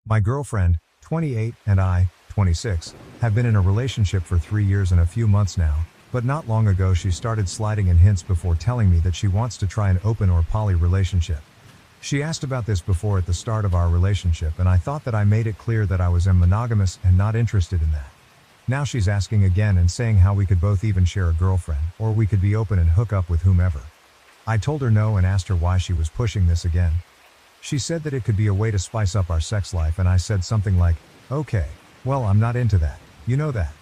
My girlfriend, 28, and I, 26, have been in a relationship for 3 years and a few months now, but not long ago she started sliding in hints before telling me that she wants to try an open or poly relationship. She asked about this before at the start of our relationship, and I thought that I made it clear that I was monogamous and not interested in that. Now she's asking again and saying how we could both even share a girlfriend, or we could be open and hook up with whomever. I told her no and asked her why she was pushing this again. She said that it could be a way to spice up our sex life, and I said something like, okay, well, I'm not into that, you know that.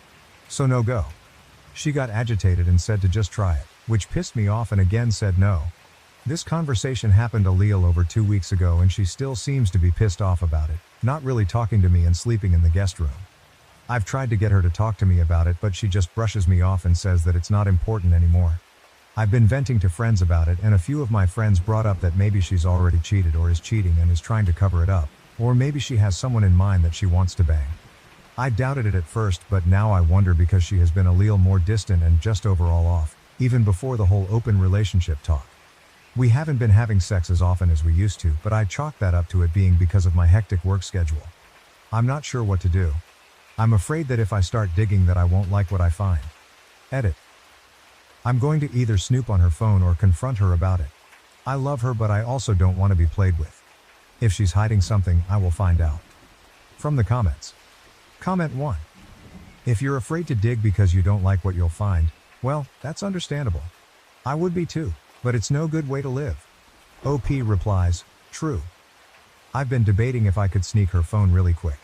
So no go. She got agitated and said to just try it, which pissed me off, and again said no. This conversation happened over 2 weeks ago, and she still seems to be pissed off about it, not really talking to me and sleeping in the guest room. I've tried to get her to talk to me about it, but she just brushes me off and says that it's not important anymore. I've been venting to friends about it, and a few of my friends brought up that maybe she's already cheated or is cheating and is trying to cover it up, or maybe she has someone in mind that she wants to bang. I doubted it at first, but now I wonder because she has been a little more distant and just overall off, even before the whole open relationship talk. We haven't been having sex as often as we used to, but I chalk that up to it being because of my hectic work schedule. I'm not sure what to do. I'm afraid that if I start digging that I won't like what I find. Edit. I'm going to either snoop on her phone or confront her about it. I love her, but I also don't want to be played with. If she's hiding something, I will find out. From the comments. Comment 1. If you're afraid to dig because you don't like what you'll find, well, that's understandable. I would be too, but it's no good way to live. OP replies, true. I've been debating if I could sneak her phone really quick.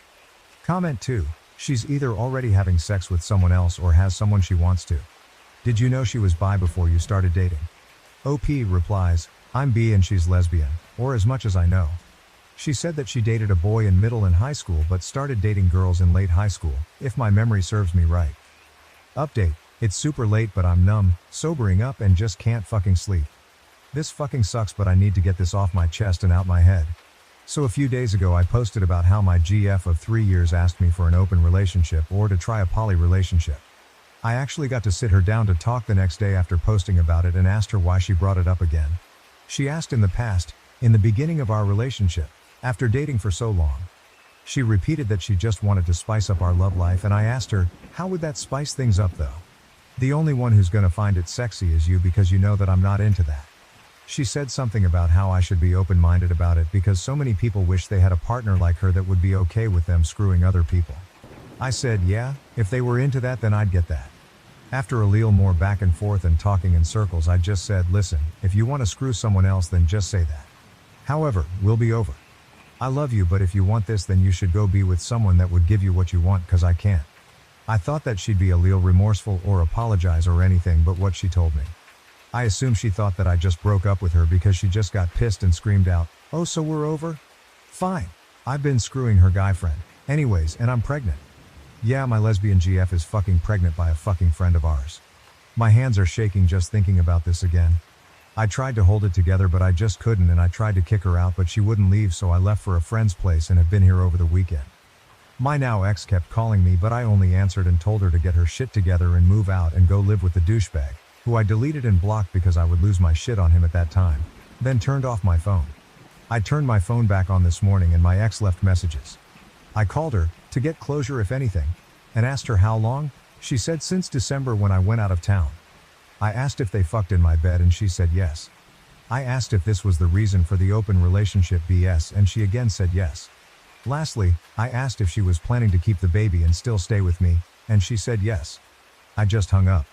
Comment 2. She's either already having sex with someone else or has someone she wants to. Did you know she was bi before you started dating? OP replies, I'm bi and she's lesbian, or as much as I know. She said that she dated a boy in middle and high school but started dating girls in late high school, if my memory serves me right. Update, it's super late but I'm numb, sobering up and just can't fucking sleep. This fucking sucks, but I need to get this off my chest and out my head. So a few days ago I posted about how my GF of 3 years asked me for an open relationship or to try a poly relationship. I actually got to sit her down to talk the next day after posting about it and asked her why she brought it up again. She asked in the past, in the beginning of our relationship, after dating for so long. She repeated that she just wanted to spice up our love life, and I asked her, how would that spice things up though? The only one who's gonna find it sexy is you, because you know that I'm not into that. She said something about how I should be open-minded about it because so many people wish they had a partner like her that would be okay with them screwing other people. I said, yeah, if they were into that then I'd get that. After a little more back and forth and talking in circles, I just said, listen, if you want to screw someone else then just say that. However, we'll be over. I love you, but if you want this then you should go be with someone that would give you what you want, cause I can't. I thought that she'd be a little remorseful or apologize or anything but what she told me. I assume she thought that I just broke up with her because she just got pissed and screamed out, oh so we're over? Fine. I've been screwing her guy friend. Anyways, and I'm pregnant. Yeah, my lesbian GF is fucking pregnant by a fucking friend of ours. My hands are shaking just thinking about this again. I tried to hold it together but I just couldn't, and I tried to kick her out but she wouldn't leave, so I left for a friend's place and have been here over the weekend. My now ex kept calling me but I only answered and told her to get her shit together and move out and go live with the douchebag, who I deleted and blocked because I would lose my shit on him at that time, then turned off my phone. I turned my phone back on this morning and my ex left messages. I called her, to get closure if anything, and asked her how long. She said since December when I went out of town. I asked if they fucked in my bed and she said yes. I asked if this was the reason for the open relationship BS and she again said yes. Lastly, I asked if she was planning to keep the baby and still stay with me, and she said yes. I just hung up.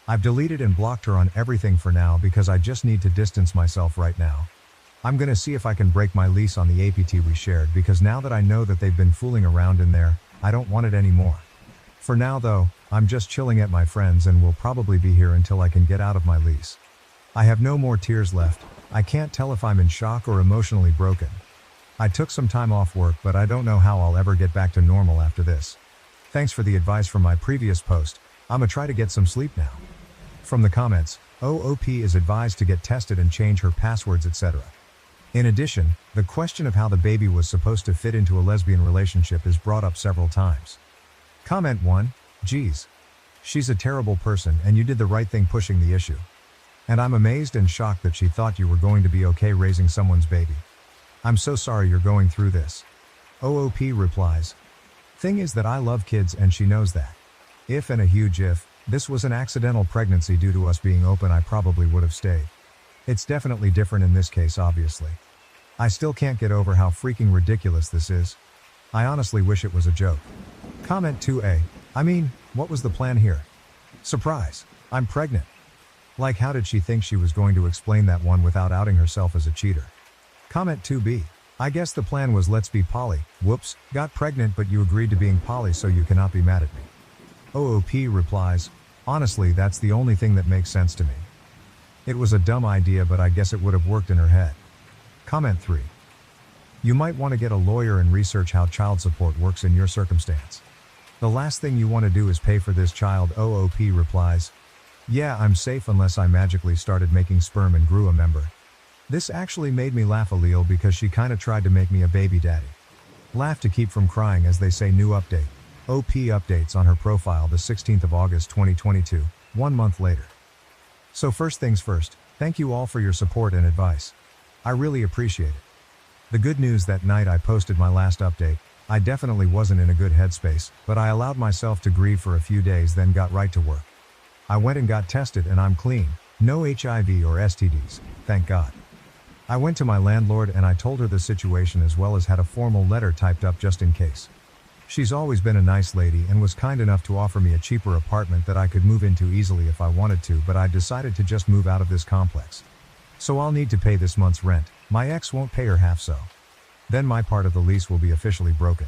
I've deleted and blocked her on everything for now because I just need to distance myself right now. I'm gonna see if I can break my lease on the APT we shared, because now that I know that they've been fooling around in there, I don't want it anymore. For now though, I'm just chilling at my friend's and will probably be here until I can get out of my lease. I have no more tears left. I can't tell if I'm in shock or emotionally broken. I took some time off work, but I don't know how I'll ever get back to normal after this. Thanks for the advice from my previous post. I'ma try to get some sleep now. From the comments, OOP is advised to get tested and change her passwords, etc. In addition, the question of how the baby was supposed to fit into a lesbian relationship is brought up several times. Comment 1, geez. She's a terrible person and you did the right thing pushing the issue. And I'm amazed and shocked that she thought you were going to be okay raising someone's baby. I'm so sorry you're going through this. OOP replies, "Thing is that I love kids and she knows that. If, and a huge if, this was an accidental pregnancy due to us being open, I probably would have stayed. It's definitely different in this case, obviously. I still can't get over how freaking ridiculous this is. I honestly wish it was a joke." Comment 2A. I mean, what was the plan here? Surprise. I'm pregnant. Like, how did she think she was going to explain that one without outing herself as a cheater? Comment 2B. I guess the plan was let's be poly. Whoops, got pregnant but you agreed to being poly so you cannot be mad at me. OOP replies, honestly that's the only thing that makes sense to me. It was a dumb idea but I guess it would have worked in her head. Comment 3. You might want to get a lawyer and research how child support works in your circumstance. The last thing you want to do is pay for this child. OOP replies, yeah, I'm safe unless I magically started making sperm and grew a member. This actually made me laugh a little because she kinda tried to make me a baby daddy. Laugh to keep from crying as they say. New update. OP updates on her profile the 16th of August 2022, 1 month later. So first things first, thank you all for your support and advice. I really appreciate it. The good news that night I posted my last update, I definitely wasn't in a good headspace, but I allowed myself to grieve for a few days then got right to work. I went and got tested and I'm clean, no HIV or STDs, thank God. I went to my landlord and I told her the situation as well as had a formal letter typed up just in case. She's always been a nice lady and was kind enough to offer me a cheaper apartment that I could move into easily if I wanted to, but I decided to just move out of this complex. So I'll need to pay this month's rent, my ex won't pay her half so. Then my part of the lease will be officially broken.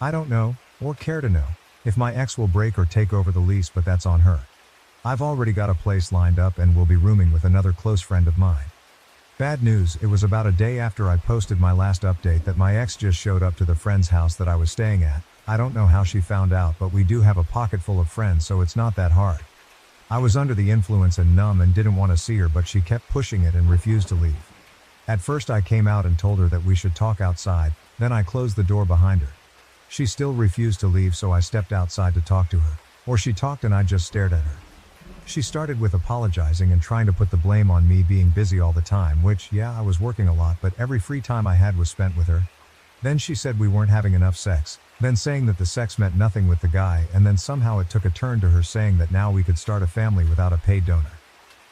I don't know, or care to know, if my ex will break or take over the lease but that's on her. I've already got a place lined up and will be rooming with another close friend of mine. Bad news, it was about a day after I posted my last update that my ex just showed up to the friend's house that I was staying at. I don't know how she found out but we do have a pocket full of friends so it's not that hard. I was under the influence and numb and didn't want to see her but she kept pushing it and refused to leave. At first I came out and told her that we should talk outside, then I closed the door behind her. She still refused to leave so I stepped outside to talk to her, or she talked and I just stared at her. She started with apologizing and trying to put the blame on me being busy all the time, which, yeah, I was working a lot but every free time I had was spent with her. Then she said we weren't having enough sex, then saying that the sex meant nothing with the guy, and then somehow it took a turn to her saying that now we could start a family without a paid donor.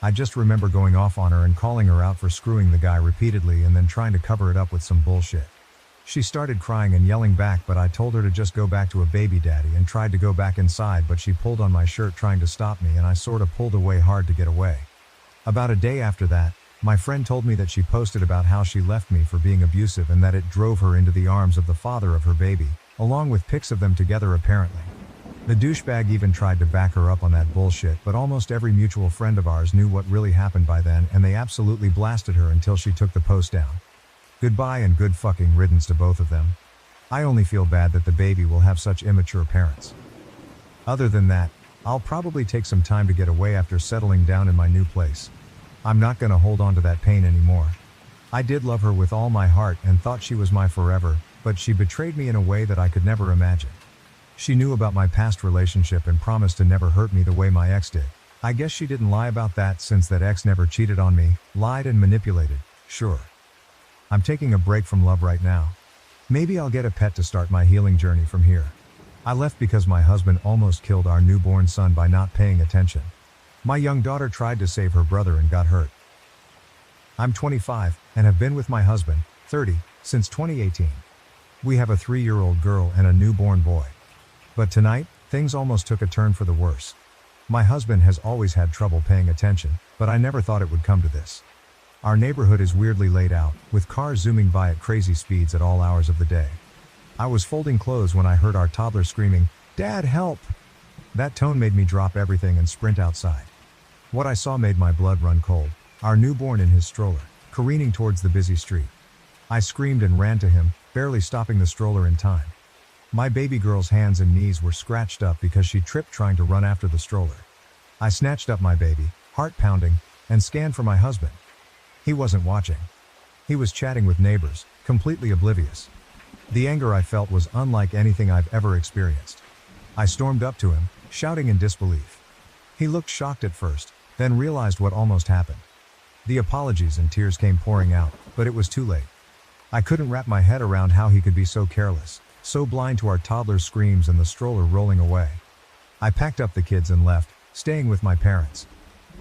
I just remember going off on her and calling her out for screwing the guy repeatedly and then trying to cover it up with some bullshit. She started crying and yelling back but I told her to just go back to a baby daddy and tried to go back inside but she pulled on my shirt trying to stop me and I sorta pulled away hard to get away. About a day after that, my friend told me that she posted about how she left me for being abusive and that it drove her into the arms of the father of her baby, along with pics of them together apparently. The douchebag even tried to back her up on that bullshit but almost every mutual friend of ours knew what really happened by then and they absolutely blasted her until she took the post down. Goodbye and good fucking riddance to both of them. I only feel bad that the baby will have such immature parents. Other than that, I'll probably take some time to get away after settling down in my new place. I'm not gonna hold on to that pain anymore. I did love her with all my heart and thought she was my forever, but she betrayed me in a way that I could never imagine. She knew about my past relationship and promised to never hurt me the way my ex did. I guess she didn't lie about that since that ex never cheated on me, lied and manipulated, sure. I'm taking a break from love right now. Maybe I'll get a pet to start my healing journey from here. I left because my husband almost killed our newborn son by not paying attention. My young daughter tried to save her brother and got hurt. I'm 25 and have been with my husband, 30, since 2018. We have a 3-year-old girl and a newborn boy. But tonight, things almost took a turn for the worse. My husband has always had trouble paying attention, but I never thought it would come to this. Our neighborhood is weirdly laid out, with cars zooming by at crazy speeds at all hours of the day. I was folding clothes when I heard our toddler screaming, "Dad, help!" That tone made me drop everything and sprint outside. What I saw made my blood run cold, our newborn in his stroller, careening towards the busy street. I screamed and ran to him, barely stopping the stroller in time. My baby girl's hands and knees were scratched up because she tripped trying to run after the stroller. I snatched up my baby, heart pounding, and scanned for my husband. He wasn't watching. He was chatting with neighbors, completely oblivious. The anger I felt was unlike anything I've ever experienced. I stormed up to him, shouting in disbelief. He looked shocked at first, then realized what almost happened. The apologies and tears came pouring out, but it was too late. I couldn't wrap my head around how he could be so careless, so blind to our toddler's screams and the stroller rolling away. I packed up the kids and left, staying with my parents.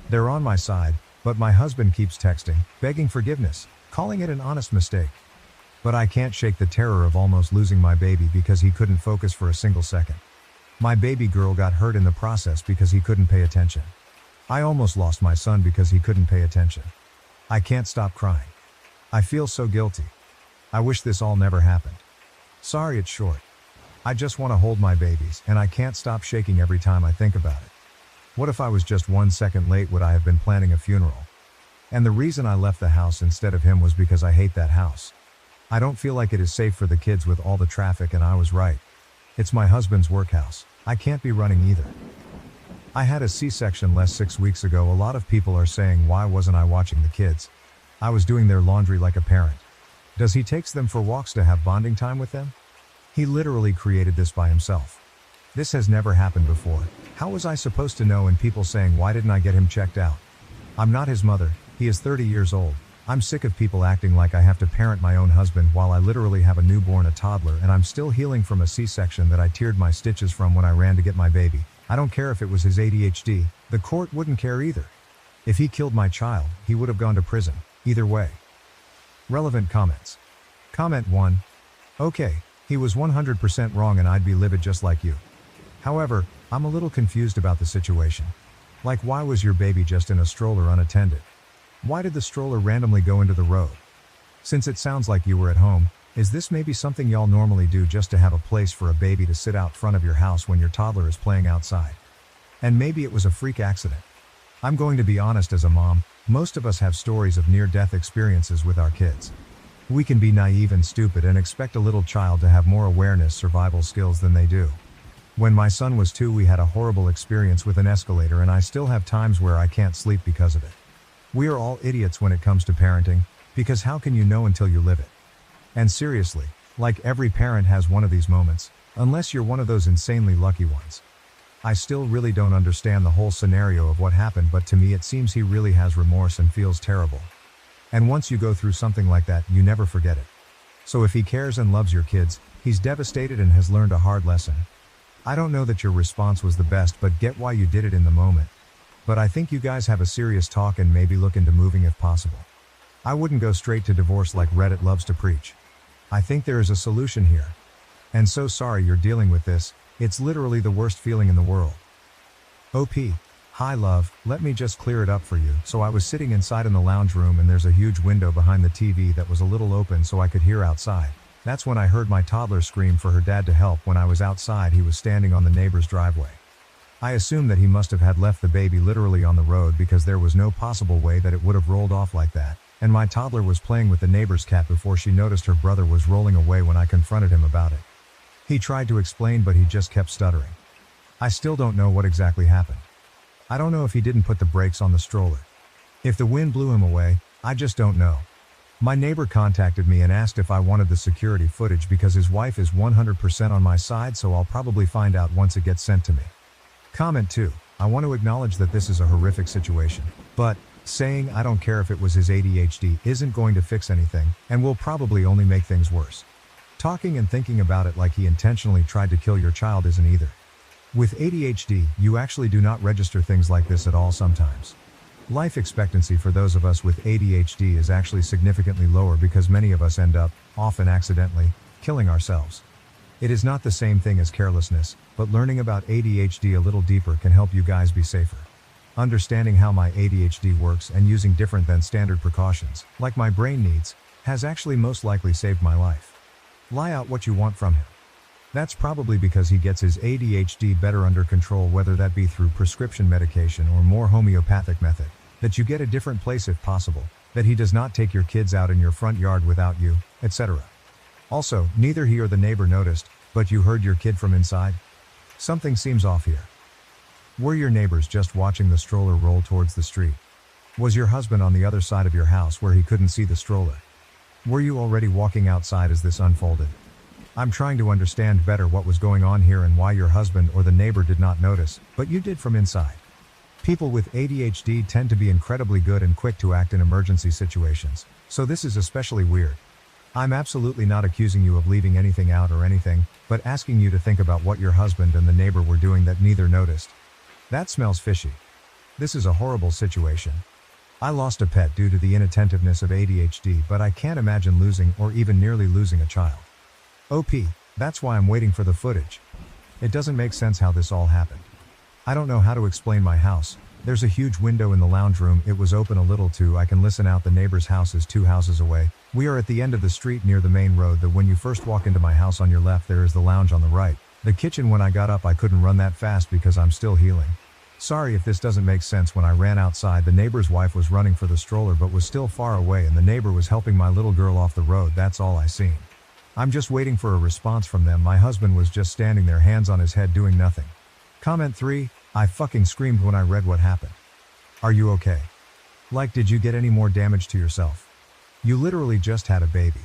They're on my side, but my husband keeps texting, begging forgiveness, calling it an honest mistake. But I can't shake the terror of almost losing my baby because he couldn't focus for a single second. My baby girl got hurt in the process because he couldn't pay attention. I almost lost my son because he couldn't pay attention. I can't stop crying. I feel so guilty. I wish this all never happened. Sorry it's short. I just want to hold my babies, and I can't stop shaking every time I think about it. What if I was just 1 second late? Would I have been planning a funeral? And the reason I left the house instead of him was because I hate that house. I don't feel like it is safe for the kids with all the traffic, and I was right. It's my husband's workhouse. I can't be running either. I had a C-section less 6 weeks ago. A lot of people are saying, why wasn't I watching the kids? I was doing their laundry like a parent. Does he takes them for walks to have bonding time with them? He literally created this by himself. This has never happened before. How was I supposed to know? And people saying, why didn't I get him checked out? I'm not his mother. He is 30 years old. I'm sick of people acting like I have to parent my own husband while I literally have a newborn, a toddler, and I'm still healing from a C-section that I teared my stitches from when I ran to get my baby. I don't care if it was his ADHD. The court wouldn't care either. If he killed my child, he would have gone to prison. Either way. Relevant comments. Comment 1. Okay, he was 100% wrong and I'd be livid just like you. However, I'm a little confused about the situation. Like, why was your baby just in a stroller unattended? Why did the stroller randomly go into the road? Since it sounds like you were at home, is this maybe something y'all normally do just to have a place for a baby to sit out front of your house when your toddler is playing outside? And maybe it was a freak accident. I'm going to be honest, as a mom, most of us have stories of near-death experiences with our kids. We can be naive and stupid and expect a little child to have more awareness, survival skills than they do. When my son was 2, we had a horrible experience with an escalator, and I still have times where I can't sleep because of it. We are all idiots when it comes to parenting, because how can you know until you live it? And seriously, like, every parent has one of these moments, unless you're one of those insanely lucky ones. I still really don't understand the whole scenario of what happened, but to me it seems he really has remorse and feels terrible. And once you go through something like that, you never forget it. So if he cares and loves your kids, he's devastated and has learned a hard lesson. I don't know that your response was the best, but get why you did it in the moment. But I think you guys have a serious talk and maybe look into moving if possible. I wouldn't go straight to divorce like Reddit loves to preach. I think there is a solution here. And so sorry you're dealing with this. It's literally the worst feeling in the world. OP. Hi love, let me just clear it up for you. So I was sitting inside in the lounge room and there's a huge window behind the TV that was a little open so I could hear outside. That's when I heard my toddler scream for her dad to help. When I was outside, he was standing on the neighbor's driveway. I assume that he must have had left the baby literally on the road because there was no possible way that it would have rolled off like that. And my toddler was playing with the neighbor's cat before she noticed her brother was rolling away when I confronted him about it. He tried to explain, but he just kept stuttering. I still don't know what exactly happened. I don't know if he didn't put the brakes on the stroller. If the wind blew him away, I just don't know. My neighbor contacted me and asked if I wanted the security footage because his wife is 100% on my side, so I'll probably find out once it gets sent to me. Comment 2. I want to acknowledge that this is a horrific situation, but saying I don't care if it was his ADHD isn't going to fix anything and will probably only make things worse. Talking and thinking about it like he intentionally tried to kill your child isn't either. With ADHD, you actually do not register things like this at all sometimes. Life expectancy for those of us with ADHD is actually significantly lower because many of us end up, often accidentally, killing ourselves. It is not the same thing as carelessness, but learning about ADHD a little deeper can help you guys be safer. Understanding how my ADHD works and using different than standard precautions, like my brain needs, has actually most likely saved my life. Lie out what you want from him. That's probably because he gets his ADHD better under control, whether that be through prescription medication or more homeopathic method. That you get a different place if possible, that he does not take your kids out in your front yard without you, etc. Also, neither he or the neighbor noticed, but you heard your kid from inside? Something seems off here. Were your neighbors just watching the stroller roll towards the street? Was your husband on the other side of your house where he couldn't see the stroller? Were you already walking outside as this unfolded? I'm trying to understand better what was going on here and why your husband or the neighbor did not notice, but you did from inside. People with ADHD tend to be incredibly good and quick to act in emergency situations, so this is especially weird. I'm absolutely not accusing you of leaving anything out or anything, but asking you to think about what your husband and the neighbor were doing that neither noticed. That smells fishy. This is a horrible situation. I lost a pet due to the inattentiveness of ADHD, but I can't imagine losing or even nearly losing a child. OP, that's why I'm waiting for the footage. It doesn't make sense how this all happened. I don't know how to explain my house. There's a huge window in the lounge room, it was open a little too, I can listen out, the neighbor's house is 2 houses away. We are at the end of the street near the main road that when you first walk into my house on your left there is the lounge on the right. The kitchen, when I got up I couldn't run that fast because I'm still healing. Sorry if this doesn't make sense. When I ran outside the neighbor's wife was running for the stroller but was still far away and the neighbor was helping my little girl off the road, that's all I seen. I'm just waiting for a response from them. My husband was just standing there, hands on his head, doing nothing. Comment 3, I fucking screamed when I read what happened. Are you okay? Like, did you get any more damage to yourself? You literally just had a baby.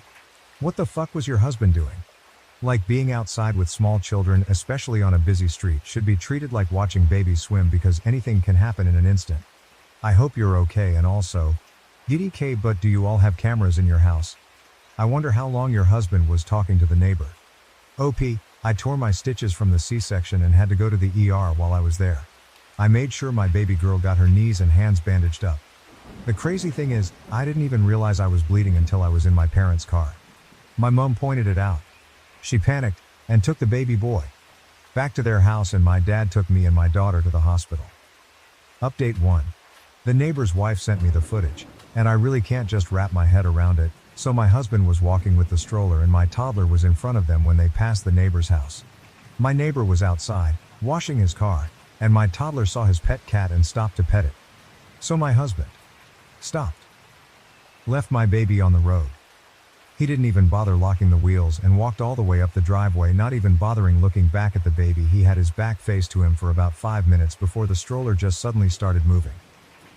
What the fuck was your husband doing? Like, being outside with small children, especially on a busy street, should be treated like watching babies swim because anything can happen in an instant. I hope you're okay. And also, DDK, but do you all have cameras in your house? I wonder how long your husband was talking to the neighbor. OP, I tore my stitches from the C-section and had to go to the ER while I was there. I made sure my baby girl got her knees and hands bandaged up. The crazy thing is, I didn't even realize I was bleeding until I was in my parents' car. My mom pointed it out. She panicked and took the baby boy back to their house, and my dad took me and my daughter to the hospital. Update 1. The neighbor's wife sent me the footage, and I really can't just wrap my head around it. So my husband was walking with the stroller and my toddler was in front of them when they passed the neighbor's house. My neighbor was outside, washing his car, and my toddler saw his pet cat and stopped to pet it. So my husband stopped, left my baby on the road. He didn't even bother locking the wheels and walked all the way up the driveway, not even bothering looking back at the baby. He had his back faced to him for about 5 minutes before the stroller just suddenly started moving.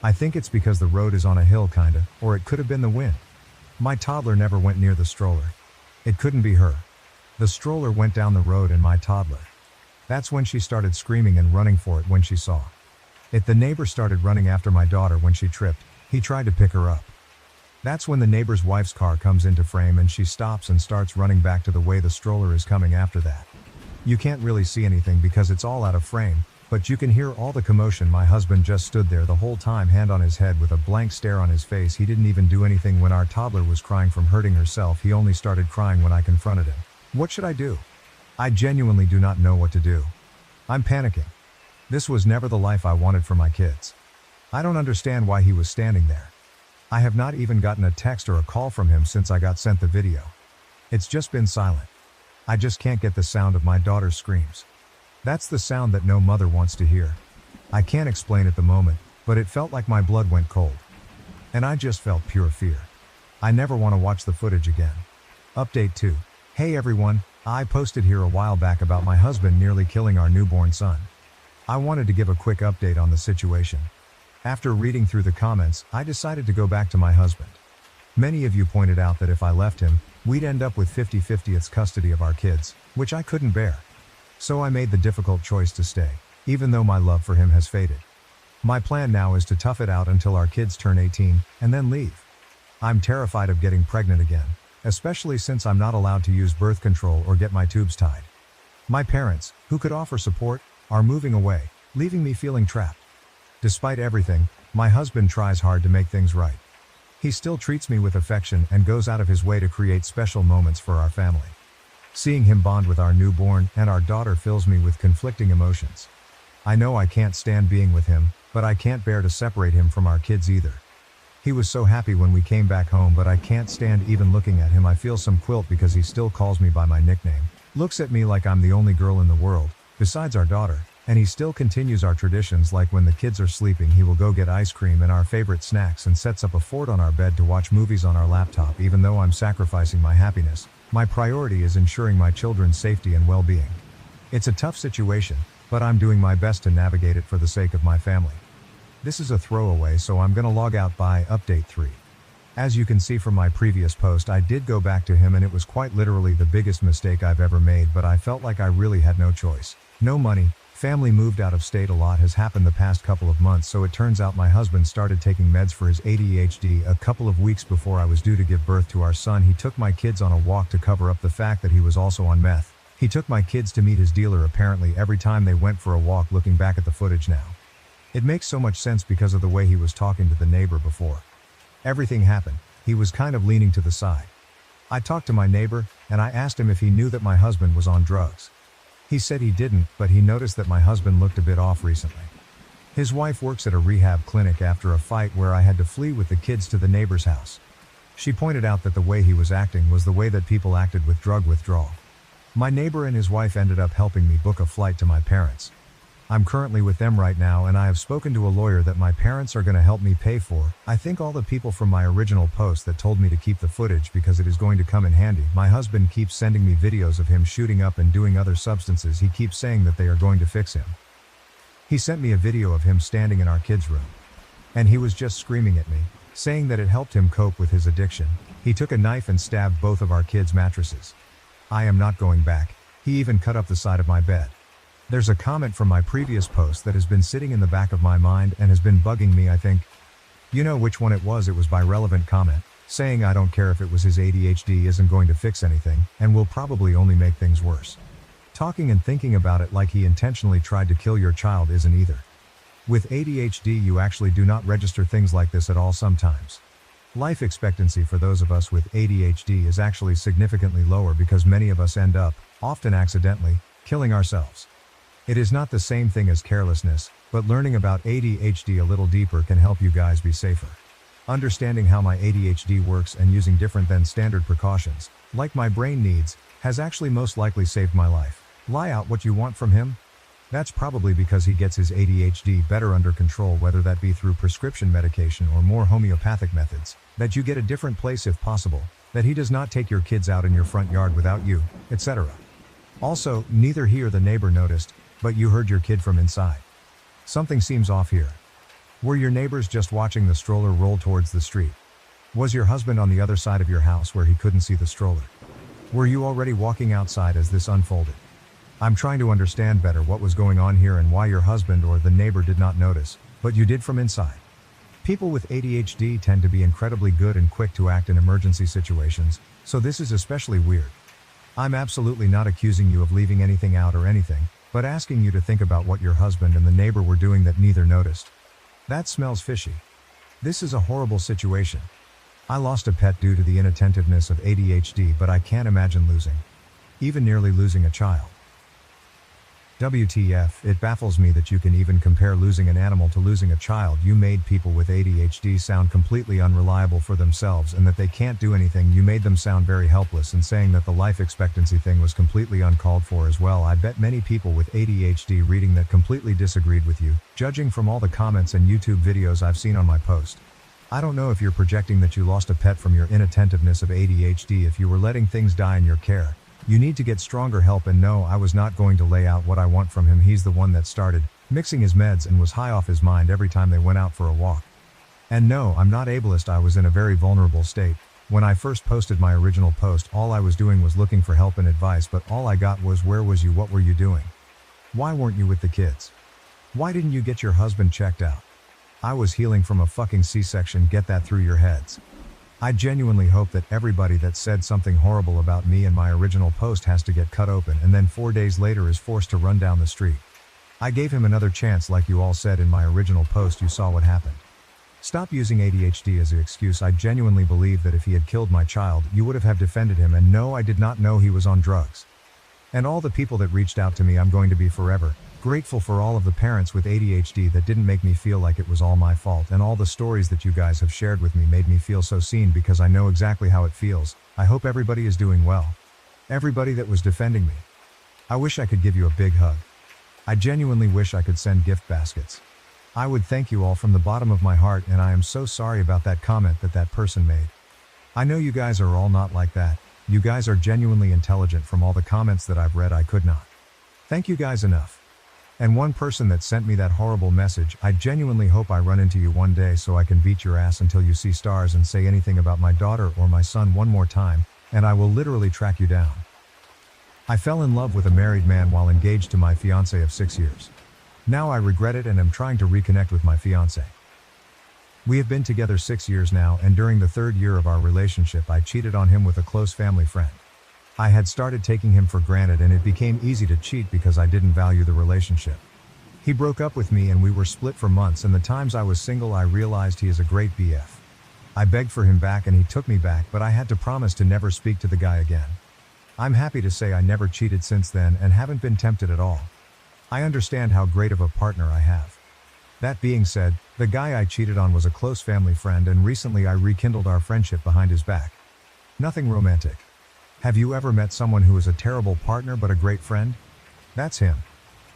I think it's because the road is on a hill kinda, or it could have been the wind. My toddler never went near the stroller. It couldn't be her. The stroller went down the road and my toddler. That's when she started screaming and running for it when she saw it. The neighbor started running after my daughter when she tripped. He tried to pick her up. That's when the neighbor's wife's car comes into frame and she stops and starts running back to the way the stroller is coming after that. You can't really see anything because it's all out of frame, but you can hear all the commotion. My husband just stood there the whole time, hand on his head with a blank stare on his face. He didn't even do anything when our toddler was crying from hurting herself. He only started crying when I confronted him. What should I do? I genuinely do not know what to do. I'm panicking. This was never the life I wanted for my kids. I don't understand why he was standing there. I have not even gotten a text or a call from him since I got sent the video. It's just been silent. I just can't get the sound of my daughter's screams. That's the sound that no mother wants to hear. I can't explain at the moment, but it felt like my blood went cold. And I just felt pure fear. I never want to watch the footage again. Update 2. Hey everyone, I posted here a while back about my husband nearly killing our newborn son. I wanted to give a quick update on the situation. After reading through the comments, I decided to go back to my husband. Many of you pointed out that if I left him, we'd end up with 50-50 custody of our kids, which I couldn't bear. So I made the difficult choice to stay, even though my love for him has faded. My plan now is to tough it out until our kids turn 18, and then leave. I'm terrified of getting pregnant again, especially since I'm not allowed to use birth control or get my tubes tied. My parents, who could offer support, are moving away, leaving me feeling trapped. Despite everything, my husband tries hard to make things right. He still treats me with affection and goes out of his way to create special moments for our family. Seeing him bond with our newborn and our daughter fills me with conflicting emotions. I know I can't stand being with him, but I can't bear to separate him from our kids either. He was so happy when we came back home, but I can't stand even looking at him. I feel some guilt because he still calls me by my nickname, looks at me like I'm the only girl in the world, besides our daughter. And he still continues our traditions, like when the kids are sleeping he will go get ice cream and our favorite snacks and sets up a fort on our bed to watch movies on our laptop. Even though I'm sacrificing my happiness, my priority is ensuring my children's safety and well-being. It's a tough situation, but I'm doing my best to navigate it for the sake of my family. This is a throwaway, so I'm gonna log out by update 3. As you can see from my previous post, I did go back to him and it was quite literally the biggest mistake I've ever made, but I felt like I really had no choice. No money, Family moved out of state. A lot has happened the past couple of months, so it turns out my husband started taking meds for his ADHD a couple of weeks before I was due to give birth to our son. He took my kids on a walk to cover up the fact that he was also on meth. He took my kids to meet his dealer apparently every time they went for a walk. Looking back at the footage now, it makes so much sense because of the way he was talking to the neighbor before everything happened. He was kind of leaning to the side. I talked to my neighbor, and I asked him if he knew that my husband was on drugs. He said he didn't, but he noticed that my husband looked a bit off recently. His wife works at a rehab clinic after a fight where I had to flee with the kids to the neighbor's house. She pointed out that the way he was acting was the way that people acted with drug withdrawal. My neighbor and his wife ended up helping me book a flight to my parents. I'm currently with them right now, and I have spoken to a lawyer that my parents are going to help me pay for. I thank all the people from my original post that told me to keep the footage because it is going to come in handy. My husband keeps sending me videos of him shooting up and doing other substances. He keeps saying that they are going to fix him. He sent me a video of him standing in our kids' room. And he was just screaming at me, saying that it helped him cope with his addiction. He took a knife and stabbed both of our kids' mattresses. I am not going back. He even cut up the side of my bed. There's a comment from my previous post that has been sitting in the back of my mind and has been bugging me. I think you know which one it was. It was by Relevant Comment, saying I don't care if it was his ADHD isn't going to fix anything, and will probably only make things worse. Talking and thinking about it like he intentionally tried to kill your child isn't either. With ADHD you actually do not register things like this at all sometimes. Life expectancy for those of us with ADHD is actually significantly lower because many of us end up, often accidentally, killing ourselves. It is not the same thing as carelessness, but learning about ADHD a little deeper can help you guys be safer. Understanding how my ADHD works and using different than standard precautions, like my brain needs, has actually most likely saved my life. Lie out what you want from him? That's probably because he gets his ADHD better under control, whether that be through prescription medication or more homeopathic methods, that you get a different place if possible, that he does not take your kids out in your front yard without you, etc. Also, neither he or the neighbor noticed, but you heard your kid from inside. Something seems off here. Were your neighbors just watching the stroller roll towards the street? Was your husband on the other side of your house where he couldn't see the stroller? Were you already walking outside as this unfolded? I'm trying to understand better what was going on here and why your husband or the neighbor did not notice, but you did from inside. People with ADHD tend to be incredibly good and quick to act in emergency situations, so this is especially weird. I'm absolutely not accusing you of leaving anything out or anything, but asking you to think about what your husband and the neighbor were doing that neither noticed. That smells fishy. This is a horrible situation. I lost a pet due to the inattentiveness of ADHD, but I can't imagine even nearly losing a child. WTF, it baffles me that you can even compare losing an animal to losing a child. You made people with ADHD sound completely unreliable for themselves and that they can't do anything. You made them sound very helpless, and saying that the life expectancy thing was completely uncalled for as well. I bet many people with ADHD reading that completely disagreed with you, judging from all the comments and YouTube videos I've seen on my post. I don't know if you're projecting that you lost a pet from your inattentiveness of ADHD. If you were letting things die in your care, you need to get stronger help. And no, I was not going to lay out what I want from him. He's the one that started mixing his meds and was high off his mind every time they went out for a walk. And no, I'm not ableist. I was in a very vulnerable state. When I first posted my original post, all I was doing was looking for help and advice, but all I got was, where was you? What were you doing? Why weren't you with the kids? Why didn't you get your husband checked out? I was healing from a fucking C-section. Get that through your heads. I genuinely hope that everybody that said something horrible about me in my original post has to get cut open and then 4 days later is forced to run down the street. I gave him another chance like you all said in my original post. You saw what happened. Stop using ADHD as an excuse. I genuinely believe that if he had killed my child, you would have defended him, and no, I did not know he was on drugs. And all the people that reached out to me, I'm going to be forever grateful for all of the parents with ADHD that didn't make me feel like it was all my fault, and all the stories that you guys have shared with me made me feel so seen because I know exactly how it feels. I hope everybody is doing well. Everybody that was defending me. I wish I could give you a big hug. I genuinely wish I could send gift baskets. I would thank you all from the bottom of my heart, and I am so sorry about that comment that person made. I know you guys are all not like that. You guys are genuinely intelligent. From all the comments that I've read, I could not thank you guys enough. And one person that sent me that horrible message, I genuinely hope I run into you one day so I can beat your ass until you see stars and say anything about my daughter or my son one more time, and I will literally track you down. I fell in love with a married man while engaged to my fiancé of 6 years. Now I regret it and am trying to reconnect with my fiancé. We have been together 6 years now, and during the 3rd year of our relationship I cheated on him with a close family friend. I had started taking him for granted and it became easy to cheat because I didn't value the relationship. He broke up with me and we were split for months, and the times I was single I realized he is a great BF. I begged for him back and he took me back, but I had to promise to never speak to the guy again. I'm happy to say I never cheated since then and haven't been tempted at all. I understand how great of a partner I have. That being said, the guy I cheated on was a close family friend, and recently I rekindled our friendship behind his back. Nothing romantic. Have you ever met someone who is a terrible partner but a great friend? That's him.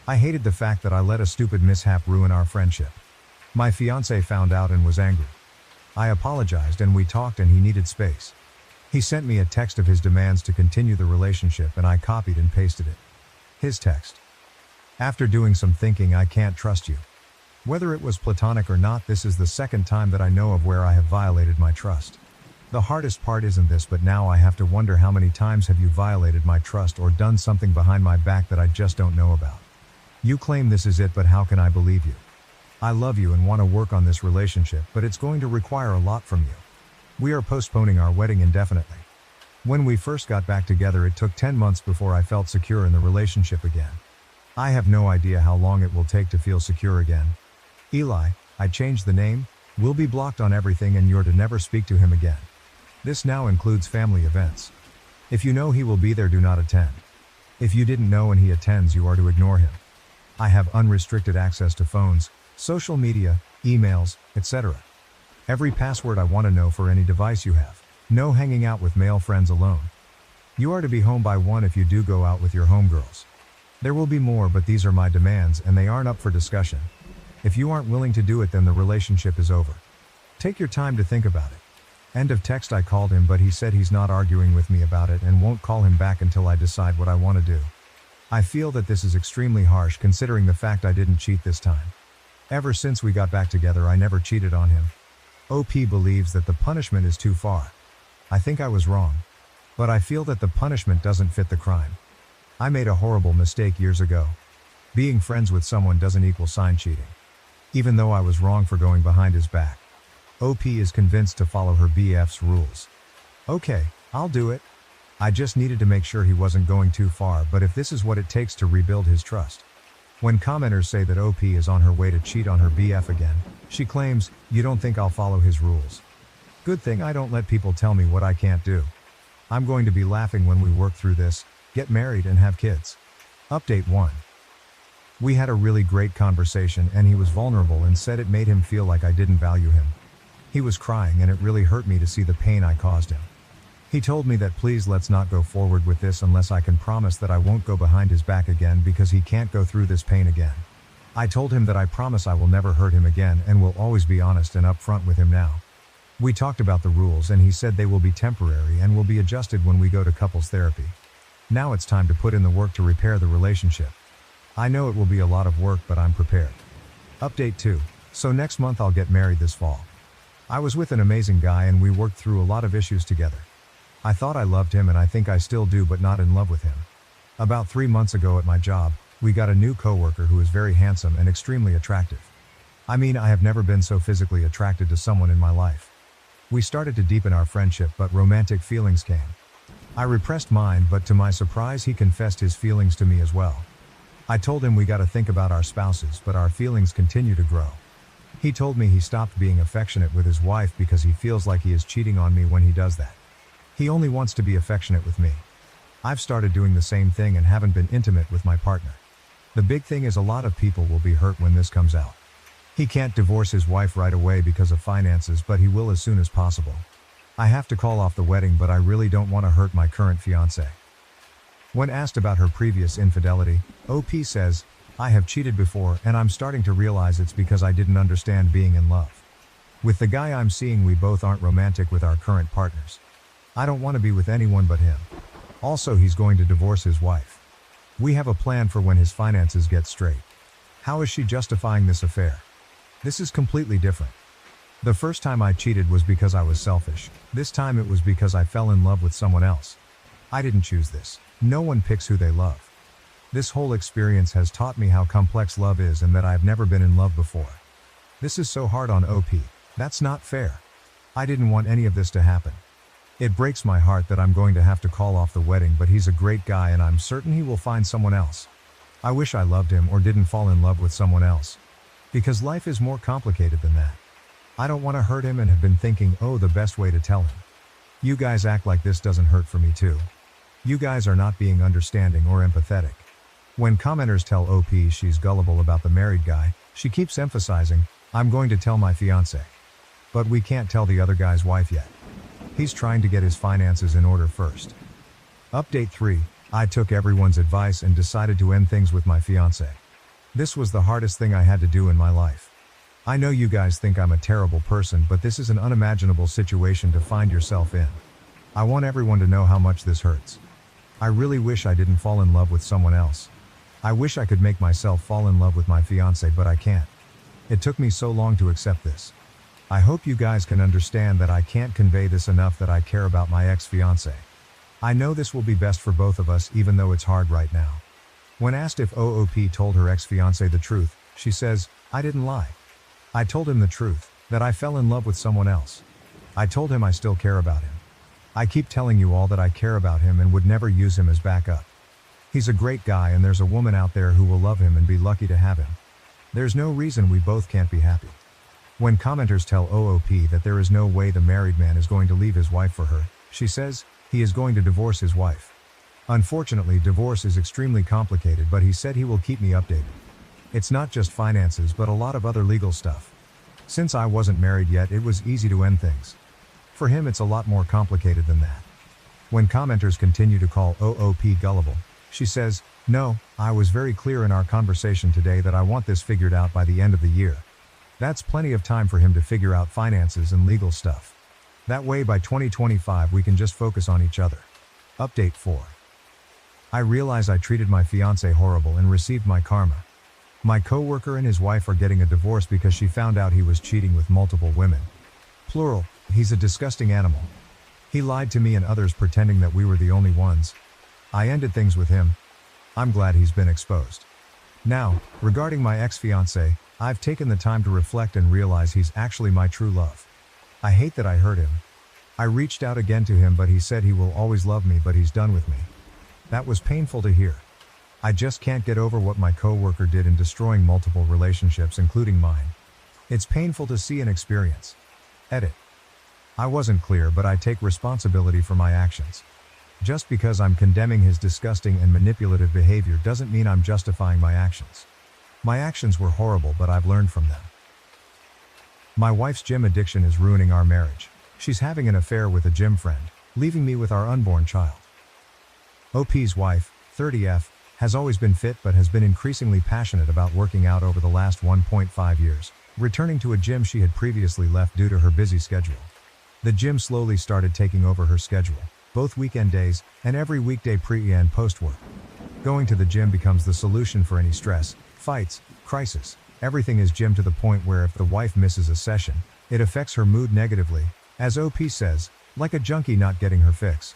I hated the fact that I let a stupid mishap ruin our friendship. My fiancé found out and was angry. I apologized and we talked, and he needed space. He sent me a text of his demands to continue the relationship and I copied and pasted it. His text. After doing some thinking, I can't trust you. Whether it was platonic or not, this is the 2nd time that I know of where I have violated my trust. The hardest part isn't this, but now I have to wonder, how many times have you violated my trust or done something behind my back that I just don't know about? You claim this is it, but how can I believe you? I love you and want to work on this relationship, but it's going to require a lot from you. We are postponing our wedding indefinitely. When we first got back together, it took 10 months before I felt secure in the relationship again. I have no idea how long it will take to feel secure again. Eli, I changed the name, will be blocked on everything, and you're to never speak to him again. This now includes family events. If you know he will be there, do not attend. If you didn't know and he attends, you are to ignore him. I have unrestricted access to phones, social media, emails, etc. Every password I want to know for any device you have. No hanging out with male friends alone. You are to be home by 1 if you do go out with your homegirls. There will be more, but these are my demands and they aren't up for discussion. If you aren't willing to do it, then the relationship is over. Take your time to think about it. End of text. I called him, but he said he's not arguing with me about it and won't call him back until I decide what I want to do. I feel that this is extremely harsh considering the fact I didn't cheat this time. Ever since we got back together, I never cheated on him. OP believes that the punishment is too far. I think I was wrong. But I feel that the punishment doesn't fit the crime. I made a horrible mistake years ago. Being friends with someone doesn't equal sign cheating. Even though I was wrong for going behind his back. OP is convinced to follow her BF's rules. Okay, I'll do it. I just needed to make sure he wasn't going too far, but if this is what it takes to rebuild his trust. When commenters say that OP is on her way to cheat on her BF again, she claims, "You don't think I'll follow his rules?" Good thing I don't let people tell me what I can't do. I'm going to be laughing when we work through this, get married and have kids. Update 1. We had a really great conversation and he was vulnerable and said it made him feel like I didn't value him. He was crying and it really hurt me to see the pain I caused him. He told me that please let's not go forward with this unless I can promise that I won't go behind his back again because he can't go through this pain again. I told him that I promise I will never hurt him again and will always be honest and upfront with him now. We talked about the rules and he said they will be temporary and will be adjusted when we go to couples therapy. Now it's time to put in the work to repair the relationship. I know it will be a lot of work, but I'm prepared. Update 2. So next month I'll get married this fall. I was with an amazing guy and we worked through a lot of issues together. I thought I loved him and I think I still do, but not in love with him. About 3 months ago at my job, we got a new coworker who is very handsome and extremely attractive. I mean, I have never been so physically attracted to someone in my life. We started to deepen our friendship, but romantic feelings came. I repressed mine, but to my surprise he confessed his feelings to me as well. I told him we gotta think about our spouses, but our feelings continue to grow. He told me he stopped being affectionate with his wife because he feels like he is cheating on me when he does that. He only wants to be affectionate with me. I've started doing the same thing and haven't been intimate with my partner. The big thing is a lot of people will be hurt when this comes out. He can't divorce his wife right away because of finances, but he will as soon as possible. I have to call off the wedding, but I really don't want to hurt my current fiancé. When asked about her previous infidelity, OP says, "I have cheated before and I'm starting to realize it's because I didn't understand being in love. With the guy I'm seeing, we both aren't romantic with our current partners. I don't want to be with anyone but him. Also, he's going to divorce his wife. We have a plan for when his finances get straight. How is she justifying this affair? This is completely different. The first time I cheated was because I was selfish. This time it was because I fell in love with someone else. I didn't choose this. No one picks who they love. This whole experience has taught me how complex love is and that I have never been in love before. This is so hard on OP. That's not fair. I didn't want any of this to happen. It breaks my heart that I'm going to have to call off the wedding, but he's a great guy and I'm certain he will find someone else. I wish I loved him or didn't fall in love with someone else. Because life is more complicated than that. I don't want to hurt him and have been thinking, oh, the best way to tell him. You guys act like this doesn't hurt for me too. You guys are not being understanding or empathetic. When commenters tell OP she's gullible about the married guy, she keeps emphasizing, I'm going to tell my fiancé. But we can't tell the other guy's wife yet. He's trying to get his finances in order first. Update 3, I took everyone's advice and decided to end things with my fiancé. This was the hardest thing I had to do in my life. I know you guys think I'm a terrible person, but this is an unimaginable situation to find yourself in. I want everyone to know how much this hurts. I really wish I didn't fall in love with someone else. I wish I could make myself fall in love with my fiancé, but I can't. It took me so long to accept this. I hope you guys can understand that I can't convey this enough, that I care about my ex-fiancé. I know this will be best for both of us, even though it's hard right now. When asked if OOP told her ex-fiancé the truth, she says, I didn't lie. I told him the truth, that I fell in love with someone else. I told him I still care about him. I keep telling you all that I care about him and would never use him as backup. He's a great guy and there's a woman out there who will love him and be lucky to have him. There's no reason we both can't be happy. When commenters tell OOP that there is no way the married man is going to leave his wife for her, she says, he is going to divorce his wife. Unfortunately, divorce is extremely complicated, but he said he will keep me updated. It's not just finances but a lot of other legal stuff. Since I wasn't married yet, it was easy to end things. For him it's a lot more complicated than that. When commenters continue to call OOP gullible, she says, no, I was very clear in our conversation today that I want this figured out by the end of the year. That's plenty of time for him to figure out finances and legal stuff. That way by 2025 we can just focus on each other. Update 4. I realize I treated my fiancé horrible and received my karma. My coworker and his wife are getting a divorce because she found out he was cheating with multiple women. Plural, he's a disgusting animal. He lied to me and others pretending that we were the only ones. I ended things with him. I'm glad he's been exposed. Now, regarding my ex-fiancé, I've taken the time to reflect and realize he's actually my true love. I hate that I hurt him. I reached out again to him, but he said he will always love me, but he's done with me. That was painful to hear. I just can't get over what my coworker did in destroying multiple relationships, including mine. It's painful to see and experience. Edit. I wasn't clear, but I take responsibility for my actions. Just because I'm condemning his disgusting and manipulative behavior doesn't mean I'm justifying my actions. My actions were horrible, but I've learned from them. My wife's gym addiction is ruining our marriage. She's having an affair with a gym friend, leaving me with our unborn child. OP's wife, 30F, has always been fit but has been increasingly passionate about working out over the last 1.5 years, returning to a gym she had previously left due to her busy schedule. The gym slowly started taking over her schedule, both weekend days, and every weekday pre- and post-work. Going to the gym becomes the solution for any stress, fights, crisis. Everything is gym, to the point where if the wife misses a session, it affects her mood negatively, as OP says, like a junkie not getting her fix.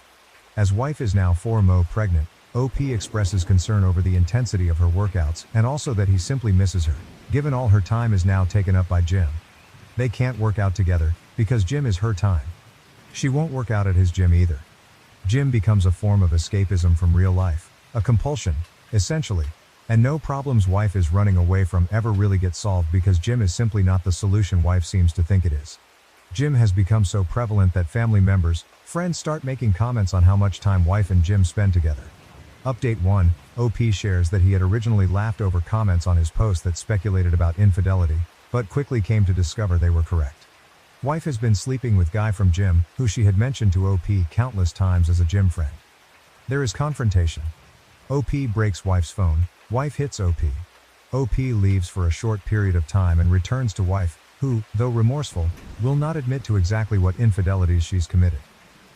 As wife is now 4mo pregnant, OP expresses concern over the intensity of her workouts and also that he simply misses her, given all her time is now taken up by gym. They can't work out together, because gym is her time. She won't work out at his gym either. Gym becomes a form of escapism from real life, a compulsion, essentially, and no problems wife is running away from ever really get solved because gym is simply not the solution wife seems to think it is. Gym has become so prevalent that family members, friends start making comments on how much time wife and gym spend together. Update 1, OP shares that he had originally laughed over comments on his post that speculated about infidelity, but quickly came to discover they were correct. Wife has been sleeping with guy from gym, who she had mentioned to OP countless times as a gym friend. There is confrontation. OP breaks wife's phone, wife hits OP. OP leaves for a short period of time and returns to wife, who, though remorseful, will not admit to exactly what infidelities she's committed.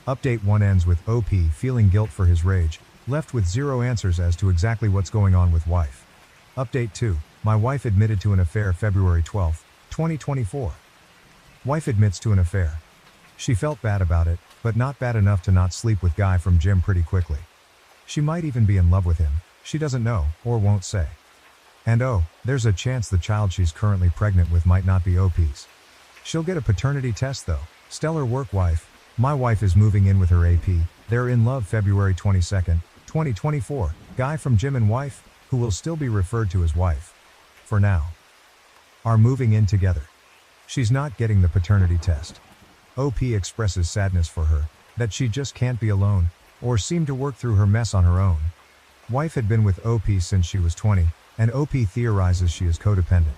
Update 1 ends with OP feeling guilt for his rage, left with zero answers as to exactly what's going on with wife. Update 2, my wife admitted to an affair February 12, 2024. Wife admits to an affair. She felt bad about it, but not bad enough to not sleep with guy from gym pretty quickly. She might even be in love with him, she doesn't know, or won't say. And oh, there's a chance the child she's currently pregnant with might not be OP's. She'll get a paternity test though. Stellar work, wife. My wife is moving in with her AP, they're in love February 22nd, 2024, guy from gym and wife, who will still be referred to as wife. For now. Are moving in together. She's not getting the paternity test. OP expresses sadness for her, that she just can't be alone, or seem to work through her mess on her own. Wife had been with OP since she was 20, and OP theorizes she is codependent.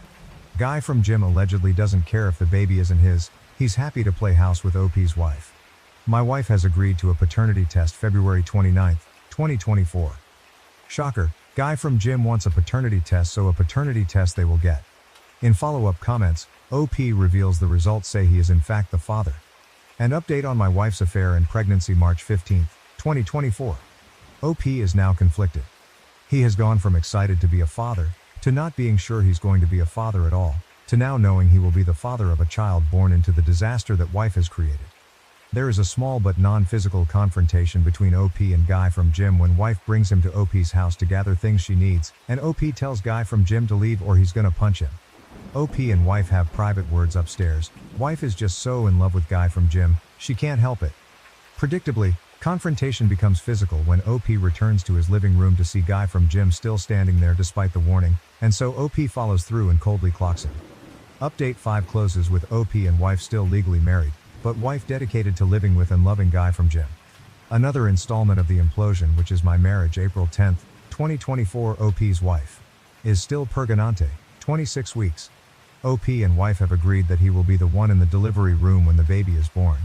Guy from gym allegedly doesn't care if the baby isn't his, he's happy to play house with OP's wife. My wife has agreed to a paternity test February 29, 2024. Shocker, guy from gym wants a paternity test, so a paternity test they will get. In follow-up comments, OP reveals the results say he is in fact the father. An update on my wife's affair and pregnancy March 15, 2024. OP is now conflicted. He has gone from excited to be a father, to not being sure he's going to be a father at all, to now knowing he will be the father of a child born into the disaster that wife has created. There is a small but non-physical confrontation between OP and guy from gym when wife brings him to OP's house to gather things she needs, and OP tells guy from gym to leave or he's gonna punch him. OP and wife have private words upstairs. Wife is just so in love with guy from gym, she can't help it. Predictably, confrontation becomes physical when OP returns to his living room to see guy from gym still standing there despite the warning, and so OP follows through and coldly clocks him. Update 5 closes with OP and wife still legally married, but wife dedicated to living with and loving guy from gym. Another installment of the implosion, which is my marriage April 10, 2024. OP's wife is still purganante, 26 weeks. OP and wife have agreed that he will be the one in the delivery room when the baby is born.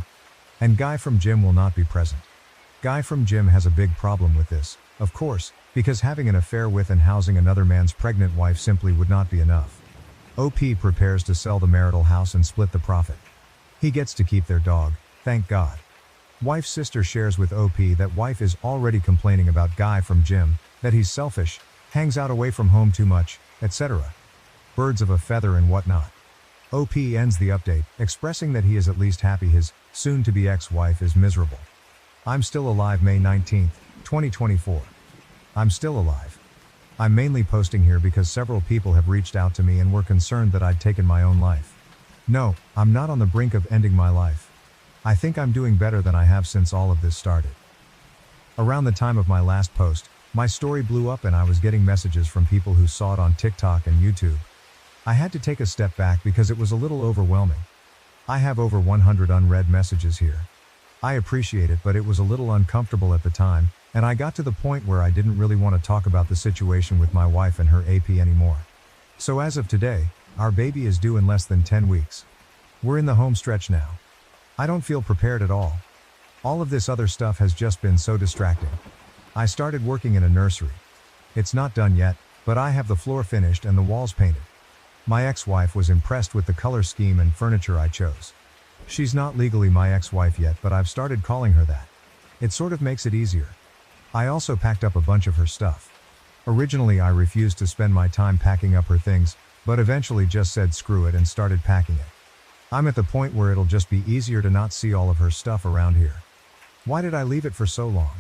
And guy from gym will not be present. Guy from gym has a big problem with this, of course, because having an affair with and housing another man's pregnant wife simply would not be enough. OP prepares to sell the marital house and split the profit. He gets to keep their dog, thank God. Wife's sister shares with OP that wife is already complaining about guy from gym, that he's selfish, hangs out away from home too much, etc. Birds of a feather and whatnot. OP ends the update, expressing that he is at least happy his soon-to-be ex-wife is miserable. I'm still alive May 19, 2024. I'm still alive. I'm mainly posting here because several people have reached out to me and were concerned that I'd taken my own life. No, I'm not on the brink of ending my life. I think I'm doing better than I have since all of this started. Around the time of my last post, my story blew up and I was getting messages from people who saw it on TikTok and YouTube. I had to take a step back because it was a little overwhelming. I have over 100 unread messages here. I appreciate it, but it was a little uncomfortable at the time, and I got to the point where I didn't really want to talk about the situation with my wife and her AP anymore. So as of today, our baby is due in less than 10 weeks. We're in the home stretch now. I don't feel prepared at all. All of this other stuff has just been so distracting. I started working in a nursery. It's not done yet, but I have the floor finished and the walls painted. My ex-wife was impressed with the color scheme and furniture I chose. She's not legally my ex-wife yet, but I've started calling her that. It sort of makes it easier. I also packed up a bunch of her stuff. Originally I refused to spend my time packing up her things, but eventually just said screw it and started packing it. I'm at the point where it'll just be easier to not see all of her stuff around here. Why did I leave it for so long?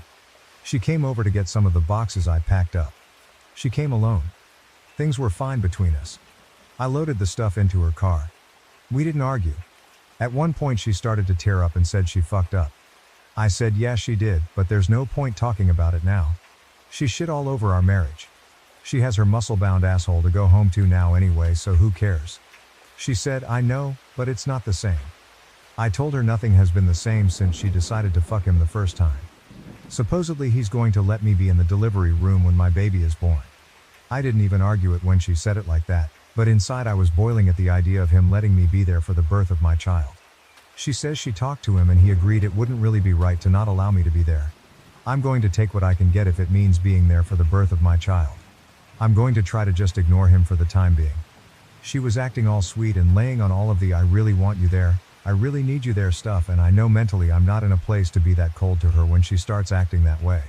She came over to get some of the boxes I packed up. She came alone. Things were fine between us. I loaded the stuff into her car. We didn't argue. At one point she started to tear up and said she fucked up. I said yeah she did, but there's no point talking about it now. She shit all over our marriage. She has her muscle-bound asshole to go home to now anyway, so who cares? She said I know, but it's not the same. I told her nothing has been the same since she decided to fuck him the first time. Supposedly he's going to let me be in the delivery room when my baby is born. I didn't even argue it when she said it like that, but inside I was boiling at the idea of him letting me be there for the birth of my child. She says she talked to him and he agreed it wouldn't really be right to not allow me to be there. I'm going to take what I can get if it means being there for the birth of my child. I'm going to try to just ignore him for the time being. She was acting all sweet and laying on all of the I really want you there, I really need you there stuff, and I know mentally I'm not in a place to be that cold to her when she starts acting that way.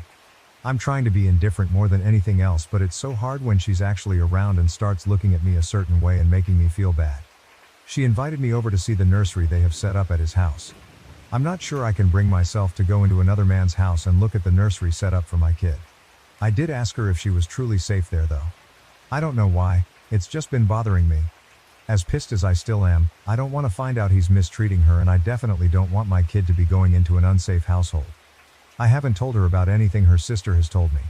I'm trying to be indifferent more than anything else, but it's so hard when she's actually around and starts looking at me a certain way and making me feel bad. She invited me over to see the nursery they have set up at his house. I'm not sure I can bring myself to go into another man's house and look at the nursery set up for my kid. I did ask her if she was truly safe there though. I don't know why, it's just been bothering me. As pissed as I still am, I don't want to find out he's mistreating her, and I definitely don't want my kid to be going into an unsafe household. I haven't told her about anything her sister has told me.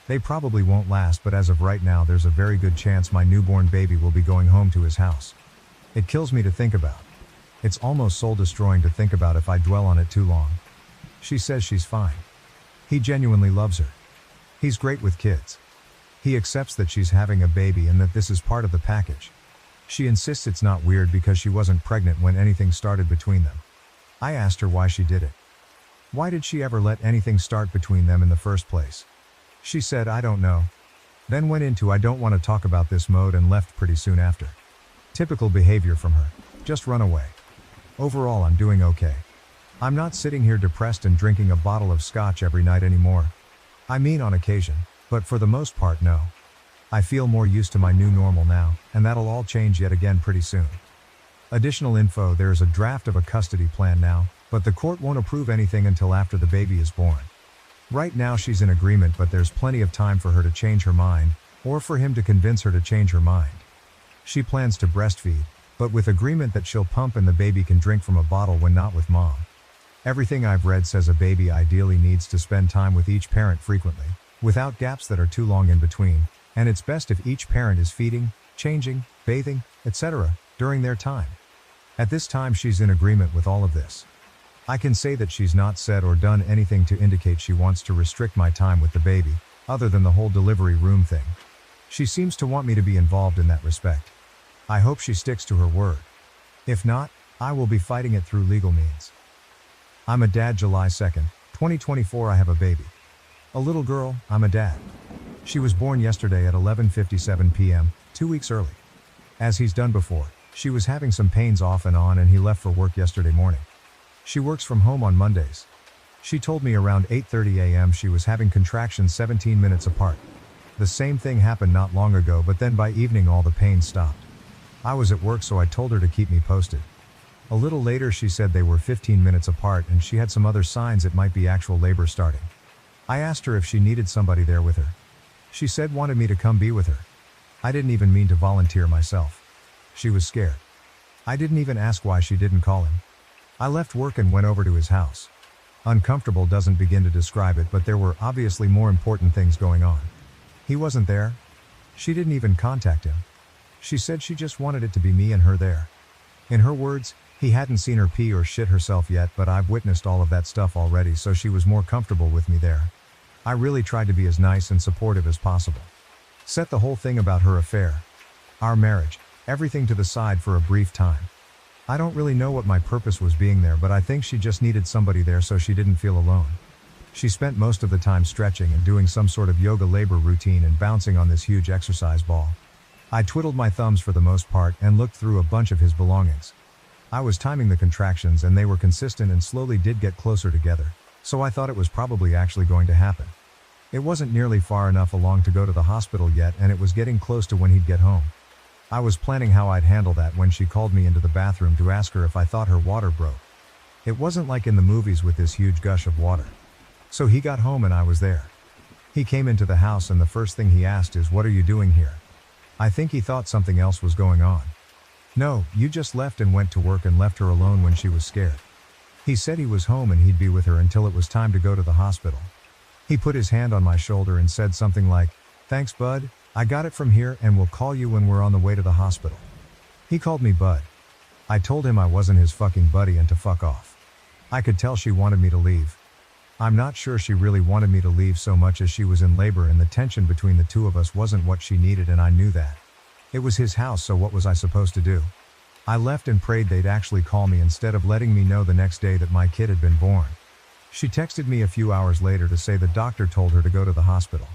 They probably won't last, but as of right now there's a very good chance my newborn baby will be going home to his house. It kills me to think about. It's almost soul-destroying to think about if I dwell on it too long. She says she's fine. He genuinely loves her. He's great with kids. He accepts that she's having a baby and that this is part of the package. She insists it's not weird because she wasn't pregnant when anything started between them. I asked her why she did it. Why did she ever let anything start between them in the first place? She said, I don't know. Then went into I don't want to talk about this mode and left pretty soon after. Typical behavior from her. Just run away. Overall, I'm doing okay. I'm not sitting here depressed and drinking a bottle of scotch every night anymore. I mean on occasion, but for the most part no. I feel more used to my new normal now, and that'll all change yet again pretty soon. Additional info: there is a draft of a custody plan now, but the court won't approve anything until after the baby is born. Right now she's in agreement, but there's plenty of time for her to change her mind, or for him to convince her to change her mind. She plans to breastfeed, but with agreement that she'll pump and the baby can drink from a bottle when not with mom. Everything I've read says a baby ideally needs to spend time with each parent frequently, without gaps that are too long in between, and it's best if each parent is feeding, changing, bathing, etc., during their time. At this time she's in agreement with all of this. I can say that she's not said or done anything to indicate she wants to restrict my time with the baby, other than the whole delivery room thing. She seems to want me to be involved in that respect. I hope she sticks to her word. If not, I will be fighting it through legal means. I'm a dad. July 2nd, 2024. I have a baby. A little girl. I'm a dad. She was born yesterday at 11:57 p.m., 2 weeks early. As he's done before, she was having some pains off and on and he left for work yesterday morning. She works from home on Mondays. She told me around 8:30 a.m. she was having contractions 17 minutes apart. The same thing happened not long ago, but then by evening all the pains stopped. I was at work, so I told her to keep me posted. A little later she said they were 15 minutes apart and she had some other signs it might be actual labor starting. I asked her if she needed somebody there with her. She said wanted me to come be with her. I didn't even mean to volunteer myself. She was scared. I didn't even ask why she didn't call him. I left work and went over to his house. Uncomfortable doesn't begin to describe it, but there were obviously more important things going on. He wasn't there. She didn't even contact him. She said she just wanted it to be me and her there. In her words, he hadn't seen her pee or shit herself yet, but I've witnessed all of that stuff already, so she was more comfortable with me there. I really tried to be as nice and supportive as possible. Set the whole thing about her affair, our marriage, everything to the side for a brief time. I don't really know what my purpose was being there, but I think she just needed somebody there so she didn't feel alone. She spent most of the time stretching and doing some sort of yoga labor routine and bouncing on this huge exercise ball. I twiddled my thumbs for the most part and looked through a bunch of his belongings. I was timing the contractions and they were consistent and slowly did get closer together, so I thought it was probably actually going to happen. It wasn't nearly far enough along to go to the hospital yet, and it was getting close to when he'd get home. I was planning how I'd handle that when she called me into the bathroom to ask her if I thought her water broke. It wasn't like in the movies with this huge gush of water. So he got home and I was there. He came into the house and the first thing he asked is, "What are you doing here?" I think he thought something else was going on. "No, you just left and went to work and left her alone when she was scared." He said he was home and he'd be with her until it was time to go to the hospital. He put his hand on my shoulder and said something like, "Thanks, bud, I got it from here and we'll call you when we're on the way to the hospital." He called me bud. I told him I wasn't his fucking buddy and to fuck off. I could tell she wanted me to leave. I'm not sure she really wanted me to leave so much as she was in labor and the tension between the two of us wasn't what she needed, and I knew that. It was his house, so what was I supposed to do? I left and prayed they'd actually call me instead of letting me know the next day that my kid had been born. She texted me a few hours later to say the doctor told her to go to the hospital.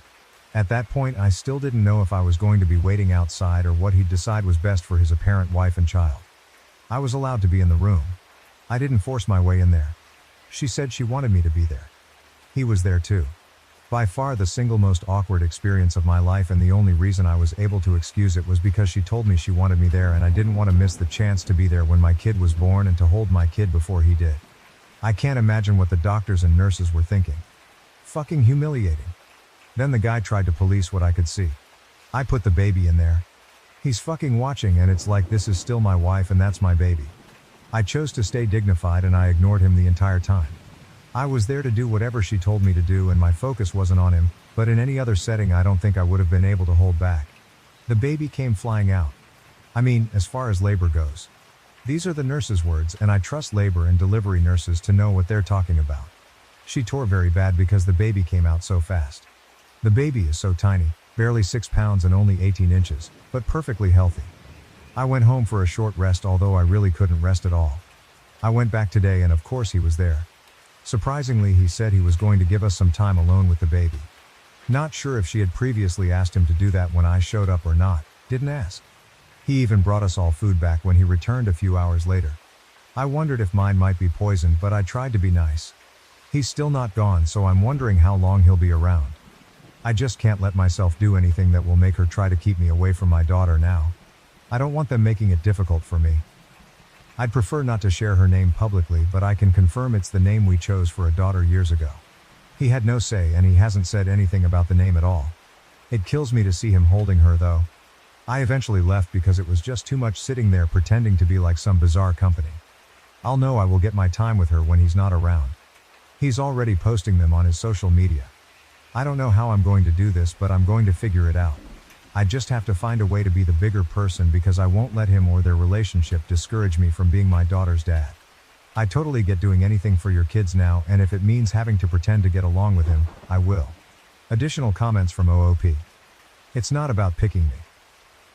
At that point I still didn't know if I was going to be waiting outside or what he'd decide was best for his apparent wife and child. I was allowed to be in the room. I didn't force my way in there. She said she wanted me to be there. He was there too. By far the single most awkward experience of my life, and the only reason I was able to excuse it was because she told me she wanted me there and I didn't want to miss the chance to be there when my kid was born and to hold my kid before he did. I can't imagine what the doctors and nurses were thinking. Fucking humiliating. Then the guy tried to police what I could see. I put the baby in there. He's fucking watching and it's like this is still my wife and that's my baby. I chose to stay dignified and I ignored him the entire time. I was there to do whatever she told me to do and my focus wasn't on him, but in any other setting I don't think I would have been able to hold back. The baby came flying out. I mean, as far as labor goes. These are the nurses' words and I trust labor and delivery nurses to know what they're talking about. She tore very bad because the baby came out so fast. The baby is so tiny, barely 6 pounds and only 18 inches, but perfectly healthy. I went home for a short rest although I really couldn't rest at all. I went back today and of course he was there. Surprisingly, he said he was going to give us some time alone with the baby. Not sure if she had previously asked him to do that when I showed up or not, didn't ask. He even brought us all food back when he returned a few hours later. I wondered if mine might be poisoned but I tried to be nice. He's still not gone so I'm wondering how long he'll be around. I just can't let myself do anything that will make her try to keep me away from my daughter now. I don't want them making it difficult for me. I'd prefer not to share her name publicly but I can confirm it's the name we chose for a daughter years ago. He had no say and he hasn't said anything about the name at all. It kills me to see him holding her though. I eventually left because it was just too much sitting there pretending to be like some bizarre company. I'll know I will get my time with her when he's not around. He's already posting them on his social media. I don't know how I'm going to do this but I'm going to figure it out. I just have to find a way to be the bigger person because I won't let him or their relationship discourage me from being my daughter's dad. I totally get doing anything for your kids now and if it means having to pretend to get along with him, I will. Additional comments from OOP. It's not about picking me.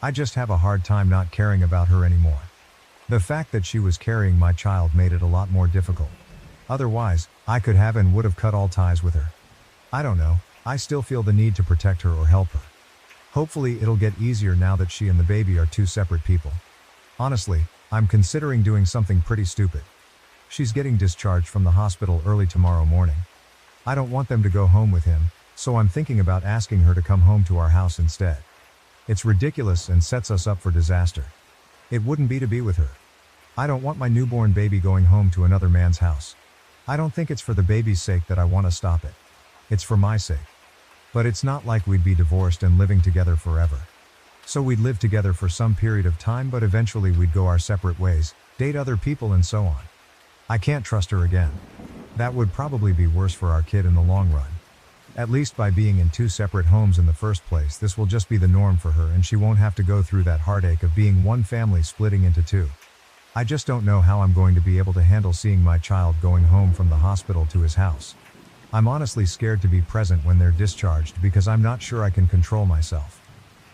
I just have a hard time not caring about her anymore. The fact that she was carrying my child made it a lot more difficult. Otherwise, I could have and would have cut all ties with her. I don't know, I still feel the need to protect her or help her. Hopefully it'll get easier now that she and the baby are two separate people. Honestly, I'm considering doing something pretty stupid. She's getting discharged from the hospital early tomorrow morning. I don't want them to go home with him, so I'm thinking about asking her to come home to our house instead. It's ridiculous and sets us up for disaster. It wouldn't be to be with her. I don't want my newborn baby going home to another man's house. I don't think it's for the baby's sake that I want to stop it. It's for my sake. But it's not like we'd be divorced and living together forever. So we'd live together for some period of time but eventually we'd go our separate ways, date other people and so on. I can't trust her again. That would probably be worse for our kid in the long run. At least by being in two separate homes in the first place this will just be the norm for her and she won't have to go through that heartache of being one family splitting into two. I just don't know how I'm going to be able to handle seeing my child going home from the hospital to his house. I'm honestly scared to be present when they're discharged because I'm not sure I can control myself.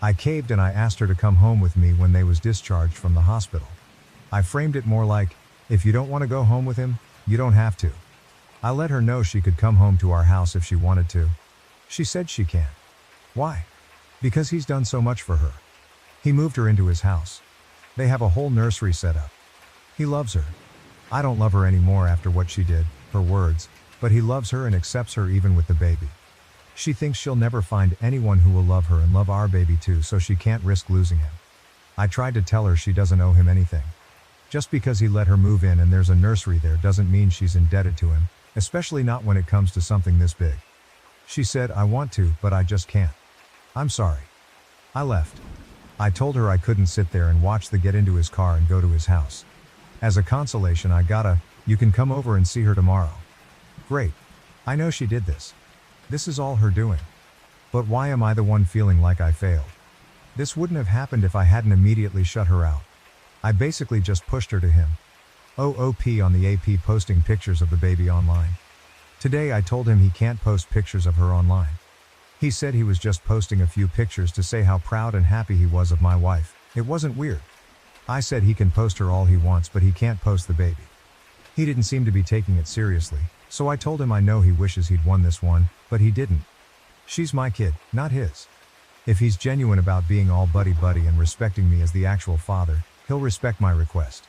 I caved and I asked her to come home with me when they was discharged from the hospital. I framed it more like, if you don't want to go home with him, you don't have to. I let her know she could come home to our house if she wanted to. She said she can. Why? Because he's done so much for her. He moved her into his house. They have a whole nursery set up. He loves her. I don't love her anymore after what she did, her words. But he loves her and accepts her even with the baby. She thinks she'll never find anyone who will love her and love our baby too so she can't risk losing him. I tried to tell her she doesn't owe him anything. Just because he let her move in and there's a nursery there doesn't mean she's indebted to him, especially not when it comes to something this big. She said I want to, but I just can't. I'm sorry. I left. I told her I couldn't sit there and watch the get into his car and go to his house. As a consolation I got a, you can come over and see her tomorrow. Great. I know she did this. This is all her doing. But why am I the one feeling like I failed? This wouldn't have happened if I hadn't immediately shut her out. I basically just pushed her to him. OOP on the AP posting pictures of the baby online. Today I told him he can't post pictures of her online. He said he was just posting a few pictures to say how proud and happy he was of my wife. It wasn't weird. I said he can post her all he wants but he can't post the baby. He didn't seem to be taking it seriously. So I told him I know he wishes he'd won this one, but he didn't. She's my kid, not his. If he's genuine about being all buddy-buddy and respecting me as the actual father, he'll respect my request.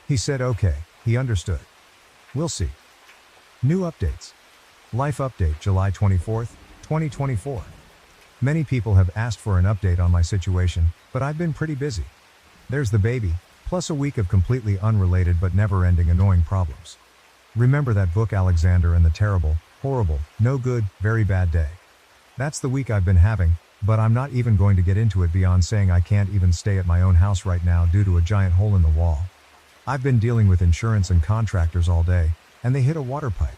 He said okay, he understood. We'll see. New updates. Life update July 24th, 2024. Many people have asked for an update on my situation, but I've been pretty busy. There's the baby, plus a week of completely unrelated but never-ending annoying problems. Remember that book Alexander and the Terrible, Horrible, No Good, Very Bad Day? That's the week I've been having, but I'm not even going to get into it beyond saying I can't even stay at my own house right now due to a giant hole in the wall. I've been dealing with insurance and contractors all day, and they hit a water pipe.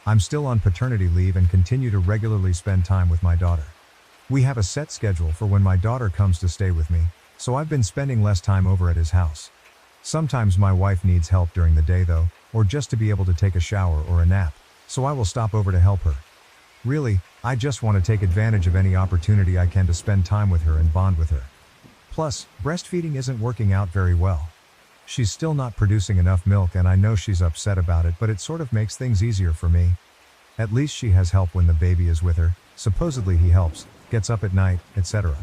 I'm still on paternity leave and continue to regularly spend time with my daughter. We have a set schedule for when my daughter comes to stay with me, so I've been spending less time over at his house. Sometimes my wife needs help during the day though, or just to be able to take a shower or a nap, so I will stop over to help her. Really, I just want to take advantage of any opportunity I can to spend time with her and bond with her. Plus, breastfeeding isn't working out very well. She's still not producing enough milk and I know she's upset about it, but it sort of makes things easier for me. At least she has help when the baby is with her, supposedly he helps, gets up at night, etc.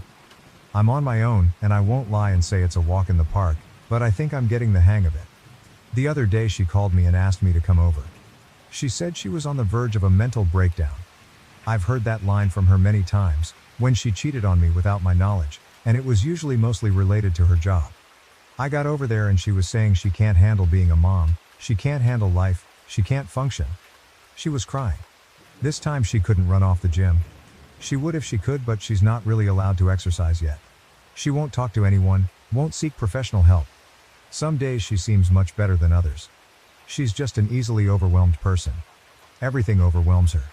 I'm on my own, and I won't lie and say it's a walk in the park, but I think I'm getting the hang of it. The other day she called me and asked me to come over. She said she was on the verge of a mental breakdown. I've heard that line from her many times, when she cheated on me without my knowledge, and it was usually mostly related to her job. I got over there and she was saying she can't handle being a mom, she can't handle life, she can't function. She was crying. This time she couldn't run off the gym. She would if she could, but she's not really allowed to exercise yet. She won't talk to anyone, won't seek professional help. Some days she seems much better than others. She's just an easily overwhelmed person. Everything overwhelms her.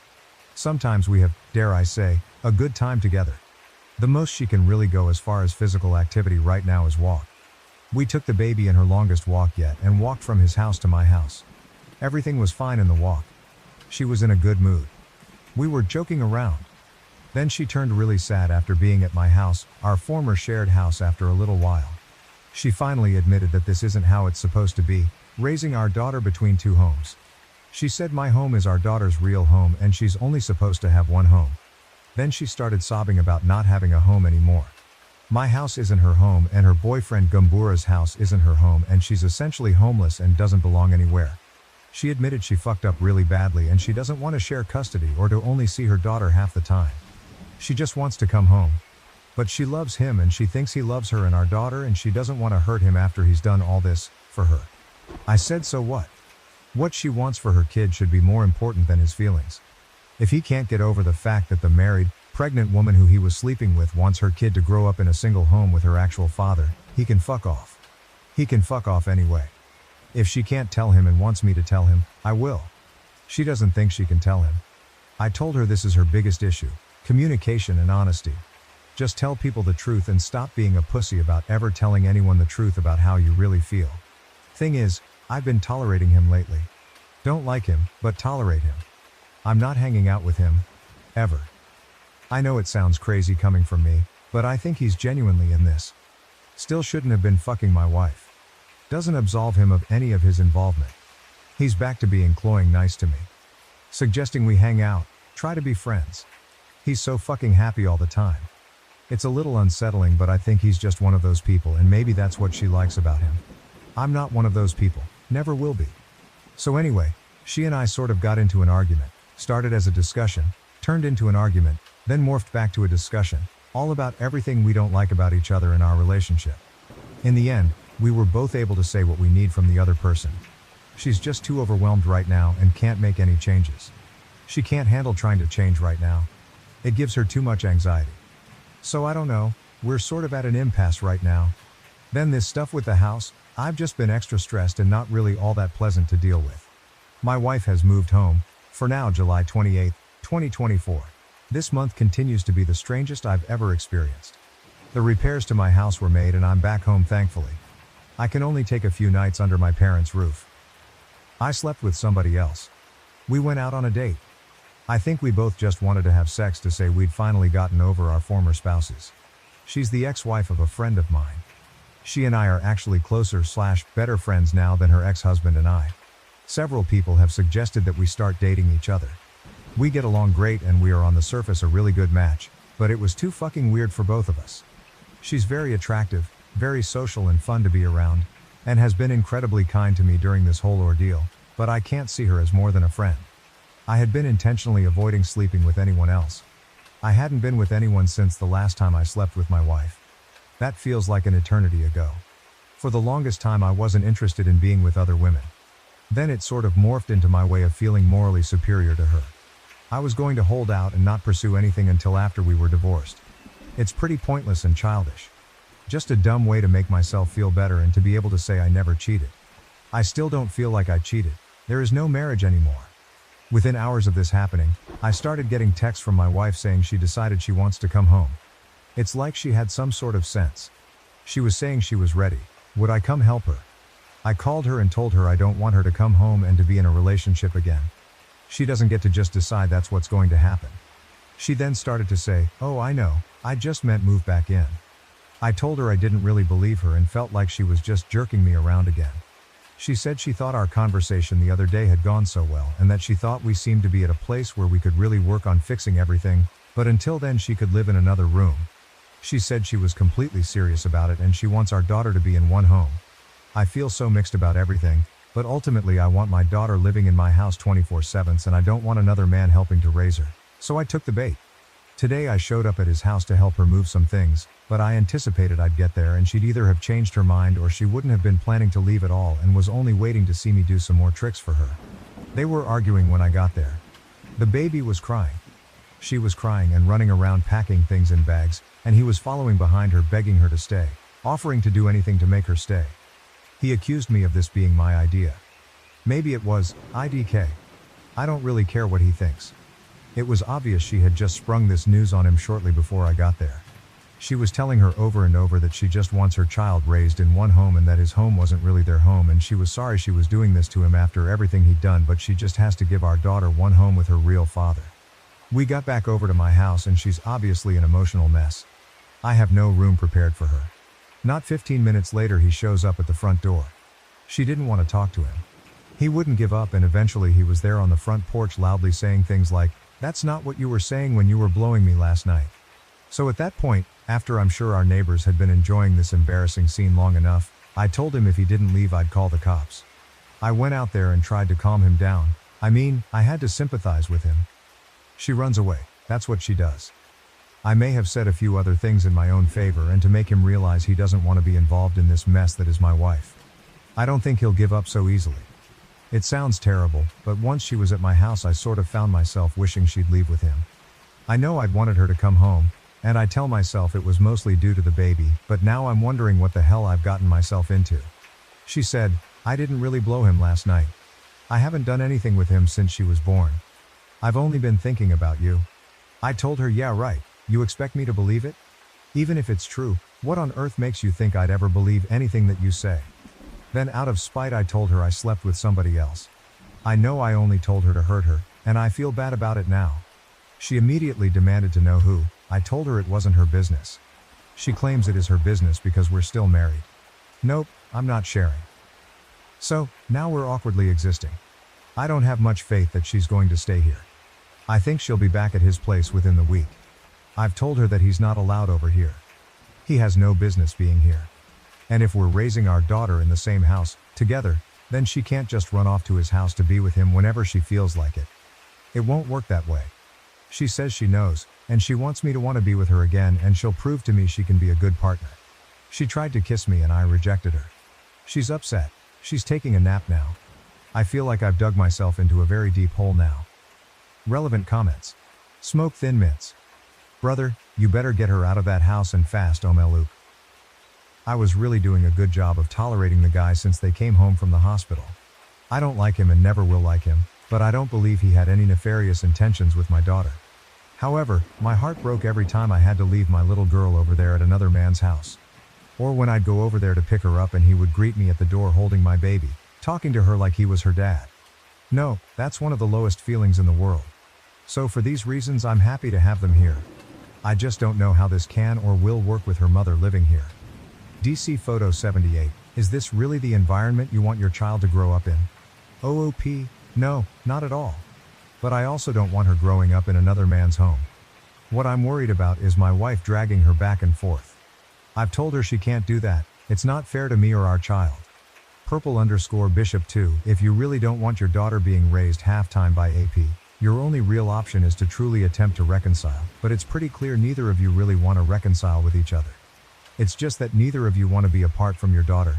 Sometimes we have, dare I say, a good time together. The most she can really go as far as physical activity right now is walk. We took the baby in her longest walk yet and walked from his house to my house. Everything was fine in the walk. She was in a good mood. We were joking around. Then she turned really sad after being at my house, our former shared house, after a little while. She finally admitted that this isn't how it's supposed to be, raising our daughter between two homes. She said my home is our daughter's real home and she's only supposed to have one home. Then she started sobbing about not having a home anymore. My house isn't her home and her boyfriend Gumbura's house isn't her home and she's essentially homeless and doesn't belong anywhere. She admitted she fucked up really badly and she doesn't want to share custody or to only see her daughter half the time. She just wants to come home. But she loves him and she thinks he loves her and our daughter and she doesn't want to hurt him after he's done all this for her. I said, so what? What she wants for her kid should be more important than his feelings. If he can't get over the fact that the married, pregnant woman who he was sleeping with wants her kid to grow up in a single home with her actual father, he can fuck off. He can fuck off anyway. If she can't tell him and wants me to tell him, I will. She doesn't think she can tell him. I told her this is her biggest issue. Communication and honesty. Just tell people the truth and stop being a pussy about ever telling anyone the truth about how you really feel. Thing is, I've been tolerating him lately. Don't like him, but tolerate him. I'm not hanging out with him. Ever. I know it sounds crazy coming from me, but I think he's genuinely in this. Still shouldn't have been fucking my wife. Doesn't absolve him of any of his involvement. He's back to being cloying nice to me. Suggesting we hang out, try to be friends. He's so fucking happy all the time. It's a little unsettling, but I think he's just one of those people and maybe that's what she likes about him. I'm not one of those people, never will be. So anyway, she and I sort of got into an argument, started as a discussion, turned into an argument, then morphed back to a discussion, all about everything we don't like about each other in our relationship. In the end, we were both able to say what we need from the other person. She's just too overwhelmed right now and can't make any changes. She can't handle trying to change right now. It gives her too much anxiety. So I don't know, we're sort of at an impasse right now. Then this stuff with the house, I've just been extra stressed and not really all that pleasant to deal with. My wife has moved home, for now July 28, 2024. This month continues to be the strangest I've ever experienced. The repairs to my house were made and I'm back home thankfully. I can only take a few nights under my parents' roof. I slept with somebody else. We went out on a date. I think we both just wanted to have sex to say we'd finally gotten over our former spouses. She's the ex-wife of a friend of mine. She and I are actually closer/better friends now than her ex-husband and I. Several people have suggested that we start dating each other. We get along great and we are on the surface a really good match, but it was too fucking weird for both of us. She's very attractive, very social and fun to be around, and has been incredibly kind to me during this whole ordeal, but I can't see her as more than a friend. I had been intentionally avoiding sleeping with anyone else. I hadn't been with anyone since the last time I slept with my wife. That feels like an eternity ago. For the longest time I wasn't interested in being with other women. Then it sort of morphed into my way of feeling morally superior to her. I was going to hold out and not pursue anything until after we were divorced. It's pretty pointless and childish. Just a dumb way to make myself feel better and to be able to say I never cheated. I still don't feel like I cheated. There is no marriage anymore. Within hours of this happening, I started getting texts from my wife saying she decided she wants to come home. It's like she had some sort of sense. She was saying she was ready. Would I come help her? I called her and told her I don't want her to come home and to be in a relationship again. She doesn't get to just decide that's what's going to happen. She then started to say, "Oh, I know, I just meant move back in." I told her I didn't really believe her and felt like she was just jerking me around again. She said she thought our conversation the other day had gone so well and that she thought we seemed to be at a place where we could really work on fixing everything, but until then she could live in another room. She said she was completely serious about it and she wants our daughter to be in one home. I feel so mixed about everything, but ultimately I want my daughter living in my house 24/7 and I don't want another man helping to raise her. So I took the bait. Today I showed up at his house to help her move some things, but I anticipated I'd get there and she'd either have changed her mind or she wouldn't have been planning to leave at all and was only waiting to see me do some more tricks for her. They were arguing when I got there. The baby was crying. She was crying and running around packing things in bags, and he was following behind her begging her to stay, offering to do anything to make her stay. He accused me of this being my idea. Maybe it was, IDK. I don't really care what he thinks. It was obvious she had just sprung this news on him shortly before I got there. She was telling her over and over that she just wants her child raised in one home and that his home wasn't really their home, and she was sorry she was doing this to him after everything he'd done, but she just has to give our daughter one home with her real father. We got back over to my house and she's obviously an emotional mess. I have no room prepared for her. Not 15 minutes later he shows up at the front door. She didn't want to talk to him. He wouldn't give up and eventually he was there on the front porch loudly saying things like, "That's not what you were saying when you were blowing me last night." So at that point, after I'm sure our neighbors had been enjoying this embarrassing scene long enough, I told him if he didn't leave I'd call the cops. I went out there and tried to calm him down. I had to sympathize with him. She runs away. That's what she does. I may have said a few other things in my own favor and to make him realize he doesn't want to be involved in this mess that is my wife. I don't think he'll give up so easily. It sounds terrible, but once she was at my house I sort of found myself wishing she'd leave with him. I know I'd wanted her to come home, and I tell myself it was mostly due to the baby, but now I'm wondering what the hell I've gotten myself into. She said, "I didn't really blow him last night. I haven't done anything with him since she was born. I've only been thinking about you." I told her, "Yeah, right. You expect me to believe it? Even if it's true, what on earth makes you think I'd ever believe anything that you say?" Then out of spite I told her I slept with somebody else. I know I only told her to hurt her, and I feel bad about it now. She immediately demanded to know who. I told her it wasn't her business. She claims it is her business because we're still married. Nope, I'm not sharing. So, now we're awkwardly existing. I don't have much faith that she's going to stay here. I think she'll be back at his place within the week. I've told her that he's not allowed over here. He has no business being here. And if we're raising our daughter in the same house, together, then she can't just run off to his house to be with him whenever she feels like it. It won't work that way. She says she knows, and she wants me to want to be with her again, and she'll prove to me she can be a good partner. She tried to kiss me and I rejected her. She's upset. She's taking a nap now. I feel like I've dug myself into a very deep hole now. Relevant comments. Smoke Thin Mints. Brother, you better get her out of that house and fast, Omeluk. I was really doing a good job of tolerating the guy since they came home from the hospital. I don't like him and never will like him, but I don't believe he had any nefarious intentions with my daughter. However, my heart broke every time I had to leave my little girl over there at another man's house. Or when I'd go over there to pick her up and he would greet me at the door holding my baby, talking to her like he was her dad. No, that's one of the lowest feelings in the world. So for these reasons I'm happy to have them here. I just don't know how this can or will work with her mother living here. DC Photo 78, is this really the environment you want your child to grow up in? OOP, no, not at all. But I also don't want her growing up in another man's home. What I'm worried about is my wife dragging her back and forth. I've told her she can't do that. It's not fair to me or our child. Purple_Bishop 2, if you really don't want your daughter being raised half-time by AP, your only real option is to truly attempt to reconcile, but it's pretty clear neither of you really want to reconcile with each other. It's just that neither of you want to be apart from your daughter.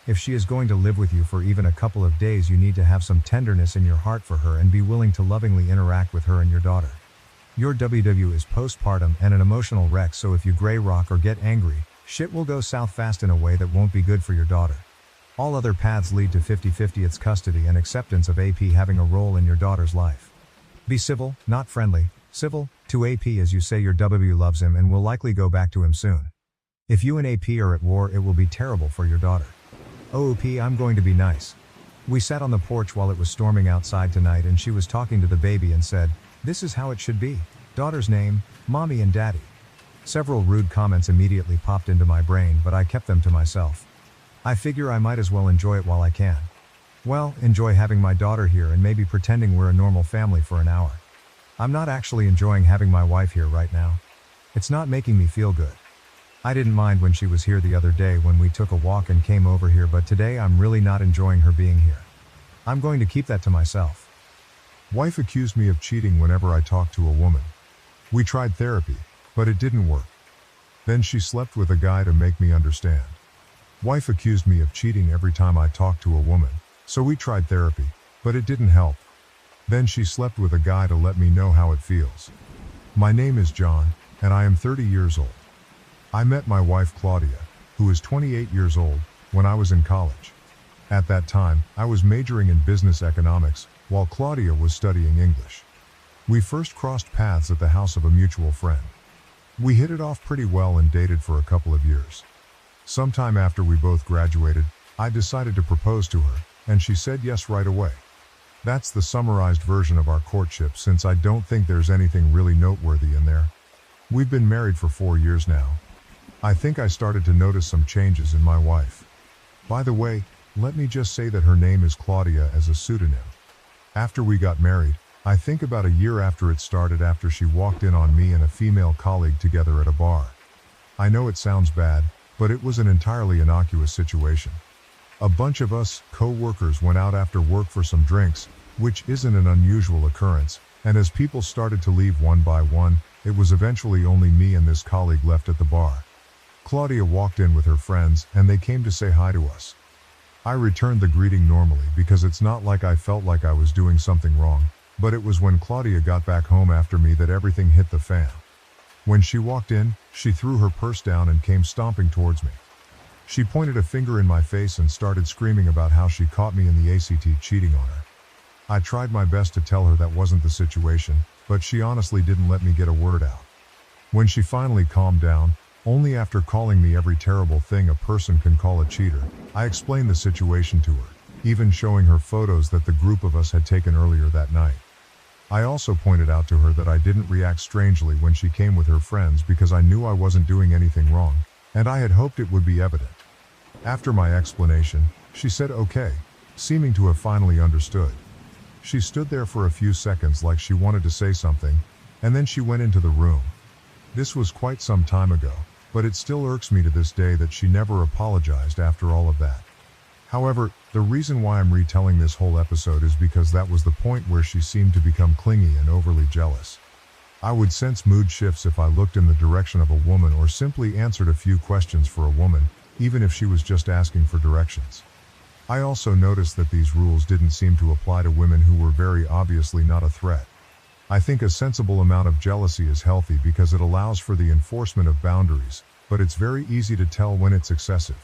If she is going to live with you for even a couple of days, you need to have some tenderness in your heart for her and be willing to lovingly interact with her and your daughter. Your WW is postpartum and an emotional wreck, so if you gray rock or get angry, shit will go south fast in a way that won't be good for your daughter. All other paths lead to 50-50. It's custody and acceptance of AP having a role in your daughter's life. Be civil, not friendly, civil, to AP as you say your W loves him and will likely go back to him soon. If you and AP are at war, it will be terrible for your daughter. OOP, I'm going to be nice. We sat on the porch while it was storming outside tonight and she was talking to the baby and said, "This is how it should be. Daughter's name, Mommy and Daddy." Several rude comments immediately popped into my brain, but I kept them to myself. I figure I might as well enjoy it while I can. Well, enjoy having my daughter here and maybe pretending we're a normal family for an hour. I'm not actually enjoying having my wife here right now. It's not making me feel good. I didn't mind when she was here the other day when we took a walk and came over here, but today I'm really not enjoying her being here. I'm going to keep that to myself. Wife accused me of cheating whenever I talked to a woman. We tried therapy, but it didn't work. Then she slept with a guy to make me understand. Wife accused me of cheating every time I talked to a woman, so we tried therapy, but it didn't help. Then she slept with a guy to let me know how it feels. My name is John, and I am 30 years old. I met my wife Claudia, who is 28 years old, when I was in college. At that time, I was majoring in business economics, while Claudia was studying English. We first crossed paths at the house of a mutual friend. We hit it off pretty well and dated for a couple of years. Sometime after we both graduated, I decided to propose to her, and she said yes right away. That's the summarized version of our courtship, since I don't think there's anything really noteworthy in there. We've been married for 4 years now. I think I started to notice some changes in my wife. By the way, let me just say that her name is Claudia as a pseudonym. After we got married, I think about a year after it started, after she walked in on me and a female colleague together at a bar. I know it sounds bad, but it was an entirely innocuous situation. A bunch of us, co-workers, went out after work for some drinks, which isn't an unusual occurrence, and as people started to leave one by one, it was eventually only me and this colleague left at the bar. Claudia walked in with her friends, and they came to say hi to us. I returned the greeting normally because it's not like I felt like I was doing something wrong, but it was when Claudia got back home after me that everything hit the fan. When she walked in, she threw her purse down and came stomping towards me. She pointed a finger in my face and started screaming about how she caught me in the ACT cheating on her. I tried my best to tell her that wasn't the situation, but she honestly didn't let me get a word out. When she finally calmed down, only after calling me every terrible thing a person can call a cheater, I explained the situation to her, even showing her photos that the group of us had taken earlier that night. I also pointed out to her that I didn't react strangely when she came with her friends because I knew I wasn't doing anything wrong, and I had hoped it would be evident. After my explanation, she said okay, seeming to have finally understood. She stood there for a few seconds like she wanted to say something, and then she went into the room. This was quite some time ago, but it still irks me to this day that she never apologized after all of that. However, the reason why I'm retelling this whole episode is because that was the point where she seemed to become clingy and overly jealous. I would sense mood shifts if I looked in the direction of a woman or simply answered a few questions for a woman, even if she was just asking for directions. I also noticed that these rules didn't seem to apply to women who were very obviously not a threat. I think a sensible amount of jealousy is healthy because it allows for the enforcement of boundaries, but it's very easy to tell when it's excessive.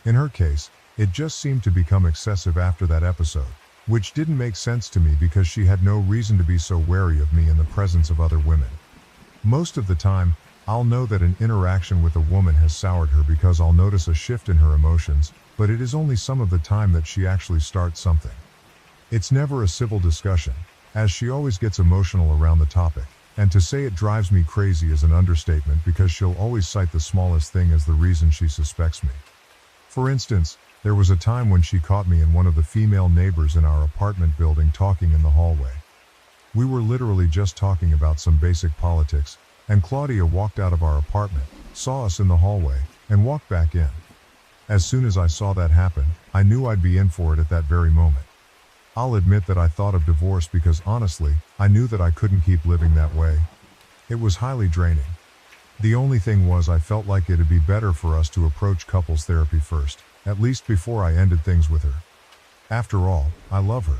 In her case, it just seemed to become excessive after that episode, which didn't make sense to me because she had no reason to be so wary of me in the presence of other women. Most of the time, I'll know that an interaction with a woman has soured her because I'll notice a shift in her emotions, but it is only some of the time that she actually starts something. It's never a civil discussion, as she always gets emotional around the topic, and to say it drives me crazy is an understatement because she'll always cite the smallest thing as the reason she suspects me. For instance, there was a time when she caught me and one of the female neighbors in our apartment building talking in the hallway. We were literally just talking about some basic politics, and Claudia walked out of our apartment, saw us in the hallway, and walked back in. As soon as I saw that happen, I knew I'd be in for it at that very moment. I'll admit that I thought of divorce because honestly, I knew that I couldn't keep living that way. It was highly draining. The only thing was I felt like it'd be better for us to approach couples therapy first, at least before I ended things with her. After all, I love her.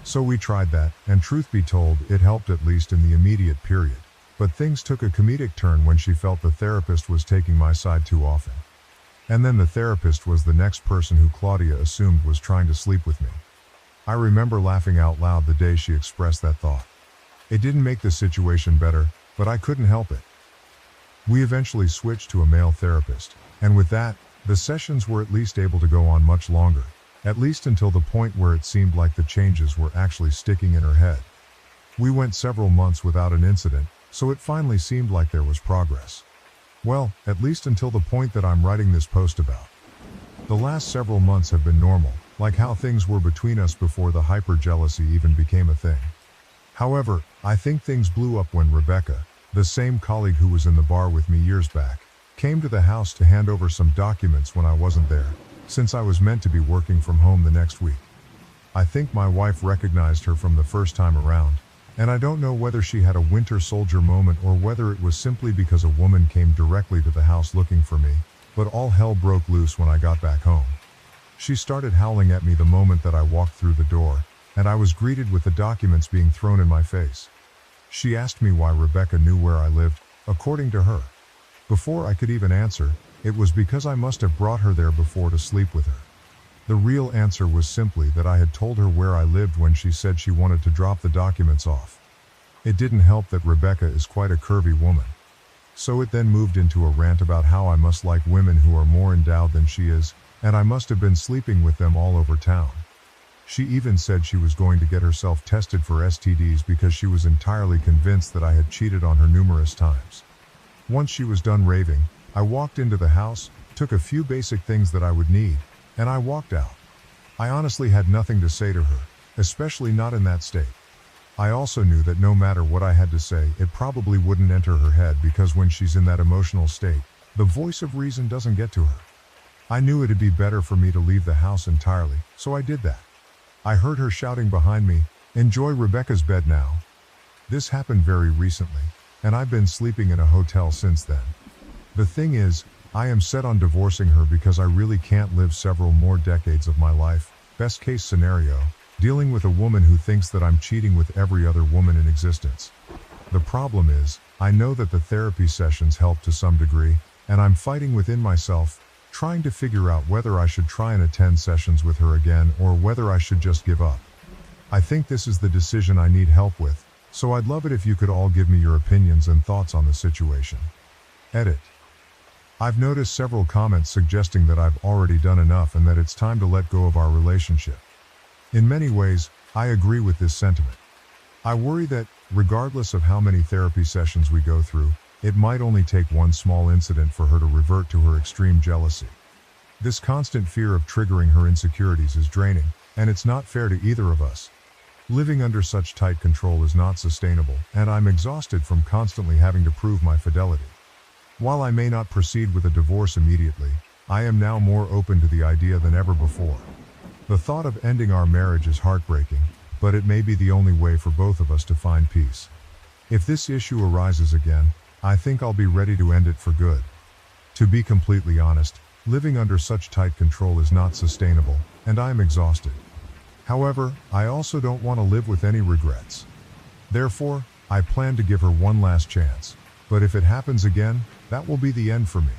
So we tried that, and truth be told, it helped at least in the immediate period. But things took a comedic turn when she felt the therapist was taking my side too often. And then the therapist was the next person who Claudia assumed was trying to sleep with me. I remember laughing out loud the day she expressed that thought. It didn't make the situation better, but I couldn't help it. We eventually switched to a male therapist, and with that, the sessions were at least able to go on much longer, at least until the point where it seemed like the changes were actually sticking in her head. We went several months without an incident, so it finally seemed like there was progress. Well, at least until the point that I'm writing this post about. The last several months have been normal, like how things were between us before the hyper-jealousy even became a thing. However, I think things blew up when Rebecca, the same colleague who was in the bar with me years back, came to the house to hand over some documents when I wasn't there, since I was meant to be working from home the next week. I think my wife recognized her from the first time around, and I don't know whether she had a Winter Soldier moment or whether it was simply because a woman came directly to the house looking for me, but all hell broke loose when I got back home. She started howling at me the moment that I walked through the door, and I was greeted with the documents being thrown in my face. She asked me why Rebecca knew where I lived, according to her. Before I could even answer, it was because I must have brought her there before to sleep with her. The real answer was simply that I had told her where I lived when she said she wanted to drop the documents off. It didn't help that Rebecca is quite a curvy woman. So it then moved into a rant about how I must like women who are more endowed than she is, and I must have been sleeping with them all over town. She even said she was going to get herself tested for STDs because she was entirely convinced that I had cheated on her numerous times. Once she was done raving, I walked into the house, took a few basic things that I would need, and I walked out. I honestly had nothing to say to her, especially not in that state. I also knew that no matter what I had to say, it probably wouldn't enter her head because when she's in that emotional state, the voice of reason doesn't get to her. I knew it'd be better for me to leave the house entirely, so I did that. I heard her shouting behind me, "Enjoy Rebecca's bed now." This happened very recently, and I've been sleeping in a hotel since then. The thing is, I am set on divorcing her because I really can't live several more decades of my life, best case scenario, dealing with a woman who thinks that I'm cheating with every other woman in existence. The problem is, I know that the therapy sessions help to some degree, and I'm fighting within myself, trying to figure out whether I should try and attend sessions with her again or whether I should just give up. I think this is the decision I need help with, so I'd love it if you could all give me your opinions and thoughts on the situation. Edit. I've noticed several comments suggesting that I've already done enough and that it's time to let go of our relationship. In many ways, I agree with this sentiment. I worry that, regardless of how many therapy sessions we go through, it might only take one small incident for her to revert to her extreme jealousy. This constant fear of triggering her insecurities is draining, and it's not fair to either of us. Living under such tight control is not sustainable, and I'm exhausted from constantly having to prove my fidelity. While I may not proceed with a divorce immediately, I am now more open to the idea than ever before. The thought of ending our marriage is heartbreaking, but it may be the only way for both of us to find peace. If this issue arises again, I think I'll be ready to end it for good. To be completely honest, living under such tight control is not sustainable, and I am exhausted. However, I also don't want to live with any regrets. Therefore, I plan to give her one last chance, but if it happens again, that will be the end for me.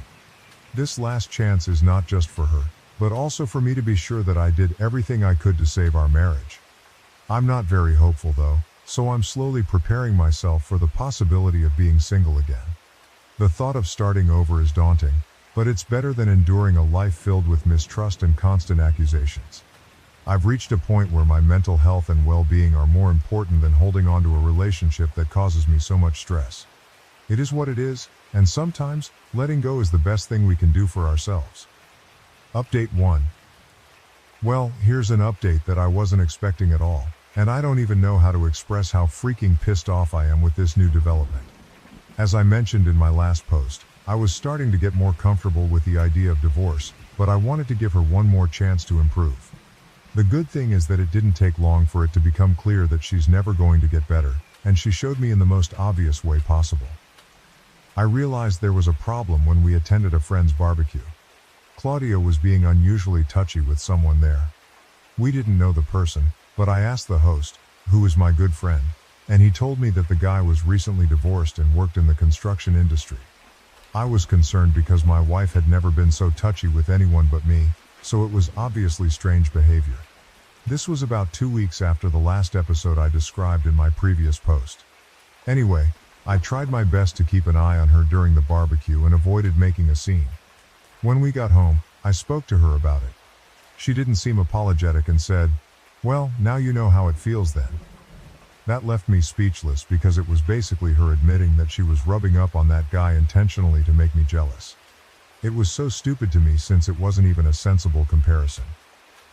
This last chance is not just for her, but also for me to be sure that I did everything I could to save our marriage. I'm not very hopeful though, so I'm slowly preparing myself for the possibility of being single again. The thought of starting over is daunting, but it's better than enduring a life filled with mistrust and constant accusations. I've reached a point where my mental health and well-being are more important than holding on to a relationship that causes me so much stress. It is what it is, and sometimes, letting go is the best thing we can do for ourselves. Update 1. Well, here's an update that I wasn't expecting at all, and I don't even know how to express how freaking pissed off I am with this new development. As I mentioned in my last post, I was starting to get more comfortable with the idea of divorce, but I wanted to give her one more chance to improve. The good thing is that it didn't take long for it to become clear that she's never going to get better, and she showed me in the most obvious way possible. I realized there was a problem when we attended a friend's barbecue. Claudia was being unusually touchy with someone there. We didn't know the person, but I asked the host, who is my good friend, and he told me that the guy was recently divorced and worked in the construction industry. I was concerned because my wife had never been so touchy with anyone but me, so it was obviously strange behavior. This was about 2 weeks after the last episode I described in my previous post. Anyway, I tried my best to keep an eye on her during the barbecue and avoided making a scene. When we got home, I spoke to her about it. She didn't seem apologetic and said, "Well, now you know how it feels then." That left me speechless because it was basically her admitting that she was rubbing up on that guy intentionally to make me jealous. It was so stupid to me since it wasn't even a sensible comparison.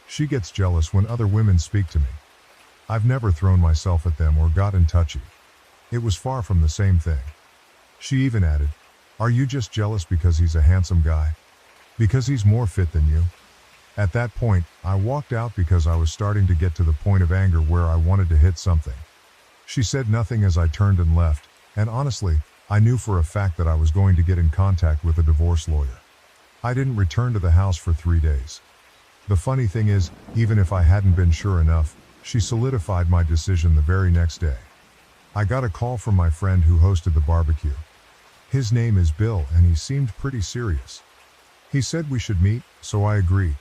She gets jealous when other women speak to me. I've never thrown myself at them or gotten touchy. It was far from the same thing. She even added, "Are you just jealous because he's a handsome guy? Because he's more fit than you?" At that point, I walked out because I was starting to get to the point of anger where I wanted to hit something. She said nothing as I turned and left, and honestly, I knew for a fact that I was going to get in contact with a divorce lawyer. I didn't return to the house for 3 days. The funny thing is, even if I hadn't been sure enough, she solidified my decision the very next day. I got a call from my friend who hosted the barbecue. His name is Bill and he seemed pretty serious. He said we should meet, so I agreed.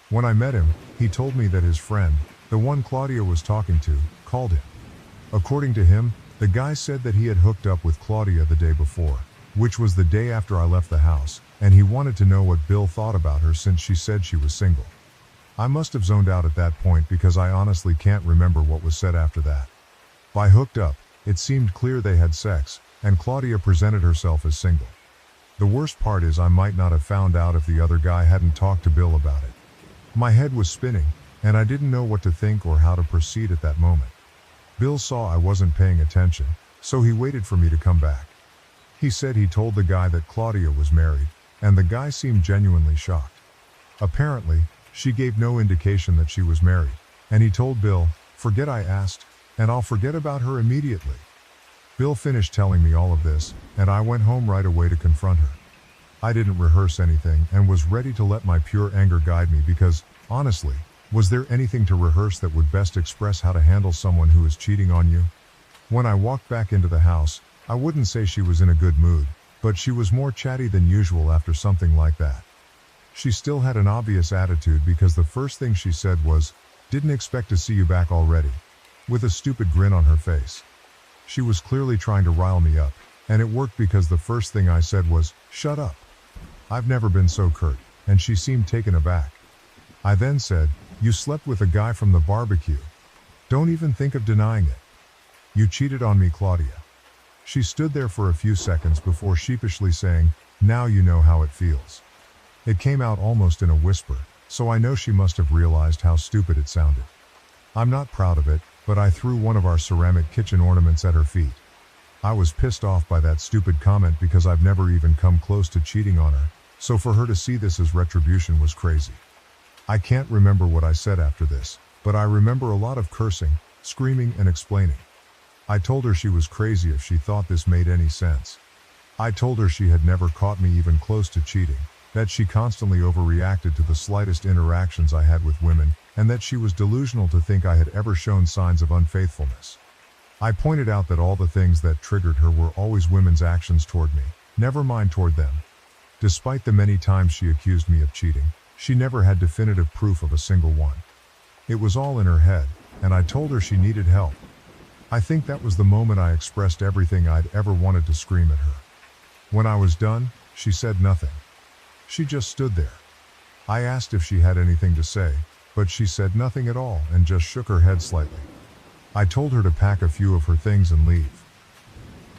When I met him, he told me that his friend, the one Claudia was talking to, called him. According to him, the guy said that he had hooked up with Claudia the day before, which was the day after I left the house, and he wanted to know what Bill thought about her since she said she was single. I must have zoned out at that point because I honestly can't remember what was said after that. By hooked up, it seemed clear they had sex, and Claudia presented herself as single. The worst part is I might not have found out if the other guy hadn't talked to Bill about it. My head was spinning, and I didn't know what to think or how to proceed at that moment. Bill saw I wasn't paying attention, so he waited for me to come back. He said he told the guy that Claudia was married, and the guy seemed genuinely shocked. Apparently, she gave no indication that she was married, and he told Bill, "Forget I asked, and I'll forget about her immediately." Bill finished telling me all of this, and I went home right away to confront her. I didn't rehearse anything and was ready to let my pure anger guide me because, honestly, was there anything to rehearse that would best express how to handle someone who is cheating on you? When I walked back into the house, I wouldn't say she was in a good mood, but she was more chatty than usual after something like that. She still had an obvious attitude because the first thing she said was, "Didn't expect to see you back already," with a stupid grin on her face. She was clearly trying to rile me up, and it worked because the first thing I said was, "Shut up." I've never been so curt, and she seemed taken aback. I then said, "You slept with a guy from the barbecue. Don't even think of denying it. You cheated on me, Claudia." She stood there for a few seconds before sheepishly saying, "Now you know how it feels." It came out almost in a whisper, so I know she must have realized how stupid it sounded. I'm not proud of it, but I threw one of our ceramic kitchen ornaments at her feet. I was pissed off by that stupid comment because I've never even come close to cheating on her, so for her to see this as retribution was crazy. I can't remember what I said after this, but I remember a lot of cursing, screaming, and explaining. I told her she was crazy if she thought this made any sense. I told her she had never caught me even close to cheating, that she constantly overreacted to the slightest interactions I had with women, and that she was delusional to think I had ever shown signs of unfaithfulness. I pointed out that all the things that triggered her were always women's actions toward me, never mine toward them. Despite the many times she accused me of cheating, she never had definitive proof of a single one. It was all in her head, and I told her she needed help. I think that was the moment I expressed everything I'd ever wanted to scream at her. When I was done, she said nothing. She just stood there. I asked if she had anything to say, but she said nothing at all and just shook her head slightly. I told her to pack a few of her things and leave.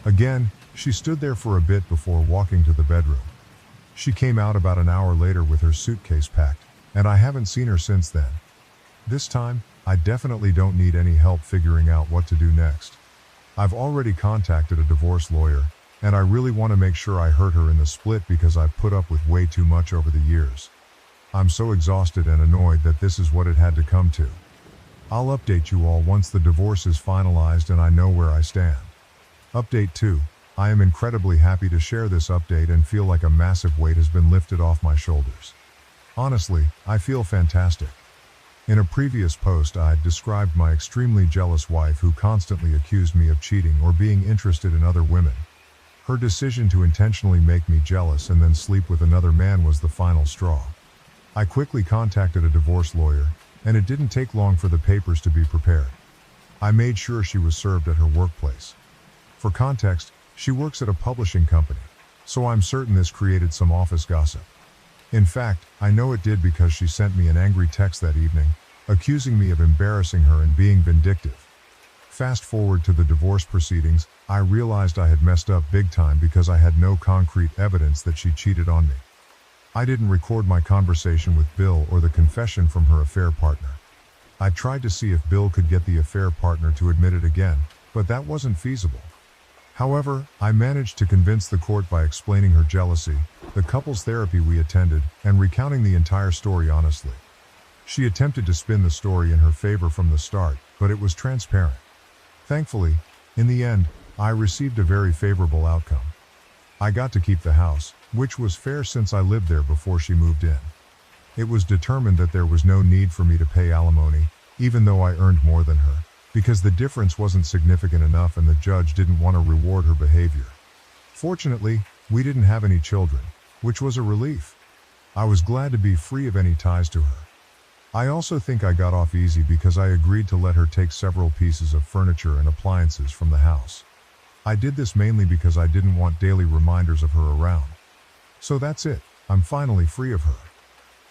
Again, she stood there for a bit before walking to the bedroom. She came out about an hour later with her suitcase packed, and I haven't seen her since then. This time, I definitely don't need any help figuring out what to do next. I've already contacted a divorce lawyer, and I really want to make sure I hurt her in the split because I've put up with way too much over the years. I'm so exhausted and annoyed that this is what it had to come to. I'll update you all once the divorce is finalized and I know where I stand. Update 2. I am incredibly happy to share this update and feel like a massive weight has been lifted off my shoulders. Honestly, I feel fantastic. In a previous post, I had described my extremely jealous wife who constantly accused me of cheating or being interested in other women. Her decision to intentionally make me jealous and then sleep with another man was the final straw. I quickly contacted a divorce lawyer, and it didn't take long for the papers to be prepared. I made sure she was served at her workplace. For context, she works at a publishing company, so I'm certain this created some office gossip. In fact, I know it did because she sent me an angry text that evening, accusing me of embarrassing her and being vindictive. Fast forward to the divorce proceedings, I realized I had messed up big time because I had no concrete evidence that she cheated on me. I didn't record my conversation with Bill or the confession from her affair partner. I tried to see if Bill could get the affair partner to admit it again, but that wasn't feasible. However, I managed to convince the court by explaining her jealousy, the couples therapy we attended, and recounting the entire story honestly. She attempted to spin the story in her favor from the start, but it was transparent. Thankfully, in the end, I received a very favorable outcome. I got to keep the house, which was fair since I lived there before she moved in. It was determined that there was no need for me to pay alimony, even though I earned more than her, because the difference wasn't significant enough and the judge didn't want to reward her behavior. Fortunately, we didn't have any children, which was a relief. I was glad to be free of any ties to her. I also think I got off easy because I agreed to let her take several pieces of furniture and appliances from the house. I did this mainly because I didn't want daily reminders of her around. So that's it, I'm finally free of her.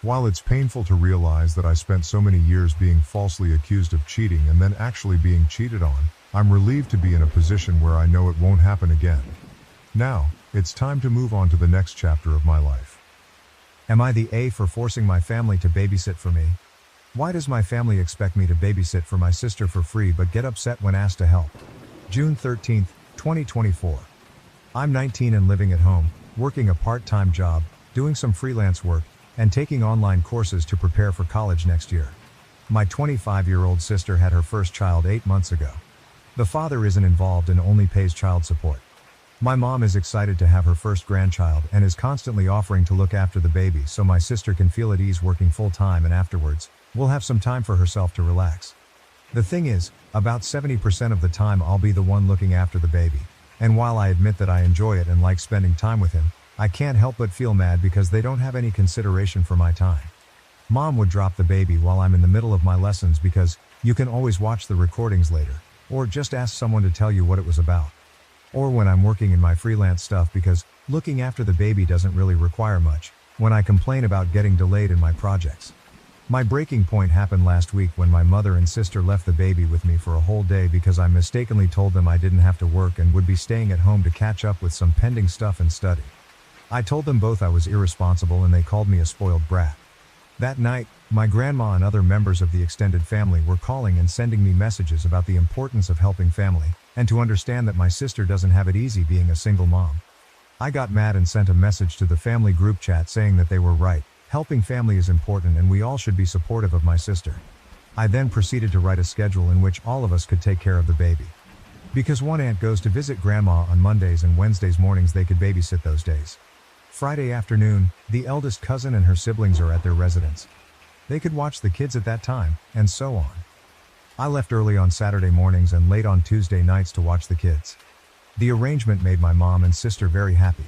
While it's painful to realize that I spent so many years being falsely accused of cheating and then actually being cheated on, I'm relieved to be in a position where I know it won't happen again. Now, it's time to move on to the next chapter of my life. Am I the A for forcing my family to babysit for me? Why does my family expect me to babysit for my sister for free but get upset when asked to help? June 13, 2024. I'm 19 and living at home, working a part-time job, doing some freelance work, and taking online courses to prepare for college next year. My 25-year-old sister had her first child 8 months ago. The father isn't involved and only pays child support. My mom is excited to have her first grandchild and is constantly offering to look after the baby so my sister can feel at ease working full-time and afterwards, will have some time for herself to relax. The thing is, about 70% of the time I'll be the one looking after the baby, and while I admit that I enjoy it and like spending time with him, I can't help but feel mad because they don't have any consideration for my time. Mom would drop the baby while I'm in the middle of my lessons because you can always watch the recordings later, or just ask someone to tell you what it was about. Or when I'm working in my freelance stuff because looking after the baby doesn't really require much, when I complain about getting delayed in my projects. My breaking point happened last week when my mother and sister left the baby with me for a whole day because I mistakenly told them I didn't have to work and would be staying at home to catch up with some pending stuff and study. I told them both I was irresponsible and they called me a spoiled brat. That night, my grandma and other members of the extended family were calling and sending me messages about the importance of helping family, and to understand that my sister doesn't have it easy being a single mom. I got mad and sent a message to the family group chat saying that they were right, helping family is important and we all should be supportive of my sister. I then proceeded to write a schedule in which all of us could take care of the baby. Because one aunt goes to visit grandma on Mondays and Wednesdays mornings, they could babysit those days. Friday afternoon, the eldest cousin and her siblings are at their residence. They could watch the kids at that time, and so on. I left early on Saturday mornings and late on Tuesday nights to watch the kids. The arrangement made my mom and sister very happy.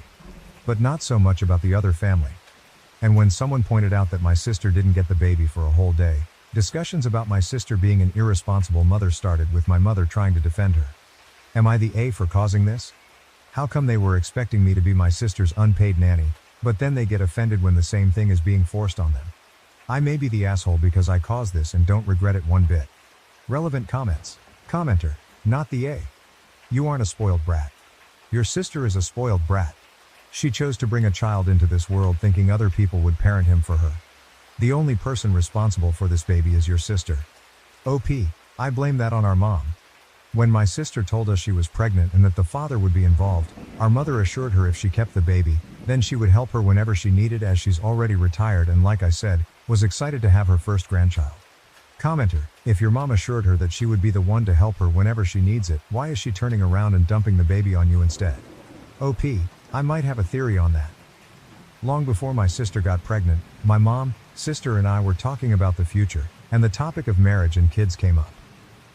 But not so much about the other family. And when someone pointed out that my sister didn't get the baby for a whole day, discussions about my sister being an irresponsible mother started with my mother trying to defend her. Am I the A for causing this? How come they were expecting me to be my sister's unpaid nanny, but then they get offended when the same thing is being forced on them? I may be the asshole because I caused this and don't regret it one bit. Relevant comments. Commenter, not the A. You aren't a spoiled brat. Your sister is a spoiled brat. She chose to bring a child into this world thinking other people would parent him for her. The only person responsible for this baby is your sister. OP, I blame that on our mom. When my sister told us she was pregnant and that the father would be involved, our mother assured her if she kept the baby, then she would help her whenever she needed as she's already retired and like I said, was excited to have her first grandchild. Commenter, if your mom assured her that she would be the one to help her whenever she needs it, why is she turning around and dumping the baby on you instead? OP, I might have a theory on that. Long before my sister got pregnant, my mom, sister and I were talking about the future, and the topic of marriage and kids came up.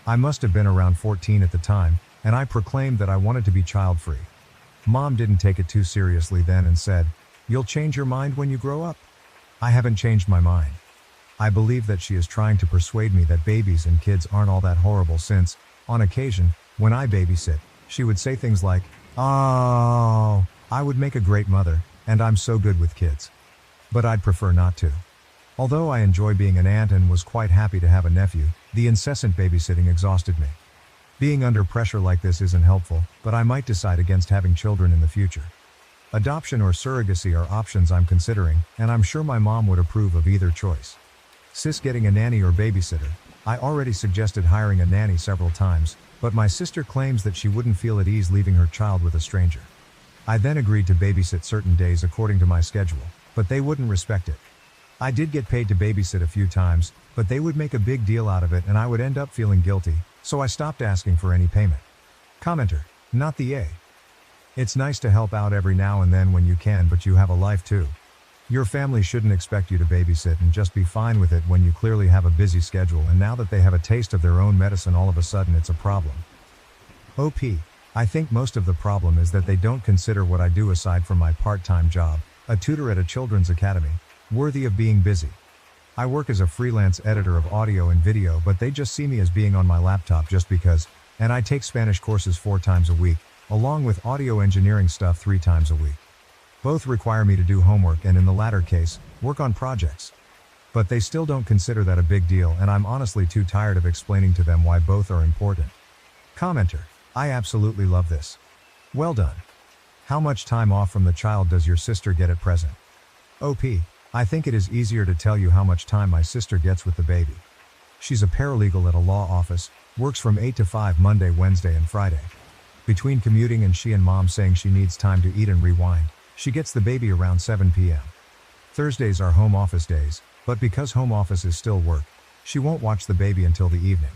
I must have been around 14 at the time, and I proclaimed that I wanted to be child-free. Mom didn't take it too seriously then and said, "You'll change your mind when you grow up." I haven't changed my mind. I believe that she is trying to persuade me that babies and kids aren't all that horrible since, on occasion, when I babysit, she would say things like, "Oh, I would make a great mother, and I'm so good with kids." But I'd prefer not to. Although I enjoy being an aunt and was quite happy to have a nephew, the incessant babysitting exhausted me. Being under pressure like this isn't helpful, but I might decide against having children in the future. Adoption or surrogacy are options I'm considering, and I'm sure my mom would approve of either choice. Sis getting a nanny or babysitter. I already suggested hiring a nanny several times, but my sister claims that she wouldn't feel at ease leaving her child with a stranger. I then agreed to babysit certain days according to my schedule, but they wouldn't respect it. I did get paid to babysit a few times, but they would make a big deal out of it and I would end up feeling guilty, so I stopped asking for any payment. Commenter, not the A. It's nice to help out every now and then when you can, but you have a life too. Your family shouldn't expect you to babysit and just be fine with it when you clearly have a busy schedule, and now that they have a taste of their own medicine all of a sudden it's a problem. OP. I think most of the problem is that they don't consider what I do aside from my part-time job, a tutor at a children's academy, worthy of being busy. I work as a freelance editor of audio and video, but they just see me as being on my laptop just because, and I take Spanish courses 4 times a week, along with audio engineering stuff 3 times a week. Both require me to do homework and in the latter case, work on projects. But they still don't consider that a big deal, and I'm honestly too tired of explaining to them why both are important. Commenter, I absolutely love this. Well done. How much time off from the child does your sister get at present? OP, I think it is easier to tell you how much time my sister gets with the baby. She's a paralegal at a law office, works from 8 to 5 Monday, Wednesday and Friday. Between commuting and she and mom saying she needs time to eat and rewind, she gets the baby around 7 p.m. Thursdays are home office days, but because home office is still work, she won't watch the baby until the evening.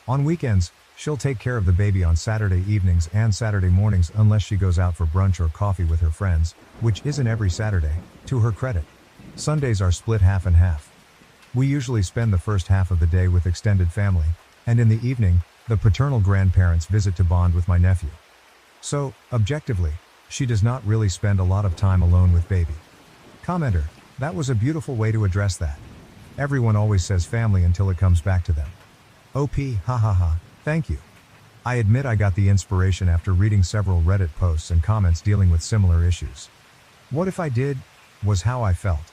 On weekends, she'll take care of the baby on Saturday evenings and Saturday mornings unless she goes out for brunch or coffee with her friends, which isn't every Saturday, to her credit. Sundays are split half and half. We usually spend the first half of the day with extended family, and in the evening, the paternal grandparents visit to bond with my nephew. So, objectively, she does not really spend a lot of time alone with baby. Commenter, that was a beautiful way to address that. Everyone always says family until it comes back to them. OP, ha, thank you. I admit I got the inspiration after reading several Reddit posts and comments dealing with similar issues. What if I did, was how I felt.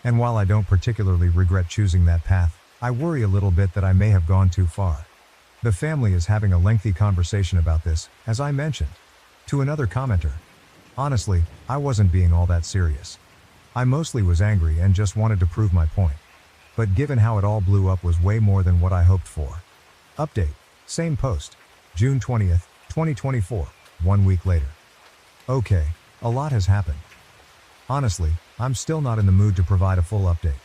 And while I don't particularly regret choosing that path, I worry a little bit that I may have gone too far. The family is having a lengthy conversation about this, as I mentioned. To another commenter. Honestly, I wasn't being all that serious. I mostly was angry and just wanted to prove my point. But given how it all blew up was way more than what I hoped for. Update. Same post. June 20th, 2024, 1 week later. Okay, a lot has happened. Honestly, I'm still not in the mood to provide a full update.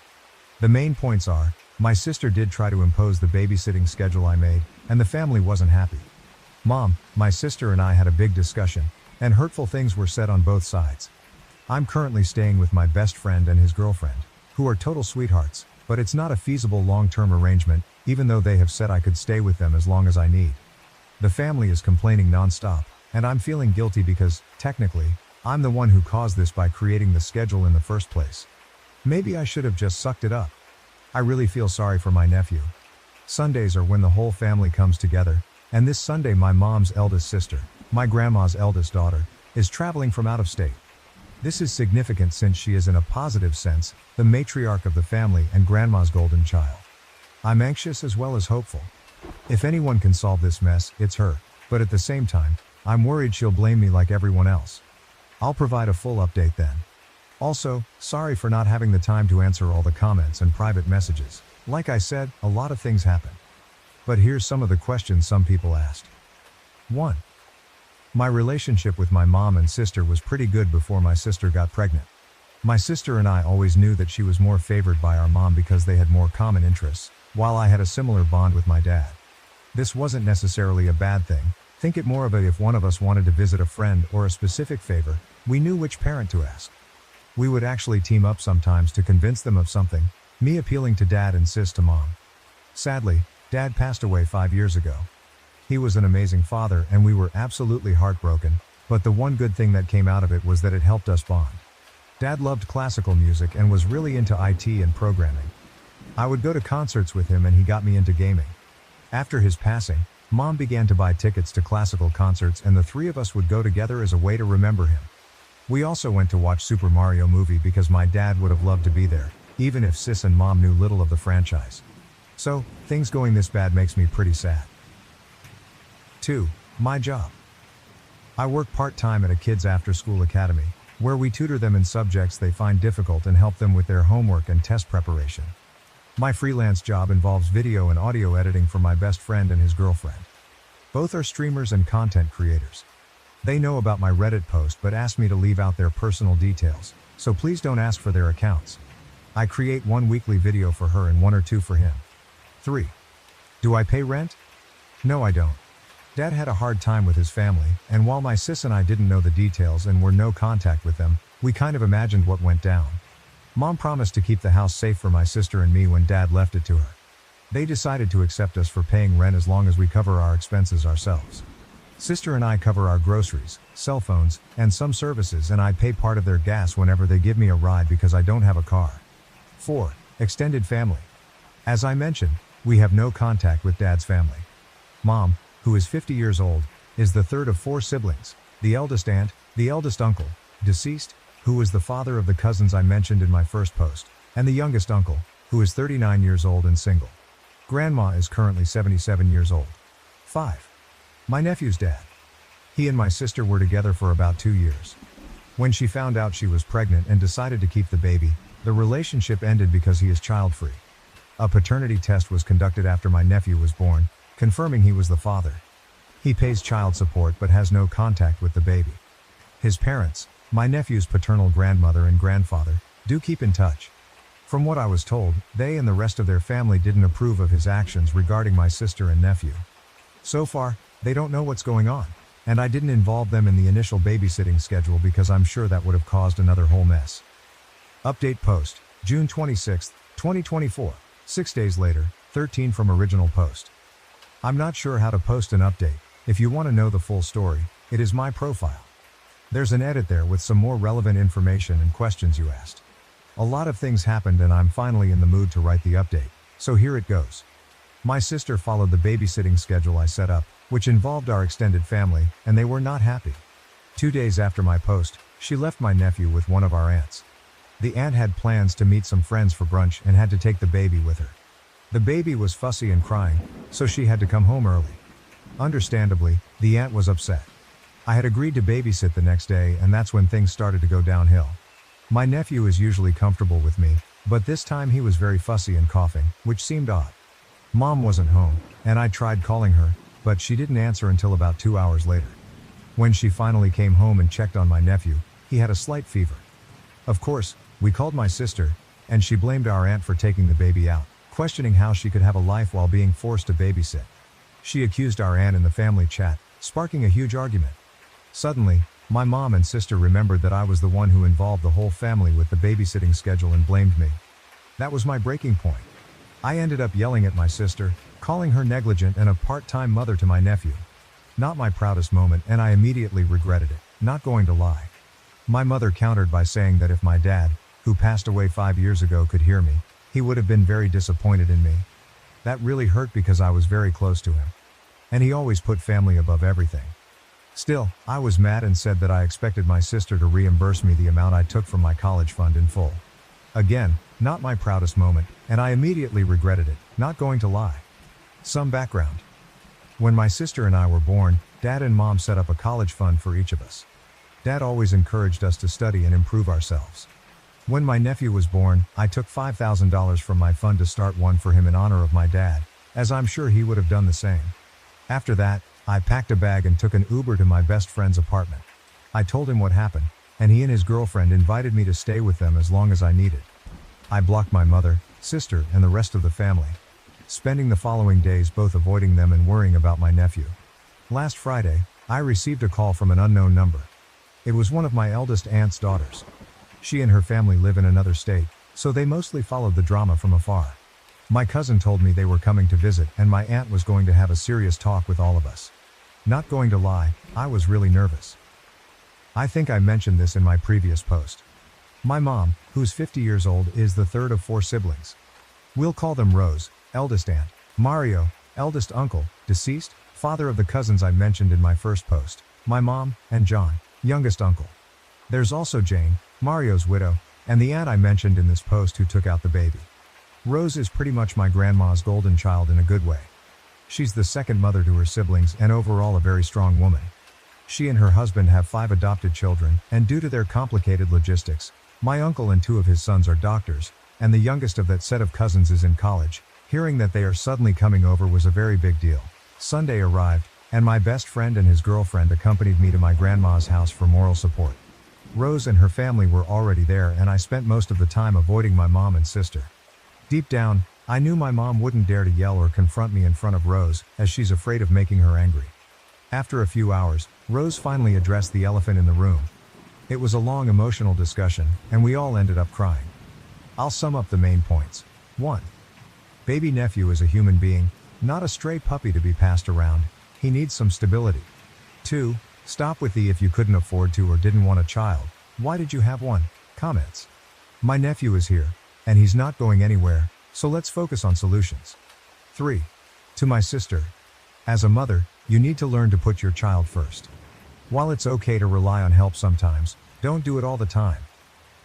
The main points are, my sister did try to impose the babysitting schedule I made, and the family wasn't happy. Mom, my sister and I had a big discussion, and hurtful things were said on both sides. I'm currently staying with my best friend and his girlfriend, who are total sweethearts, but it's not a feasible long-term arrangement, even though they have said I could stay with them as long as I need. The family is complaining non-stop, and I'm feeling guilty because, technically, I'm the one who caused this by creating the schedule in the first place. Maybe I should have just sucked it up. I really feel sorry for my nephew. Sundays are when the whole family comes together, and this Sunday my mom's eldest sister, my grandma's eldest daughter, is traveling from out of state. This is significant since she is in a positive sense, the matriarch of the family and grandma's golden child. I'm anxious as well as hopeful. If anyone can solve this mess, it's her, but at the same time, I'm worried she'll blame me like everyone else. I'll provide a full update then. Also, sorry for not having the time to answer all the comments and private messages. Like I said, a lot of things happen. But here's some of the questions some people asked. 1. My relationship with my mom and sister was pretty good before my sister got pregnant. My sister and I always knew that she was more favored by our mom because they had more common interests, while I had a similar bond with my dad. This wasn't necessarily a bad thing. Think it more of a if one of us wanted to visit a friend or a specific favor, we knew which parent to ask. We would actually team up sometimes to convince them of something, me appealing to Dad and Sis to Mom. Sadly, Dad passed away 5 years ago. He was an amazing father and we were absolutely heartbroken, but the one good thing that came out of it was that it helped us bond. Dad loved classical music and was really into IT and programming. I would go to concerts with him and he got me into gaming. After his passing, Mom began to buy tickets to classical concerts and the three of us would go together as a way to remember him. We also went to watch Super Mario movie because my dad would have loved to be there, even if Sis and Mom knew little of the franchise. So, things going this bad makes me pretty sad. 2. My job. I work part-time at a kids' after-school academy, where we tutor them in subjects they find difficult and help them with their homework and test preparation. My freelance job involves video and audio editing for my best friend and his girlfriend. Both are streamers and content creators. They know about my Reddit post but asked me to leave out their personal details, so please don't ask for their accounts. I create one weekly video for her and 1 or 2 for him. 3. Do I pay rent? No, I don't. Dad had a hard time with his family, and while my sis and I didn't know the details and were no contact with them, we kind of imagined what went down. Mom promised to keep the house safe for my sister and me when Dad left it to her. They decided to accept us for paying rent as long as we cover our expenses ourselves. Sister and I cover our groceries, cell phones, and some services, and I pay part of their gas whenever they give me a ride because I don't have a car. 4. Extended family. As I mentioned, we have no contact with Dad's family. Mom, who is 50 years old, is the third of 4 siblings, the eldest aunt, the eldest uncle, deceased, who was the father of the cousins I mentioned in my first post, and the youngest uncle, who is 39 years old and single. Grandma is currently 77 years old. 5. My nephew's dad. He and my sister were together for about 2 years. When she found out she was pregnant and decided to keep the baby, the relationship ended because he is child-free. A paternity test was conducted after my nephew was born, confirming he was the father. He pays child support but has no contact with the baby. His parents, my nephew's paternal grandmother and grandfather, do keep in touch. From what I was told, they and the rest of their family didn't approve of his actions regarding my sister and nephew. So far, they don't know what's going on, and I didn't involve them in the initial babysitting schedule because I'm sure that would have caused another whole mess. Update post, June 26, 2024, 6 days later, 13 from original post. I'm not sure how to post an update. If you want to know the full story, it is my profile. There's an edit there with some more relevant information and questions you asked. A lot of things happened and I'm finally in the mood to write the update, so here it goes. My sister followed the babysitting schedule I set up, which involved our extended family, and they were not happy. 2 days after my post, she left my nephew with one of our aunts. The aunt had plans to meet some friends for brunch and had to take the baby with her. The baby was fussy and crying, so she had to come home early. Understandably, the aunt was upset. I had agreed to babysit the next day and that's when things started to go downhill. My nephew is usually comfortable with me, but this time he was very fussy and coughing, which seemed odd. Mom wasn't home, and I tried calling her, but she didn't answer until about 2 hours later. When she finally came home and checked on my nephew, he had a slight fever. Of course, we called my sister, and she blamed our aunt for taking the baby out, questioning how she could have a life while being forced to babysit. She accused our aunt in the family chat, sparking a huge argument. Suddenly, my mom and sister remembered that I was the one who involved the whole family with the babysitting schedule and blamed me. That was my breaking point. I ended up yelling at my sister, calling her negligent and a part-time mother to my nephew. Not my proudest moment, and I immediately regretted it, not going to lie. My mother countered by saying that if my dad, who passed away 5 years ago, could hear me, he would have been very disappointed in me. That really hurt because I was very close to him. And he always put family above everything. Still, I was mad and said that I expected my sister to reimburse me the amount I took from my college fund in full. Again, not my proudest moment, and I immediately regretted it, not going to lie. Some background. When my sister and I were born, Dad and Mom set up a college fund for each of us. Dad always encouraged us to study and improve ourselves. When my nephew was born, I took $5,000 from my fund to start one for him in honor of my dad, as I'm sure he would have done the same. After that, I packed a bag and took an Uber to my best friend's apartment. I told him what happened, and he and his girlfriend invited me to stay with them as long as I needed. I blocked my mother, sister, and the rest of the family, spending the following days both avoiding them and worrying about my nephew. Last Friday, I received a call from an unknown number. It was one of my eldest aunt's daughters. She and her family live in another state, so they mostly followed the drama from afar. My cousin told me they were coming to visit and my aunt was going to have a serious talk with all of us. Not going to lie, I was really nervous. I think I mentioned this in my previous post. My mom, who's 50 years old, is the third of 4 siblings. We'll call them Rose, eldest aunt, Mario, eldest uncle, deceased, father of the cousins I mentioned in my first post, my mom, and John, youngest uncle. There's also Jane, Mario's widow, and the aunt I mentioned in this post who took out the baby. Rose is pretty much my grandma's golden child in a good way. She's the second mother to her siblings and overall a very strong woman. She and her husband have 5 adopted children, and due to their complicated logistics, my uncle and 2 of his sons are doctors, and the youngest of that set of cousins is in college. Hearing that they are suddenly coming over was a very big deal. Sunday arrived, and my best friend and his girlfriend accompanied me to my grandma's house for moral support. Rose and her family were already there and I spent most of the time avoiding my mom and sister. Deep down, I knew my mom wouldn't dare to yell or confront me in front of Rose, as she's afraid of making her angry. After a few hours, Rose finally addressed the elephant in the room. It was a long emotional discussion, and we all ended up crying. I'll sum up the main points. 1. Baby nephew is a human being, not a stray puppy to be passed around. He needs some stability. 2. Stop with the if you couldn't afford to or didn't want a child, why did you have one? Comments. My nephew is here, and he's not going anywhere, so let's focus on solutions. 3. To my sister. As a mother, you need to learn to put your child first. While it's okay to rely on help sometimes, don't do it all the time.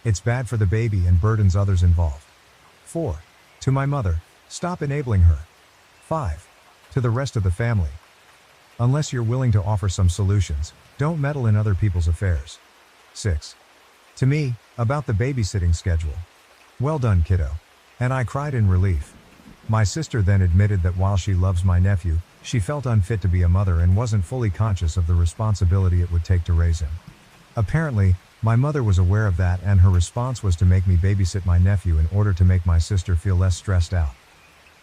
It's bad for the baby and burdens others involved. 4. To my mother, stop enabling her. 5. To the rest of the family. Unless you're willing to offer some solutions, don't meddle in other people's affairs. 6. To me, about the babysitting schedule. Well done, kiddo. And I cried in relief. My sister then admitted that while she loves my nephew, she felt unfit to be a mother and wasn't fully conscious of the responsibility it would take to raise him. Apparently, my mother was aware of that and her response was to make me babysit my nephew in order to make my sister feel less stressed out.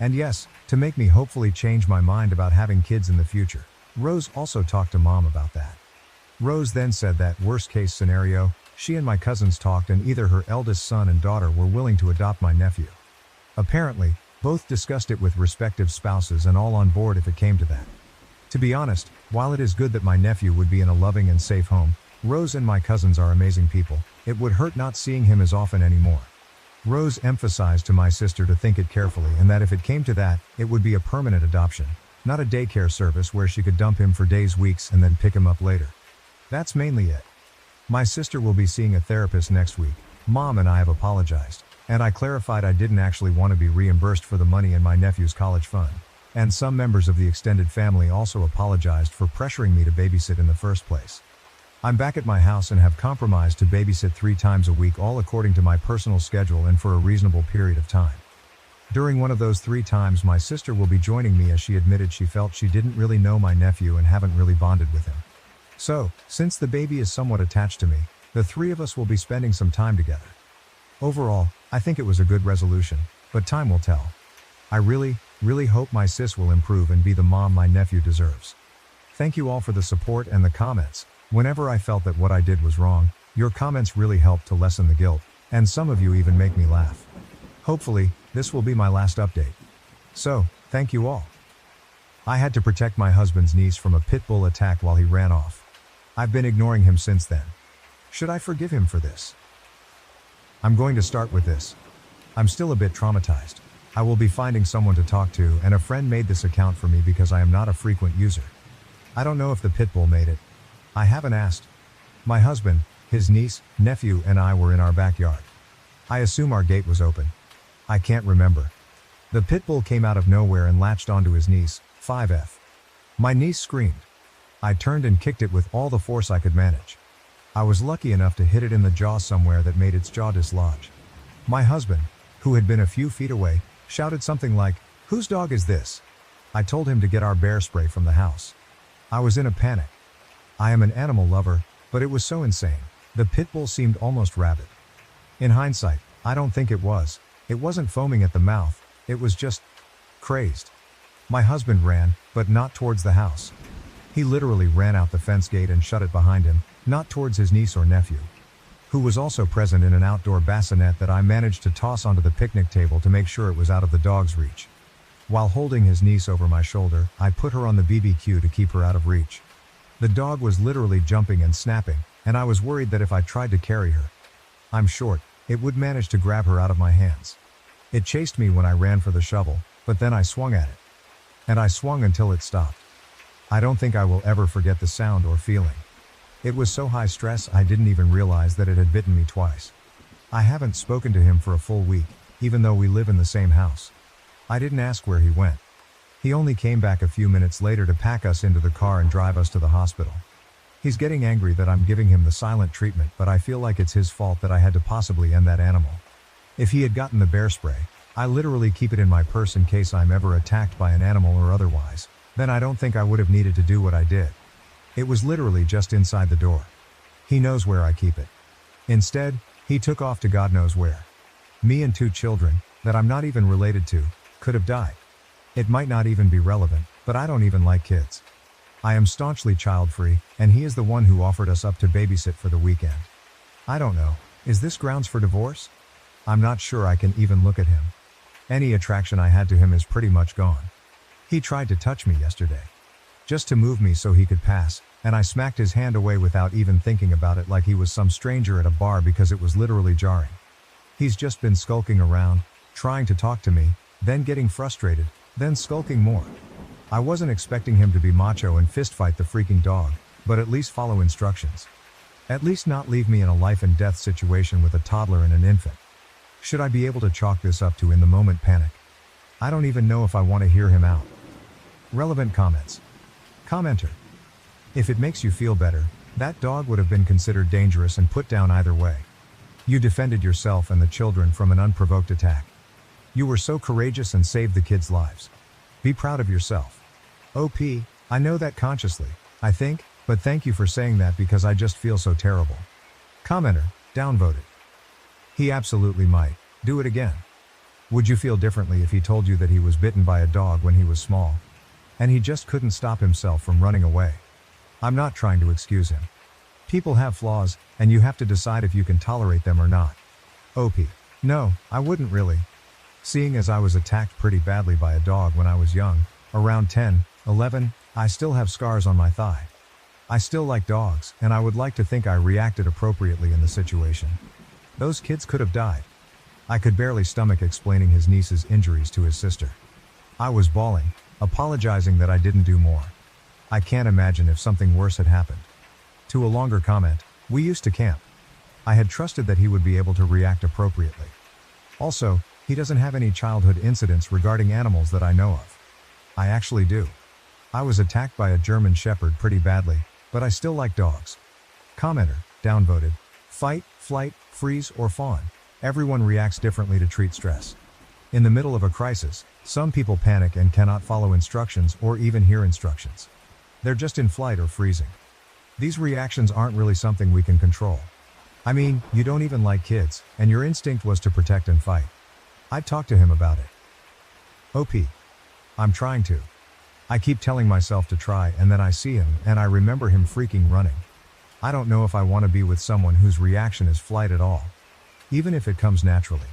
And yes, to make me hopefully change my mind about having kids in the future. Rose also talked to mom about that. Rose then said that, worst case scenario, she and my cousins talked and either her eldest son and daughter were willing to adopt my nephew. Apparently, both discussed it with respective spouses and all on board if it came to that. To be honest, while it is good that my nephew would be in a loving and safe home, Rose and my cousins are amazing people, it would hurt not seeing him as often anymore. Rose emphasized to my sister to think it carefully and that if it came to that, it would be a permanent adoption, not a daycare service where she could dump him for days, weeks and then pick him up later. That's mainly it. My sister will be seeing a therapist next week. Mom and I have apologized, and I clarified I didn't actually want to be reimbursed for the money in my nephew's college fund. And some members of the extended family also apologized for pressuring me to babysit in the first place. I'm back at my house and have compromised to babysit 3 times a week, all according to my personal schedule and for a reasonable period of time. During one of those 3 times, my sister will be joining me as she admitted she felt she didn't really know my nephew and haven't really bonded with him. So, since the baby is somewhat attached to me, the 3 of us will be spending some time together. Overall, I think it was a good resolution, but time will tell. I really hope my sis will improve and be the mom my nephew deserves. Thank you all for the support and the comments. Whenever I felt that what I did was wrong, your comments really helped to lessen the guilt, and some of you even make me laugh. Hopefully, this will be my last update. So, thank you all. I had to protect my husband's niece from a pit bull attack while he ran off. I've been ignoring him since then. Should I forgive him for this? I'm going to start with this. I'm still a bit traumatized. I will be finding someone to talk to, and a friend made this account for me because I am not a frequent user. I don't know if the pit bull made it. I haven't asked. My husband, his niece, nephew, and I were in our backyard. I assume our gate was open. I can't remember. The pit bull came out of nowhere and latched onto his niece, 5F. My niece screamed. I turned and kicked it with all the force I could manage. I was lucky enough to hit it in the jaw somewhere that made its jaw dislodge. My husband, who had been a few feet away, shouted something like, "Whose dog is this?" I told him to get our bear spray from the house. I was in a panic. I am an animal lover, but it was so insane. The pit bull seemed almost rabid. In hindsight, I don't think it was. It wasn't foaming at the mouth, it was just crazed. My husband ran, but not towards the house. He literally ran out the fence gate and shut it behind him, not towards his niece or nephew. who was also present in an outdoor bassinet that I managed to toss onto the picnic table to make sure it was out of the dog's reach. While holding his niece over my shoulder, I put her on the BBQ to keep her out of reach. The dog was literally jumping and snapping, and I was worried that if I tried to carry her, I'm short, it would manage to grab her out of my hands. It chased me when I ran for the shovel, but then I swung at it. And I swung until it stopped. I don't think I will ever forget the sound or feeling. It was so high stress I didn't even realize that it had bitten me twice. I haven't spoken to him for a full week, even though we live in the same house. I didn't ask where he went. He only came back a few minutes later to pack us into the car and drive us to the hospital. He's getting angry that I'm giving him the silent treatment, but I feel like it's his fault that I had to possibly end that animal. If he had gotten the bear spray, I literally keep it in my purse in case I'm ever attacked by an animal or otherwise, then I don't think I would have needed to do what I did. It was literally just inside the door. He knows where I keep it. Instead, he took off to God knows where. Me and 2 children, that I'm not even related to, could have died. It might not even be relevant, but I don't even like kids. I am staunchly child-free, and he is the one who offered us up to babysit for the weekend. I don't know, is this grounds for divorce? I'm not sure I can even look at him. Any attraction I had to him is pretty much gone. He tried to touch me yesterday. Just to move me so he could pass, and I smacked his hand away without even thinking about it like he was some stranger at a bar because it was literally jarring. He's just been skulking around, trying to talk to me, then getting frustrated, then skulking more. I wasn't expecting him to be macho and fistfight the freaking dog, but at least follow instructions. At least not leave me in a life and death situation with a toddler and an infant. Should I be able to chalk this up to in the moment panic? I don't even know if I want to hear him out. Relevant comments. Commenter. If it makes you feel better, that dog would have been considered dangerous and put down either way. You defended yourself and the children from an unprovoked attack. You were so courageous and saved the kids' lives. Be proud of yourself. OP, I know that consciously, I think, but thank you for saying that because I just feel so terrible. Commenter, downvoted. He absolutely might. Do it again. Would you feel differently if he told you that he was bitten by a dog when he was small? And he just couldn't stop himself from running away? I'm not trying to excuse him. People have flaws, and you have to decide if you can tolerate them or not. OP. No, I wouldn't really. Seeing as I was attacked pretty badly by a dog when I was young, around 10, 11, I still have scars on my thigh. I still like dogs, and I would like to think I reacted appropriately in the situation. Those kids could have died. I could barely stomach explaining his niece's injuries to his sister. I was bawling, apologizing that I didn't do more. I can't imagine if something worse had happened. To a longer comment, we used to camp. I had trusted that he would be able to react appropriately. Also, he doesn't have any childhood incidents regarding animals that I know of. I actually do. I was attacked by a German Shepherd pretty badly, but I still like dogs. Commenter, downvoted. Fight, flight, freeze, or fawn. Everyone reacts differently to treat stress. In the middle of a crisis, some people panic and cannot follow instructions or even hear instructions. They're just in flight or freezing. These reactions aren't really something we can control. I mean, you don't even like kids, and your instinct was to protect and fight. I'd talk to him about it. OP. I'm trying to. I keep telling myself to try, and then I see him, and I remember him freaking running. I don't know if I want to be with someone whose reaction is flight at all, even if it comes naturally.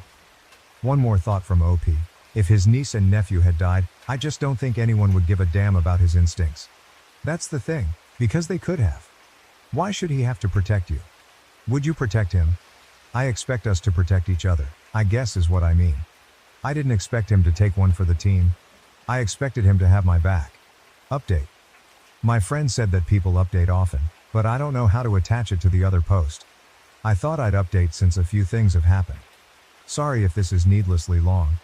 One more thought from OP. If his niece and nephew had died, I just don't think anyone would give a damn about his instincts. That's the thing, because they could have. Why should he have to protect you? Would you protect him? I expect us to protect each other, I guess is what I mean. I didn't expect him to take one for the team. I expected him to have my back. Update. My friend said that people update often, but I don't know how to attach it to the other post. I thought I'd update since a few things have happened. Sorry if this is needlessly long.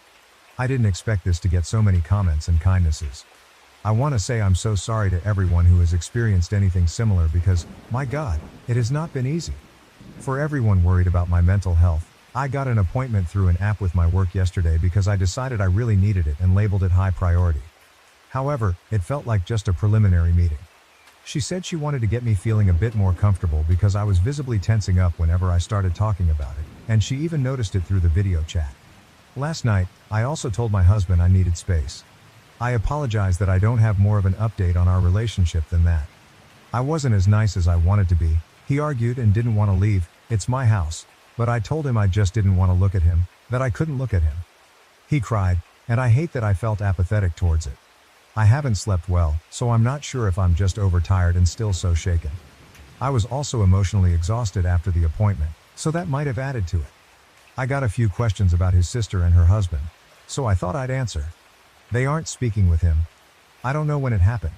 I didn't expect this to get so many comments and kindnesses. I want to say I'm so sorry to everyone who has experienced anything similar because, my God, it has not been easy. For everyone worried about my mental health, I got an appointment through an app with my work yesterday because I decided I really needed it and labeled it high priority. However, it felt like just a preliminary meeting. She said she wanted to get me feeling a bit more comfortable because I was visibly tensing up whenever I started talking about it, and she even noticed it through the video chat. Last night, I also told my husband I needed space. I apologize that I don't have more of an update on our relationship than that. I wasn't as nice as I wanted to be, he argued and didn't want to leave, It's my house. But I told him I just didn't want to look at him, that I couldn't look at him. He cried, and I hate that I felt apathetic towards it. I haven't slept well, so I'm not sure if I'm just overtired and still so shaken. I was also emotionally exhausted after the appointment, so that might have added to it. I got a few questions about his sister and her husband, so I thought I'd answer. They aren't speaking with him. I don't know when it happened.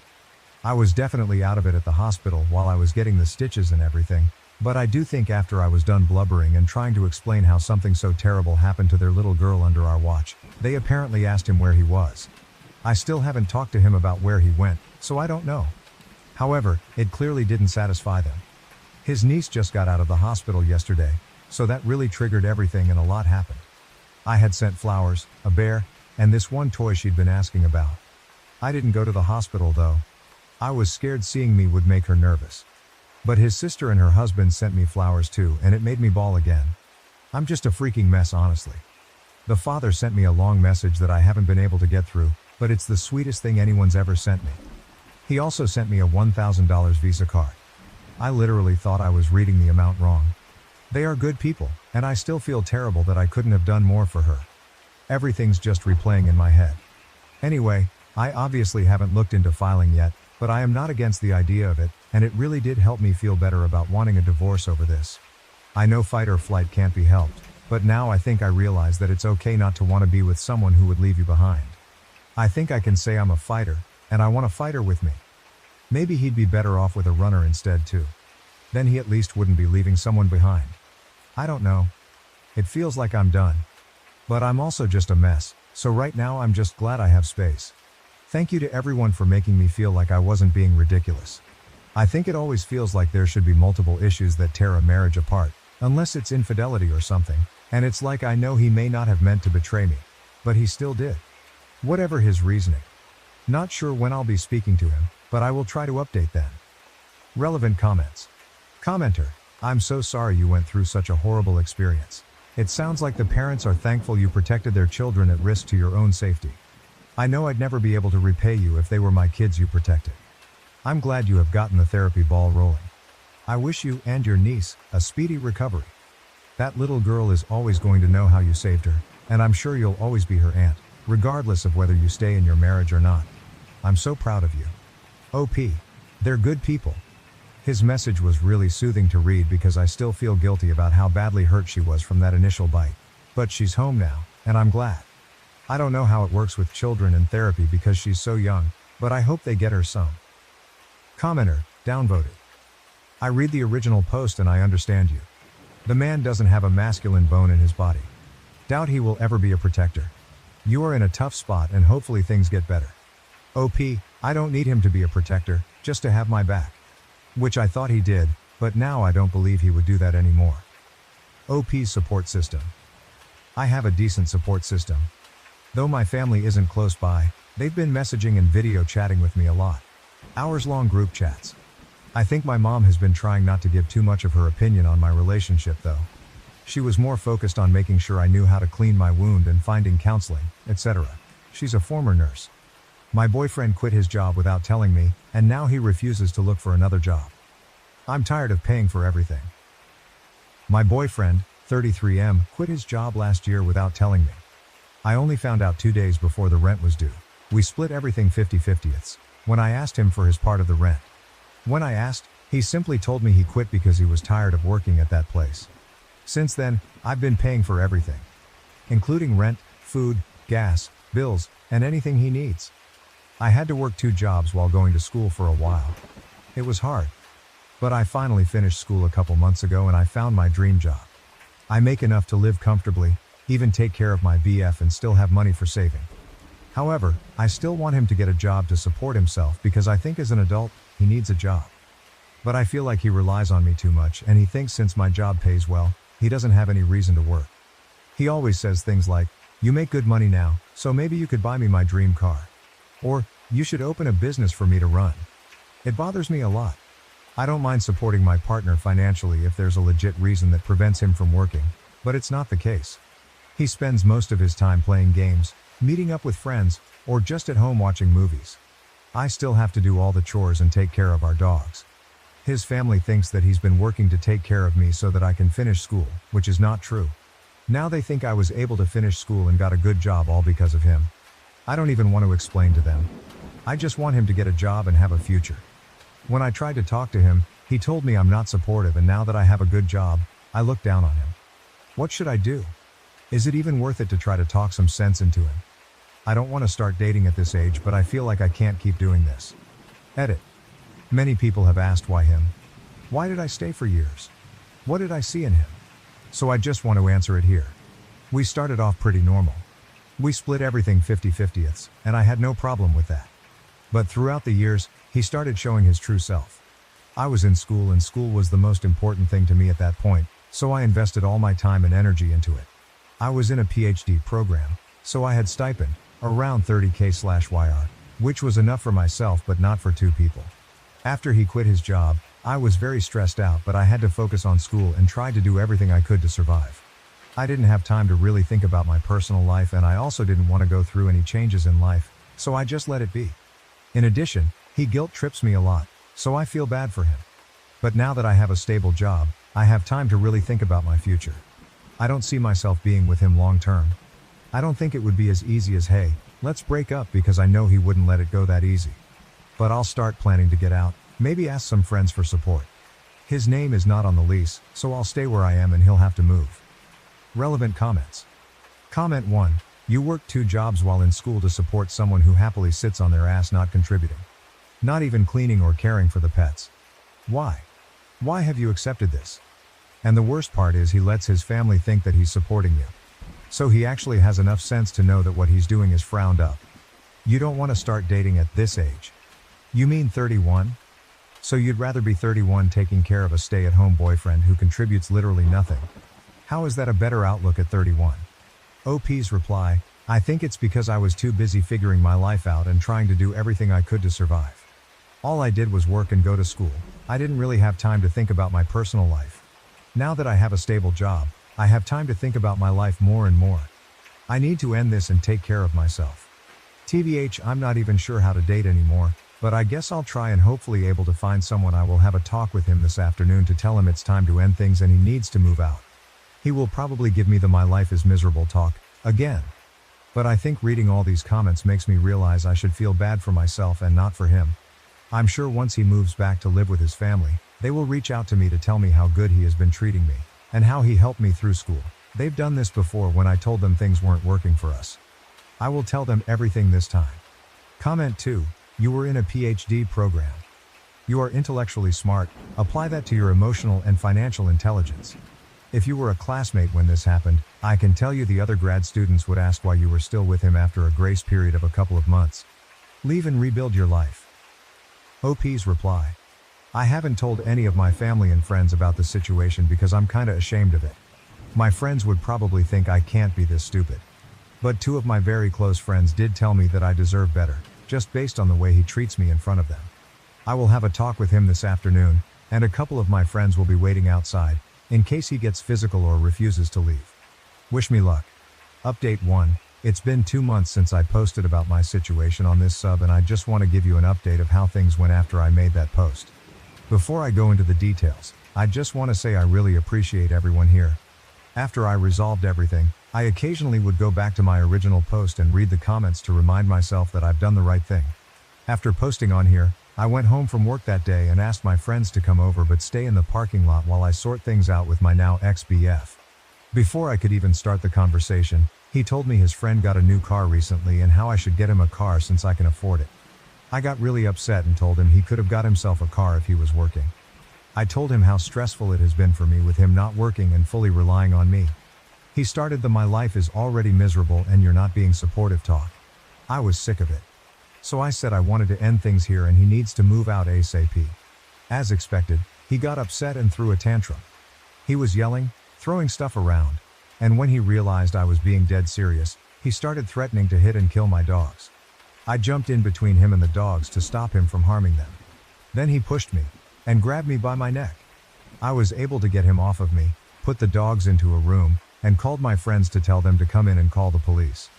I was definitely out of it at the hospital while I was getting the stitches and everything, but I do think after I was done blubbering and trying to explain how something so terrible happened to their little girl under our watch, they apparently asked him where he was. I still haven't talked to him about where he went, so I don't know. However, it clearly didn't satisfy them. His niece just got out of the hospital yesterday, so that really triggered everything and a lot happened. I had sent flowers, a bear, and this one toy she'd been asking about. I didn't go to the hospital though. I was scared seeing me would make her nervous. But his sister and her husband sent me flowers too, and it made me bawl again. I'm just a freaking mess, honestly. The father sent me a long message that I haven't been able to get through, but it's the sweetest thing anyone's ever sent me. He also sent me a $1,000 Visa card. I literally thought I was reading the amount wrong. They are good people, and I still feel terrible that I couldn't have done more for her. Everything's just replaying in my head. Anyway, I obviously haven't looked into filing yet, but I am not against the idea of it, and it really did help me feel better about wanting a divorce over this. I know fight or flight can't be helped, but now I think I realize that it's okay not to want to be with someone who would leave you behind. I think I can say I'm a fighter, and I want a fighter with me. Maybe he'd be better off with a runner instead too. Then he at least wouldn't be leaving someone behind. I don't know. It feels like I'm done. But I'm also just a mess, so right now I'm just glad I have space. Thank you to everyone for making me feel like I wasn't being ridiculous. I think it always feels like there should be multiple issues that tear a marriage apart, unless it's infidelity or something, and it's like I know he may not have meant to betray me, but he still did. Whatever his reasoning. Not sure when I'll be speaking to him, but I will try to update then. Relevant comments. Commenter, I'm so sorry you went through such a horrible experience. It sounds like the parents are thankful you protected their children at risk to your own safety. I know I'd never be able to repay you if they were my kids you protected. I'm glad you have gotten the therapy ball rolling. I wish you and your niece a speedy recovery. That little girl is always going to know how you saved her, and I'm sure you'll always be her aunt, regardless of whether you stay in your marriage or not. I'm so proud of you. OP. They're good people. His message was really soothing to read because I still feel guilty about how badly hurt she was from that initial bite. But she's home now, and I'm glad. I don't know how it works with children in therapy because she's so young, but I hope they get her some. Commenter, downvoted. I read the original post and I understand you. The man doesn't have a masculine bone in his body. Doubt he will ever be a protector. You are in a tough spot and hopefully things get better. OP, I don't need him to be a protector, just to have my back. Which I thought he did, but now I don't believe he would do that anymore. OP support system. I have a decent support system. Though my family isn't close by, they've been messaging and video chatting with me a lot. Hours-long group chats. I think my mom has been trying not to give too much of her opinion on my relationship though. She was more focused on making sure I knew how to clean my wound and finding counseling, etc. She's a former nurse. My boyfriend quit his job without telling me, and now he refuses to look for another job. I'm tired of paying for everything. My boyfriend, 33M, quit his job last year without telling me. I only found out 2 days before the rent was due. We split everything 50-50ths. When I asked him for his part of the rent. When I asked, he simply told me he quit because he was tired of working at that place. Since then, I've been paying for everything. Including rent, food, gas, bills, and anything he needs. I had to work 2 jobs while going to school for a while. It was hard. But I finally finished school a couple months ago and I found my dream job. I make enough to live comfortably, even take care of my BF and still have money for saving. However, I still want him to get a job to support himself because I think as an adult, he needs a job. But I feel like he relies on me too much and he thinks since my job pays well, he doesn't have any reason to work. He always says things like, "You make good money now, so maybe you could buy me my dream car." Or, "You should open a business for me to run." It bothers me a lot. I don't mind supporting my partner financially if there's a legit reason that prevents him from working, but it's not the case. He spends most of his time playing games, meeting up with friends, or just at home watching movies. I still have to do all the chores and take care of our dogs. His family thinks that he's been working to take care of me so that I can finish school, which is not true. Now they think I was able to finish school and got a good job all because of him. I don't even want to explain to them. I just want him to get a job and have a future. When I tried to talk to him, he told me I'm not supportive, and now that I have a good job, I look down on him. What should I do? Is it even worth it to try to talk some sense into him? I don't want to start dating at this age, but I feel like I can't keep doing this. Edit. Many people have asked why him. Why did I stay for years? What did I see in him? So I just want to answer it here. We started off pretty normal. We split everything 50-50ths, and I had no problem with that. But throughout the years, he started showing his true self. I was in school, and school was the most important thing to me at that point, so I invested all my time and energy into it. I was in a PhD program, so I had stipend, around 30K/YR, which was enough for myself but not for two people. After he quit his job, I was very stressed out, but I had to focus on school and tried to do everything I could to survive. I didn't have time to really think about my personal life, and I also didn't want to go through any changes in life, so I just let it be. In addition, he guilt trips me a lot, so I feel bad for him. But now that I have a stable job, I have time to really think about my future. I don't see myself being with him long term. I don't think it would be as easy as, hey, let's break up, because I know he wouldn't let it go that easy. But I'll start planning to get out, maybe ask some friends for support. His name is not on the lease, so I'll stay where I am and he'll have to move. Relevant comments. Comment 1. You worked 2 jobs while in school to support someone who happily sits on their ass not contributing. Not even cleaning or caring for the pets. Why? Why have you accepted this? And the worst part is he lets his family think that he's supporting you. So he actually has enough sense to know that what he's doing is frowned up. You don't want to start dating at this age. You mean 31? So you'd rather be 31 taking care of a stay-at-home boyfriend who contributes literally nothing. How is that a better outlook at 31? OP's reply, I think it's because I was too busy figuring my life out and trying to do everything I could to survive. All I did was work and go to school. I didn't really have time to think about my personal life. Now that I have a stable job, I have time to think about my life more and more. I need to end this and take care of myself. TBH, I'm not even sure how to date anymore, but I guess I'll try and hopefully able to find someone. I will have a talk with him this afternoon to tell him it's time to end things and he needs to move out. He will probably give me the "my life is miserable" talk, again. But I think reading all these comments makes me realize I should feel bad for myself and not for him. I'm sure once he moves back to live with his family, they will reach out to me to tell me how good he has been treating me, and how he helped me through school. They've done this before when I told them things weren't working for us. I will tell them everything this time. Comment 2. You were in a PhD program. You are intellectually smart, apply that to your emotional and financial intelligence. If you were a classmate when this happened, I can tell you the other grad students would ask why you were still with him after a grace period of a couple of months. Leave and rebuild your life. OP's reply. I haven't told any of my family and friends about the situation because I'm kinda ashamed of it. My friends would probably think I can't be this stupid. But 2 of my very close friends did tell me that I deserve better, just based on the way he treats me in front of them. I will have a talk with him this afternoon, and a couple of my friends will be waiting outside, in case he gets physical or refuses to leave. Wish me luck. Update 1. It's been 2 months since I posted about my situation on this sub, and I just want to give you an update of how things went after I made that post. Before I go into the details, I just want to say I really appreciate everyone here. After I resolved everything, I occasionally would go back to my original post and read the comments to remind myself that I've done the right thing. After posting on here, I went home from work that day and asked my friends to come over but stay in the parking lot while I sort things out with my now ex-BF. Before I could even start the conversation, he told me his friend got a new car recently and how I should get him a car since I can afford it. I got really upset and told him he could have got himself a car if he was working. I told him how stressful it has been for me with him not working and fully relying on me. He started the "my life is already miserable and you're not being supportive" talk. I was sick of it. So I said I wanted to end things here and he needs to move out ASAP. As expected, he got upset and threw a tantrum. He was yelling, throwing stuff around, and when he realized I was being dead serious, he started threatening to hit and kill my dogs. I jumped in between him and the dogs to stop him from harming them. Then he pushed me and grabbed me by my neck. I was able to get him off of me, put the dogs into a room, and called my friends to tell them to come in and call the police.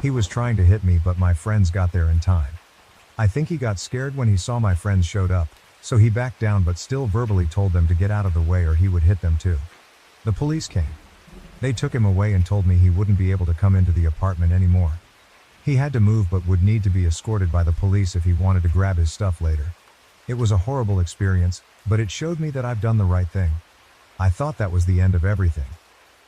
He was trying to hit me, but my friends got there in time. I think he got scared when he saw my friends showed up, So he backed down but still verbally told them to get out of the way or he would hit them too. The police came. They took him away and told me he wouldn't be able to come into the apartment anymore. He had to move but would need to be escorted by the police if he wanted to grab his stuff later. It was a horrible experience, but it showed me that I've done the right thing. I thought that was the end of everything.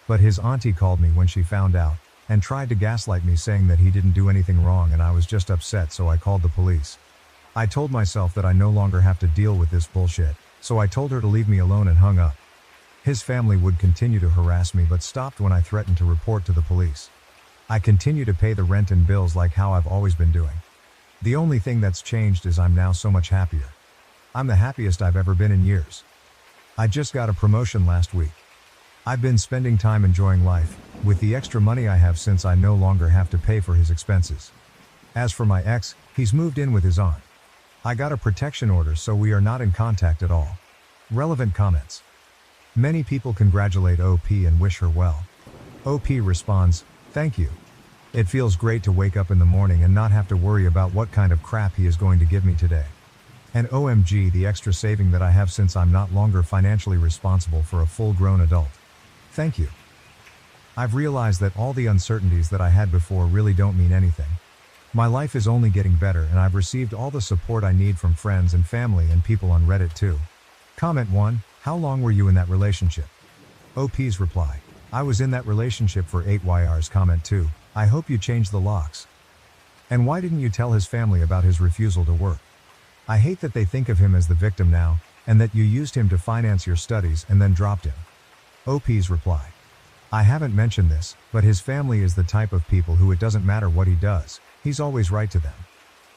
But his auntie called me when she found out, and tried to gaslight me saying that he didn't do anything wrong and I was just upset, so I called the police. I told myself that I no longer have to deal with this bullshit, so I told her to leave me alone and hung up. His family would continue to harass me but stopped when I threatened to report to the police. I continue to pay the rent and bills like how I've always been doing. The only thing that's changed is I'm now so much happier. I'm the happiest I've ever been in years. I just got a promotion last week. I've been spending time enjoying life, with the extra money I have since I no longer have to pay for his expenses. As for my ex, he's moved in with his aunt. I got a protection order so we are not in contact at all. Relevant comments. Many people congratulate OP and wish her well. OP responds, "Thank you. It feels great to wake up in the morning and not have to worry about what kind of crap he is going to give me today. And OMG, the extra saving that I have since I'm not longer financially responsible for a full-grown adult. Thank you. I've realized that all the uncertainties that I had before really don't mean anything. My life is only getting better and I've received all the support I need from friends and family and people on Reddit too." Comment 1, how long were you in that relationship? OP's reply, I was in that relationship for 8 years. Comment 2, I hope you changed the locks. And why didn't you tell his family about his refusal to work? I hate that they think of him as the victim now, and that you used him to finance your studies and then dropped him. OP's reply, I haven't mentioned this, but his family is the type of people who it doesn't matter what he does, he's always right to them.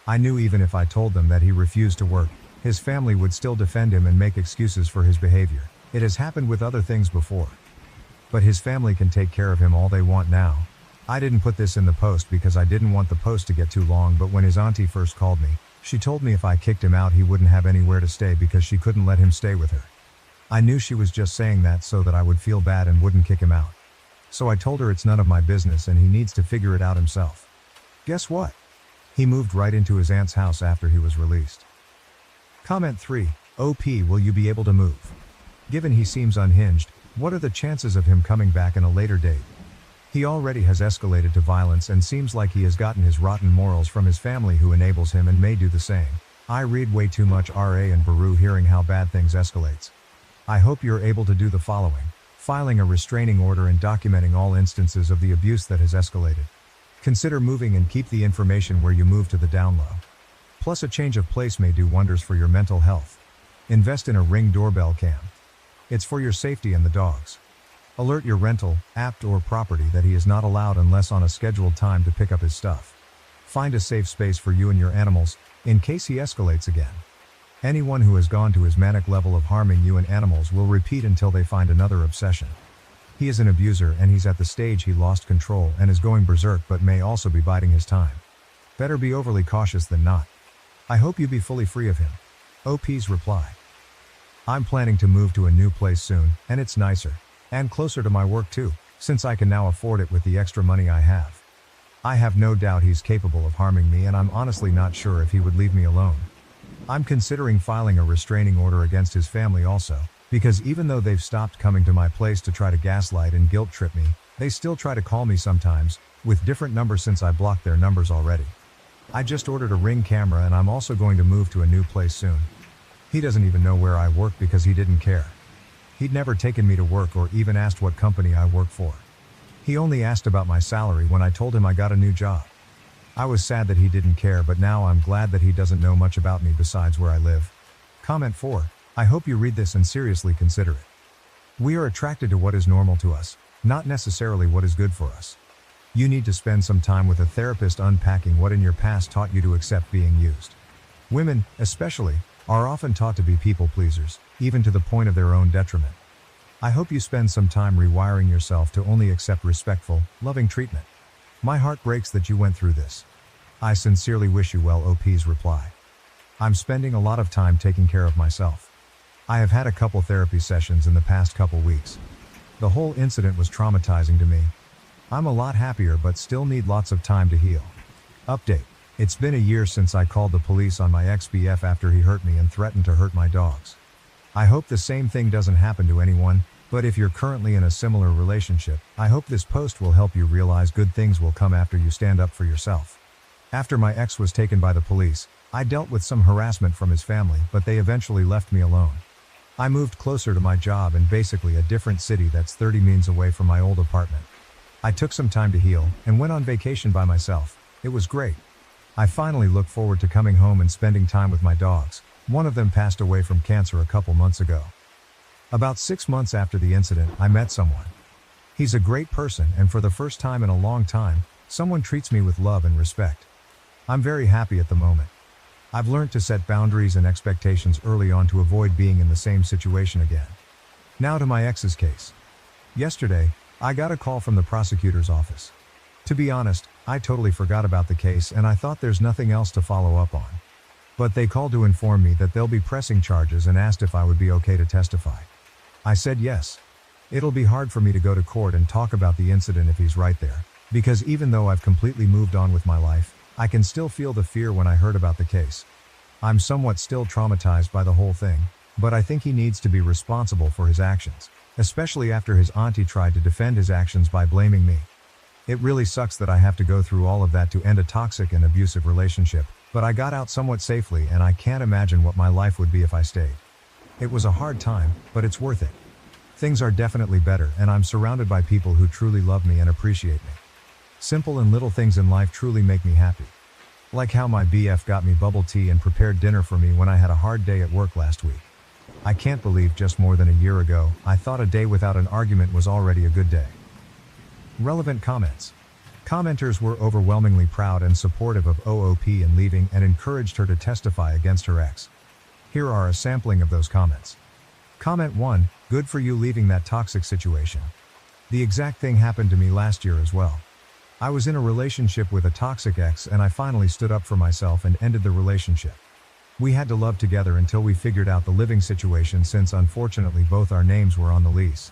I knew even if I told them that he refused to work, his family would still defend him and make excuses for his behavior. It has happened with other things before. But his family can take care of him all they want now. I didn't put this in the post because I didn't want the post to get too long, but when his auntie first called me, she told me if I kicked him out he wouldn't have anywhere to stay because she couldn't let him stay with her. I knew she was just saying that so that I would feel bad and wouldn't kick him out. So I told her it's none of my business and he needs to figure it out himself. Guess what? He moved right into his aunt's house after he was released. Comment 3, OP, will you be able to move? Given he seems unhinged, what are the chances of him coming back in a later date? He already has escalated to violence and seems like he has gotten his rotten morals from his family who enables him and may do the same. I read way too much RA and Baru hearing how bad things escalates. I hope you're able to do the following: filing a restraining order and documenting all instances of the abuse that has escalated. Consider moving and keep the information where you move to the down low. Plus a change of place may do wonders for your mental health. Invest in a Ring doorbell cam. It's for your safety and the dog's. Alert your rental, app or property that he is not allowed unless on a scheduled time to pick up his stuff. Find a safe space for you and your animals, in case he escalates again. Anyone who has gone to his manic level of harming you and animals will repeat until they find another obsession. He is an abuser and he's at the stage he lost control and is going berserk but may also be biding his time. Better be overly cautious than not. I hope you be fully free of him. OP's reply. I'm planning to move to a new place soon, and it's nicer. And closer to my work too, since I can now afford it with the extra money I have. I have no doubt he's capable of harming me and I'm honestly not sure if he would leave me alone. I'm considering filing a restraining order against his family also, because even though they've stopped coming to my place to try to gaslight and guilt trip me, they still try to call me sometimes, with different numbers since I blocked their numbers already. I just ordered a Ring camera and I'm also going to move to a new place soon. He doesn't even know where I work because he didn't care. He'd never taken me to work or even asked what company I work for. He only asked about my salary when I told him I got a new job. I was sad that he didn't care, but now I'm glad that he doesn't know much about me besides where I live. Comment 4, I hope you read this and seriously consider it. We are attracted to what is normal to us, not necessarily what is good for us. You need to spend some time with a therapist unpacking what in your past taught you to accept being used. Women, especially, are often taught to be people pleasers, even to the point of their own detriment. I hope you spend some time rewiring yourself to only accept respectful, loving treatment. My heart breaks that you went through this. I sincerely wish you well. OP's reply. I'm spending a lot of time taking care of myself. I have had a couple therapy sessions in the past couple weeks. The whole incident was traumatizing to me. I'm a lot happier but still need lots of time to heal. Update. It's been a year since I called the police on my ex-BF after he hurt me and threatened to hurt my dogs. I hope the same thing doesn't happen to anyone, but if you're currently in a similar relationship, I hope this post will help you realize good things will come after you stand up for yourself. After my ex was taken by the police, I dealt with some harassment from his family, but they eventually left me alone. I moved closer to my job in basically a different city that's 30 minutes away from my old apartment. I took some time to heal and went on vacation by myself. It was great. I finally look forward to coming home and spending time with my dogs. One of them passed away from cancer a couple months ago. About 6 months after the incident, I met someone. He's a great person, and for the first time in a long time, someone treats me with love and respect. I'm very happy at the moment. I've learned to set boundaries and expectations early on to avoid being in the same situation again. Now to my ex's case. Yesterday, I got a call from the prosecutor's office. To be honest, I totally forgot about the case and I thought there's nothing else to follow up on. But they called to inform me that they'll be pressing charges and asked if I would be okay to testify. I said yes. It'll be hard for me to go to court and talk about the incident if he's right there, because even though I've completely moved on with my life, I can still feel the fear when I heard about the case. I'm somewhat still traumatized by the whole thing, but I think he needs to be responsible for his actions, especially after his auntie tried to defend his actions by blaming me. It really sucks that I have to go through all of that to end a toxic and abusive relationship, but I got out somewhat safely and I can't imagine what my life would be if I stayed. It was a hard time, but it's worth it. Things are definitely better and I'm surrounded by people who truly love me and appreciate me. Simple and little things in life truly make me happy. Like how my BF got me bubble tea and prepared dinner for me when I had a hard day at work last week. I can't believe just more than a year ago, I thought a day without an argument was already a good day. Relevant comments. Commenters were overwhelmingly proud and supportive of OOP and leaving and encouraged her to testify against her ex. Here are a sampling of those comments. Comment 1, good for you leaving that toxic situation. The exact thing happened to me last year as well. I was in a relationship with a toxic ex and I finally stood up for myself and ended the relationship. We had to love together until we figured out the living situation since unfortunately both our names were on the lease.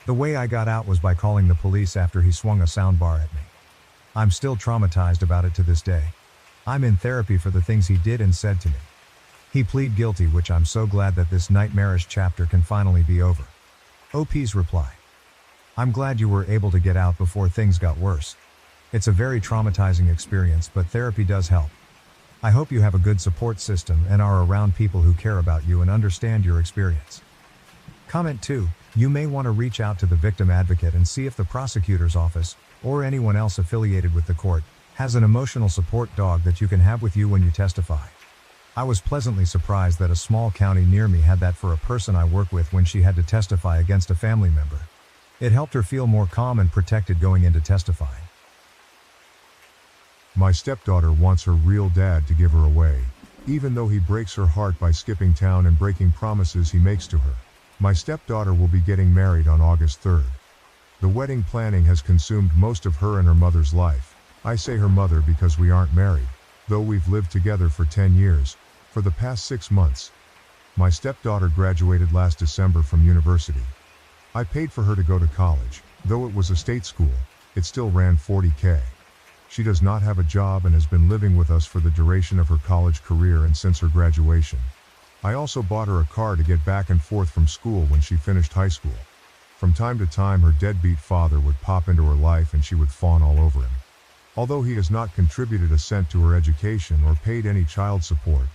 The way I got out was by calling the police after he swung a soundbar at me. I'm still traumatized about it to this day. I'm in therapy for the things he did and said to me. He pleaded guilty, which I'm so glad that this nightmarish chapter can finally be over. OP's reply. I'm glad you were able to get out before things got worse. It's a very traumatizing experience, but therapy does help. I hope you have a good support system and are around people who care about you and understand your experience. Comment 2, you may want to reach out to the victim advocate and see if the prosecutor's office, or anyone else affiliated with the court, has an emotional support dog that you can have with you when you testify. I was pleasantly surprised that a small county near me had that for a person I work with when she had to testify against a family member. It helped her feel more calm and protected going into testifying. My stepdaughter wants her real dad to give her away, even though he breaks her heart by skipping town and breaking promises he makes to her. My stepdaughter will be getting married on August 3rd. The wedding planning has consumed most of her and her mother's life. I say her mother because we aren't married, though we've lived together for 10 years, for the past 6 months. My stepdaughter graduated last December from university. I paid for her to go to college, though it was a state school, it still ran $40,000. She does not have a job and has been living with us for the duration of her college career and since her graduation. I also bought her a car to get back and forth from school when she finished high school. From time to time her deadbeat father would pop into her life and she would fawn all over him. Although he has not contributed a cent to her education or paid any child support,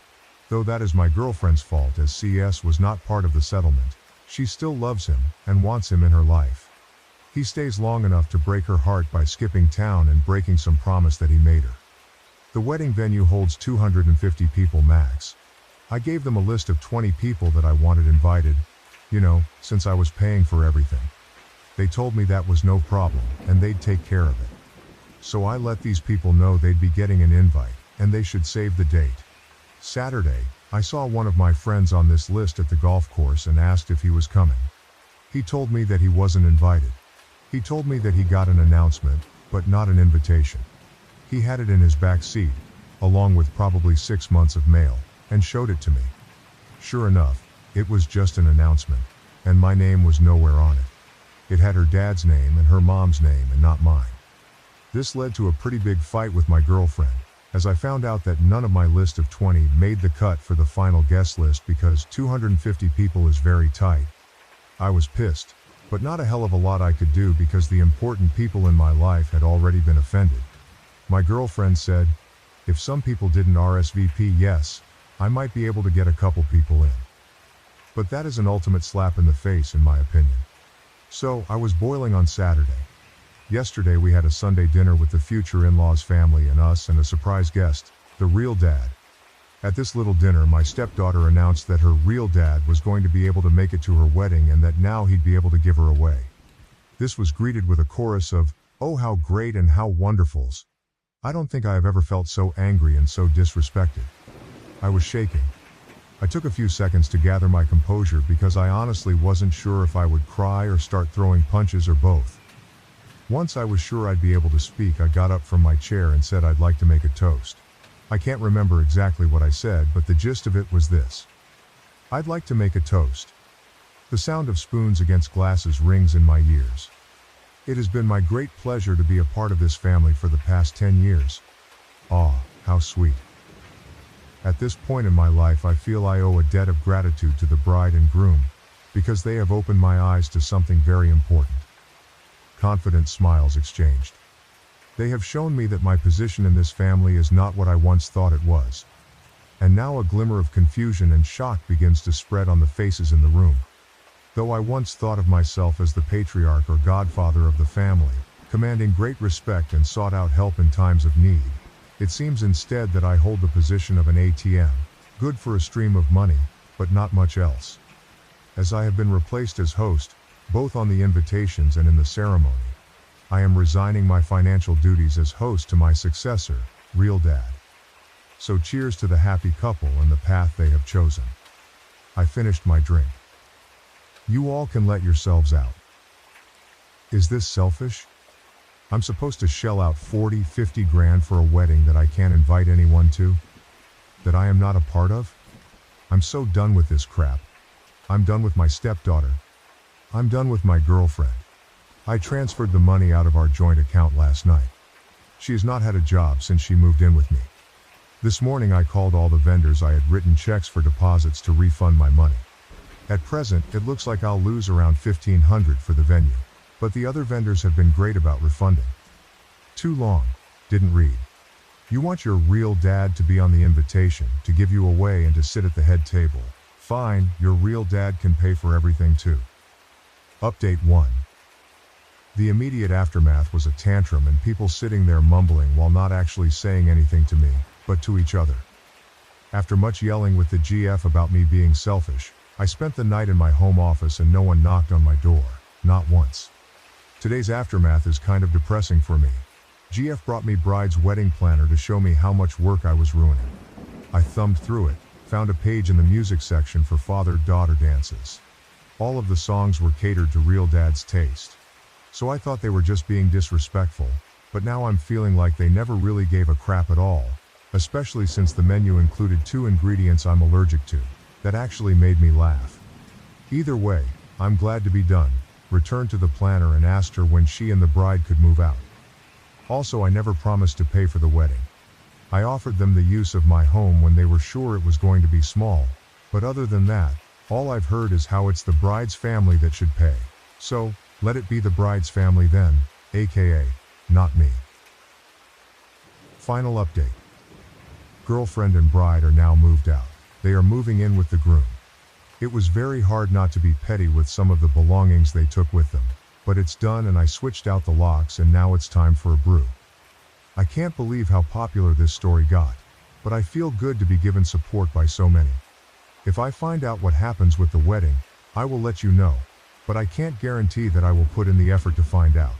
though that is my girlfriend's fault as CS was not part of the settlement, she still loves him and wants him in her life. He stays long enough to break her heart by skipping town and breaking some promise that he made her. The wedding venue holds 250 people max. I gave them a list of 20 people that I wanted invited, since I was paying for everything. They told me that was no problem and they'd take care of it. So I let these people know they'd be getting an invite and they should save the date. Saturday, I saw one of my friends on this list at the golf course and asked if he was coming. He told me that he wasn't invited. He told me that he got an announcement, but not an invitation. He had it in his back seat, along with probably 6 months of mail, and showed it to me. Sure enough, it was just an announcement, and my name was nowhere on it. It had her dad's name and her mom's name and not mine. This led to a pretty big fight with my girlfriend, as I found out that none of my list of 20 made the cut for the final guest list because 250 people is very tight. I was pissed, but not a hell of a lot I could do because the important people in my life had already been offended. My girlfriend said, if some people didn't RSVP yes, I might be able to get a couple people in. But that is an ultimate slap in the face in my opinion. So, I was boiling on Saturday. Yesterday we had a Sunday dinner with the future in-laws family and us and a surprise guest, the real dad. At this little dinner my stepdaughter announced that her real dad was going to be able to make it to her wedding and that now he'd be able to give her away. This was greeted with a chorus of, "Oh how great and how wonderfuls." I don't think I have ever felt so angry and so disrespected. I was shaking. I took a few seconds to gather my composure because I honestly wasn't sure if I would cry or start throwing punches or both. Once I was sure I'd be able to speak, I got up from my chair and said I'd like to make a toast. I can't remember exactly what I said, but the gist of it was this. I'd like to make a toast. The sound of spoons against glasses rings in my ears. It has been my great pleasure to be a part of this family for the past 10 years. Ah, how sweet. At this point in my life I feel I owe a debt of gratitude to the bride and groom, because they have opened my eyes to something very important. Confident smiles exchanged. They have shown me that my position in this family is not what I once thought it was. And now a glimmer of confusion and shock begins to spread on the faces in the room. Though I once thought of myself as the patriarch or godfather of the family, commanding great respect and sought out help in times of need, it seems instead that I hold the position of an ATM, good for a stream of money, but not much else. As I have been replaced as host, both on the invitations and in the ceremony, I am resigning my financial duties as host to my successor, real dad. So cheers to the happy couple and the path they have chosen. I finished my drink. You all can let yourselves out. Is this selfish? I'm supposed to shell out 40-50 grand for a wedding that I can't invite anyone to? That I am not a part of? I'm so done with this crap. I'm done with my stepdaughter. I'm done with my girlfriend. I transferred the money out of our joint account last night. She has not had a job since she moved in with me. This morning I called all the vendors I had written checks for deposits to refund my money. At present, it looks like I'll lose around $1,500 for the venue. But the other vendors have been great about refunding. Too long. Didn't read. You want your real dad to be on the invitation, to give you away and to sit at the head table. Fine, your real dad can pay for everything too. Update 1. The immediate aftermath was a tantrum and people sitting there mumbling while not actually saying anything to me, but to each other. After much yelling with the GF about me being selfish, I spent the night in my home office and no one knocked on my door, not once. Today's aftermath is kind of depressing for me. GF brought me bride's wedding planner to show me how much work I was ruining. I thumbed through it, found a page in the music section for father-daughter dances. All of the songs were catered to real dad's taste. So I thought they were just being disrespectful, but now I'm feeling like they never really gave a crap at all, especially since the menu included 2 ingredients I'm allergic to, that actually made me laugh. Either way, I'm glad to be done. Returned to the planner and asked her when she and the bride could move out. Also, I never promised to pay for the wedding. I offered them the use of my home when they were sure it was going to be small, but other than that, all I've heard is how it's the bride's family that should pay. So, let it be the bride's family then, aka, not me. Final update. Girlfriend and bride are now moved out. They are moving in with the groom. It was very hard not to be petty with some of the belongings they took with them, but it's done and I switched out the locks and now it's time for a brew. I can't believe how popular this story got, but I feel good to be given support by so many. If I find out what happens with the wedding, I will let you know, but I can't guarantee that I will put in the effort to find out.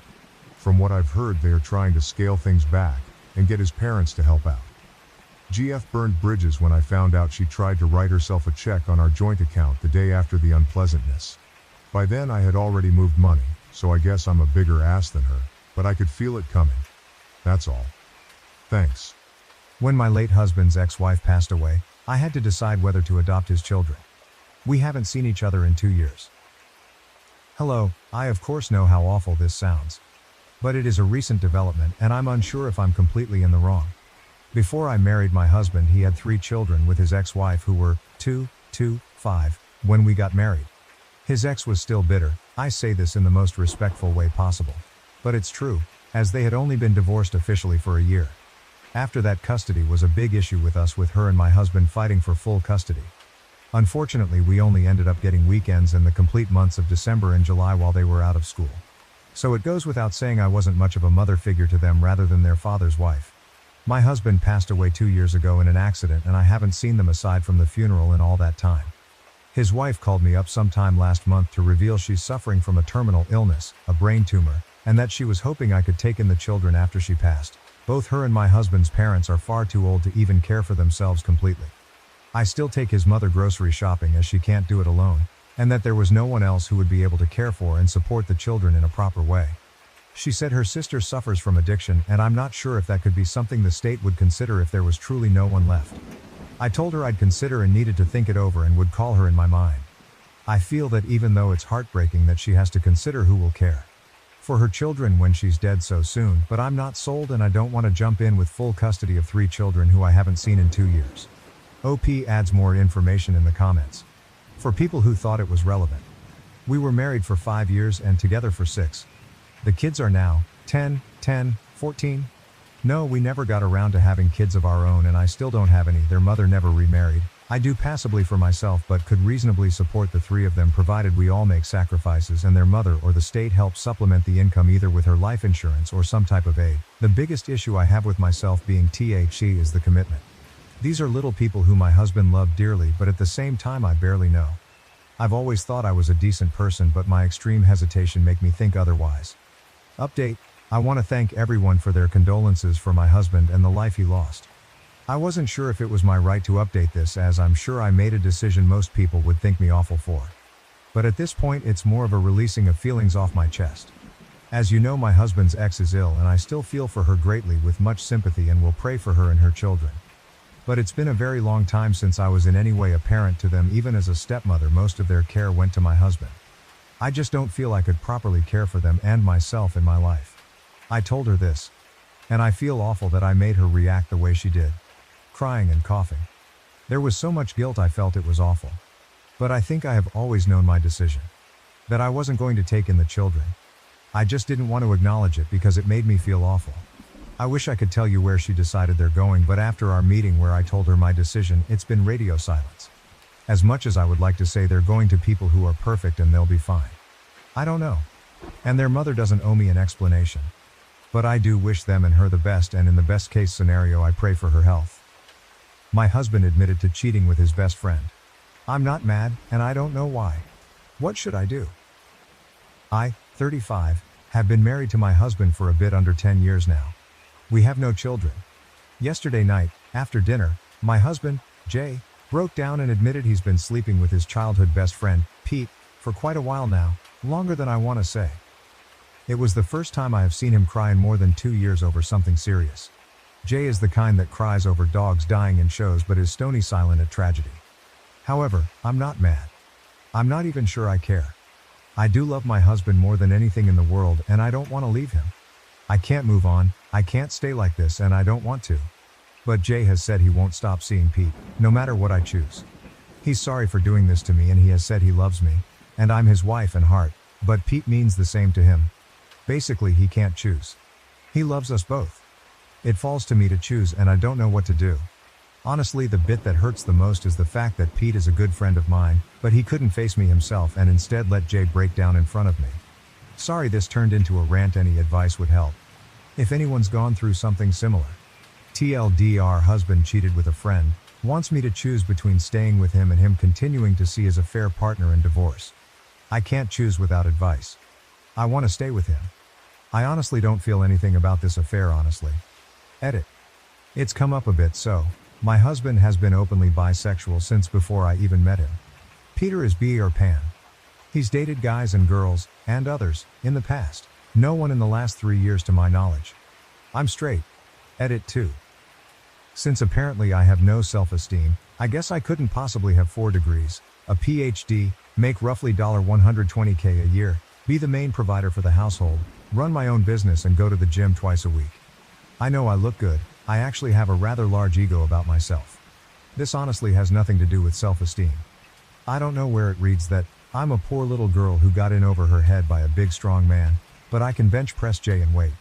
From what I've heard, they are trying to scale things back and get his parents to help out. GF burned bridges when I found out she tried to write herself a check on our joint account the day after the unpleasantness. By then I had already moved money, so I guess I'm a bigger ass than her, but I could feel it coming. That's all. Thanks. When my late husband's ex-wife passed away, I had to decide whether to adopt his children. We haven't seen each other in 2 years. Hello, I of course know how awful this sounds. But it is a recent development and I'm unsure if I'm completely in the wrong. Before I married my husband, he had 3 children with his ex-wife who were 5 when we got married. His ex was still bitter. I say this in the most respectful way possible. But it's true, as they had only been divorced officially for a year. After that, custody was a big issue with us, with her and my husband fighting for full custody. Unfortunately, we only ended up getting weekends and the complete months of December and July while they were out of school. So it goes without saying I wasn't much of a mother figure to them rather than their father's wife. My husband passed away 2 years ago in an accident, and I haven't seen them aside from the funeral in all that time. His wife called me up sometime last month to reveal she's suffering from a terminal illness, a brain tumor, and that she was hoping I could take in the children after she passed. Both her and my husband's parents are far too old to even care for themselves completely. I still take his mother grocery shopping as she can't do it alone, and that there was no one else who would be able to care for and support the children in a proper way. She said her sister suffers from addiction, and I'm not sure if that could be something the state would consider if there was truly no one left. I told her I'd consider and needed to think it over and would call her in my mind. I feel that even though it's heartbreaking that she has to consider who will care for her children when she's dead so soon, but I'm not sold, and I don't want to jump in with full custody of 3 children who I haven't seen in 2 years. OP adds more information in the comments. For people who thought it was relevant. We were married for 5 years and together for 6. The kids are now 10, 14. No, we never got around to having kids of our own, and I still don't have any. Their mother never remarried. I do passively for myself, but could reasonably support the 3 of them provided we all make sacrifices and their mother or the state helps supplement the income either with her life insurance or some type of aid. The biggest issue I have with myself being THE is the commitment. These are little people who my husband loved dearly, but at the same time I barely know. I've always thought I was a decent person, but my extreme hesitation make me think otherwise. Update: I want to thank everyone for their condolences for my husband and the life he lost. I wasn't sure if it was my right to update this, as I'm sure I made a decision most people would think me awful for. But at this point it's more of a releasing of feelings off my chest. As you know, my husband's ex is ill, and I still feel for her greatly with much sympathy and will pray for her and her children. But it's been a very long time since I was in any way a parent to them. Even as a stepmother, most of their care went to my husband. I just don't feel I could properly care for them and myself in my life. I told her this, and I feel awful that I made her react the way she did, crying and coughing. There was so much guilt, I felt it was awful. But I think I have always known my decision, that I wasn't going to take in the children. I just didn't want to acknowledge it because it made me feel awful. I wish I could tell you where she decided they're going, but after our meeting where I told her my decision, it's been radio silence. As much as I would like to say they're going to people who are perfect and they'll be fine, I don't know. And their mother doesn't owe me an explanation. But I do wish them and her the best, and in the best case scenario I pray for her health. My husband admitted to cheating with his best friend. I'm not mad, and I don't know why. What should I do? I, 35, have been married to my husband for a bit under 10 years now. We have no children. Yesterday night, after dinner, my husband, Jay, broke down and admitted he's been sleeping with his childhood best friend, Pete, for quite a while now, longer than I want to say. It was the first time I have seen him cry in more than 2 years over something serious. Jay is the kind that cries over dogs dying in shows but is stony silent at tragedy. However, I'm not mad. I'm not even sure I care. I do love my husband more than anything in the world, and I don't want to leave him. I can't move on, I can't stay like this, and I don't want to. But Jay has said he won't stop seeing Pete, no matter what I choose. He's sorry for doing this to me, and he has said he loves me, and I'm his wife and heart, but Pete means the same to him. Basically, he can't choose. He loves us both. It falls to me to choose, and I don't know what to do. Honestly, the bit that hurts the most is the fact that Pete is a good friend of mine, but he couldn't face me himself and instead let Jay break down in front of me. Sorry this turned into a rant. Any advice would help. If anyone's gone through something similar. TLDR: husband cheated with a friend, wants me to choose between staying with him and him continuing to see as a fair partner in divorce. I can't choose without advice. I want to stay with him. I honestly don't feel anything about this affair, honestly. Edit. It's come up a bit, so my husband has been openly bisexual since before I even met him. Peter is bi or pan. He's dated guys and girls, and others, in the past. No one in the last 3 years to my knowledge. I'm straight. Edit 2. Since apparently I have no self-esteem, I guess I couldn't possibly have 4 degrees, a PhD, make roughly $120K a year, be the main provider for the household, run my own business and go to the gym twice a week. I know I look good, I actually have a rather large ego about myself. This honestly has nothing to do with self-esteem. I don't know where it reads that I'm a poor little girl who got in over her head by a big strong man, but I can bench press Jay and weight.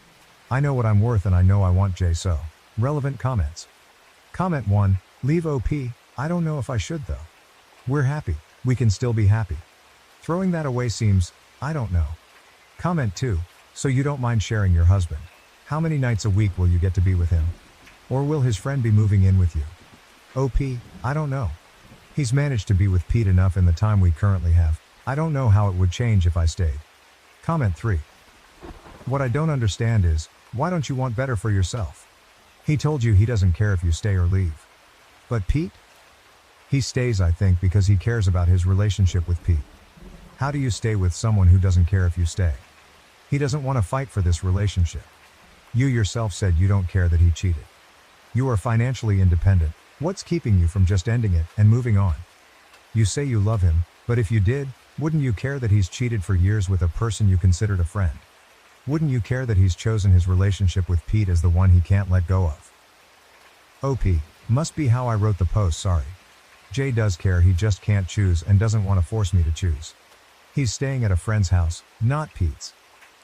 I know what I'm worth and I know I want Jay, so. Relevant comments. Comment 1, leave OP, I don't know if I should though. We're happy, we can still be happy. Throwing that away seems, I don't know. Comment 2, so you don't mind sharing your husband. How many nights a week will you get to be with him? Or will his friend be moving in with you? OP, I don't know. He's managed to be with Pete enough in the time we currently have. I don't know how it would change if I stayed. Comment 3. What I don't understand is, why don't you want better for yourself? He told you he doesn't care if you stay or leave. But Pete? He stays, I think, because he cares about his relationship with Pete. How do you stay with someone who doesn't care if you stay? He doesn't want to fight for this relationship. You yourself said you don't care that he cheated. You are financially independent. What's keeping you from just ending it and moving on? You say you love him, but if you did, wouldn't you care that he's cheated for years with a person you considered a friend? Wouldn't you care that he's chosen his relationship with Pete as the one he can't let go of? OP, must be how I wrote the post, sorry. Jay does care, he just can't choose and doesn't want to force me to choose. He's staying at a friend's house, not Pete's.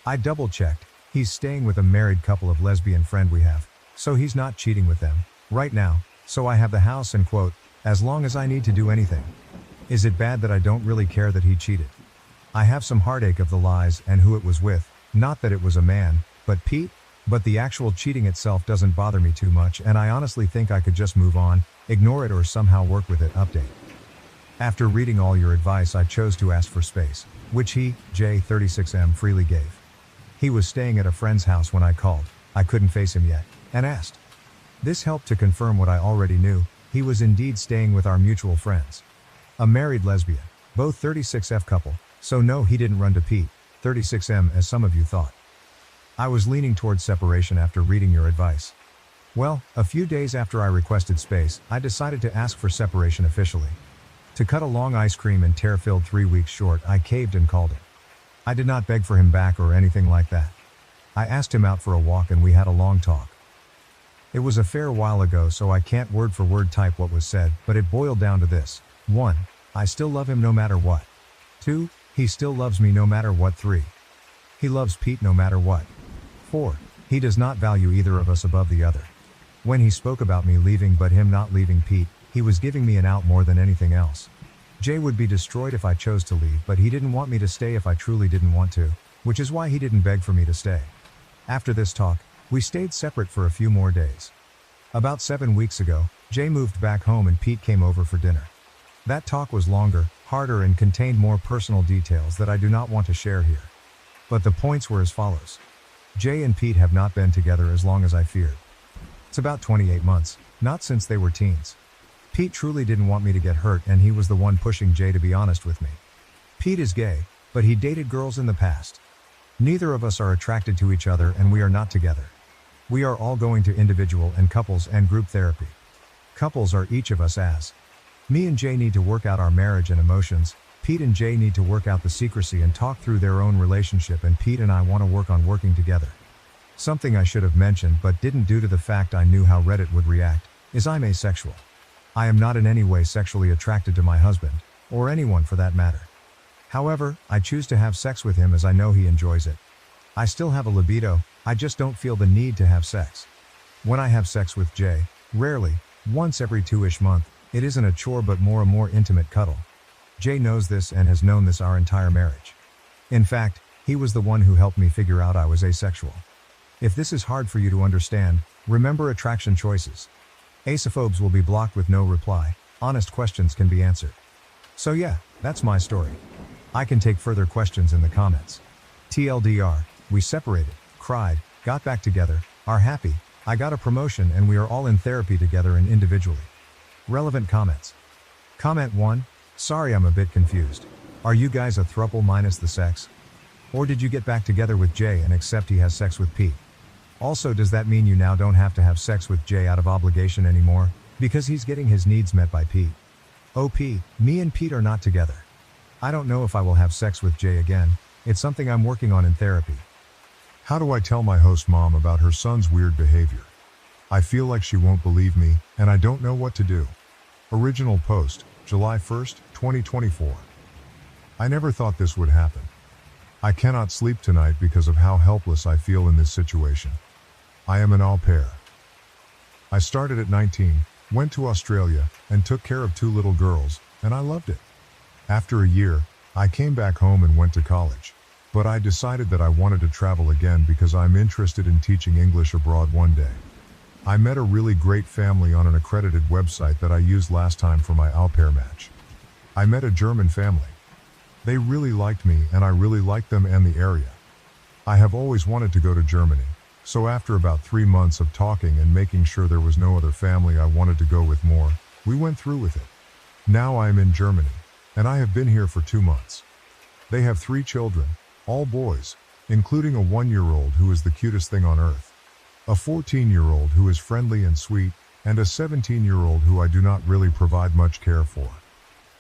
I double-checked, he's staying with a married couple of lesbian friend we have, so he's not cheating with them, right now, so I have the house and quote, as long as I need to do anything. Is it bad that I don't really care that he cheated? I have some heartache of the lies and who it was with, not that it was a man, but Pete, but the actual cheating itself doesn't bother me too much and I honestly think I could just move on, ignore it or somehow work with it. Update. After reading all your advice I chose to ask for space, which he, J36M, freely gave. He was staying at a friend's house when I called, I couldn't face him yet, and asked. This helped to confirm what I already knew, he was indeed staying with our mutual friends. A married lesbian, both 36F couple, so no, he didn't run to Pete, 36M as some of you thought. I was leaning towards separation after reading your advice. Well, a few days after I requested space, I decided to ask for separation officially. To cut a long ice cream and tear-filled 3 weeks short, I caved and called it. I did not beg for him back or anything like that. I asked him out for a walk and we had a long talk. It was a fair while ago so I can't word for word type what was said, but it boiled down to this. 1. I still love him no matter what. 2. He still loves me no matter what. 3. He loves Pete no matter what. 4. He does not value either of us above the other. When he spoke about me leaving but him not leaving Pete, he was giving me an out more than anything else. Jay would be destroyed if I chose to leave, but he didn't want me to stay if I truly didn't want to, which is why he didn't beg for me to stay. After this talk, we stayed separate for a few more days. About 7 weeks ago, Jay moved back home and Pete came over for dinner. That talk was longer, harder and contained more personal details that I do not want to share here. But the points were as follows. Jay and Pete have not been together as long as I feared. It's about 28 months, not since they were teens. Pete truly didn't want me to get hurt and he was the one pushing Jay to be honest with me. Pete is gay, but he dated girls in the past. Neither of us are attracted to each other and we are not together. We are all going to individual and couples and group therapy. Couples are each of us as. Me and Jay need to work out our marriage and emotions, Pete and Jay need to work out the secrecy and talk through their own relationship, and Pete and I want to work on working together. Something I should have mentioned but didn't due to the fact I knew how Reddit would react, is I'm asexual. I am not in any way sexually attracted to my husband, or anyone for that matter. However, I choose to have sex with him as I know he enjoys it. I still have a libido, I just don't feel the need to have sex. When I have sex with Jay, rarely, once every 2-ish month, it isn't a chore but more a more intimate cuddle. Jay knows this and has known this our entire marriage. In fact, he was the one who helped me figure out I was asexual. If this is hard for you to understand, remember attraction choices. Asophobes will be blocked with no reply, honest questions can be answered. So yeah, that's my story. I can take further questions in the comments. TLDR, we separated, cried, got back together, are happy, I got a promotion and we are all in therapy together and individually. Relevant comments. Comment 1, sorry I'm a bit confused. Are you guys a throuple minus the sex? Or did you get back together with Jay and accept he has sex with Pete? Also, does that mean you now don't have to have sex with Jay out of obligation anymore, because he's getting his needs met by Pete? OP, me and Pete are not together. I don't know if I will have sex with Jay again, it's something I'm working on in therapy. How do I tell my host mom about her son's weird behavior? I feel like she won't believe me, and I don't know what to do. Original post, July 1st, 2024. I never thought this would happen. I cannot sleep tonight because of how helpless I feel in this situation. I am an au pair. I started at 19, went to Australia, and took care of 2 little girls, and I loved it. After a year, I came back home and went to college. But I decided that I wanted to travel again because I'm interested in teaching English abroad one day. I met a really great family on an accredited website that I used last time for my au pair match. I met a German family. They really liked me and I really liked them and the area. I have always wanted to go to Germany, so after about 3 months of talking and making sure there was no other family I wanted to go with more, we went through with it. Now I am in Germany, and I have been here for 2 months. They have 3 children, all boys, including a 1-year-old who is the cutest thing on earth, a 14-year-old who is friendly and sweet, and a 17-year-old who I do not really provide much care for.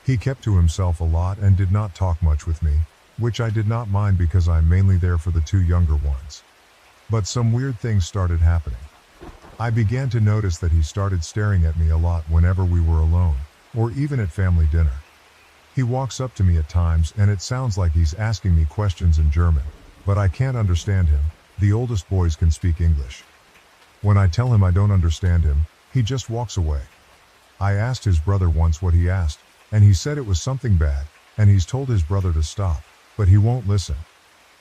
He kept to himself a lot and did not talk much with me, which I did not mind because I'm mainly there for the 2 younger ones. But some weird things started happening. I began to notice that he started staring at me a lot whenever we were alone, or even at family dinner. He walks up to me at times and it sounds like he's asking me questions in German, but I can't understand him. The oldest boys can speak English. When I tell him I don't understand him, he just walks away. I asked his brother once what he asked, and he said it was something bad, and he's told his brother to stop, but he won't listen.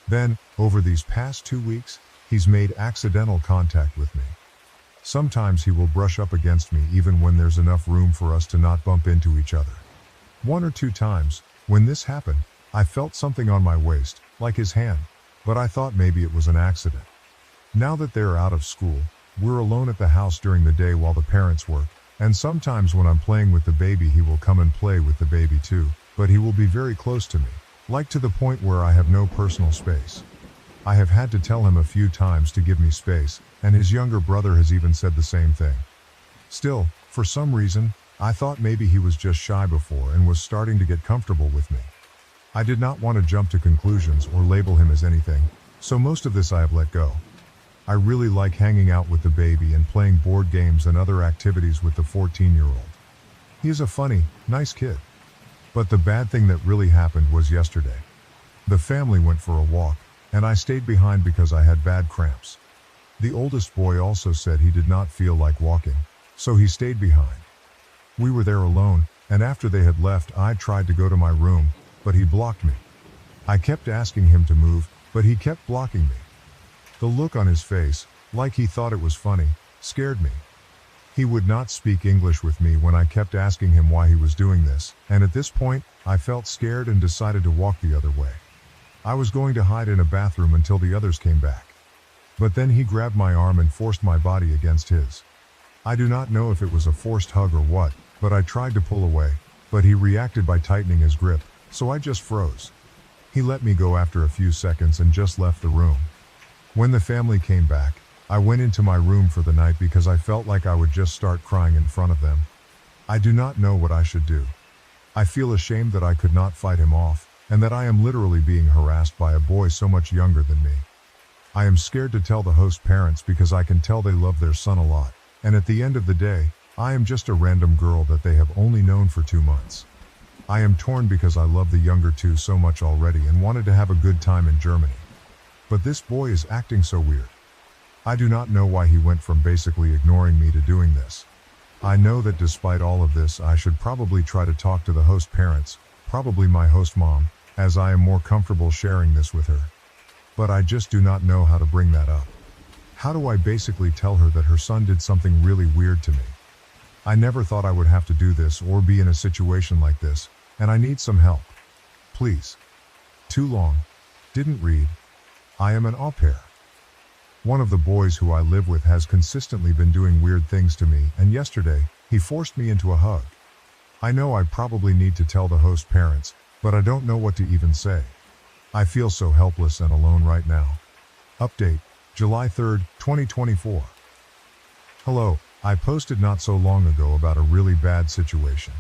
Then, over these past 2 weeks, he's made accidental contact with me. Sometimes he will brush up against me even when there's enough room for us to not bump into each other. 1 or 2 times, when this happened, I felt something on my waist, like his hand, but I thought maybe it was an accident. Now that they're out of school, we're alone at the house during the day while the parents work, and sometimes when I'm playing with the baby he will come and play with the baby too, but he will be very close to me, like to the point where I have no personal space. I have had to tell him a few times to give me space, and his younger brother has even said the same thing. Still, for some reason, I thought maybe he was just shy before and was starting to get comfortable with me. I did not want to jump to conclusions or label him as anything, so most of this I have let go. I really like hanging out with the baby and playing board games and other activities with the 14-year-old. He is a funny, nice kid. But the bad thing that really happened was yesterday. The family went for a walk, and I stayed behind because I had bad cramps. The oldest boy also said he did not feel like walking, so he stayed behind. We were there alone, and after they had left I tried to go to my room, but he blocked me. I kept asking him to move, but he kept blocking me. The look on his face, like he thought it was funny, scared me. He would not speak English with me when I kept asking him why he was doing this, and at this point, I felt scared and decided to walk the other way. I was going to hide in a bathroom until the others came back. But then he grabbed my arm and forced my body against his. I do not know if it was a forced hug or what, but I tried to pull away, but he reacted by tightening his grip, so I just froze. He let me go after a few seconds and just left the room. When the family came back, I went into my room for the night because I felt like I would just start crying in front of them. I do not know what I should do. I feel ashamed that I could not fight him off, and that I am literally being harassed by a boy so much younger than me. I am scared to tell the host parents because I can tell they love their son a lot, and at the end of the day, I am just a random girl that they have only known for 2 months. I am torn because I love the younger 2 so much already and wanted to have a good time in Germany. But this boy is acting so weird. I do not know why he went from basically ignoring me to doing this. I know that despite all of this I should probably try to talk to the host parents, probably my host mom, as I am more comfortable sharing this with her. But I just do not know how to bring that up. How do I basically tell her that her son did something really weird to me? I never thought I would have to do this or be in a situation like this, and I need some help. Please. Too long. Didn't read. I am an au pair. One of the boys who I live with has consistently been doing weird things to me, and yesterday, he forced me into a hug. I know I probably need to tell the host parents, but I don't know what to even say. I feel so helpless and alone right now. Update, July 3rd, 2024. Hello, I posted not so long ago about a really bad situation.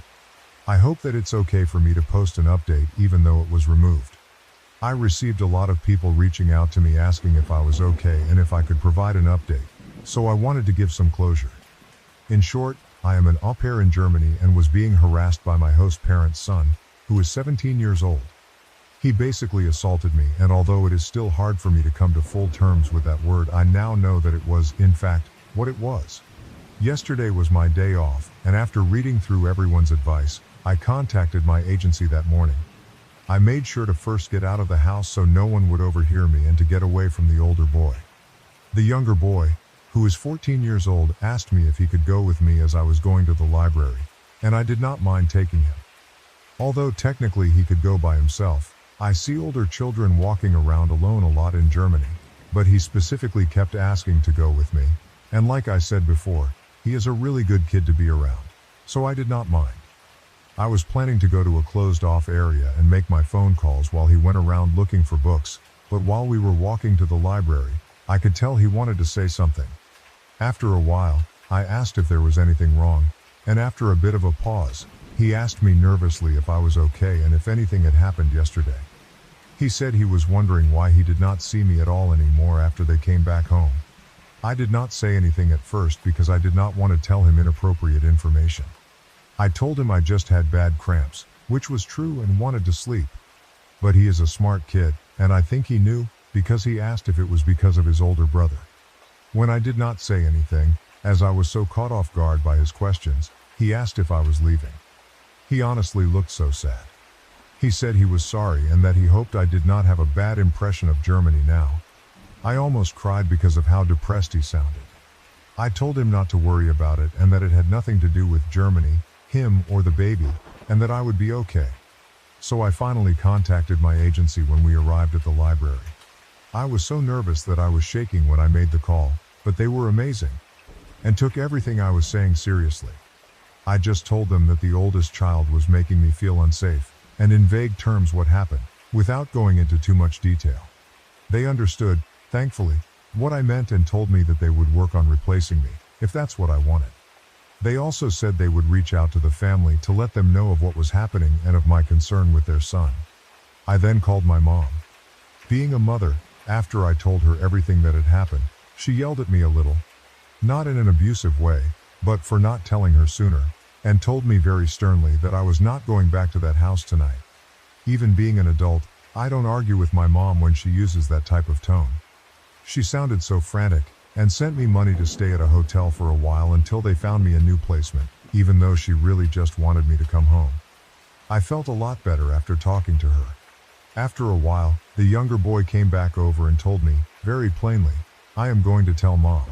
I hope that it's okay for me to post an update even though it was removed. I received a lot of people reaching out to me asking if I was okay and if I could provide an update. so I wanted to give some closure. In short, I am an au pair in Germany and was being harassed by my host parent's son, who is 17 years old. He basically assaulted me, and although it is still hard for me to come to full terms with that word, I now know that it was, in fact, what it was. Yesterday was my day off, and after reading through everyone's advice, I contacted my agency that morning. I made sure to first get out of the house so no one would overhear me and to get away from the older boy. The younger boy, who is 14 years old, asked me if he could go with me as I was going to the library, and I did not mind taking him. Although technically he could go by himself, I see older children walking around alone a lot in Germany, but he specifically kept asking to go with me, and like I said before, he is a really good kid to be around, so I did not mind. I was planning to go to a closed-off area and make my phone calls while he went around looking for books, but while we were walking to the library, I could tell he wanted to say something. After a while, I asked if there was anything wrong, and after a bit of a pause, he asked me nervously if I was okay and if anything had happened yesterday. He said he was wondering why he did not see me at all anymore after they came back home. I did not say anything at first because I did not want to tell him inappropriate information. I told him I just had bad cramps, which was true, and wanted to sleep. But he is a smart kid, and I think he knew, because he asked if it was because of his older brother. When I did not say anything, as I was so caught off guard by his questions, he asked if I was leaving. He honestly looked so sad. He said he was sorry and that he hoped I did not have a bad impression of Germany now. I almost cried because of how depressed he sounded. I told him not to worry about it and that it had nothing to do with Germany, him, or the baby, and that I would be okay. So I finally contacted my agency when we arrived at the library. I was so nervous that I was shaking when I made the call, but they were amazing and took everything I was saying seriously. I just told them that the oldest child was making me feel unsafe, and in vague terms what happened, without going into too much detail. They understood, thankfully, what I meant and told me that they would work on replacing me, if that's what I wanted. They also said they would reach out to the family to let them know of what was happening and of my concern with their son. I then called my mom. Being a mother, after I told her everything that had happened, she yelled at me a little, not in an abusive way, but for not telling her sooner, and told me very sternly that I was not going back to that house tonight. Even being an adult, I don't argue with my mom when she uses that type of tone. She sounded so frantic, and sent me money to stay at a hotel for a while until they found me a new placement, even though she really just wanted me to come home. I felt a lot better after talking to her. After a while, the younger boy came back over and told me, very plainly, I am going to tell Mom.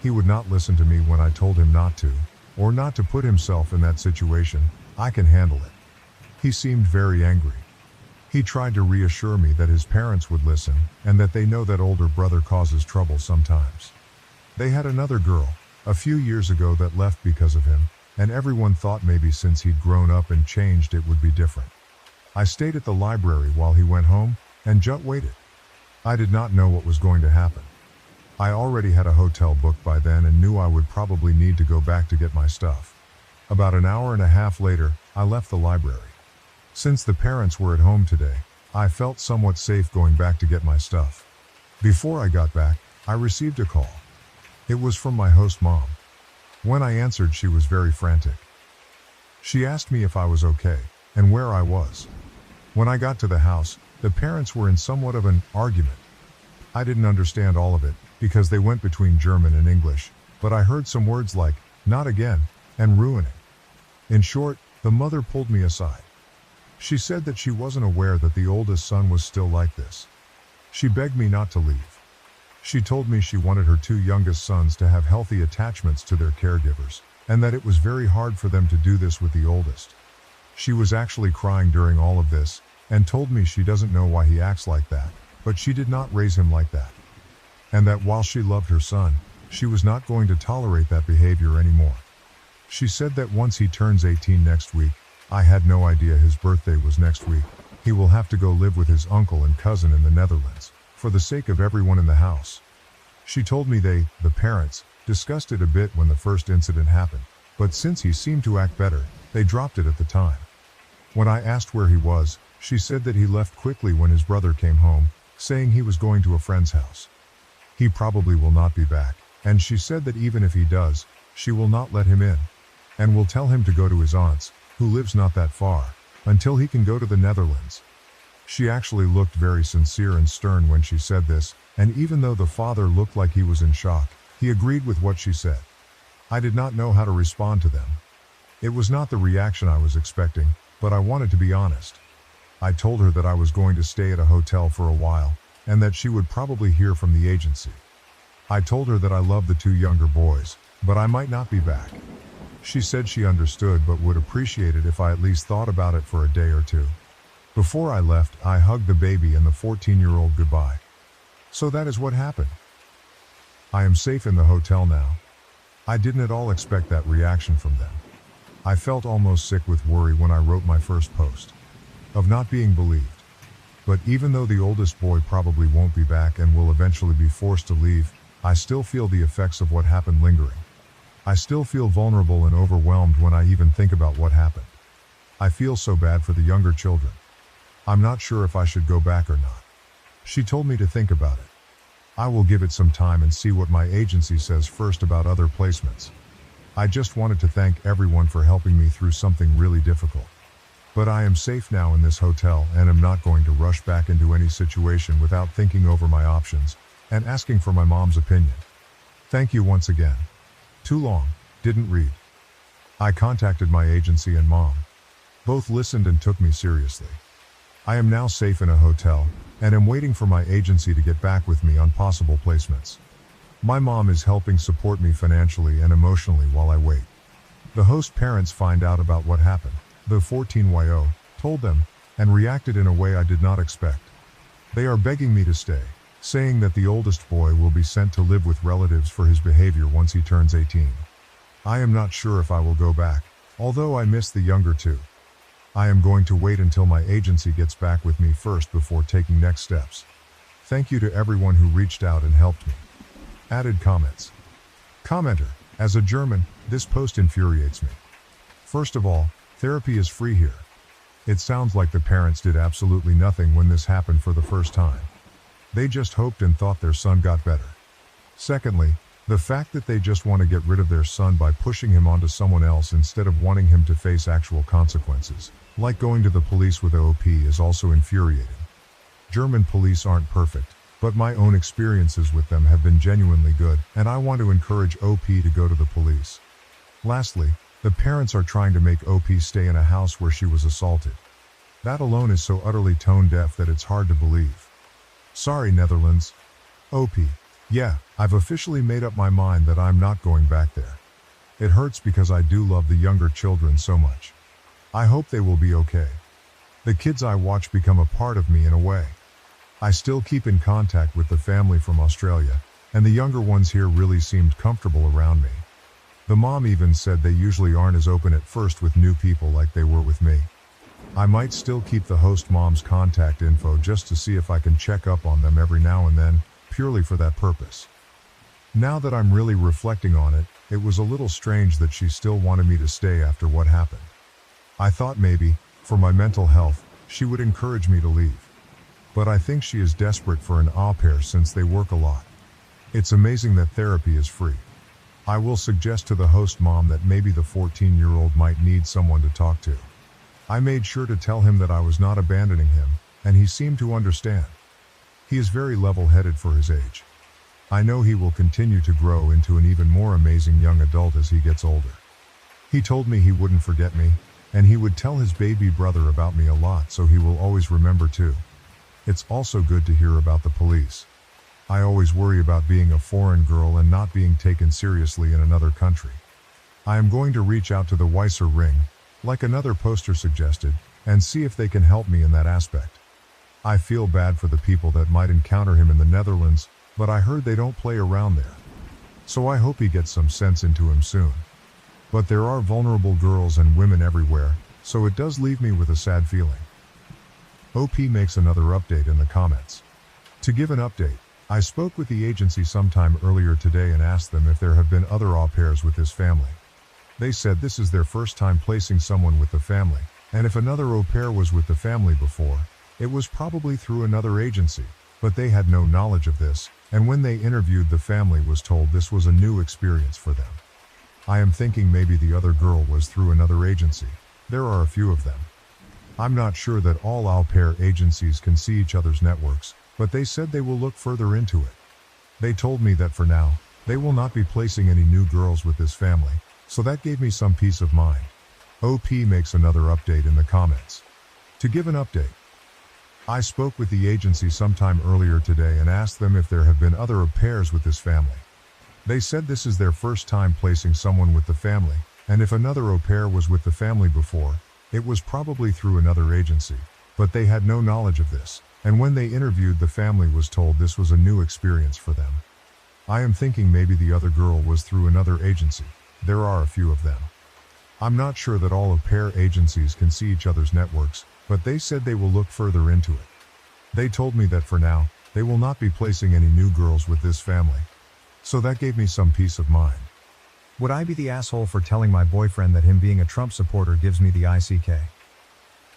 He would not listen to me when I told him not to, or not to put himself in that situation. I can handle it. He seemed very angry. He tried to reassure me that his parents would listen, and that they know that older brother causes trouble sometimes. They had another girl, a few years ago, that left because of him, and everyone thought maybe since he'd grown up and changed it would be different. I stayed at the library while he went home, and just waited. I did not know what was going to happen. I already had a hotel booked by then and knew I would probably need to go back to get my stuff. About an hour and a half later, I left the library. Since the parents were at home today, I felt somewhat safe going back to get my stuff. Before I got back, I received a call. It was from my host mom. When I answered, she was very frantic. She asked me if I was okay, and where I was. When I got to the house, the parents were in somewhat of an argument. I didn't understand all of it, because they went between German and English, but I heard some words like, not again, and ruining. In short, the mother pulled me aside. She said that she wasn't aware that the oldest son was still like this. She begged me not to leave. She told me she wanted her two youngest sons to have healthy attachments to their caregivers, and that it was very hard for them to do this with the oldest. She was actually crying during all of this, and told me she doesn't know why he acts like that, but she did not raise him like that. And that while she loved her son, she was not going to tolerate that behavior anymore. She said that once he turns 18 next week, I had no idea his birthday was next week, he will have to go live with his uncle and cousin in the Netherlands, for the sake of everyone in the house. She told me the parents, discussed it a bit when the first incident happened, but since he seemed to act better, they dropped it at the time. When I asked where he was, she said that he left quickly when his brother came home, saying he was going to a friend's house. He probably will not be back, And she said that even if he does, she will not let him in, and will tell him to go to his aunt's, who lives not that far, until he can go to the Netherlands. She actually looked very sincere and stern when she said this, and even though the father looked like he was in shock, he agreed with what she said. I did not know how to respond to them. It was not the reaction I was expecting, but I wanted to be honest. I told her that I was going to stay at a hotel for a while, and that she would probably hear from the agency. I told her that I loved the two younger boys, but I might not be back. She said she understood but would appreciate it if I at least thought about it for a day or two. Before I left, I hugged the baby and the 14-year-old goodbye. So that is what happened. I am safe in the hotel now. I didn't at all expect that reaction from them. I felt almost sick with worry when I wrote my first post, of not being believed. But even though the oldest boy probably won't be back and will eventually be forced to leave, I still feel the effects of what happened lingering. I still feel vulnerable and overwhelmed when I even think about what happened. I feel so bad for the younger children. I'm not sure if I should go back or not. She told me to think about it. I will give it some time and see what my agency says first about other placements. I just wanted to thank everyone for helping me through something really difficult. But I am safe now in this hotel and am not going to rush back into any situation without thinking over my options and asking for my mom's opinion. Thank you once again. Too long, didn't read. I contacted my agency and mom. Both listened and took me seriously. I am now safe in a hotel and am waiting for my agency to get back with me on possible placements. My mom is helping support me financially and emotionally while I wait. The host parents find out about what happened. The 14-YO told them and reacted in a way I did not expect. They are begging me to stay, saying that the oldest boy will be sent to live with relatives for his behavior once he turns 18. I am not sure if I will go back, although I miss the younger two. I am going to wait until my agency gets back with me first before taking next steps. Thank you to everyone who reached out and helped me. Added comments. Commenter, as a German, this post infuriates me. First of all, therapy is free here. It sounds like the parents did absolutely nothing when this happened for the first time. They just hoped and thought their son got better. Secondly, the fact that they just want to get rid of their son by pushing him onto someone else instead of wanting him to face actual consequences, like going to the police with OP, is also infuriating. German police aren't perfect, but my own experiences with them have been genuinely good, and I want to encourage OP to go to the police. Lastly, the parents are trying to make OP stay in a house where she was assaulted. That alone is so utterly tone-deaf that it's hard to believe. Sorry, Netherlands. OP. Yeah, I've officially made up my mind that I'm not going back there. It hurts because I do love the younger children so much. I hope they will be okay. The kids I watch become a part of me in a way. I still keep in contact with the family from Australia, and the younger ones here really seemed comfortable around me. The mom even said they usually aren't as open at first with new people like they were with me. I might still keep the host mom's contact info just to see if I can check up on them every now and then, purely for that purpose. Now that I'm really reflecting on it, it was a little strange that she still wanted me to stay after what happened. I thought maybe, for my mental health, she would encourage me to leave. But I think she is desperate for an au pair since they work a lot. It's amazing that therapy is free. I will suggest to the host mom that maybe the 14-year-old might need someone to talk to. I made sure to tell him that I was not abandoning him, and he seemed to understand. He is very level-headed for his age. I know he will continue to grow into an even more amazing young adult as he gets older. He told me he wouldn't forget me, and he would tell his baby brother about me a lot, so he will always remember too. It's also good to hear about the police. I always worry about being a foreign girl and not being taken seriously in another country. I am going to reach out to the Weiser Ring, like another poster suggested, and see if they can help me in that aspect. I feel bad for the people that might encounter him in the Netherlands, but I heard they don't play around there. So I hope he gets some sense into him soon. But there are vulnerable girls and women everywhere, so it does leave me with a sad feeling. OP makes another update in the comments. To give an update, I spoke with the agency sometime earlier today and asked them if there have been other au pairs with this family. They said this is their first time placing someone with the family, and if another au pair was with the family before, it was probably through another agency, but they had no knowledge of this, And when they interviewed the family was told this was a new experience for them. I am thinking maybe the other girl was through another agency. There are a few of them. I'm not sure that all au pair agencies can see each other's networks, but they said they will look further into it. They told me that for now, they will not be placing any new girls with this family, so that gave me some peace of mind. OP makes another update in the comments. To give an update, I spoke with the agency sometime earlier today and asked them if there have been other au pairs with this family. They said this is their first time placing someone with the family, and if another au pair was with the family before, it was probably through another agency, but they had no knowledge of this, and when they interviewed the family was told this was a new experience for them. I am thinking maybe the other girl was through another agency. There are a few of them. I'm not sure that all au pair agencies can see each other's networks, but they said they will look further into it. They told me that for now, they will not be placing any new girls with this family. So that gave me some peace of mind. Would I be the asshole for telling my boyfriend that him being a Trump supporter gives me the ICK?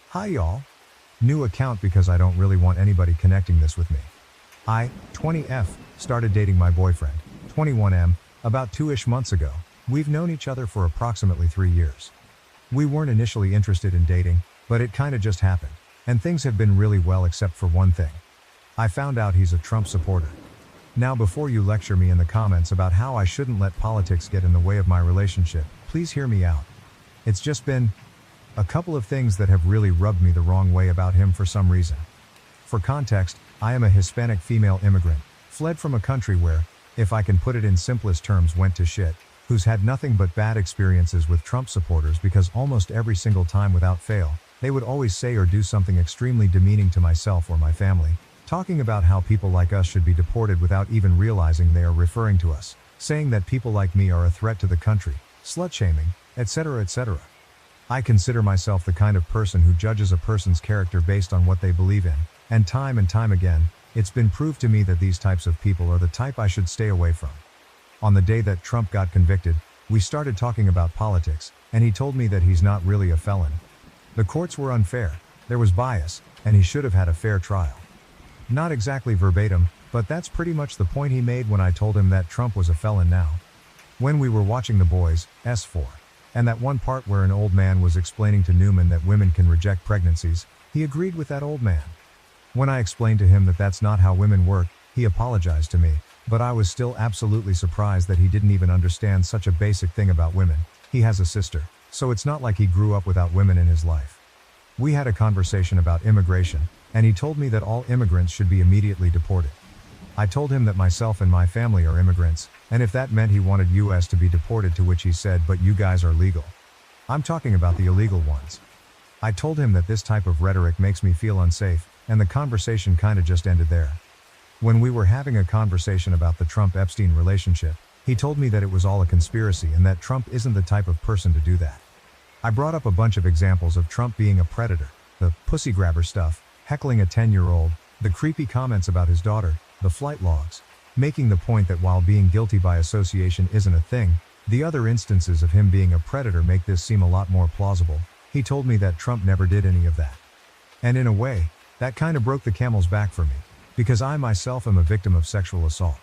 Hi y'all. New account because I don't really want anybody connecting this with me. I, 20F, started dating my boyfriend, 21M, about 2-ish months ago. We've known each other for approximately 3 years. We weren't initially interested in dating, but it kinda just happened. And things have been really well except for one thing. I found out he's a Trump supporter. Now before you lecture me in the comments about how I shouldn't let politics get in the way of my relationship, please hear me out. It's just been a couple of things that have really rubbed me the wrong way about him for some reason. For context, I am a Hispanic female immigrant, fled from a country where, if I can put it in simplest terms, went to shit, who's had nothing but bad experiences with Trump supporters because almost every single time without fail, they would always say or do something extremely demeaning to myself or my family, talking about how people like us should be deported without even realizing they are referring to us, saying that people like me are a threat to the country, slut-shaming, etc., etc. I consider myself the kind of person who judges a person's character based on what they believe in, and time again, it's been proved to me that these types of people are the type I should stay away from. On the day that Trump got convicted, we started talking about politics, and he told me that he's not really a felon. The courts were unfair, there was bias, and he should have had a fair trial. Not exactly verbatim, but that's pretty much the point he made when I told him that Trump was a felon now. When we were watching The Boys, S4, and that one part where an old man was explaining to Newman that women can reject pregnancies, he agreed with that old man. When I explained to him that that's not how women work, he apologized to me, but I was still absolutely surprised that he didn't even understand such a basic thing about women. He has a sister, so it's not like he grew up without women in his life. We had a conversation about immigration, and he told me that all immigrants should be immediately deported. I told him that myself and my family are immigrants, and if that meant he wanted US to be deported, to which he said, but you guys are legal. I'm talking about the illegal ones. I told him that this type of rhetoric makes me feel unsafe, and the conversation kinda just ended there. When we were having a conversation about the Trump-Epstein relationship, he told me that it was all a conspiracy and that Trump isn't the type of person to do that. I brought up a bunch of examples of Trump being a predator, the pussy grabber stuff, heckling a 10-year-old, the creepy comments about his daughter, the flight logs, making the point that while being guilty by association isn't a thing, the other instances of him being a predator make this seem a lot more plausible. He told me that Trump never did any of that. And in a way, that kinda broke the camel's back for me, because I myself am a victim of sexual assault.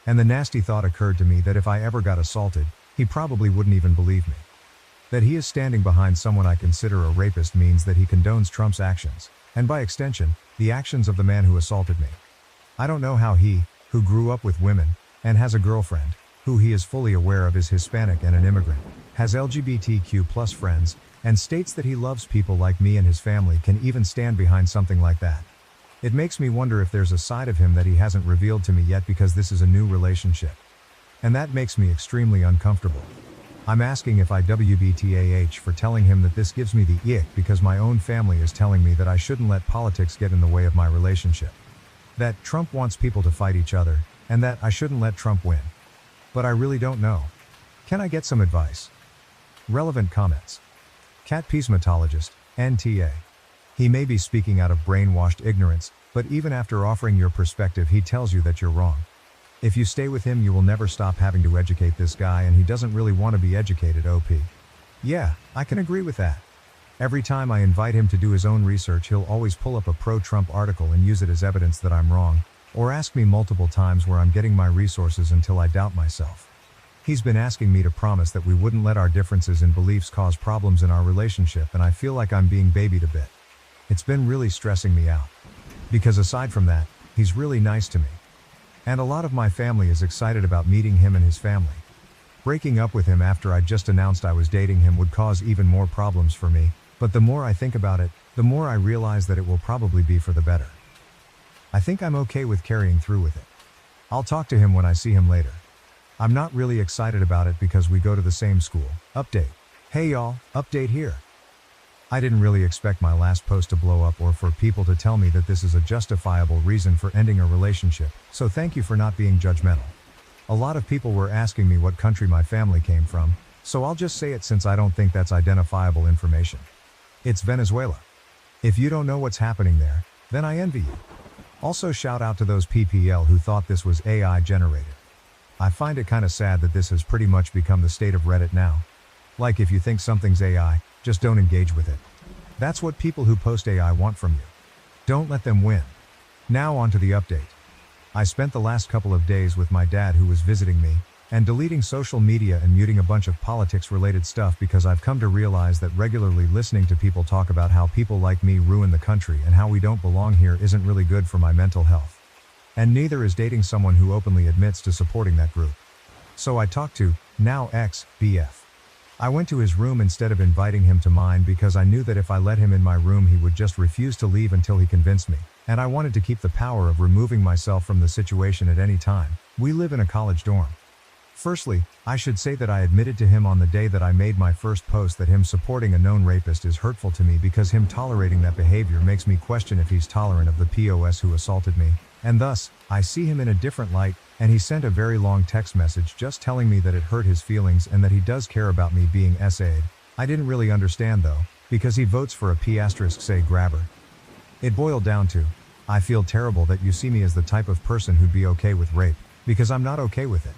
And the nasty thought occurred to me that if I ever got assaulted, he probably wouldn't even believe me. That he is standing behind someone I consider a rapist means that he condones Trump's actions, and by extension, the actions of the man who assaulted me. I don't know how he, who grew up with women, and has a girlfriend, who he is fully aware of is Hispanic and an immigrant, has LGBTQ+ friends, and states that he loves people like me and his family, can even stand behind something like that. It makes me wonder if there's a side of him that he hasn't revealed to me yet, because this is a new relationship. And that makes me extremely uncomfortable. I'm asking if I WBTAH for telling him that this gives me the ick, because my own family is telling me that I shouldn't let politics get in the way of my relationship. That Trump wants people to fight each other, and that I shouldn't let Trump win. But I really don't know. Can I get some advice? Relevant comments. Cat Peacematologist, NTA. He may be speaking out of brainwashed ignorance, but even after offering your perspective, he tells you that you're wrong. If you stay with him, you will never stop having to educate this guy, and he doesn't really want to be educated, OP. Yeah, I can agree with that. Every time I invite him to do his own research, he'll always pull up a pro-Trump article and use it as evidence that I'm wrong. Or ask me multiple times where I'm getting my resources until I doubt myself. He's been asking me to promise that we wouldn't let our differences in beliefs cause problems in our relationship, and I feel like I'm being babied a bit. It's been really stressing me out. Because aside from that, he's really nice to me. And a lot of my family is excited about meeting him and his family. Breaking up with him after I just announced I was dating him would cause even more problems for me, but the more I think about it, the more I realize that it will probably be for the better. I think I'm okay with carrying through with it. I'll talk to him when I see him later. I'm not really excited about it because we go to the same school. Update. Hey y'all, update here. I didn't really expect my last post to blow up or for people to tell me that this is a justifiable reason for ending a relationship, so thank you for not being judgmental. A lot of people were asking me what country my family came from, so I'll just say it since I don't think that's identifiable information. It's Venezuela. If you don't know what's happening there, then I envy you. Also shout out to those PPL who thought this was AI generated. I find it kinda sad that this has pretty much become the state of Reddit now. Like if you think something's AI, just don't engage with it. That's what people who post AI want from you. Don't let them win. Now on to the update. I spent the last couple of days with my dad who was visiting me, and deleting social media and muting a bunch of politics-related stuff because I've come to realize that regularly listening to people talk about how people like me ruin the country and how we don't belong here isn't really good for my mental health. And neither is dating someone who openly admits to supporting that group. So I talked to, now ex-BF. I went to his room instead of inviting him to mine because I knew that if I let him in my room he would just refuse to leave until he convinced me, and I wanted to keep the power of removing myself from the situation at any time. We live in a college dorm. Firstly, I should say that I admitted to him on the day that I made my first post that him supporting a known rapist is hurtful to me because him tolerating that behavior makes me question if he's tolerant of the POS who assaulted me, and thus, I see him in a different light, and he sent a very long text message just telling me that it hurt his feelings and that he does care about me being SA'd. I didn't really understand though, because he votes for a P*say grabber. It boiled down to, I feel terrible that you see me as the type of person who'd be okay with rape, because I'm not okay with it.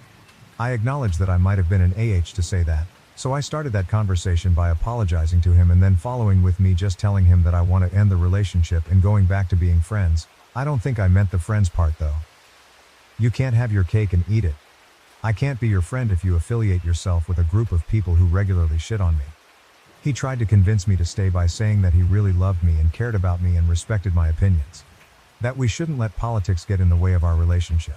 I acknowledge that I might have been an to say that, so I started that conversation by apologizing to him and then following with me just telling him that I want to end the relationship and going back to being friends. I don't think I meant the friends part though. You can't have your cake and eat it. I can't be your friend if you affiliate yourself with a group of people who regularly shit on me. He tried to convince me to stay by saying that he really loved me and cared about me and respected my opinions. That we shouldn't let politics get in the way of our relationship.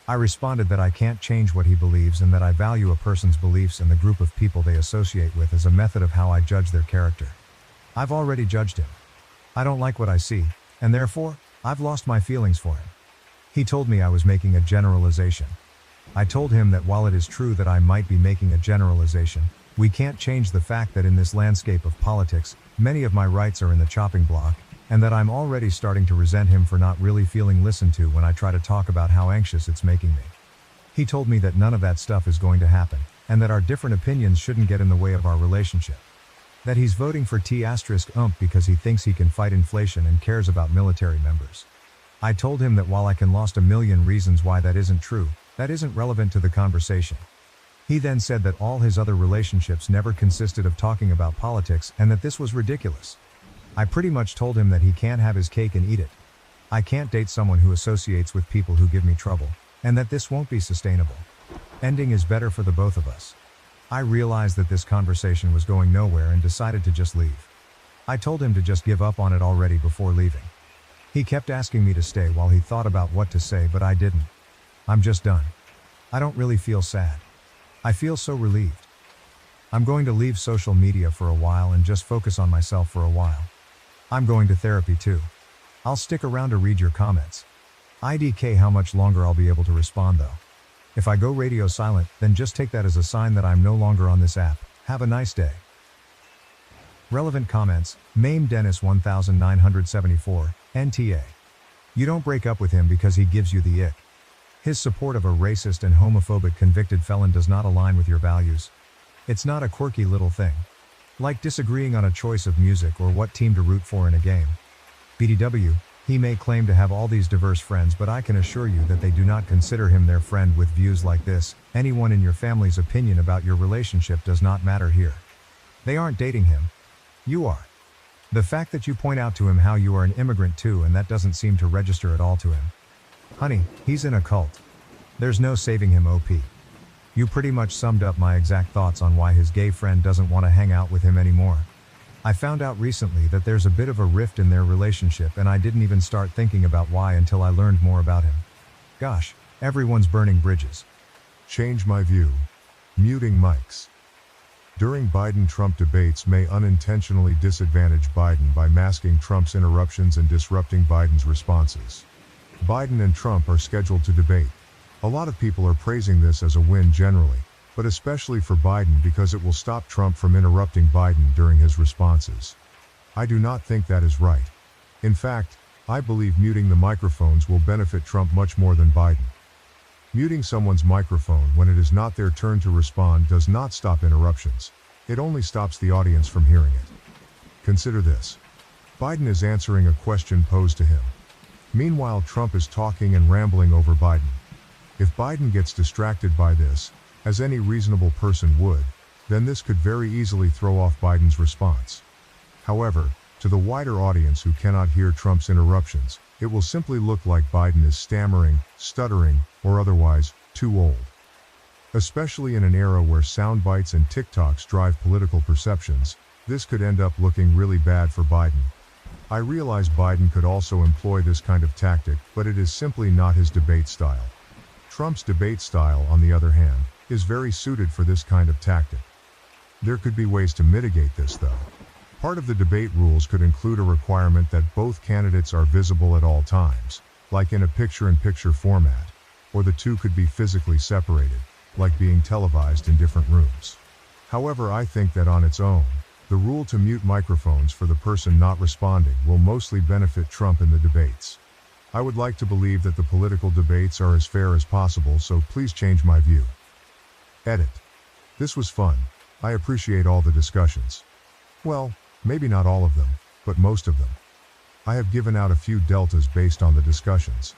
I responded that I can't change what he believes and that I value a person's beliefs and the group of people they associate with as a method of how I judge their character. I've already judged him. I don't like what I see, and therefore, I've lost my feelings for him. He told me I was making a generalization. I told him that while it is true that I might be making a generalization, we can't change the fact that in this landscape of politics, many of my rights are in the chopping block, and that I'm already starting to resent him for not really feeling listened to when I try to talk about how anxious it's making me. He told me that none of that stuff is going to happen, and that our different opinions shouldn't get in the way of our relationship. That he's voting for T*ump because he thinks he can fight inflation and cares about military members. I told him that while I can list a million reasons why that isn't true, that isn't relevant to the conversation. He then said that all his other relationships never consisted of talking about politics and that this was ridiculous. I pretty much told him that he can't have his cake and eat it. I can't date someone who associates with people who give me trouble, and that this won't be sustainable. Ending is better for the both of us. I realized that this conversation was going nowhere and decided to just leave. I told him to just give up on it already before leaving. He kept asking me to stay while he thought about what to say, but I didn't. I'm just done. I don't really feel sad. I feel so relieved. I'm going to leave social media for a while and just focus on myself for a while. I'm going to therapy too. I'll stick around to read your comments. IDK how much longer I'll be able to respond though. If I go radio silent, then just take that as a sign that I'm no longer on this app. Have a nice day. Relevant comments, Mame Dennis 1974, NTA. You don't break up with him because he gives you the ick. His support of a racist and homophobic convicted felon does not align with your values. It's not a quirky little thing. Like disagreeing on a choice of music or what team to root for in a game. BDW, he may claim to have all these diverse friends, but I can assure you that they do not consider him their friend with views like this. Anyone in your family's opinion about your relationship does not matter here. They aren't dating him. You are. The fact that you point out to him how you are an immigrant too and that doesn't seem to register at all to him. Honey, he's in a cult. There's no saving him, OP. You pretty much summed up my exact thoughts on why his gay friend doesn't want to hang out with him anymore. I found out recently that there's a bit of a rift in their relationship, and I didn't even start thinking about why until I learned more about him. Gosh, everyone's burning bridges. Change my view. Muting mics. During Biden-Trump debates may unintentionally disadvantage Biden by masking Trump's interruptions and disrupting Biden's responses. Biden and Trump are scheduled to debate. A lot of people are praising this as a win generally, but especially for Biden because it will stop Trump from interrupting Biden during his responses. I do not think that is right. In fact, I believe muting the microphones will benefit Trump much more than Biden. Muting someone's microphone when it is not their turn to respond does not stop interruptions. It only stops the audience from hearing it. Consider this. Biden is answering a question posed to him. Meanwhile, Trump is talking and rambling over Biden. If Biden gets distracted by this, as any reasonable person would, then this could very easily throw off Biden's response. However, to the wider audience who cannot hear Trump's interruptions, it will simply look like Biden is stammering, stuttering, or otherwise, too old. Especially in an era where sound bites and TikToks drive political perceptions, this could end up looking really bad for Biden. I realize Biden could also employ this kind of tactic, but it is simply not his debate style. Trump's debate style, on the other hand, is very suited for this kind of tactic. There could be ways to mitigate this, though. Part of the debate rules could include a requirement that both candidates are visible at all times, like in a picture-in-picture format, or the two could be physically separated, like being televised in different rooms. However, I think that on its own, the rule to mute microphones for the person not responding will mostly benefit Trump in the debates. I would like to believe that the political debates are as fair as possible, so please change my view. Edit. This was fun. I appreciate all the discussions. Well, maybe not all of them, but most of them. I have given out a few deltas based on the discussions.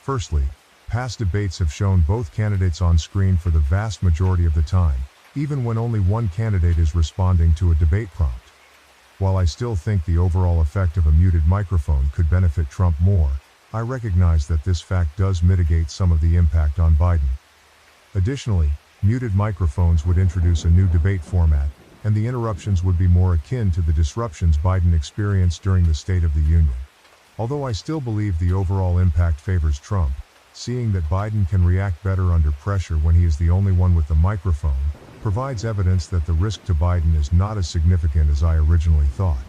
Firstly, past debates have shown both candidates on screen for the vast majority of the time, even when only one candidate is responding to a debate prompt. While I still think the overall effect of a muted microphone could benefit Trump more, I recognize that this fact does mitigate some of the impact on Biden. Additionally, muted microphones would introduce a new debate format, and the interruptions would be more akin to the disruptions Biden experienced during the State of the Union. Although I still believe the overall impact favors Trump, seeing that Biden can react better under pressure when he is the only one with the microphone, provides evidence that the risk to Biden is not as significant as I originally thought.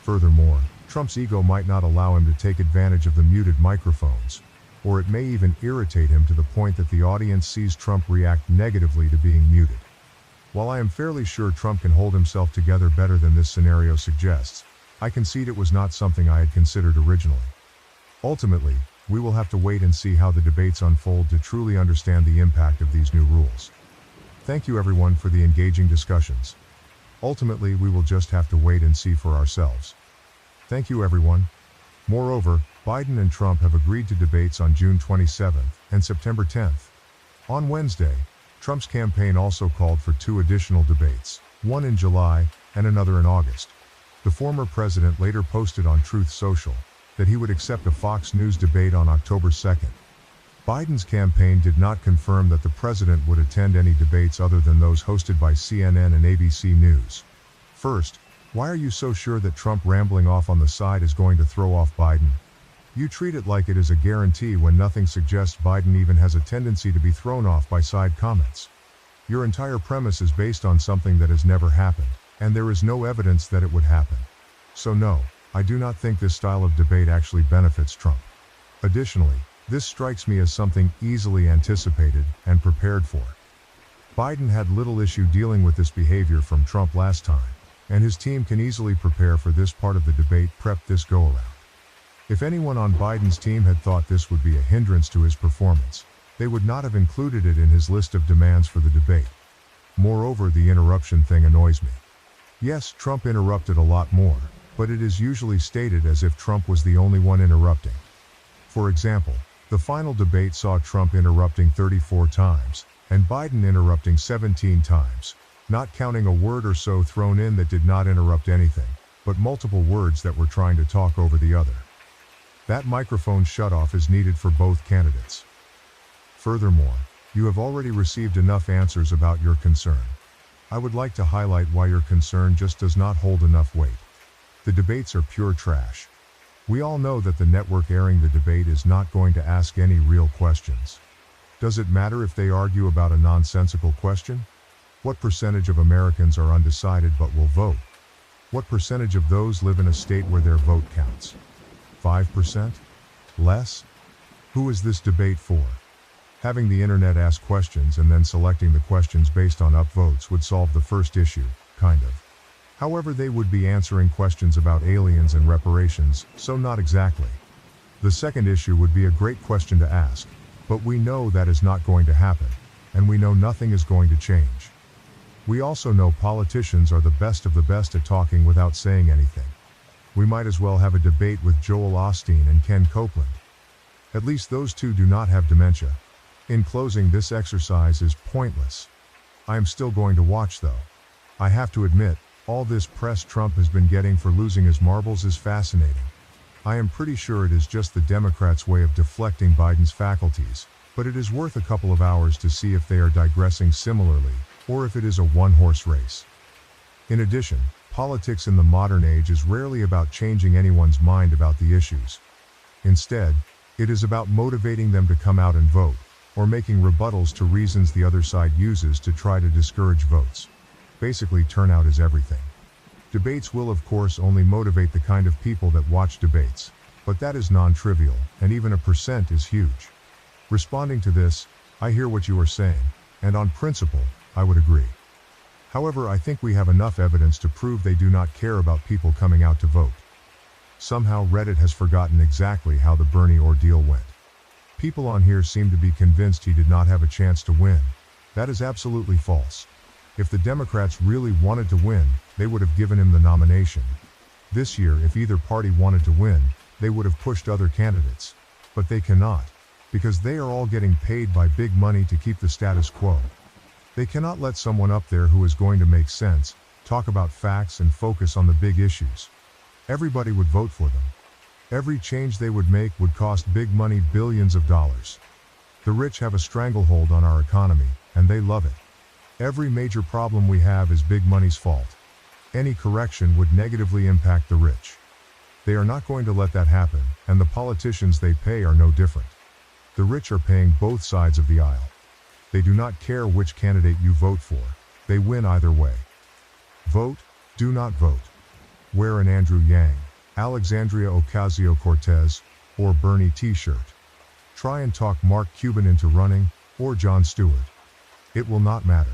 Furthermore, Trump's ego might not allow him to take advantage of the muted microphones, or it may even irritate him to the point that the audience sees Trump react negatively to being muted. While I am fairly sure Trump can hold himself together better than this scenario suggests, I concede it was not something I had considered originally. Ultimately, we will have to wait and see how the debates unfold to truly understand the impact of these new rules. Thank you everyone for the engaging discussions. Ultimately, we will just have to wait and see for ourselves. Thank you everyone. Moreover, Biden and Trump have agreed to debates on June 27th and September 10th. On Wednesday, Trump's campaign also called for 2 additional debates, one in July and another in August. The former president later posted on Truth Social that he would accept a Fox News debate on October 2nd. Biden's campaign did not confirm that the president would attend any debates other than those hosted by CNN and ABC News. First, why are you so sure that Trump rambling off on the side is going to throw off Biden? You treat it like it is a guarantee when nothing suggests Biden even has a tendency to be thrown off by side comments. Your entire premise is based on something that has never happened, and there is no evidence that it would happen. So no, I do not think this style of debate actually benefits Trump. Additionally, this strikes me as something easily anticipated and prepared for. Biden had little issue dealing with this behavior from Trump last time, and his team can easily prepare for this part of the debate prep this go-around. If anyone on Biden's team had thought this would be a hindrance to his performance, they would not have included it in his list of demands for the debate. Moreover, the interruption thing annoys me. Yes, Trump interrupted a lot more, but it is usually stated as if Trump was the only one interrupting. For example, the final debate saw Trump interrupting 34 times, and Biden interrupting 17 times, not counting a word or so thrown in that did not interrupt anything, but multiple words that were trying to talk over the other. That microphone shutoff is needed for both candidates. Furthermore, you have already received enough answers about your concern. I would like to highlight why your concern just does not hold enough weight. The debates are pure trash. We all know that the network airing the debate is not going to ask any real questions. Does it matter if they argue about a nonsensical question? What percentage of Americans are undecided but will vote? What percentage of those live in a state where their vote counts? 5%? Less? Who is this debate for? Having the internet ask questions and then selecting the questions based on upvotes would solve the first issue, kind of. However, they would be answering questions about aliens and reparations, so not exactly. The second issue would be a great question to ask, but we know that is not going to happen, and we know nothing is going to change. We also know politicians are the best of the best at talking without saying anything. We might as well have a debate with Joel Osteen and Ken Copeland. At least those two do not have dementia. In closing, this exercise is pointless. I am still going to watch though. I have to admit, all this press Trump has been getting for losing his marbles is fascinating. I am pretty sure it is just the Democrats' way of deflecting Biden's faculties, but it is worth a couple of hours to see if they are digressing similarly, or if it is a one-horse race. In addition, politics in the modern age is rarely about changing anyone's mind about the issues. Instead, it is about motivating them to come out and vote, or making rebuttals to reasons the other side uses to try to discourage votes. Basically, turnout is everything. Debates will of course only motivate the kind of people that watch debates, but that is non-trivial, and even a percent is huge. Responding to this, I hear what you are saying, and on principle, I would agree. However, I think we have enough evidence to prove they do not care about people coming out to vote. Somehow Reddit has forgotten exactly how the Bernie ordeal went. People on here seem to be convinced he did not have a chance to win. That is absolutely false. If the Democrats really wanted to win, they would have given him the nomination. This year, if either party wanted to win, they would have pushed other candidates. But they cannot, because they are all getting paid by big money to keep the status quo. They cannot let someone up there who is going to make sense, talk about facts and focus on the big issues. Everybody would vote for them. Every change they would make would cost big money, billions of dollars. The rich have a stranglehold on our economy, and they love it. Every major problem we have is big money's fault. Any correction would negatively impact the rich. They are not going to let that happen, and the politicians they pay are no different. The rich are paying both sides of the aisle. They do not care which candidate you vote for. They win either way. Vote, do not vote. Wear an Andrew Yang, Alexandria Ocasio-Cortez, or Bernie t-shirt. Try and talk Mark Cuban into running, or Jon Stewart. It will not matter.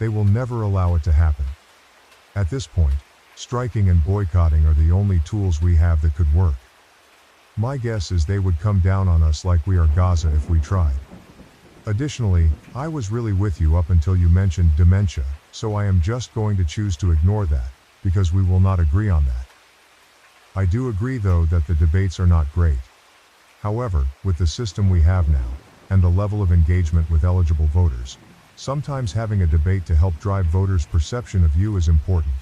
They will never allow it to happen. At this point, striking and boycotting are the only tools we have that could work. My guess is they would come down on us like we are Gaza if we tried. Additionally, I was really with you up until you mentioned dementia, so I am just going to choose to ignore that, because we will not agree on that. I do agree though that the debates are not great. However, with the system we have now, and the level of engagement with eligible voters, sometimes having a debate to help drive voters' perception of you is important.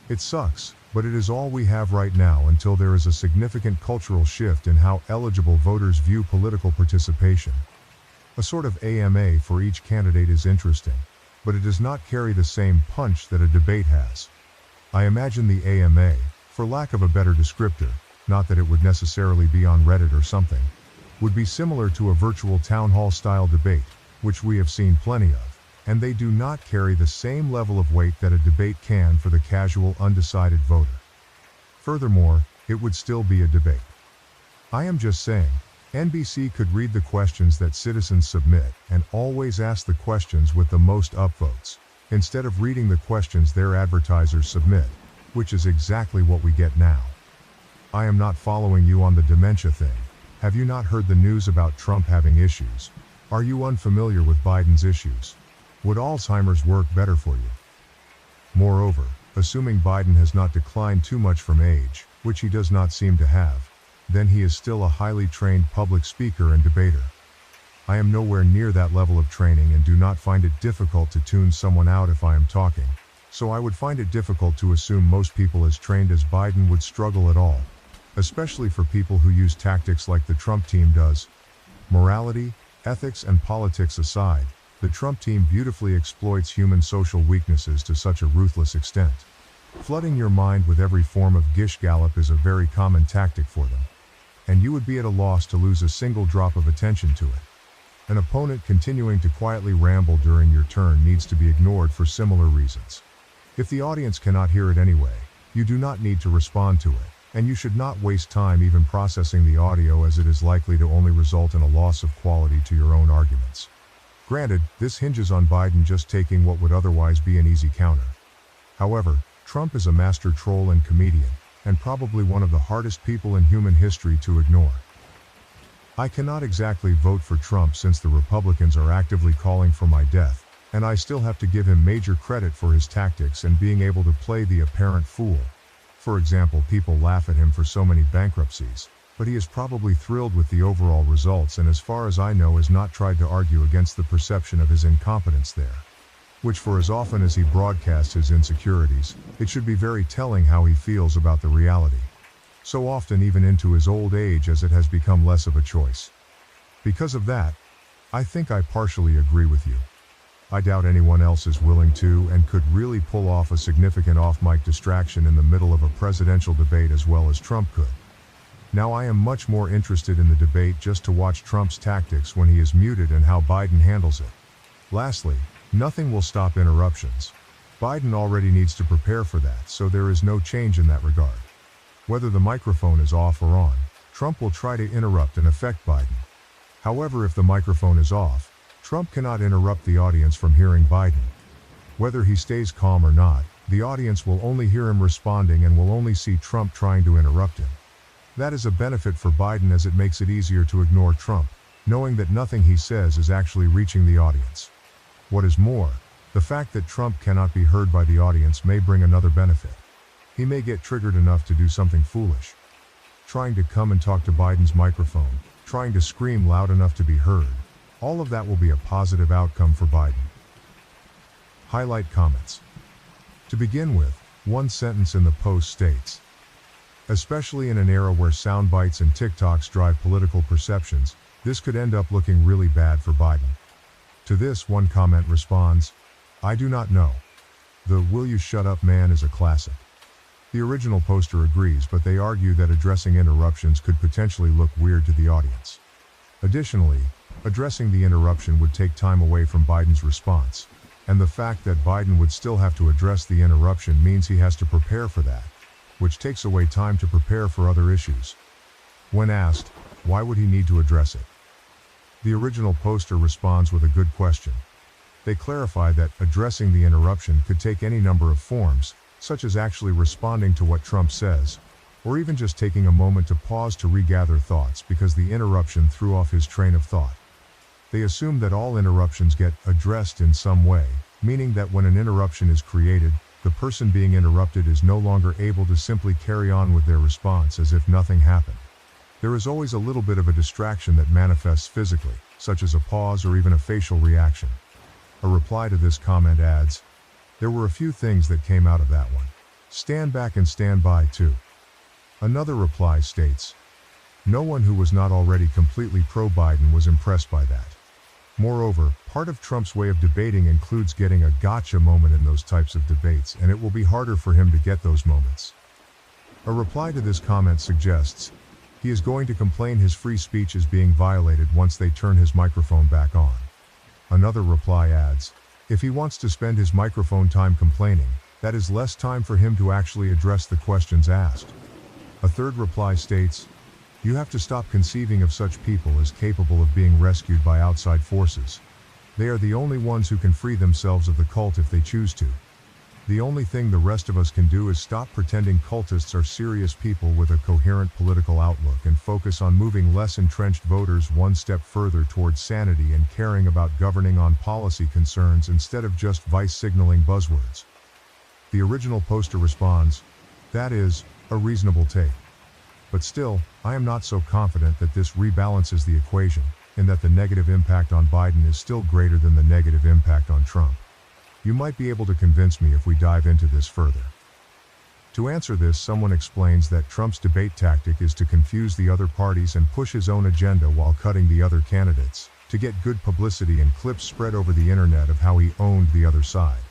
It sucks, but it is all we have right now until there is a significant cultural shift in how eligible voters view political participation. A sort of AMA for each candidate is interesting, but it does not carry the same punch that a debate has. I imagine the AMA, for lack of a better descriptor, not that it would necessarily be on Reddit or something, would be similar to a virtual town hall style debate, which we have seen plenty of, and they do not carry the same level of weight that a debate can for the casual undecided voter. Furthermore, it would still be a debate. I am just saying, NBC could read the questions that citizens submit and always ask the questions with the most upvotes, instead of reading the questions their advertisers submit, which is exactly what we get now. I am not following you on the dementia thing. Have you not heard the news about Trump having issues? Are you unfamiliar with Biden's issues? Would Alzheimer's work better for you? Moreover, assuming Biden has not declined too much from age, which he does not seem to have, then he is still a highly trained public speaker and debater. I am nowhere near that level of training and do not find it difficult to tune someone out if I am talking, so I would find it difficult to assume most people as trained as Biden would struggle at all. especially for people who use tactics like the Trump team does. Morality, ethics, and politics aside, the Trump team beautifully exploits human social weaknesses to such a ruthless extent. Flooding your mind with every form of gish gallop is a very common tactic for them, and you would be at a loss to lose a single drop of attention to it. An opponent continuing to quietly ramble during your turn needs to be ignored for similar reasons. If the audience cannot hear it anyway, you do not need to respond to it, and you should not waste time even processing the audio, as it is likely to only result in a loss of quality to your own arguments. Granted, this hinges on Biden just taking what would otherwise be an easy counter. However, Trump is a master troll and comedian, and probably one of the hardest people in human history to ignore. I cannot exactly vote for Trump since the Republicans are actively calling for my death, and I still have to give him major credit for his tactics and being able to play the apparent fool. For example, people laugh at him for so many bankruptcies, but he is probably thrilled with the overall results, and as far as I know has not tried to argue against the perception of his incompetence there. Which, for as often as he broadcasts his insecurities, it should be very telling how he feels about the reality. So often even into his old age, as it has become less of a choice. Because of that, I think I partially agree with you. I doubt anyone else is willing to and could really pull off a significant off-mic distraction in the middle of a presidential debate as well as Trump could. Now I am much more interested in the debate just to watch Trump's tactics when he is muted and how Biden handles it. Lastly, nothing will stop interruptions. Biden already needs to prepare for that, so there is no change in that regard. Whether the microphone is off or on, Trump will try to interrupt and affect Biden. However, if the microphone is off, Trump cannot interrupt the audience from hearing Biden. Whether he stays calm or not, the audience will only hear him responding and will only see Trump trying to interrupt him. That is a benefit for Biden, as it makes it easier to ignore Trump, knowing that nothing he says is actually reaching the audience. What is more, the fact that Trump cannot be heard by the audience may bring another benefit. He may get triggered enough to do something foolish. Trying to come and talk to Biden's microphone, trying to scream loud enough to be heard. All of that will be a positive outcome for Biden. Highlight comments. To begin with, one sentence in the post states, especially in an era where sound bites and TikToks drive political perceptions, this could end up looking really bad for Biden. To this, one comment responds, I do not know. The "will you shut up man" is a classic. The original poster agrees, but they argue that addressing interruptions could potentially look weird to the audience. Additionally, addressing the interruption would take time away from Biden's response, and the fact that Biden would still have to address the interruption means he has to prepare for that, which takes away time to prepare for other issues. When asked, why would he need to address it? The original poster responds with a good question. They clarify that addressing the interruption could take any number of forms, such as actually responding to what Trump says, or even just taking a moment to pause to regather thoughts because the interruption threw off his train of thought. They assume that all interruptions get addressed in some way, meaning that when an interruption is created, the person being interrupted is no longer able to simply carry on with their response as if nothing happened. There is always a little bit of a distraction that manifests physically, such as a pause or even a facial reaction. A reply to this comment adds, there were a few things that came out of that one. Stand back and stand by too. Another reply states, no one who was not already completely pro-Biden was impressed by that. Moreover, part of Trump's way of debating includes getting a gotcha moment in those types of debates, and it will be harder for him to get those moments. A reply to this comment suggests, he is going to complain his free speech is being violated once they turn his microphone back on. Another reply adds, if he wants to spend his microphone time complaining, that is less time for him to actually address the questions asked. A third reply states, you have to stop conceiving of such people as capable of being rescued by outside forces. They are the only ones who can free themselves of the cult if they choose to. The only thing the rest of us can do is stop pretending cultists are serious people with a coherent political outlook and focus on moving less entrenched voters one step further towards sanity and caring about governing on policy concerns instead of just vice signaling buzzwords. The original poster responds, that is a reasonable take. But still, I am not so confident that this rebalances the equation, in that the negative impact on Biden is still greater than the negative impact on Trump. You might be able to convince me if we dive into this further. To answer this, someone explains that Trump's debate tactic is to confuse the other parties and push his own agenda while cutting the other candidates, to get good publicity and clips spread over the internet of how he owned the other side.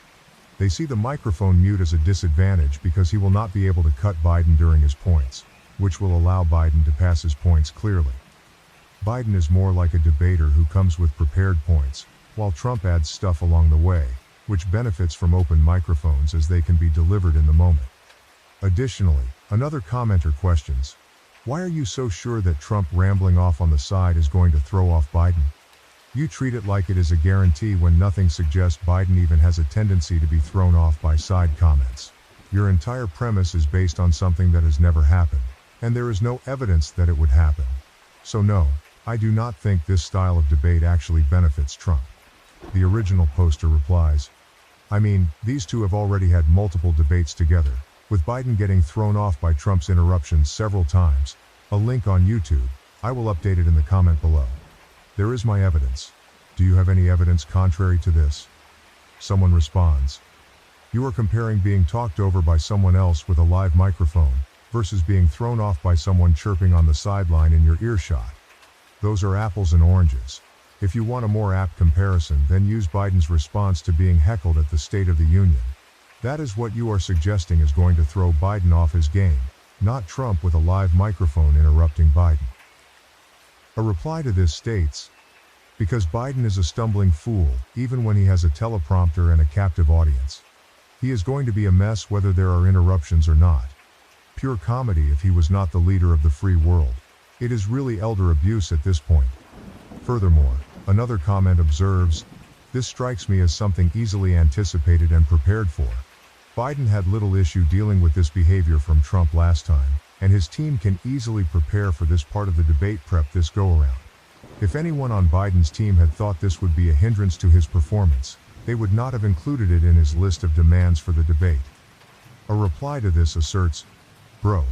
They see the microphone mute as a disadvantage because he will not be able to cut Biden during his points, which will allow Biden to pass his points clearly. Biden is more like a debater who comes with prepared points, while Trump adds stuff along the way, which benefits from open microphones as they can be delivered in the moment. Additionally, another commenter questions, "Why are you so sure that Trump rambling off on the side is going to throw off Biden? You treat it like it is a guarantee when nothing suggests Biden even has a tendency to be thrown off by side comments. Your entire premise is based on something that has never happened, and there is no evidence that it would happen. So no, I do not think this style of debate actually benefits Trump." The original poster replies, "I mean, these two have already had multiple debates together, with Biden getting thrown off by Trump's interruptions several times. A link on YouTube, I will update it in the comment below. There is my evidence. Do you have any evidence contrary to this?" Someone responds, "You are comparing being talked over by someone else with a live microphone versus being thrown off by someone chirping on the sideline in your earshot. Those are apples and oranges. If you want a more apt comparison, then use Biden's response to being heckled at the State of the Union. That is what you are suggesting is going to throw Biden off his game, not Trump with a live microphone interrupting Biden." A reply to this states, "Because Biden is a stumbling fool, even when he has a teleprompter and a captive audience. He is going to be a mess whether there are interruptions or not. Pure comedy if he was not the leader of the free world. It is really elder abuse at this point." Furthermore, another comment observes, "This strikes me as something easily anticipated and prepared for. Biden had little issue dealing with this behavior from Trump last time, and his team can easily prepare for this part of the debate prep this go-around. If anyone on Biden's team had thought this would be a hindrance to his performance, they would not have included it in his list of demands for the debate." A reply to this asserts, "Bro,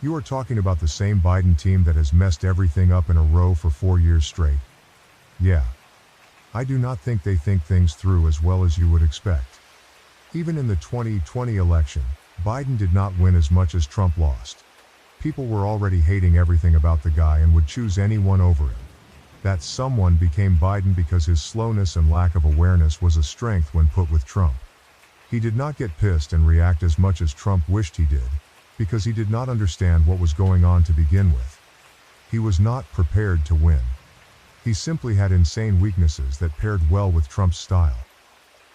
you are talking about the same Biden team that has messed everything up in a row for 4 years straight. Yeah. I do not think they think things through as well as you would expect. Even in the 2020 election, Biden did not win as much as Trump lost. People were already hating everything about the guy and would choose anyone over him. That someone became Biden because his slowness and lack of awareness was a strength when put with Trump. He did not get pissed and react as much as Trump wished he did, because he did not understand what was going on to begin with. He was not prepared to win. He simply had insane weaknesses that paired well with Trump's style.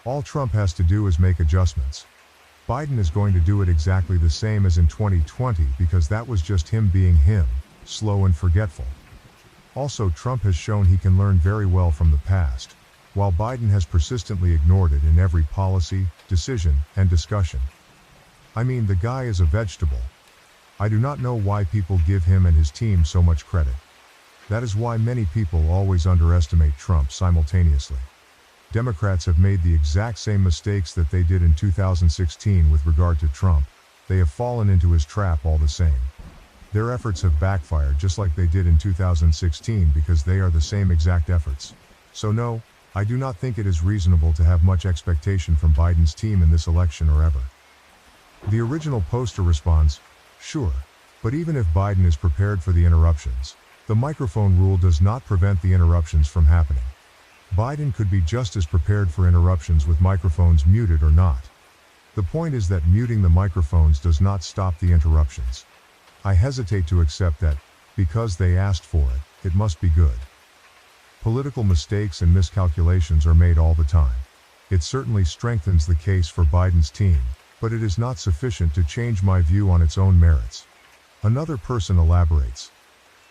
All Trump has to do is make adjustments. Biden is going to do it exactly the same as in 2020 because that was just him being him, slow and forgetful. Also, Trump has shown he can learn very well from the past, while Biden has persistently ignored it in every policy, decision, and discussion. I mean, the guy is a vegetable. I do not know why people give him and his team so much credit. That is why many people always underestimate Trump simultaneously. Democrats have made the exact same mistakes that they did in 2016 with regard to Trump. They have fallen into his trap all the same. Their efforts have backfired just like they did in 2016 because they are the same exact efforts. So no, I do not think it is reasonable to have much expectation from Biden's team in this election or ever." The original poster responds, "Sure, but even if Biden is prepared for the interruptions, the microphone rule does not prevent the interruptions from happening. Biden could be just as prepared for interruptions with microphones muted or not. The point is that muting the microphones does not stop the interruptions. I hesitate to accept that, because they asked for it, it must be good. Political mistakes and miscalculations are made all the time. It certainly strengthens the case for Biden's team, but it is not sufficient to change my view on its own merits." Another person elaborates,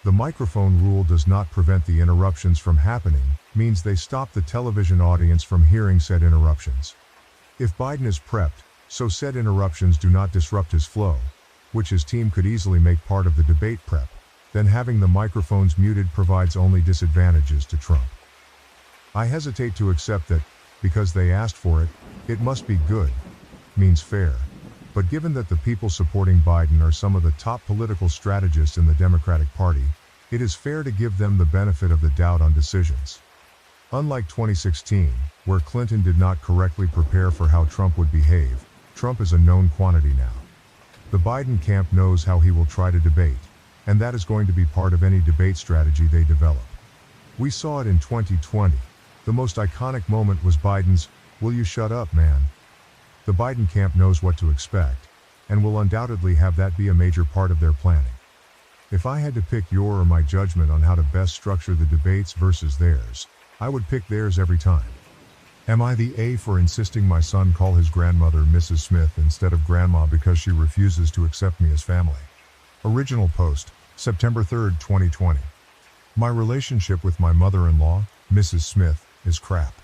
"The microphone rule does not prevent the interruptions from happening, means they stop the television audience from hearing said interruptions. If Biden is prepped, so said interruptions do not disrupt his flow, which his team could easily make part of the debate prep, then having the microphones muted provides only disadvantages to Trump. I hesitate to accept that, because they asked for it, it must be good, means fair. But given that the people supporting Biden are some of the top political strategists in the Democratic Party, it is fair to give them the benefit of the doubt on decisions. Unlike 2016, where Clinton did not correctly prepare for how Trump would behave, Trump is a known quantity now. The Biden camp knows how he will try to debate, and that is going to be part of any debate strategy they develop. We saw it in 2020. The most iconic moment was Biden's, "Will you shut up, man?" The Biden camp knows what to expect, and will undoubtedly have that be a major part of their planning. If I had to pick your or my judgment on how to best structure the debates versus theirs, I would pick theirs every time. Am I the A for insisting my son call his grandmother Mrs. Smith instead of grandma because she refuses to accept me as family? Original post, September 3, 2020. My relationship with my mother-in-law, Mrs. Smith, is crap.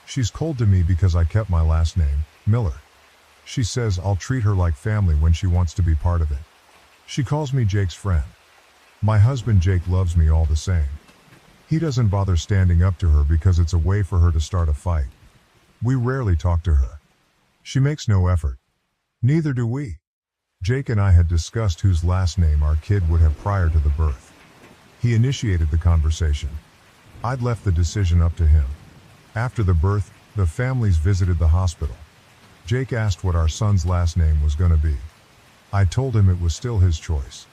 She's cold to me because I kept my last name, Miller. She says I'll treat her like family when she wants to be part of it. She calls me Jake's friend. My husband Jake loves me all the same. He doesn't bother standing up to her because it's a way for her to start a fight. We rarely talk to her. She makes no effort. Neither do we. Jake and I had discussed whose last name our kid would have prior to the birth. He initiated the conversation. I'd left the decision up to him. After the birth, the families visited the hospital. Jake asked what our son's last name was going to be. I told him it was still his choice.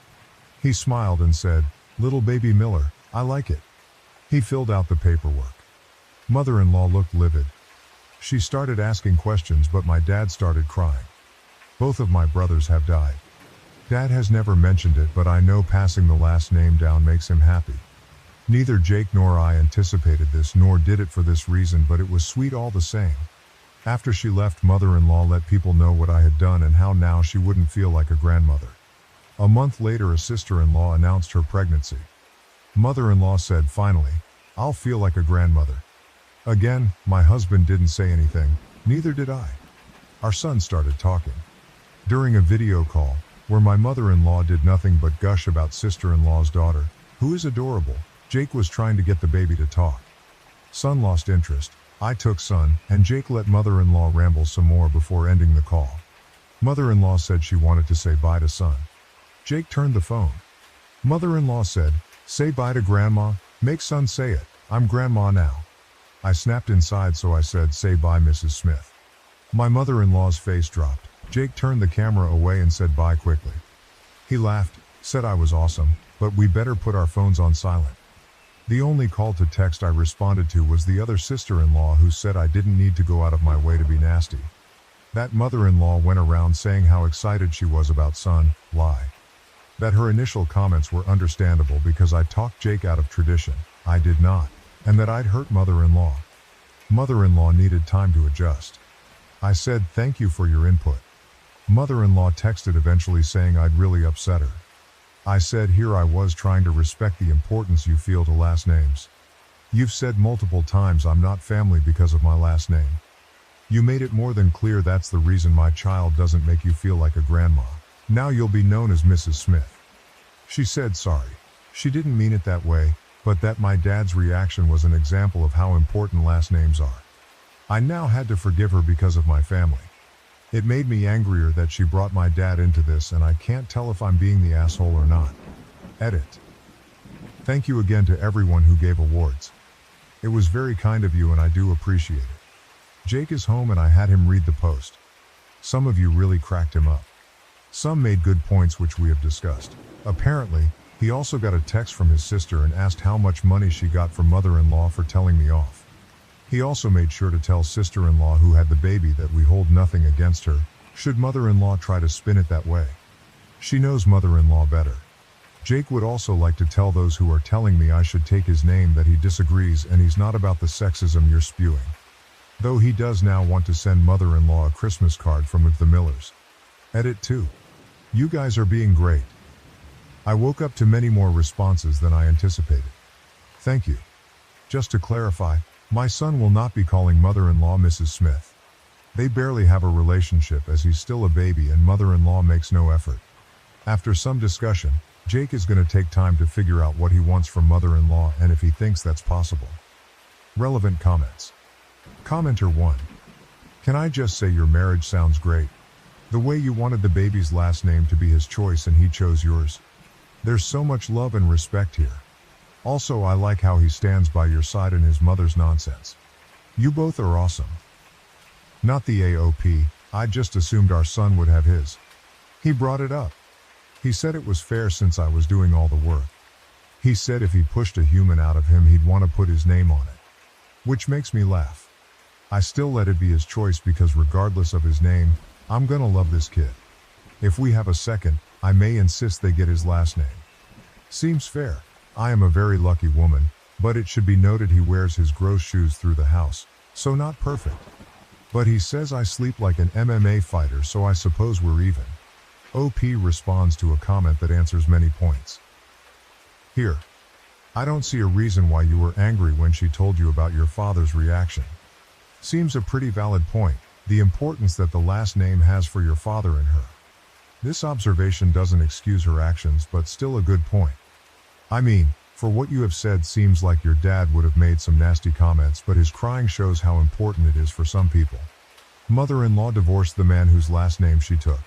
He smiled and said, "Little baby Miller, I like it." He filled out the paperwork. Mother-in-law looked livid. She started asking questions, but my dad started crying. Both of my brothers have died. Dad has never mentioned it, but I know passing the last name down makes him happy. Neither Jake nor I anticipated this, nor did it for this reason, but it was sweet all the same. After she left, mother-in-law let people know what I had done and how now she wouldn't feel like a grandmother. A month later, a sister-in-law announced her pregnancy. Mother-in-law said, "Finally, I'll feel like a grandmother." Again, my husband didn't say anything, neither did I. Our son started talking. During a video call, where my mother-in-law did nothing but gush about sister-in-law's daughter, who is adorable, Jake was trying to get the baby to talk. Son lost interest. I took son, and Jake let mother-in-law ramble some more before ending the call. Mother-in-law said she wanted to say bye to son. Jake turned the phone. Mother-in-law said, "Say bye to grandma, make son say it, I'm grandma now." I snapped inside, so I said, "Say bye, Mrs. Smith." My mother-in-law's face dropped. Jake turned the camera away and said bye quickly. He laughed, said I was awesome, but we better put our phones on silent. The only call to text I responded to was the other sister-in-law, who said I didn't need to go out of my way to be nasty. That mother-in-law went around saying how excited she was about son, lie. That her initial comments were understandable because I talked Jake out of tradition, I did not, and that I'd hurt mother-in-law. Mother-in-law needed time to adjust. I said, "Thank you for your input." Mother-in-law texted eventually saying I'd really upset her. I said, "Here I was trying to respect the importance you feel to last names. You've said multiple times I'm not family because of my last name. You made it more than clear that's the reason my child doesn't make you feel like a grandma. Now you'll be known as Mrs. Smith." She said sorry. She didn't mean it that way, but that my dad's reaction was an example of how important last names are. I now had to forgive her because of my family. It made me angrier that she brought my dad into this, and I can't tell if I'm being the asshole or not. Edit. Thank you again to everyone who gave awards. It was very kind of you and I do appreciate it. Jake is home and I had him read the post. Some of you really cracked him up. Some made good points which we have discussed. Apparently, he also got a text from his sister and asked how much money she got from mother-in-law for telling me off. He also made sure to tell sister-in-law who had the baby that we hold nothing against her, should mother-in-law try to spin it that way. She knows mother-in-law better. Jake would also like to tell those who are telling me I should take his name that he disagrees and he's not about the sexism you're spewing. Though he does now want to send mother-in-law a Christmas card from the Millers. Edit 2. You guys are being great. I woke up to many more responses than I anticipated. Thank you. Just to clarify, my son will not be calling mother-in-law Mrs. Smith. They barely have a relationship as he's still a baby and mother-in-law makes no effort. After some discussion, Jake is going to take time to figure out what he wants from mother-in-law and if he thinks that's possible. Relevant comments. Commenter 1. Can I just say your marriage sounds great? The way you wanted the baby's last name to be his choice and he chose yours. There's so much love and respect here. Also, I like how he stands by your side in his mother's nonsense. You both are awesome. Not the AOP, I just assumed our son would have his. He brought it up. He said it was fair since I was doing all the work. He said if he pushed a human out of him he'd want to put his name on it. Which makes me laugh. I still let it be his choice because regardless of his name, I'm gonna love this kid. If we have a second, I may insist they get his last name. Seems fair. I am a very lucky woman, but it should be noted he wears his gross shoes through the house, so not perfect. But he says I sleep like an MMA fighter, so I suppose we're even. OP responds to a comment that answers many points. Here. I don't see a reason why you were angry when she told you about your father's reaction. Seems a pretty valid point, the importance that the last name has for your father and her. This observation doesn't excuse her actions, but still a good point. I mean, for what you have said seems like your dad would have made some nasty comments, but his crying shows how important it is for some people. Mother-in-law divorced the man whose last name she took.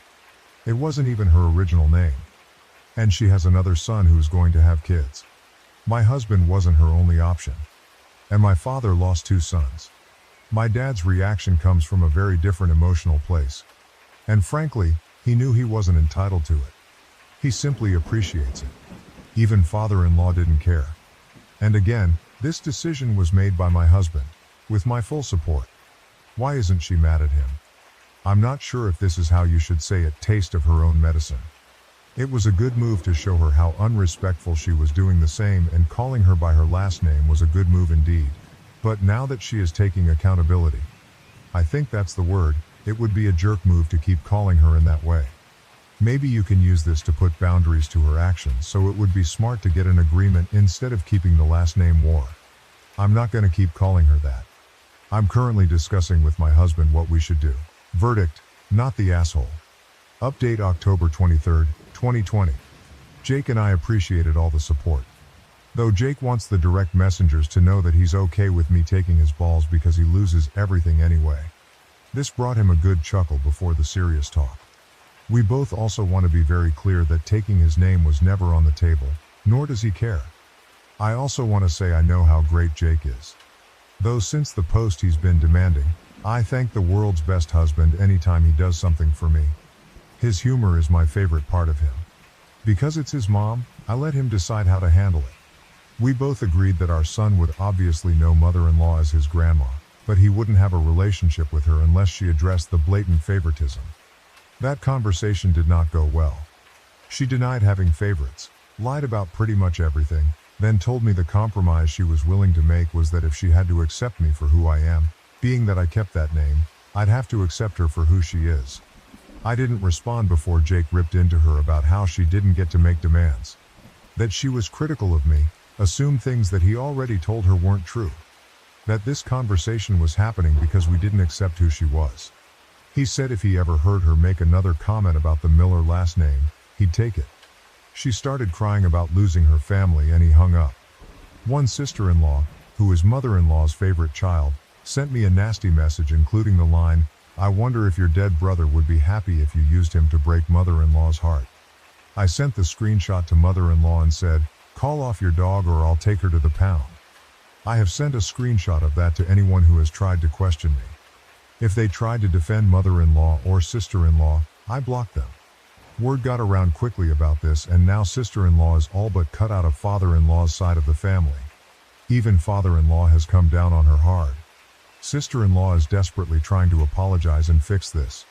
It wasn't even her original name. And she has another son who is going to have kids. My husband wasn't her only option. And my father lost 2 sons. My dad's reaction comes from a very different emotional place. And frankly, he knew he wasn't entitled to it. He simply appreciates it. Even father-in-law didn't care. And again, this decision was made by my husband, with my full support. Why isn't she mad at him? I'm not sure if this is how you should say it, taste of her own medicine. It was a good move to show her how unrespectful she was doing the same, and calling her by her last name was a good move indeed. But now that she is taking accountability, I think that's the word, it would be a jerk move to keep calling her in that way. Maybe you can use this to put boundaries to her actions, so it would be smart to get an agreement instead of keeping the last name war. I'm not going to keep calling her that. I'm currently discussing with my husband what we should do. Verdict, not the asshole. Update October 23, 2020. Jake and I appreciated all the support. Though Jake wants the direct messengers to know that he's okay with me taking his balls because he loses everything anyway. This brought him a good chuckle before the serious talk. We both also want to be very clear that taking his name was never on the table, nor does he care. I also want to say I know how great Jake is. Though since the post he's been demanding, I thank the world's best husband anytime he does something for me. His humor is my favorite part of him. Because it's his mom, I let him decide how to handle it. We both agreed that our son would obviously know mother-in-law as his grandma, but he wouldn't have a relationship with her unless she addressed the blatant favoritism. That conversation did not go well. She denied having favorites, lied about pretty much everything, then told me the compromise she was willing to make was that if she had to accept me for who I am, being that I kept that name, I'd have to accept her for who she is. I didn't respond before Jake ripped into her about how she didn't get to make demands. That she was critical of me, assumed things that he already told her weren't true. That this conversation was happening because we didn't accept who she was. He said if he ever heard her make another comment about the Miller last name, he'd take it. She started crying about losing her family and he hung up. One sister-in-law, who is mother-in-law's favorite child, sent me a nasty message including the line, "I wonder if your dead brother would be happy if you used him to break mother-in-law's heart." I sent the screenshot to mother-in-law and said, "Call off your dog or I'll take her to the pound." I have sent a screenshot of that to anyone who has tried to question me. If they tried to defend mother-in-law or sister-in-law, I blocked them. Word got around quickly about this, and now sister-in-law is all but cut out of father-in-law's side of the family. Even father-in-law has come down on her hard. Sister-in-law is desperately trying to apologize and fix this.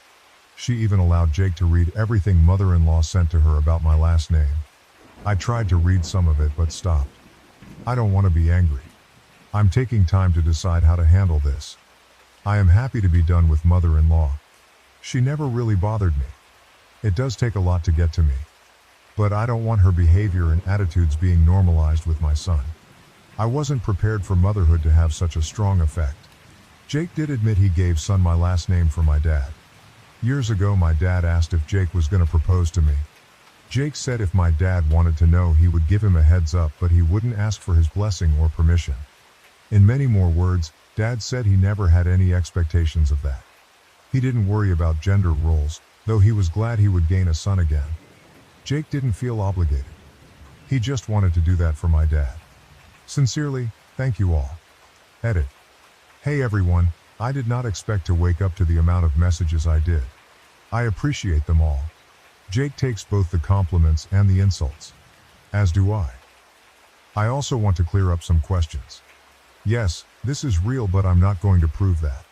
She even allowed Jake to read everything mother-in-law sent to her about my last name. I tried to read some of it but stopped. I don't want to be angry. I'm taking time to decide how to handle this. I am happy to be done with mother-in-law. She never really bothered me. It does take a lot to get to me. But I don't want her behavior and attitudes being normalized with my son. I wasn't prepared for motherhood to have such a strong effect. Jake did admit he gave son my last name for my dad. Years ago my dad asked if Jake was going to propose to me. Jake said if my dad wanted to know he would give him a heads up, but he wouldn't ask for his blessing or permission. In many more words, Dad said he never had any expectations of that. He didn't worry about gender roles, though he was glad he would gain a son again. Jake didn't feel obligated. He just wanted to do that for my dad. Sincerely, thank you all. Edit. Hey everyone, I did not expect to wake up to the amount of messages I did. I appreciate them all. Jake takes both the compliments and the insults. As do I. I also want to clear up some questions. Yes, this is real, but I'm not going to prove that.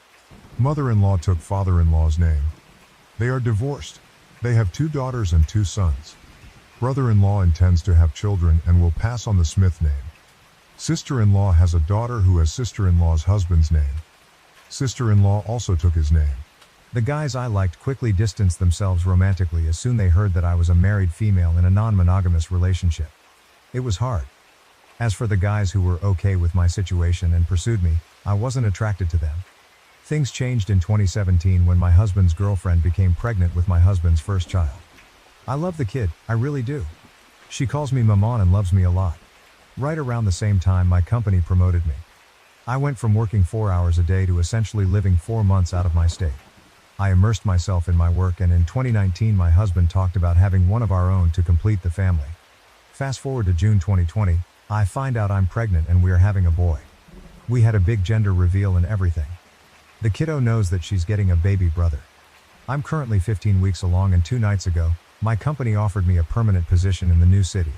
Mother-in-law took father-in-law's name. They are divorced. They have 2 daughters and 2 sons. Brother-in-law intends to have children and will pass on the Smith name. Sister-in-law has a daughter who has sister-in-law's husband's name. Sister-in-law also took his name. The guys I liked quickly distanced themselves romantically as soon they heard that I was a married female in a non-monogamous relationship. It was hard. As for the guys who were okay with my situation and pursued me, I wasn't attracted to them. Things changed in 2017 when my husband's girlfriend became pregnant with my husband's first child. I love the kid, I really do. She calls me Maman and loves me a lot. Right around the same time my company promoted me. I went from working 4 hours a day to essentially living 4 months out of my state. I immersed myself in my work, and in 2019 my husband talked about having one of our own to complete the family. Fast forward to June 2020, I find out I'm pregnant and we are having a boy. We had a big gender reveal and everything. The kiddo knows that she's getting a baby brother. I'm currently 15 weeks along, and 2 nights ago, my company offered me a permanent position in the new city.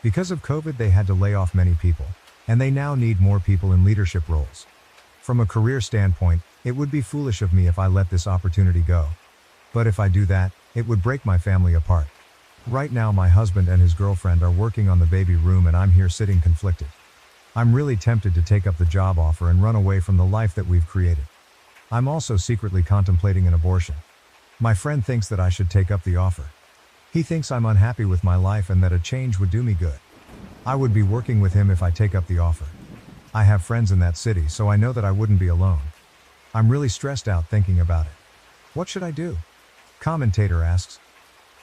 Because of COVID, they had to lay off many people, and they now need more people in leadership roles. From a career standpoint, it would be foolish of me if I let this opportunity go. But if I do that, it would break my family apart. Right now my husband and his girlfriend are working on the baby room, and I'm here sitting conflicted. I'm really tempted to take up the job offer and run away from the life that we've created. I'm also secretly contemplating an abortion. My friend thinks that I should take up the offer. He thinks I'm unhappy with my life and that a change would do me good. I would be working with him if I take up the offer. I have friends in that city, so I know that I wouldn't be alone. I'm really stressed out thinking about it. What should I do? Commentator asks.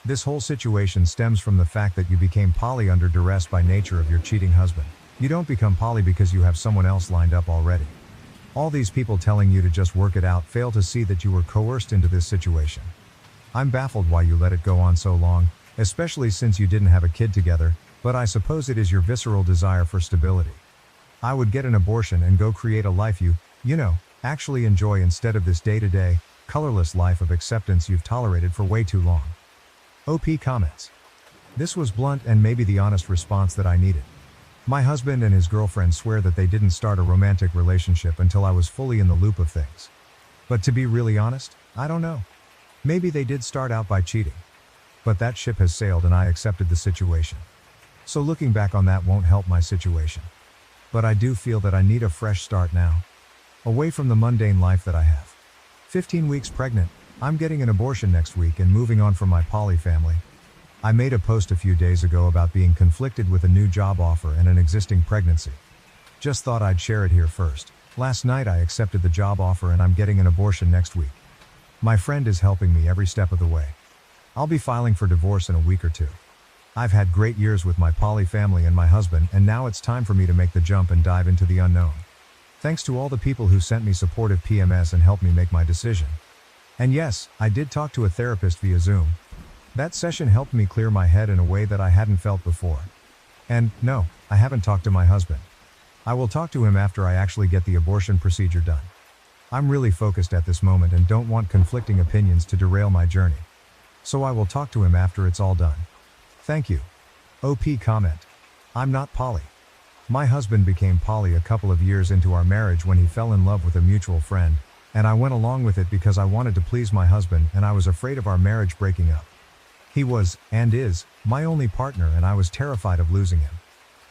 This whole situation stems from the fact that you became poly under duress by nature of your cheating husband. You don't become poly because you have someone else lined up already. All these people telling you to just work it out fail to see that you were coerced into this situation. I'm baffled why you let it go on so long, especially since you didn't have a kid together, but I suppose it is your visceral desire for stability. I would get an abortion and go create a life you actually enjoy instead of this day-to-day, colorless life of acceptance you've tolerated for way too long. OP comments. This was blunt and maybe the honest response that I needed. My husband and his girlfriend swear that they didn't start a romantic relationship until I was fully in the loop of things. But to be really honest, I don't know. Maybe they did start out by cheating. But that ship has sailed and I accepted the situation. So looking back on that won't help my situation. But I do feel that I need a fresh start now. Away from the mundane life that I have. 15 weeks pregnant, I'm getting an abortion next week and moving on from my poly family. I made a post a few days ago about being conflicted with a new job offer and an existing pregnancy. Just thought I'd share it here first. Last night I accepted the job offer and I'm getting an abortion next week. My friend is helping me every step of the way. I'll be filing for divorce in a week or 2. I've had great years with my poly family and my husband, and now it's time for me to make the jump and dive into the unknown. Thanks to all the people who sent me supportive PMS and helped me make my decision. And yes, I did talk to a therapist via Zoom. That session helped me clear my head in a way that I hadn't felt before. And, no, I haven't talked to my husband. I will talk to him after I actually get the abortion procedure done. I'm really focused at this moment and don't want conflicting opinions to derail my journey. So I will talk to him after it's all done. Thank you. OP comment. I'm not poly. My husband became poly a couple of years into our marriage when he fell in love with a mutual friend, and I went along with it because I wanted to please my husband and I was afraid of our marriage breaking up. He was, and is, my only partner, and I was terrified of losing him.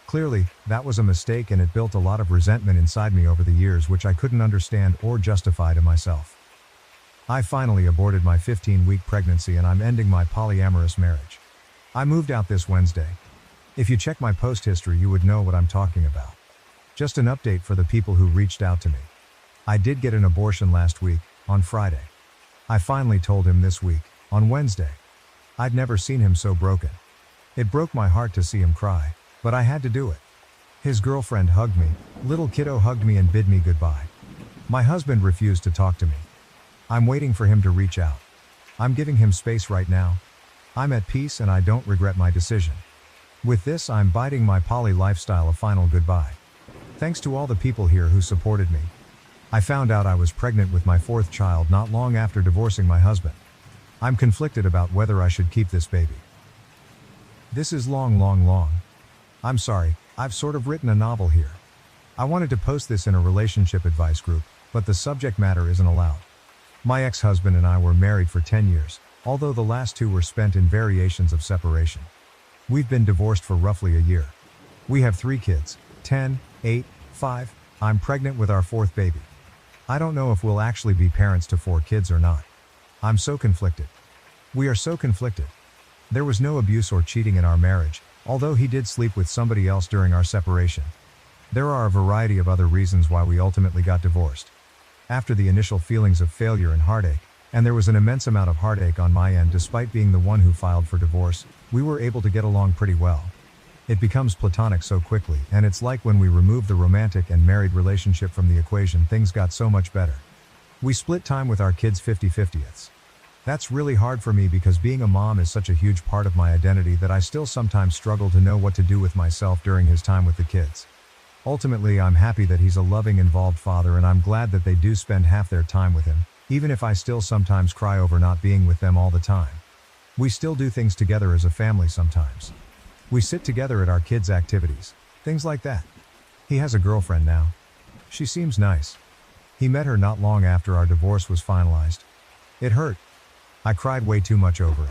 Clearly, that was a mistake, and it built a lot of resentment inside me over the years which I couldn't understand or justify to myself. I finally aborted my 15-week pregnancy and I'm ending my polyamorous marriage. I moved out this Wednesday. If you check my post history you would know what I'm talking about. Just an update for the people who reached out to me. I did get an abortion last week, on Friday. I finally told him this week, on Wednesday. I'd never seen him so broken. It broke my heart to see him cry, but I had to do it. His girlfriend hugged me, little kiddo hugged me and bid me goodbye. My husband refused to talk to me. I'm waiting for him to reach out. I'm giving him space right now. I'm at peace and I don't regret my decision. With this I'm bidding my poly lifestyle a final goodbye. Thanks to all the people here who supported me. I found out I was pregnant with my 4th child not long after divorcing my husband. I'm conflicted about whether I should keep this baby. This is long. I'm sorry, I've sort of written a novel here. I wanted to post this in a relationship advice group, but the subject matter isn't allowed. My ex-husband and I were married for 10 years, although the last 2 were spent in variations of separation. We've been divorced for roughly a year. We have 3 kids, 10, 8, 5, I'm pregnant with our 4th baby. I don't know if we'll actually be parents to 4 kids or not. I'm so conflicted. We are so conflicted. There was no abuse or cheating in our marriage, although he did sleep with somebody else during our separation. There are a variety of other reasons why we ultimately got divorced. After the initial feelings of failure and heartache, and there was an immense amount of heartache on my end despite being the one who filed for divorce, we were able to get along pretty well. It becomes platonic so quickly, and it's like when we removed the romantic and married relationship from the equation, things got so much better. We split time with our kids 50-50ths. That's really hard for me because being a mom is such a huge part of my identity that I still sometimes struggle to know what to do with myself during his time with the kids. Ultimately, I'm happy that he's a loving, involved father, and I'm glad that they do spend half their time with him, even if I still sometimes cry over not being with them all the time. We still do things together as a family sometimes. We sit together at our kids' activities, things like that. He has a girlfriend now. She seems nice. He met her not long after our divorce was finalized. It hurt. I cried way too much over it.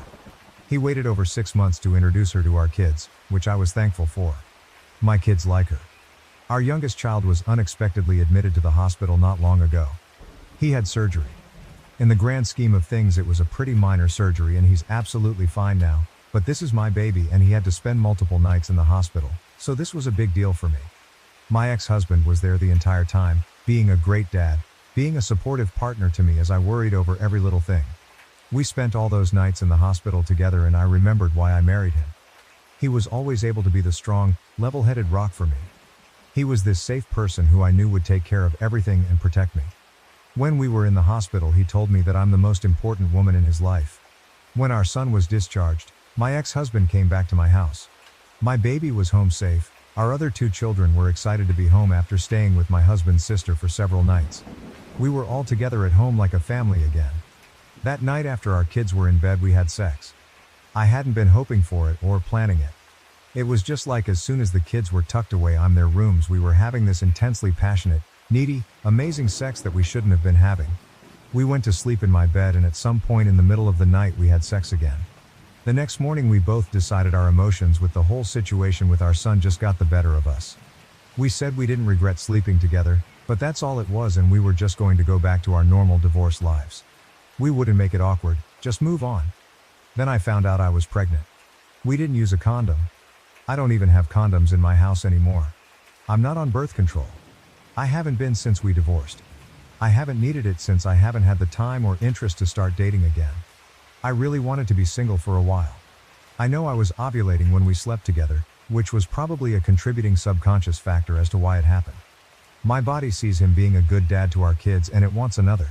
He waited over 6 months to introduce her to our kids, which I was thankful for. My kids like her. Our youngest child was unexpectedly admitted to the hospital not long ago. He had surgery. In the grand scheme of things, it was a pretty minor surgery and he's absolutely fine now, but this is my baby and he had to spend multiple nights in the hospital, so this was a big deal for me. My ex-husband was there the entire time, being a great dad, being a supportive partner to me as I worried over every little thing. We spent all those nights in the hospital together and I remembered why I married him. He was always able to be the strong, level-headed rock for me. He was this safe person who I knew would take care of everything and protect me. When we were in the hospital, he told me that I'm the most important woman in his life. When our son was discharged, my ex-husband came back to my house. My baby was home safe. Our other 2 children were excited to be home after staying with my husband's sister for several nights. We were all together at home like a family again. That night after our kids were in bed, we had sex. I hadn't been hoping for it or planning it. It was just like as soon as the kids were tucked away in their rooms, we were having this intensely passionate, needy, amazing sex that we shouldn't have been having. We went to sleep in my bed and at some point in the middle of the night we had sex again. The next morning we both decided our emotions with the whole situation with our son just got the better of us. We said we didn't regret sleeping together, but that's all it was, and we were just going to go back to our normal divorce lives. We wouldn't make it awkward, just move on. Then I found out I was pregnant. We didn't use a condom. I don't even have condoms in my house anymore. I'm not on birth control. I haven't been since we divorced. I haven't needed it since I haven't had the time or interest to start dating again. I really wanted to be single for a while. I know I was ovulating when we slept together, which was probably a contributing subconscious factor as to why it happened. My body sees him being a good dad to our kids and it wants another.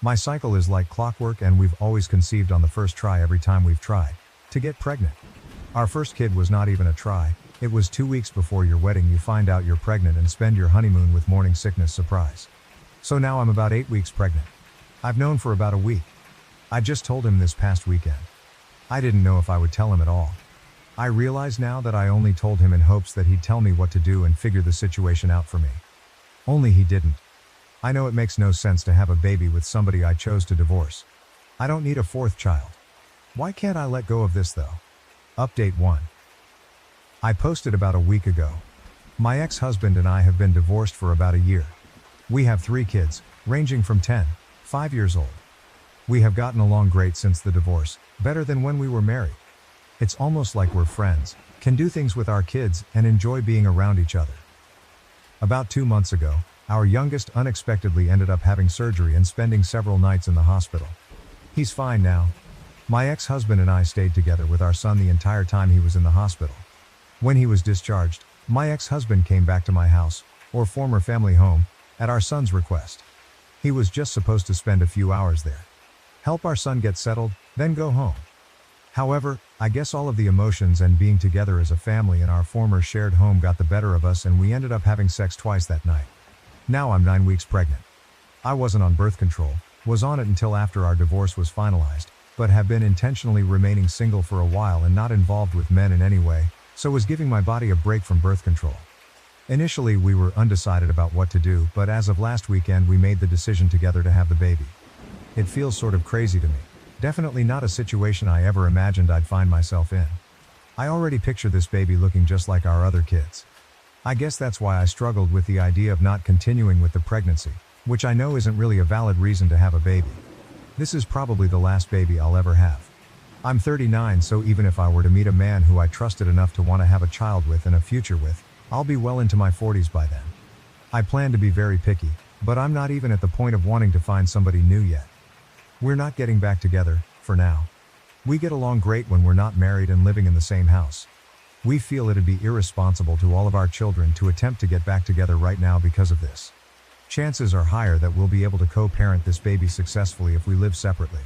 My cycle is like clockwork and we've always conceived on the first try every time we've tried to get pregnant. Our first kid was not even a try. It was 2 weeks before your wedding you find out you're pregnant and spend your honeymoon with morning sickness surprise. So now I'm about 8 weeks pregnant. I've known for about a week. I just told him this past weekend. I didn't know if I would tell him at all. I realize now that I only told him in hopes that he'd tell me what to do and figure the situation out for me. Only he didn't. I know it makes no sense to have a baby with somebody I chose to divorce. I don't need a 4th child. Why can't I let go of this though? Update 1. I posted about a week ago. My ex-husband and I have been divorced for about a year. We have 3 kids, ranging from 10, 5 years old. We have gotten along great since the divorce, better than when we were married. It's almost like we're friends, can do things with our kids, and enjoy being around each other. About 2 months ago, our youngest unexpectedly ended up having surgery and spending several nights in the hospital. He's fine now. My ex-husband and I stayed together with our son the entire time he was in the hospital. When he was discharged, my ex-husband came back to my house, or former family home, at our son's request. He was just supposed to spend a few hours there, help our son get settled, then go home. However, I guess all of the emotions and being together as a family in our former shared home got the better of us and we ended up having sex twice that night. Now I'm 9 weeks pregnant. I wasn't on birth control, was on it until after our divorce was finalized, but have been intentionally remaining single for a while and not involved with men in any way, so was giving my body a break from birth control. Initially we were undecided about what to do, but as of last weekend we made the decision together to have the baby. It feels sort of crazy to me. Definitely not a situation I ever imagined I'd find myself in. I already picture this baby looking just like our other kids. I guess that's why I struggled with the idea of not continuing with the pregnancy, which I know isn't really a valid reason to have a baby. This is probably the last baby I'll ever have. I'm 39, so even if I were to meet a man who I trusted enough to want to have a child with and a future with, I'll be well into my 40s by then. I plan to be very picky, but I'm not even at the point of wanting to find somebody new yet. We're not getting back together, for now. We get along great when we're not married and living in the same house. We feel it'd be irresponsible to all of our children to attempt to get back together right now because of this. Chances are higher that we'll be able to co-parent this baby successfully if we live separately.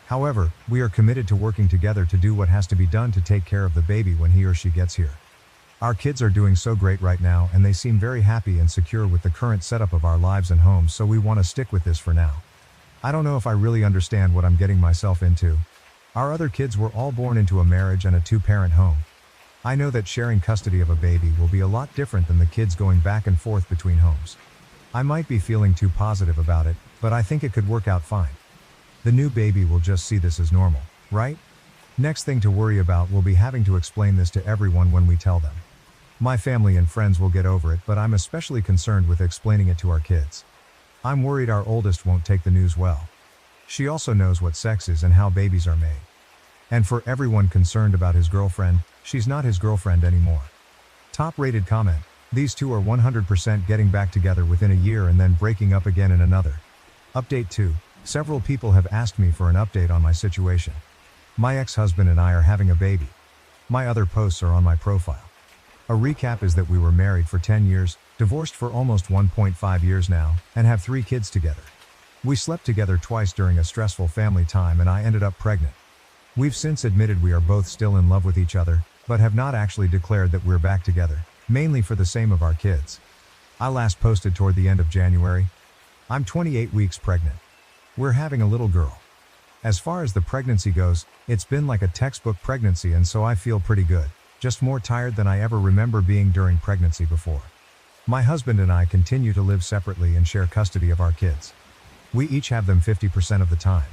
However, we are committed to working together to do what has to be done to take care of the baby when he or she gets here. Our kids are doing so great right now and they seem very happy and secure with the current setup of our lives and homes, so we want to stick with this for now. I don't know if I really understand what I'm getting myself into. Our other kids were all born into a marriage and a two-parent home. I know that sharing custody of a baby will be a lot different than the kids going back and forth between homes. I might be feeling too positive about it, but I think it could work out fine. The new baby will just see this as normal, right? Next thing to worry about will be having to explain this to everyone when we tell them. My family and friends will get over it, but I'm especially concerned with explaining it to our kids. I'm worried our oldest won't take the news well. She also knows what sex is and how babies are made. And for everyone concerned about his girlfriend, she's not his girlfriend anymore. Top-rated comment: these two are 100% getting back together within a year and then breaking up again in another. Update 2. Several people have asked me for an update on my situation. My ex-husband and I are having a baby. My other posts are on my profile. A recap is that we were married for 10 years, divorced for almost 1.5 years now, and have 3 kids together. We slept together twice during a stressful family time and I ended up pregnant. We've since admitted we are both still in love with each other, but have not actually declared that we're back together, mainly for the same of our kids. I last posted toward the end of January. I'm 28 weeks pregnant. We're having a little girl. As far as the pregnancy goes, it's been like a textbook pregnancy, and so I feel pretty good, just more tired than I ever remember being during pregnancy before. My husband and I continue to live separately and share custody of our kids. We each have them 50% of the time.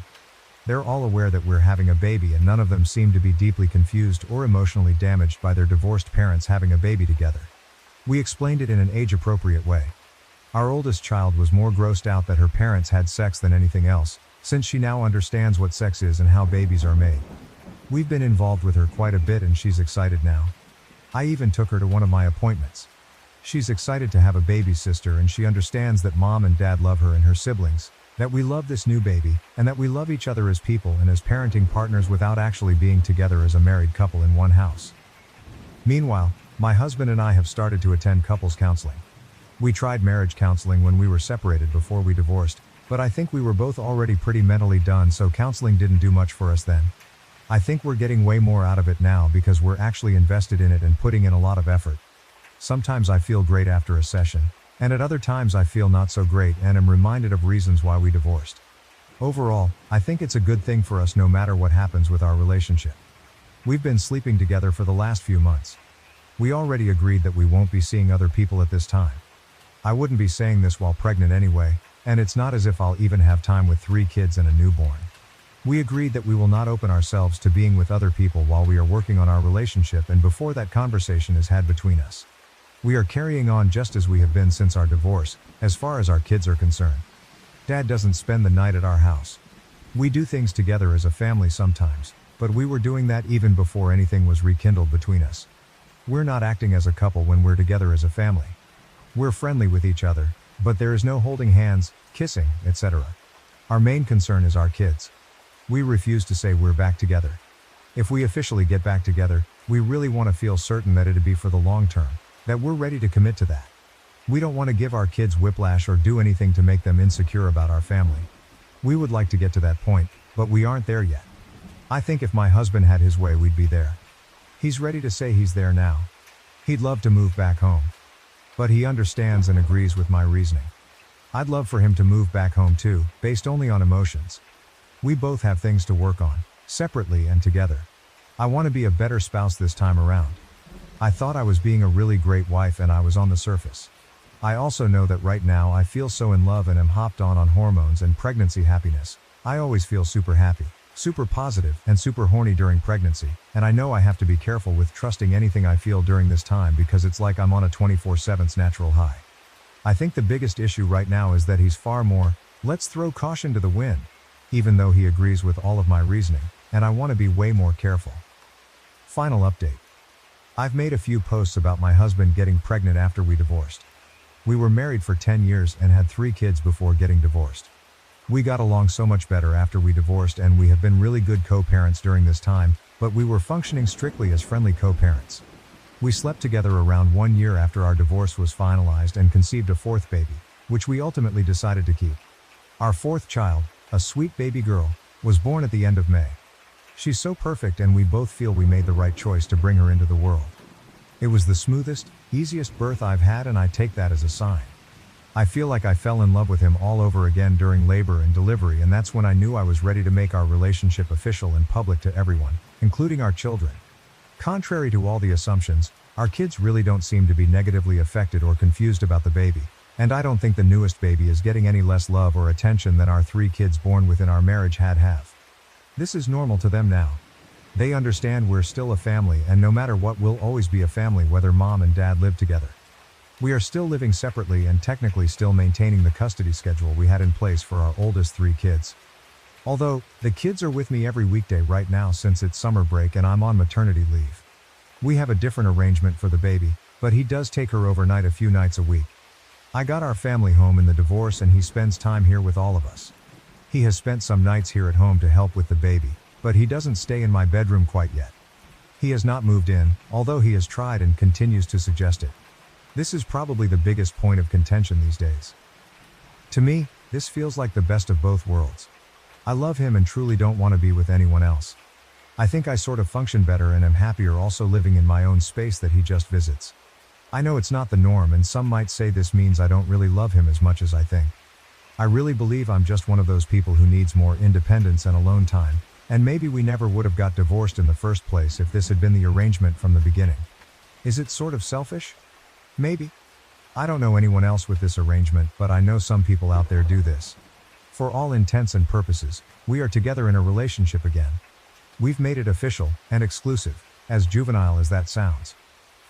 They're all aware that we're having a baby and none of them seem to be deeply confused or emotionally damaged by their divorced parents having a baby together. We explained it in an age-appropriate way. Our oldest child was more grossed out that her parents had sex than anything else, since she now understands what sex is and how babies are made. We've been involved with her quite a bit and she's excited now. I even took her to one of my appointments. She's excited to have a baby sister and she understands that mom and dad love her and her siblings, that we love this new baby, and that we love each other as people and as parenting partners without actually being together as a married couple in one house. Meanwhile, my husband and I have started to attend couples counseling. We tried marriage counseling when we were separated before we divorced, but I think we were both already pretty mentally done, so counseling didn't do much for us then. I think we're getting way more out of it now because we're actually invested in it and putting in a lot of effort. Sometimes I feel great after a session, and at other times I feel not so great and am reminded of reasons why we divorced. Overall, I think it's a good thing for us no matter what happens with our relationship. We've been sleeping together for the last few months. We already agreed that we won't be seeing other people at this time. I wouldn't be saying this while pregnant anyway, and it's not as if I'll even have time with 3 kids and a newborn. We agreed that we will not open ourselves to being with other people while we are working on our relationship and before that conversation is had between us. We are carrying on just as we have been since our divorce, as far as our kids are concerned. Dad doesn't spend the night at our house. We do things together as a family sometimes, but we were doing that even before anything was rekindled between us. We're not acting as a couple when we're together as a family. We're friendly with each other, but there is no holding hands, kissing, etc. Our main concern is our kids. We refuse to say we're back together. If we officially get back together, we really want to feel certain that it'd be for the long term, that we're ready to commit to that. We don't want to give our kids whiplash or do anything to make them insecure about our family. We would like to get to that point, but we aren't there yet. I think if my husband had his way, we'd be there. He's ready to say he's there now. He'd love to move back home. But he understands and agrees with my reasoning. I'd love for him to move back home too, based only on emotions. We both have things to work on, separately and together. I want to be a better spouse this time around. I thought I was being a really great wife and I was on the surface. I also know that right now I feel so in love and am hopped on hormones and pregnancy happiness. I always feel super happy, super positive, and super horny during pregnancy, and I know I have to be careful with trusting anything I feel during this time because it's like I'm on a 24/7 natural high. I think the biggest issue right now is that he's far more, let's throw caution to the wind, even though he agrees with all of my reasoning, and I want to be way more careful. Final update. I've made a few posts about my husband getting pregnant after we divorced. We were married for 10 years and had 3 kids before getting divorced. We got along so much better after we divorced and we have been really good co-parents during this time, but we were functioning strictly as friendly co-parents. We slept together around 1 year after our divorce was finalized and conceived a 4th baby, which we ultimately decided to keep. Our 4th child, a sweet baby girl, was born at the end of May. She's so perfect and we both feel we made the right choice to bring her into the world. It was the smoothest, easiest birth I've had and I take that as a sign. I feel like I fell in love with him all over again during labor and delivery, and that's when I knew I was ready to make our relationship official and public to everyone, including our children. Contrary to all the assumptions, our kids really don't seem to be negatively affected or confused about the baby, and I don't think the newest baby is getting any less love or attention than our 3 kids born within our marriage have. This is normal to them now. They understand we're still a family, and no matter what, we'll always be a family whether mom and dad live together. We are still living separately and technically still maintaining the custody schedule we had in place for our oldest 3 kids. Although, the kids are with me every weekday right now since it's summer break and I'm on maternity leave. We have a different arrangement for the baby, but he does take her overnight a few nights a week. I got our family home in the divorce and he spends time here with all of us. He has spent some nights here at home to help with the baby, but he doesn't stay in my bedroom quite yet. He has not moved in, although he has tried and continues to suggest it. This is probably the biggest point of contention these days. To me, this feels like the best of both worlds. I love him and truly don't want to be with anyone else. I think I sort of function better and am happier also living in my own space that he just visits. I know it's not the norm and some might say this means I don't really love him as much as I think. I really believe I'm just one of those people who needs more independence and alone time, and maybe we never would have got divorced in the first place if this had been the arrangement from the beginning. Is it sort of selfish? Maybe. I don't know anyone else with this arrangement, but I know some people out there do this. For all intents and purposes, we are together in a relationship again. We've made it official and exclusive, as juvenile as that sounds.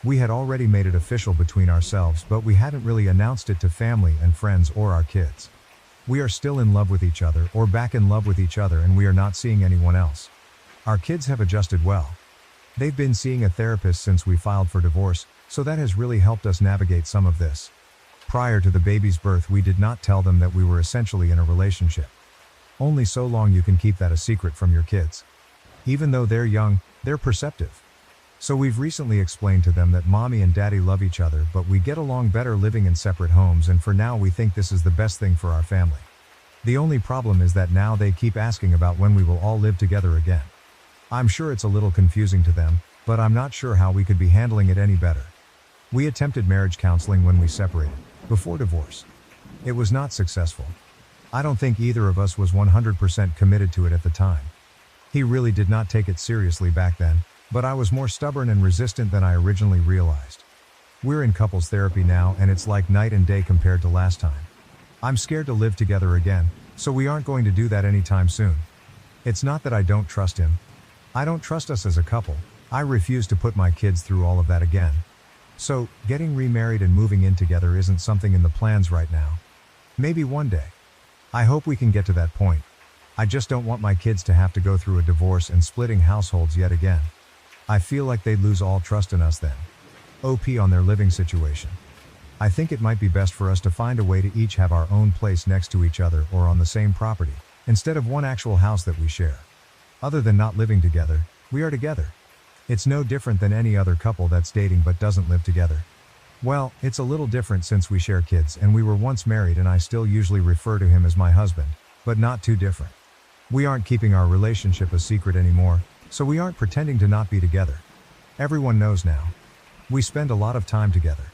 We had already made it official between ourselves, but we hadn't really announced it to family and friends or our kids. We are still in love with each other or back in love with each other, and we are not seeing anyone else. Our kids have adjusted well. They've been seeing a therapist since we filed for divorce, so that has really helped us navigate some of this. Prior to the baby's birth, we did not tell them that we were essentially in a relationship. Only so long you can keep that a secret from your kids. Even though they're young, they're perceptive. So we've recently explained to them that mommy and daddy love each other, but we get along better living in separate homes, and for now we think this is the best thing for our family. The only problem is that now they keep asking about when we will all live together again. I'm sure it's a little confusing to them, but I'm not sure how we could be handling it any better. We attempted marriage counseling when we separated, before divorce. It was not successful. I don't think either of us was 100% committed to it at the time. He really did not take it seriously back then, but I was more stubborn and resistant than I originally realized. We're in couples therapy now and it's like night and day compared to last time. I'm scared to live together again, so we aren't going to do that anytime soon. It's not that I don't trust him. I don't trust us as a couple. I refuse to put my kids through all of that again. So, getting remarried and moving in together isn't something in the plans right now. Maybe one day. I hope we can get to that point. I just don't want my kids to have to go through a divorce and splitting households yet again. I feel like they'd lose all trust in us then. OP on their living situation. I think it might be best for us to find a way to each have our own place next to each other or on the same property, instead of one actual house that we share. Other than not living together, we are together. It's no different than any other couple that's dating but doesn't live together. Well, it's a little different since we share kids and we were once married and I still usually refer to him as my husband, but not too different. We aren't keeping our relationship a secret anymore, so we aren't pretending to not be together. Everyone knows now. We spend a lot of time together.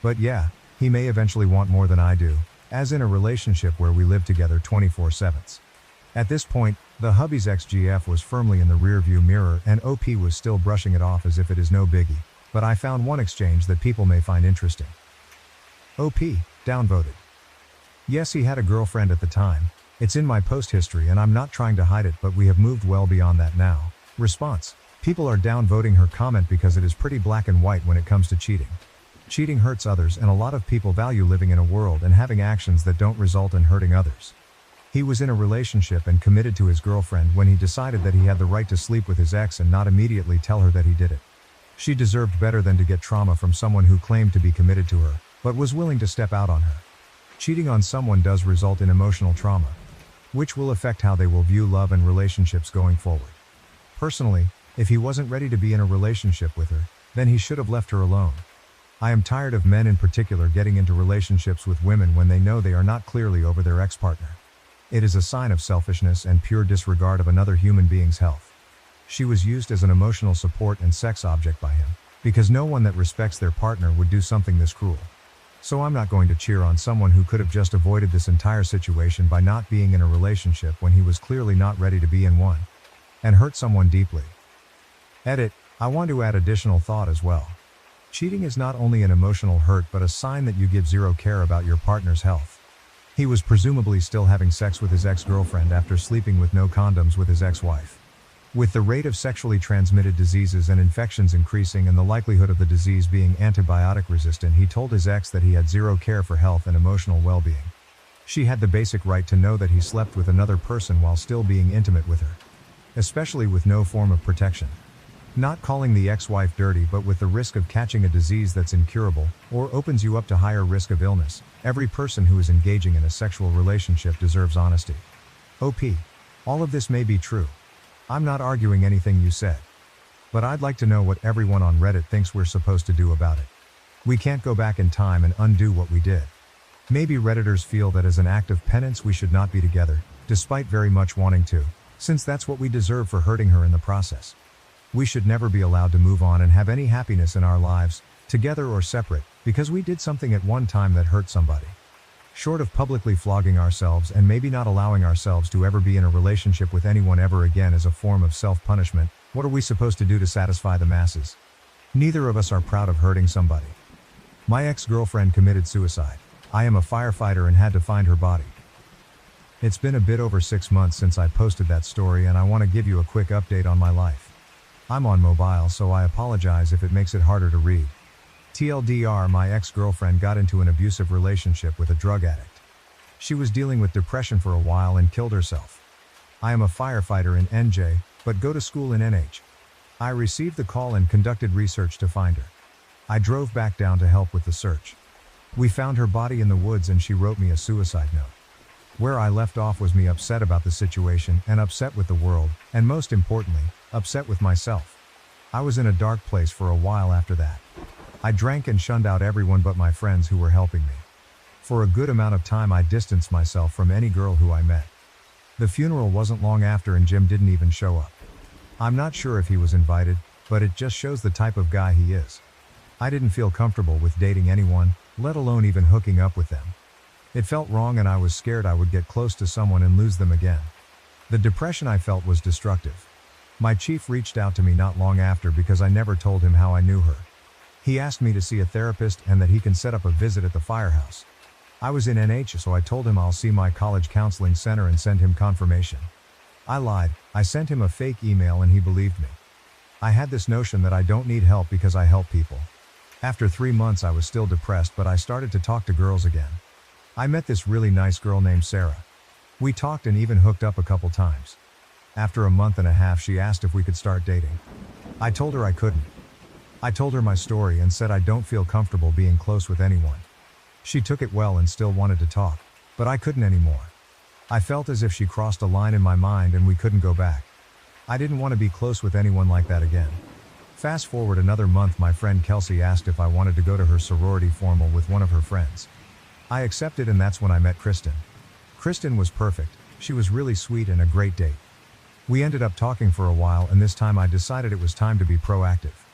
But yeah, he may eventually want more than I do, as in a relationship where we live together 24/7. At this point, The hubby's XGF was firmly in the rearview mirror and OP was still brushing it off as if it is no biggie, but I found one exchange that people may find interesting. OP, downvoted. Yes, he had a girlfriend at the time. It's in my post history and I'm not trying to hide it, but we have moved well beyond that now. Response. People are downvoting her comment because it is pretty black and white when it comes to cheating. Cheating hurts others and a lot of people value living in a world and having actions that don't result in hurting others. He was in a relationship and committed to his girlfriend when he decided that he had the right to sleep with his ex and not immediately tell her that he did it. She deserved better than to get trauma from someone who claimed to be committed to her, but was willing to step out on her. Cheating on someone does result in emotional trauma, which will affect how they will view love and relationships going forward. Personally, if he wasn't ready to be in a relationship with her, then he should have left her alone. I am tired of men in particular getting into relationships with women when they know they are not clearly over their ex-partner. It is a sign of selfishness and pure disregard of another human being's health. She was used as an emotional support and sex object by him, because no one that respects their partner would do something this cruel. So I'm not going to cheer on someone who could have just avoided this entire situation by not being in a relationship when he was clearly not ready to be in one, and hurt someone deeply. Edit, I want to add additional thought as well. Cheating is not only an emotional hurt but a sign that you give zero care about your partner's health. He was presumably still having sex with his ex-girlfriend after sleeping with no condoms with his ex-wife. With the rate of sexually transmitted diseases and infections increasing and the likelihood of the disease being antibiotic resistant, he told his ex that he had zero care for health and emotional well-being. She had the basic right to know that he slept with another person while still being intimate with her, especially with no form of protection. Not calling the ex-wife dirty but with the risk of catching a disease that's incurable, or opens you up to higher risk of illness. Every person who is engaging in a sexual relationship deserves honesty. OP. All of this may be true. I'm not arguing anything you said. But I'd like to know what everyone on Reddit thinks we're supposed to do about it. We can't go back in time and undo what we did. Maybe Redditors feel that as an act of penance we should not be together, despite very much wanting to, since that's what we deserve for hurting her in the process. We should never be allowed to move on and have any happiness in our lives, together or separate, because we did something at one time that hurt somebody. Short of publicly flogging ourselves and maybe not allowing ourselves to ever be in a relationship with anyone ever again as a form of self-punishment, what are we supposed to do to satisfy the masses? Neither of us are proud of hurting somebody. My ex-girlfriend committed suicide. I am a firefighter and had to find her body. It's been a bit over 6 months since I posted that story and I want to give you a quick update on my life. I'm on mobile, so I apologize if it makes it harder to read. TLDR, my ex-girlfriend got into an abusive relationship with a drug addict. She was dealing with depression for a while and killed herself. I am a firefighter in NJ, but go to school in NH. I received the call and conducted research to find her. I drove back down to help with the search. We found her body in the woods and she wrote me a suicide note. Where I left off was me upset about the situation and upset with the world, and most importantly, upset with myself. I was in a dark place for a while after that. I drank and shunned out everyone but my friends who were helping me. For a good amount of time I distanced myself from any girl who I met. The funeral wasn't long after and Jim didn't even show up. I'm not sure if he was invited, but it just shows the type of guy he is. I didn't feel comfortable with dating anyone, let alone even hooking up with them. It felt wrong and I was scared I would get close to someone and lose them again. The depression I felt was destructive. My chief reached out to me not long after because I never told him how I knew her. He asked me to see a therapist and that he can set up a visit at the firehouse. I was in NH, so I told him I'll see my college counseling center and send him confirmation. I lied. I sent him a fake email and he believed me. I had this notion that I don't need help because I help people. After 3 months I was still depressed, but I started to talk to girls again. I met this really nice girl named Sarah. We talked and even hooked up a couple times. After a month and a half she asked if we could start dating. I told her I couldn't. I told her my story and said I don't feel comfortable being close with anyone. She took it well and still wanted to talk, but I couldn't anymore. I felt as if she crossed a line in my mind and we couldn't go back. I didn't want to be close with anyone like that again. Fast forward another month, my friend Kelsey asked if I wanted to go to her sorority formal with one of her friends. I accepted and that's when I met Kristen. Kristen was perfect. She was really sweet and a great date. We ended up talking for a while and this time I decided it was time to be proactive.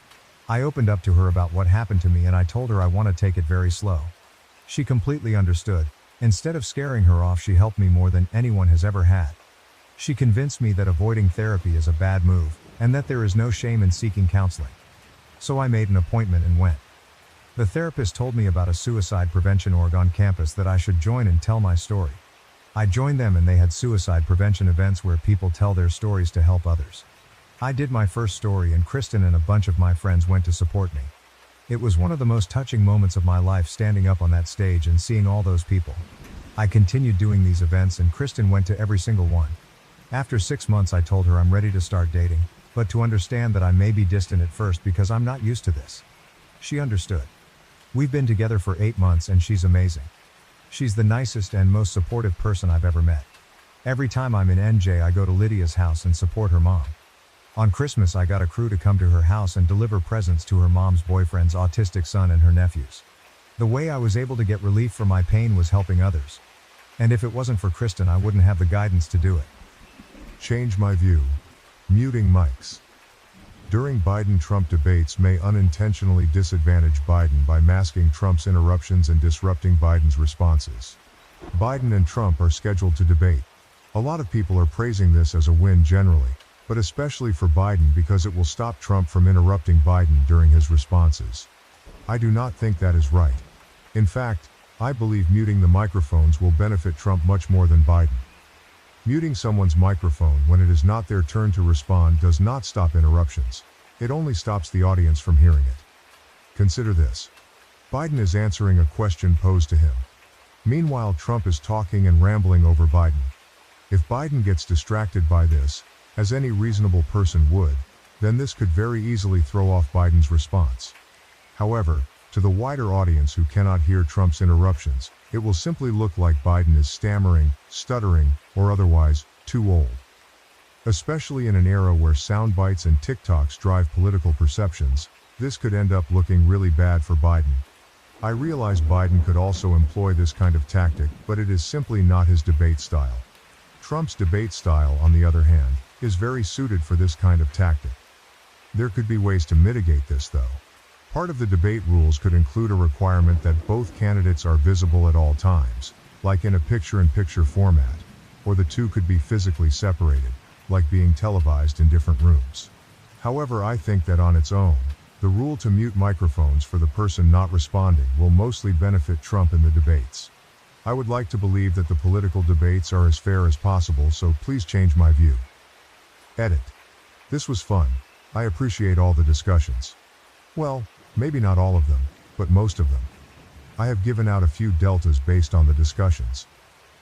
I opened up to her about what happened to me and I told her I want to take it very slow. She completely understood. Instead of scaring her off, she helped me more than anyone has ever had. She convinced me that avoiding therapy is a bad move, and that there is no shame in seeking counseling. So I made an appointment and went. The therapist told me about a suicide prevention org on campus that I should join and tell my story. I joined them and they had suicide prevention events where people tell their stories to help others. I did my first story and Kristen and a bunch of my friends went to support me. It was one of the most touching moments of my life standing up on that stage and seeing all those people. I continued doing these events and Kristen went to every single one. After 6 months I told her I'm ready to start dating, but to understand that I may be distant at first because I'm not used to this. She understood. We've been together for 8 months and she's amazing. She's the nicest and most supportive person I've ever met. Every time I'm in NJ I go to Lydia's house and support her mom. On Christmas I got a crew to come to her house and deliver presents to her mom's boyfriend's autistic son and her nephews. The way I was able to get relief from my pain was helping others. And if it wasn't for Kristen I wouldn't have the guidance to do it. Change my view. Muting mics. During Biden-Trump debates may unintentionally disadvantage Biden by masking Trump's interruptions and disrupting Biden's responses. Biden and Trump are scheduled to debate. A lot of people are praising this as a win generally, but especially for Biden because it will stop Trump from interrupting Biden during his responses. I do not think that is right. In fact, I believe muting the microphones will benefit Trump much more than Biden. Muting someone's microphone when it is not their turn to respond does not stop interruptions. It only stops the audience from hearing it. Consider this. Biden is answering a question posed to him. Meanwhile, Trump is talking and rambling over Biden. If Biden gets distracted by this, as any reasonable person would, then this could very easily throw off Biden's response. However, to the wider audience who cannot hear Trump's interruptions, it will simply look like Biden is stammering, stuttering, or otherwise, too old. Especially in an era where sound bites and TikToks drive political perceptions, this could end up looking really bad for Biden. I realize Biden could also employ this kind of tactic, but it is simply not his debate style. Trump's debate style, on the other hand, is very suited for this kind of tactic. There could be ways to mitigate this, though. Part of the debate rules could include a requirement that both candidates are visible at all times, like in a picture-in-picture format, or the two could be physically separated, like being televised in different rooms. However, I think that on its own, the rule to mute microphones for the person not responding will mostly benefit Trump in the debates. I would like to believe that the political debates are as fair as possible, so please change my view. Edit. This was fun. I appreciate all the discussions. Well, maybe not all of them, but most of them. I have given out a few deltas based on the discussions.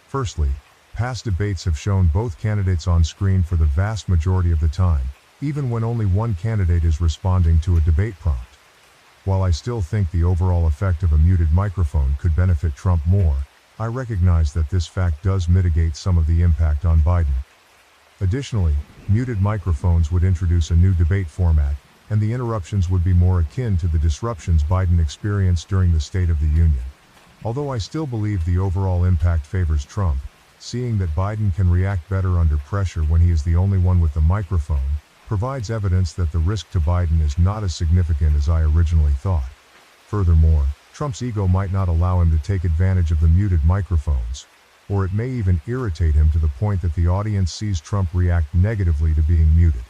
Firstly, past debates have shown both candidates on screen for the vast majority of the time, even when only one candidate is responding to a debate prompt. While I still think the overall effect of a muted microphone could benefit Trump more, I recognize that this fact does mitigate some of the impact on Biden. Additionally, muted microphones would introduce a new debate format, and the interruptions would be more akin to the disruptions Biden experienced during the State of the Union. Although I still believe the overall impact favors Trump, seeing that Biden can react better under pressure when he is the only one with the microphone, provides evidence that the risk to Biden is not as significant as I originally thought. Furthermore, Trump's ego might not allow him to take advantage of the muted microphones, or it may even irritate him to the point that the audience sees Trump react negatively to being muted.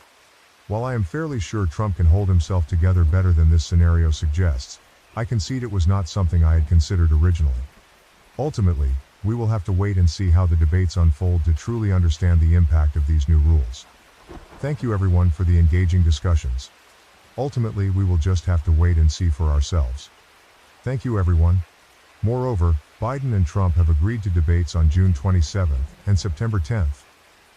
While I am fairly sure Trump can hold himself together better than this scenario suggests, I concede it was not something I had considered originally. Ultimately, we will have to wait and see how the debates unfold to truly understand the impact of these new rules. Thank you everyone for the engaging discussions. Ultimately, we will just have to wait and see for ourselves. Thank you everyone. Moreover, Biden and Trump have agreed to debates on June 27th and September 10th.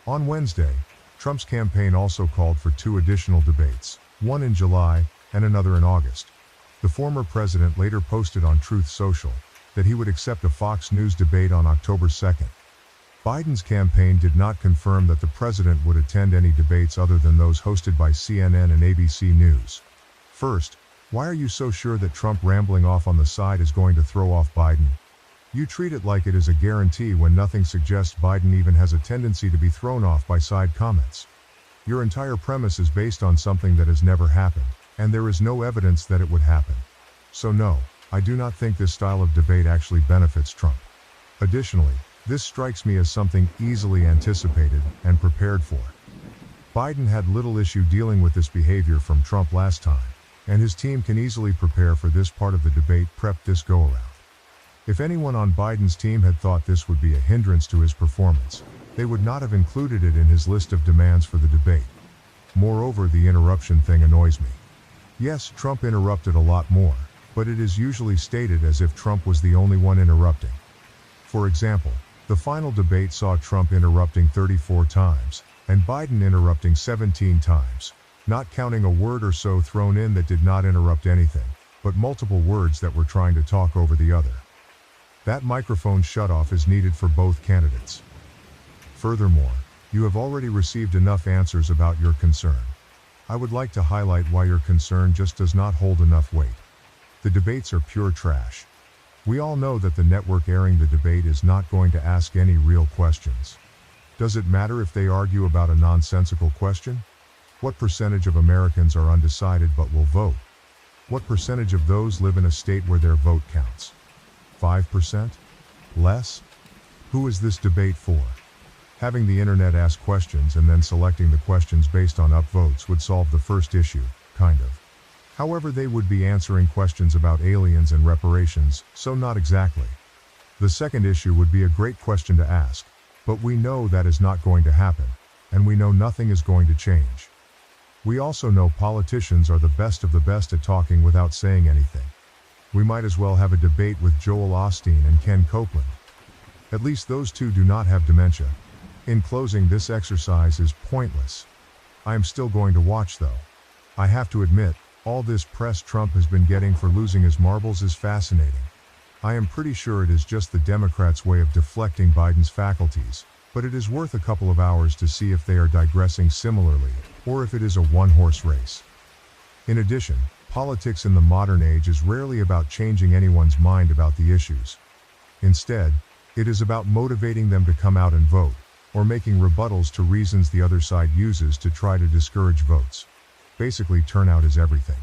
On Wednesday, Trump's campaign also called for 2 additional debates, one in July and another in August. The former president later posted on Truth Social that he would accept a Fox News debate on October 2nd. Biden's campaign did not confirm that the president would attend any debates other than those hosted by CNN and ABC News. First, why are you so sure that Trump rambling off on the side is going to throw off Biden? You treat it like it is a guarantee when nothing suggests Biden even has a tendency to be thrown off by side comments. Your entire premise is based on something that has never happened, and there is no evidence that it would happen. So no, I do not think this style of debate actually benefits Trump. Additionally, This strikes me as something easily anticipated and prepared for. Biden had little issue dealing with this behavior from Trump last time, and his team can easily prepare for this part of the debate prep this go-around. If anyone on Biden's team had thought this would be a hindrance to his performance, they would not have included it in his list of demands for the debate. Moreover, the interruption thing annoys me. Yes, Trump interrupted a lot more, but it is usually stated as if Trump was the only one interrupting. For example, the final debate saw Trump interrupting 34 times, and Biden interrupting 17 times, not counting a word or so thrown in that did not interrupt anything, but multiple words that were trying to talk over the other. That microphone shutoff is needed for both candidates. Furthermore, you have already received enough answers about your concern. I would like to highlight why your concern just does not hold enough weight. The debates are pure trash. We all know that the network airing the debate is not going to ask any real questions. Does it matter if they argue about a nonsensical question? What percentage of Americans are undecided but will vote? What percentage of those live in a state where their vote counts? 5%? Less? Who is this debate for? Having the internet ask questions and then selecting the questions based on upvotes would solve the first issue, kind of. However, they would be answering questions about aliens and reparations, so not exactly. The second issue would be a great question to ask, but we know that is not going to happen, and we know nothing is going to change. We also know politicians are the best of the best at talking without saying anything. We might as well have a debate with Joel Osteen and Ken Copeland. At least those two do not have dementia. In closing, this exercise is pointless. I am still going to watch though. I have to admit, all this press Trump has been getting for losing his marbles is fascinating. I am pretty sure it is just the Democrats' way of deflecting Biden's faculties, but it is worth a couple of hours to see if they are digressing similarly, or if it is a one-horse race. In addition, politics in the modern age is rarely about changing anyone's mind about the issues. Instead, it is about motivating them to come out and vote, or making rebuttals to reasons the other side uses to try to discourage votes. Basically, turnout is everything.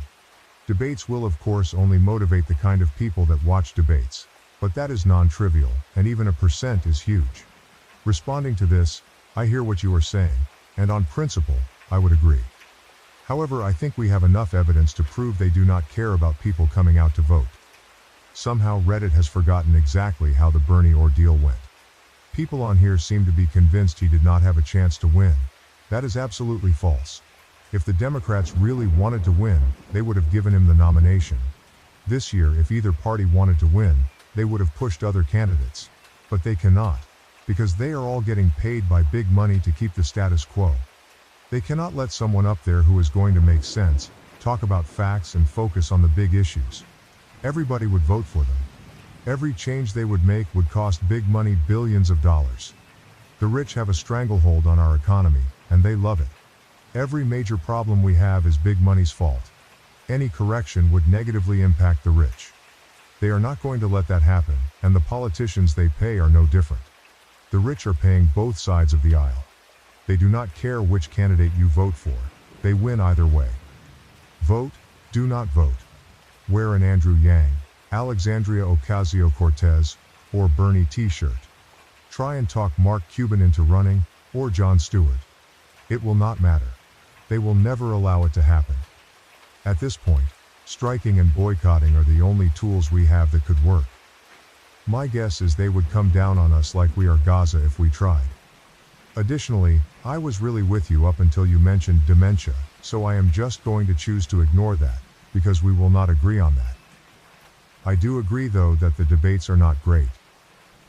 Debates will of course only motivate the kind of people that watch debates, but that is non-trivial, and even a percent is huge. Responding to this, I hear what you are saying, and on principle, I would agree. However, I think we have enough evidence to prove they do not care about people coming out to vote. Somehow Reddit has forgotten exactly how the Bernie ordeal went. People on here seem to be convinced he did not have a chance to win. That is absolutely false. If the Democrats really wanted to win, they would have given him the nomination. This year, if either party wanted to win, they would have pushed other candidates. But they cannot, because they are all getting paid by big money to keep the status quo. They cannot let someone up there who is going to make sense, talk about facts and focus on the big issues. Everybody would vote for them. Every change they would make would cost big money, billions of dollars. The rich have a stranglehold on our economy, and they love it. Every major problem we have is big money's fault. Any correction would negatively impact the rich. They are not going to let that happen, and the politicians they pay are no different. The rich are paying both sides of the aisle. They do not care which candidate you vote for. They win either way. Vote, do not vote. Wear an Andrew Yang, Alexandria Ocasio-Cortez, or Bernie t-shirt. Try and talk Mark Cuban into running, or Jon Stewart. It will not matter. They will never allow it to happen. At this point, striking and boycotting are the only tools we have that could work. My guess is they would come down on us like we are Gaza if we tried. Additionally, I was really with you up until you mentioned dementia, so I am just going to choose to ignore that, because we will not agree on that. I do agree though that the debates are not great.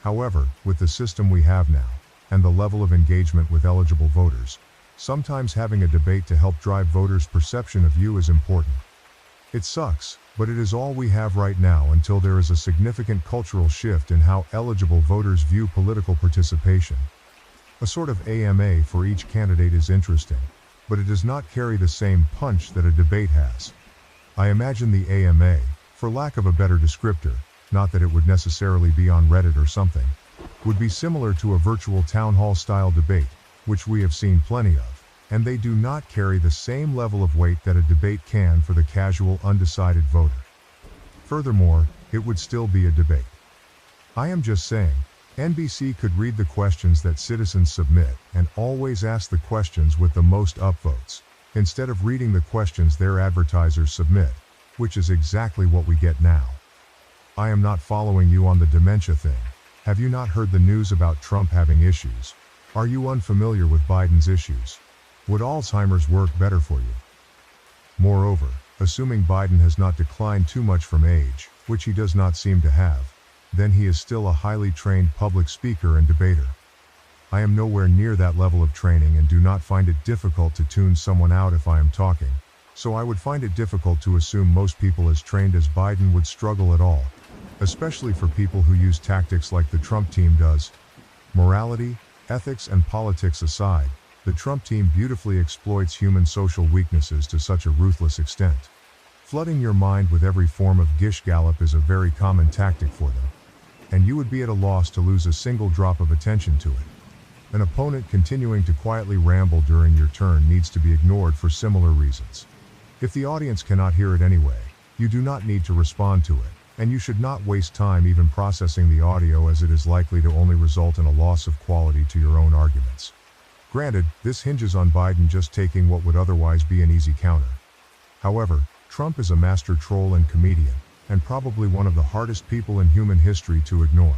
However, with the system we have now, and the level of engagement with eligible voters, sometimes having a debate to help drive voters' perception of you is important. It sucks, but it is all we have right now until there is a significant cultural shift in how eligible voters view political participation. A sort of AMA for each candidate is interesting, but it does not carry the same punch that a debate has. I imagine the AMA, for lack of a better descriptor, not that it would necessarily be on Reddit or something, would be similar to a virtual town hall style debate, which we have seen plenty of, and they do not carry the same level of weight that a debate can for the casual undecided voter. Furthermore, it would still be a debate. I am just saying, NBC could read the questions that citizens submit and always ask the questions with the most upvotes, instead of reading the questions their advertisers submit, which is exactly what we get now. I am not following you on the dementia thing. Have you not heard the news about Trump having issues? Are you unfamiliar with Biden's issues? Would Alzheimer's work better for you? Moreover, assuming Biden has not declined too much from age, which he does not seem to have, then he is still a highly trained public speaker and debater. I am nowhere near that level of training and do not find it difficult to tune someone out if I am talking, so I would find it difficult to assume most people as trained as Biden would struggle at all, especially for people who use tactics like the Trump team does. Morality, ethics, and politics aside, the Trump team beautifully exploits human social weaknesses to such a ruthless extent. Flooding your mind with every form of gish gallop is a very common tactic for them, and you would be at a loss to lose a single drop of attention to it. An opponent continuing to quietly ramble during your turn needs to be ignored for similar reasons. If the audience cannot hear it anyway, you do not need to respond to it, and you should not waste time even processing the audio, as it is likely to only result in a loss of quality to your own arguments. Granted, this hinges on Biden just taking what would otherwise be an easy counter. However, Trump is a master troll and comedian, and probably one of the hardest people in human history to ignore.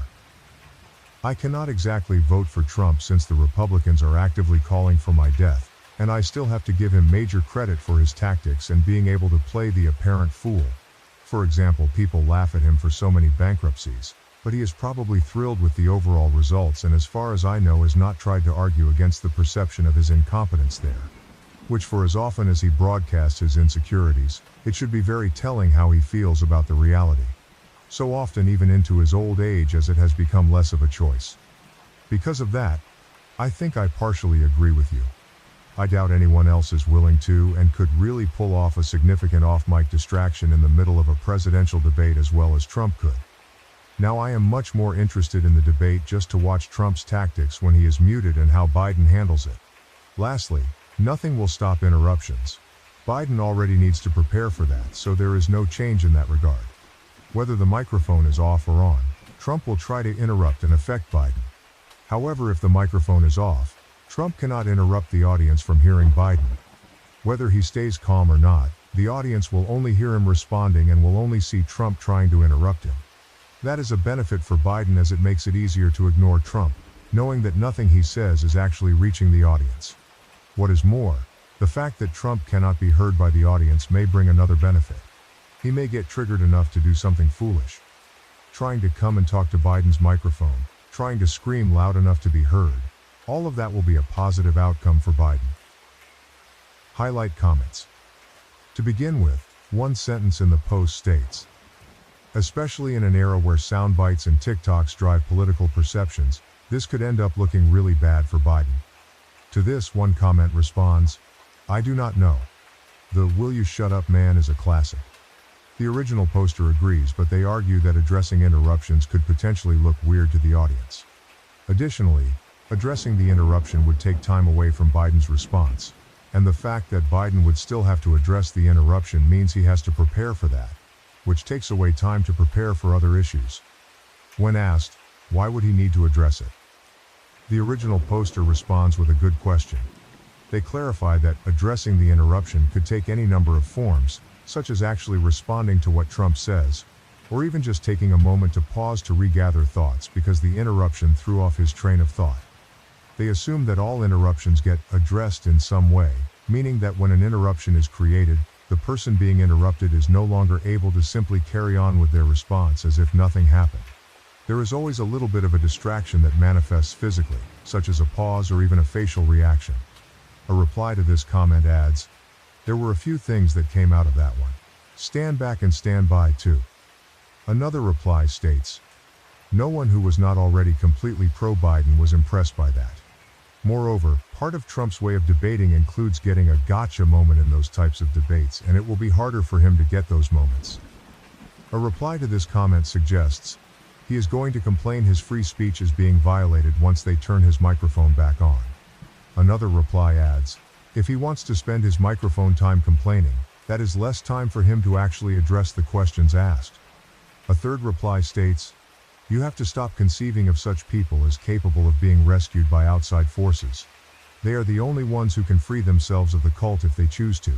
I cannot exactly vote for Trump since the Republicans are actively calling for my death, and I still have to give him major credit for his tactics and being able to play the apparent fool. For example, people laugh at him for so many bankruptcies, but he is probably thrilled with the overall results, and as far as I know has not tried to argue against the perception of his incompetence there. Which, for as often as he broadcasts his insecurities, it should be very telling how he feels about the reality. So often even into his old age, as it has become less of a choice. Because of that, I think I partially agree with you. I doubt anyone else is willing to and could really pull off a significant off-mic distraction in the middle of a presidential debate as well as Trump could. Now I am much more interested in the debate just to watch Trump's tactics when he is muted and how Biden handles it. Lastly, nothing will stop interruptions. Biden already needs to prepare for that, so there is no change in that regard. Whether the microphone is off or on, Trump will try to interrupt and affect Biden. However, if the microphone is off, Trump cannot interrupt the audience from hearing Biden. Whether he stays calm or not, the audience will only hear him responding and will only see Trump trying to interrupt him. That is a benefit for Biden, as it makes it easier to ignore Trump, knowing that nothing he says is actually reaching the audience. What is more, the fact that Trump cannot be heard by the audience may bring another benefit. He may get triggered enough to do something foolish. Trying to come and talk to Biden's microphone, trying to scream loud enough to be heard. All of that will be a positive outcome for Biden. Highlight comments. To begin with, one sentence in the post states, especially in an era where sound bites and TikToks drive political perceptions, this could end up looking really bad for Biden. To this, one comment responds, I do not know. The "will you shut up man" is a classic. The original poster agrees, but they argue that addressing interruptions could potentially look weird to the audience. Additionally, addressing the interruption would take time away from Biden's response, and the fact that Biden would still have to address the interruption means he has to prepare for that, which takes away time to prepare for other issues. When asked, why would he need to address it? The original poster responds with a good question. They clarify that addressing the interruption could take any number of forms, such as actually responding to what Trump says, or even just taking a moment to pause to regather thoughts because the interruption threw off his train of thought. They assume that all interruptions get addressed in some way, meaning that when an interruption is created, the person being interrupted is no longer able to simply carry on with their response as if nothing happened. There is always a little bit of a distraction that manifests physically, such as a pause or even a facial reaction. A reply to this comment adds, there were a few things that came out of that one. Stand back and stand by too. Another reply states, no one who was not already completely pro-Biden was impressed by that. Moreover, part of Trump's way of debating includes getting a gotcha moment in those types of debates, and it will be harder for him to get those moments. A reply to this comment suggests, he is going to complain his free speech is being violated once they turn his microphone back on. Another reply adds, if he wants to spend his microphone time complaining, that is less time for him to actually address the questions asked. A third reply states, You have to stop conceiving of such people as capable of being rescued by outside forces. They are the only ones who can free themselves of the cult if they choose to.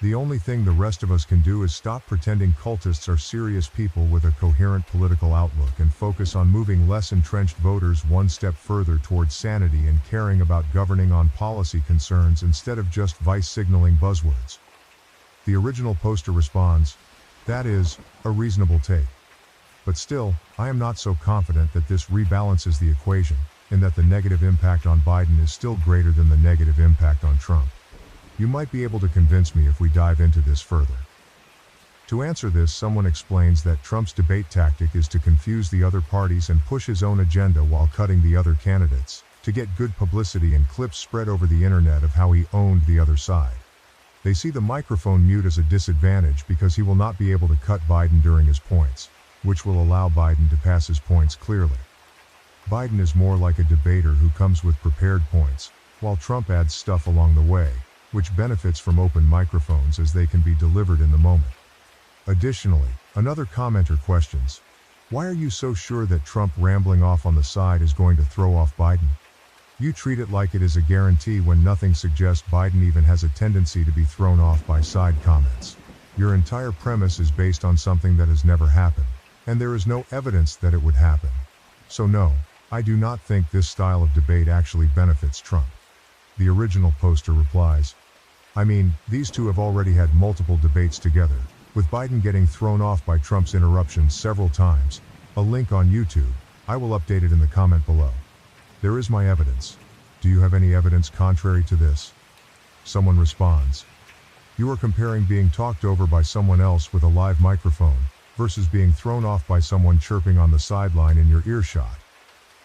The only thing the rest of us can do is stop pretending cultists are serious people with a coherent political outlook and focus on moving less entrenched voters one step further towards sanity and caring about governing on policy concerns instead of just vice-signaling buzzwords. The original poster responds, "That is a reasonable take. But still, I am not so confident that this rebalances the equation, and that the negative impact on Biden is still greater than the negative impact on Trump. You might be able to convince me if we dive into this further." To answer this, someone explains that Trump's debate tactic is to confuse the other parties and push his own agenda while cutting the other candidates, to get good publicity and clips spread over the internet of how he owned the other side. They see the microphone mute as a disadvantage because he will not be able to cut Biden during his points, which will allow Biden to pass his points clearly. Biden is more like a debater who comes with prepared points, while Trump adds stuff along the way, which benefits from open microphones as they can be delivered in the moment. Additionally, another commenter questions, "Why are you so sure that Trump rambling off on the side is going to throw off Biden? You treat it like it is a guarantee when nothing suggests Biden even has a tendency to be thrown off by side comments. Your entire premise is based on something that has never happened, and there is no evidence that it would happen. So no, I do not think this style of debate actually benefits Trump." The original poster replies, "I mean, these two have already had multiple debates together, with Biden getting thrown off by Trump's interruptions several times. A link on YouTube, I will update it in the comment below. There is my evidence. Do you have any evidence contrary to this?" Someone responds, "You are comparing being talked over by someone else with a live microphone versus being thrown off by someone chirping on the sideline in your earshot.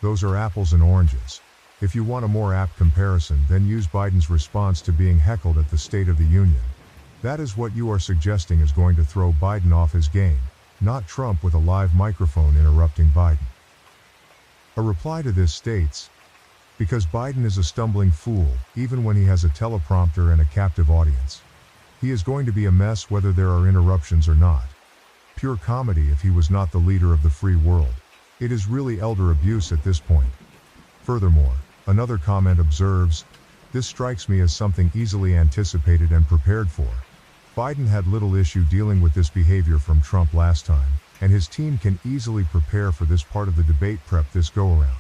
Those are apples and oranges. If you want a more apt comparison, then use Biden's response to being heckled at the State of the Union. That is what you are suggesting is going to throw Biden off his game, not Trump with a live microphone interrupting Biden." A reply to this states, "Because Biden is a stumbling fool, even when he has a teleprompter and a captive audience. He is going to be a mess whether there are interruptions or not. Pure comedy if he was not the leader of the free world. It is really elder abuse at this point." Furthermore, another comment observes, "This strikes me as something easily anticipated and prepared for. Biden had little issue dealing with this behavior from Trump last time, and his team can easily prepare for this part of the debate prep this go-around.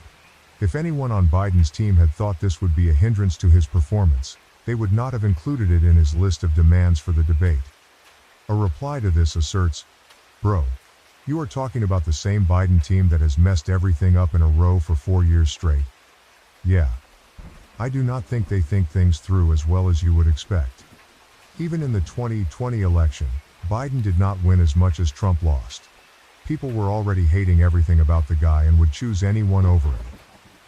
If anyone on Biden's team had thought this would be a hindrance to his performance, they would not have included it in his list of demands for the debate." A reply to this asserts, "Bro, you are talking about the same Biden team that has messed everything up in a row for 4 years straight. Yeah. I do not think they think things through as well as you would expect. Even in the 2020 election, Biden did not win as much as Trump lost. People were already hating everything about the guy and would choose anyone over him.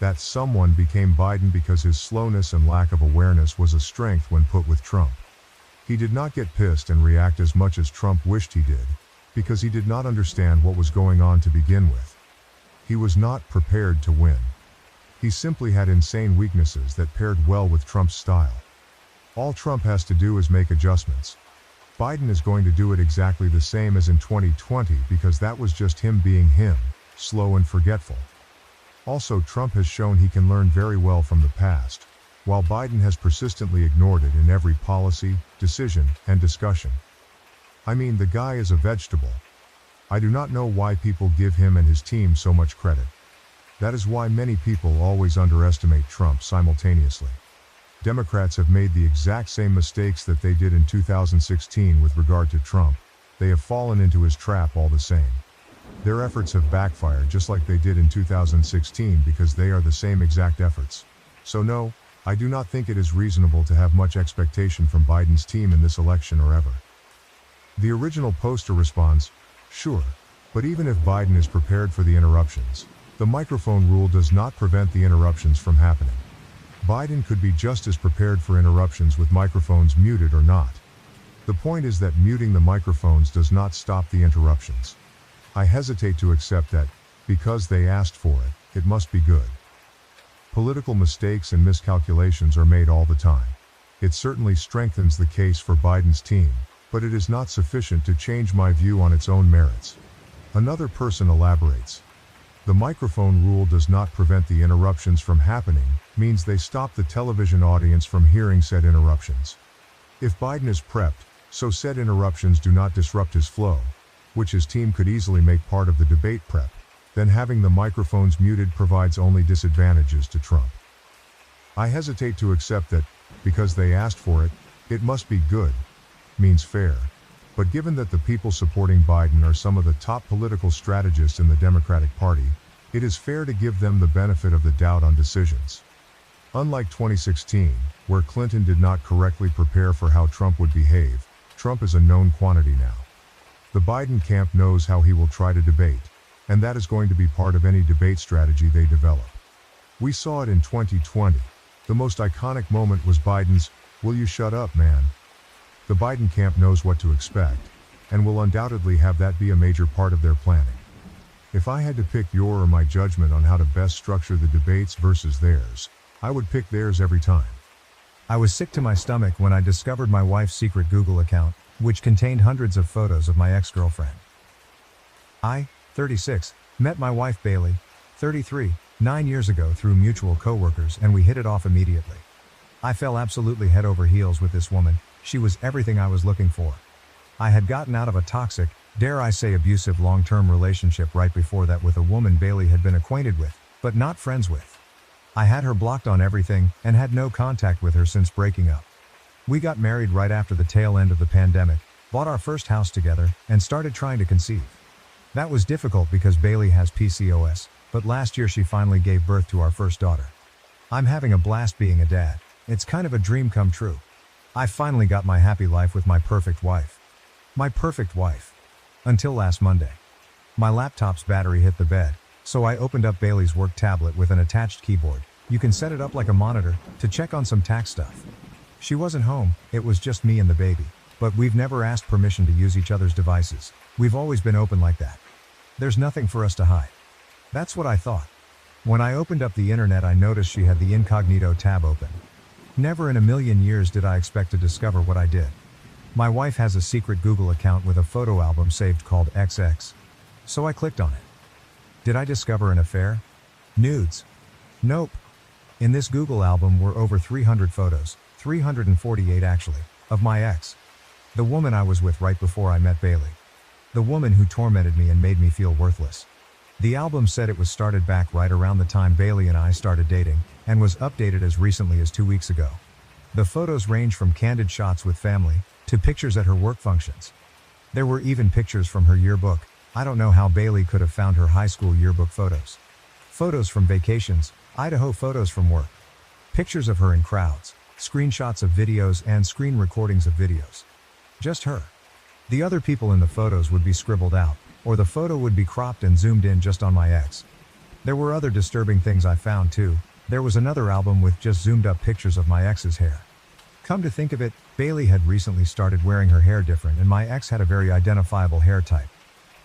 That someone became Biden because his slowness and lack of awareness was a strength when put with Trump. He did not get pissed and react as much as Trump wished he did, because he did not understand what was going on to begin with. He was not prepared to win. He simply had insane weaknesses that paired well with Trump's style. All Trump has to do is make adjustments. Biden is going to do it exactly the same as in 2020 because that was just him being him, slow and forgetful. Also, Trump has shown he can learn very well from the past, while Biden has persistently ignored it in every policy, decision, and discussion. I mean, the guy is a vegetable. I do not know why people give him and his team so much credit. That is why many people always underestimate Trump simultaneously. Democrats have made the exact same mistakes that they did in 2016 with regard to Trump. They have fallen into his trap all the same. Their efforts have backfired just like they did in 2016 because they are the same exact efforts. So no, I do not think it is reasonable to have much expectation from Biden's team in this election or ever. The original poster responds, "Sure, but even if Biden is prepared for the interruptions, the microphone rule does not prevent the interruptions from happening. Biden could be just as prepared for interruptions with microphones muted or not. The point is that muting the microphones does not stop the interruptions. I hesitate to accept that, because they asked for it, it must be good. Political mistakes and miscalculations are made all the time. It certainly strengthens the case for Biden's team, but it is not sufficient to change my view on its own merits." Another person elaborates, The microphone rule does not prevent the interruptions from happening, means they stop the television audience from hearing said interruptions. If Biden is prepped, so said interruptions do not disrupt his flow, which his team could easily make part of the debate prep, then having the microphones muted provides only disadvantages to Trump. I hesitate to accept that, because they asked for it, it must be good, means fair. But given that the people supporting Biden are some of the top political strategists in the Democratic Party, it is fair to give them the benefit of the doubt on decisions. Unlike 2016, where Clinton did not correctly prepare for how Trump would behave, Trump is a known quantity now. The Biden camp knows how he will try to debate, and that is going to be part of any debate strategy they develop. We saw it in 2020. The most iconic moment was Biden's, "Will you shut up, man?" The Biden camp knows what to expect, and will undoubtedly have that be a major part of their planning. If I had to pick your or my judgment on how to best structure the debates versus theirs, I would pick theirs every time. I was sick to my stomach when I discovered my wife's secret Google account, which contained hundreds of photos of my ex-girlfriend. I, 36, met my wife Bailey, 33, 9 years ago through mutual coworkers, and we hit it off immediately. I fell absolutely head over heels with this woman. She was everything I was looking for. I had gotten out of a toxic, dare I say abusive long-term relationship right before that with a woman Bailey had been acquainted with, but not friends with. I had her blocked on everything and had no contact with her since breaking up. We got married right after the tail end of the pandemic, bought our first house together, and started trying to conceive. That was difficult because Bailey has PCOS, but last year she finally gave birth to our first daughter. I'm having a blast being a dad. It's kind of a dream come true. I finally got my happy life with my perfect wife. My perfect wife. Until last Monday. My laptop's battery hit the bed, so I opened up Bailey's work tablet with an attached keyboard. You can set it up like a monitor to check on some tax stuff. She wasn't home, it was just me and the baby, but we've never asked permission to use each other's devices. We've always been open like that. There's nothing for us to hide. That's what I thought. When I opened up the internet, I noticed she had the incognito tab open. Never in a million years did I expect to discover what I did. My wife has a secret Google account with a photo album saved called XX. So I clicked on it. Did I discover an affair? Nudes? Nope. In this Google album were over 300 photos, 348 actually, of my ex. The woman I was with right before I met Bailey. The woman who tormented me and made me feel worthless. The album said it was started back right around the time Bailey and I started dating, and was updated as recently as 2 weeks ago. The photos range from candid shots with family, to pictures at her work functions. There were even pictures from her yearbook. I don't know how Bailey could have found her high school yearbook photos. Photos from vacations, Idaho photos from work. Pictures of her in crowds, screenshots of videos and screen recordings of videos. Just her. The other people in the photos would be scribbled out, or the photo would be cropped and zoomed in just on my ex. There were other disturbing things I found too. There was another album with just zoomed up pictures of my ex's hair. Come to think of it, Bailey had recently started wearing her hair different and my ex had a very identifiable hair type.